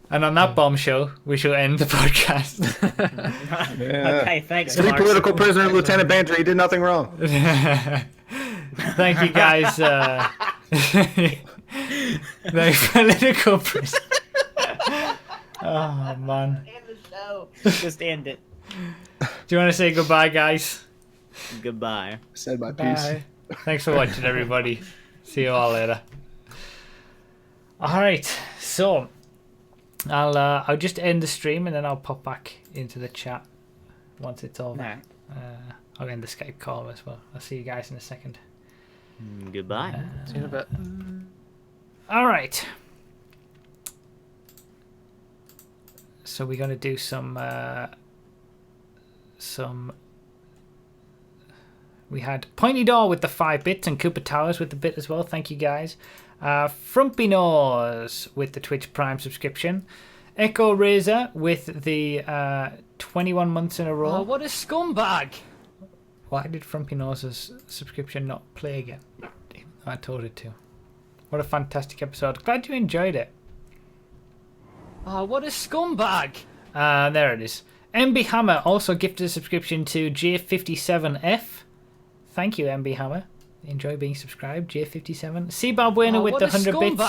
And on that bombshell, we shall end the podcast. Okay, thanks. City political prisoner Lieutenant Banter. He did nothing wrong. Thank you, guys. The political prisoner. Oh man. End the show. Just end it. Do you want to say goodbye, guys? Goodbye. Said my piece. Thanks for watching, everybody. See you all later. All right, so I'll just end the stream and then I'll pop back into the chat once it's over. Right. I'll end the Skype call as well. I'll see you guys in a second. Goodbye. See you in a bit. All right. So we're gonna do some. We had Pointy Door with the 5 bits and Cooper Towers with the bit as well. Thank you guys. Frumpy Nose with the Twitch Prime subscription. Echo Razor with the 21 months in a row. Oh, what a scumbag! Why did Frumpy Nose's subscription not play again? I told it to. What a fantastic episode. Glad you enjoyed it. Oh, what a scumbag! There it is. MB Hammer also gifted a subscription to J57F. Thank you, MB Hammer. Enjoy being subscribed, J57. Seabob winner with the 100 bits.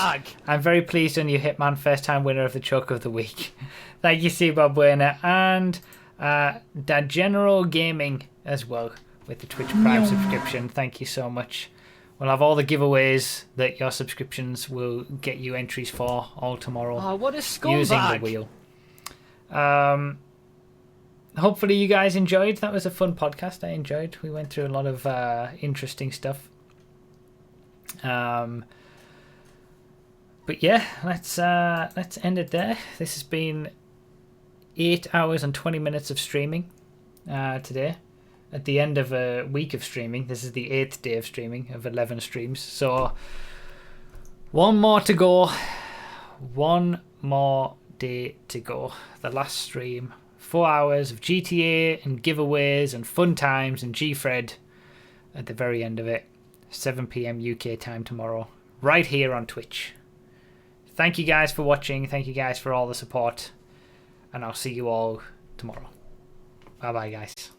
I'm very pleased on you, Hitman, first time winner of the Choke of the Week. Thank you, Seabob winner. And Da General Gaming as well with the Twitch Prime subscription. Thank you so much. We'll have all the giveaways that your subscriptions will get you entries for all tomorrow. Oh, what a scumbag! Using the wheel. Hopefully you guys enjoyed. That was a fun podcast. I enjoyed. We went through a lot of interesting stuff. But yeah, let's end it there. This has been 8 hours and 20 minutes of streaming today. At the end of a week of streaming. This is the 8th day of streaming of 11 streams. So one more to go. One more day to go. The last stream. 4 hours of GTA and giveaways and fun times and G-Fred at the very end of it. 7 PM UK time tomorrow. Right here on Twitch. Thank you guys for watching. Thank you guys for all the support. And I'll see you all tomorrow. Bye bye, guys.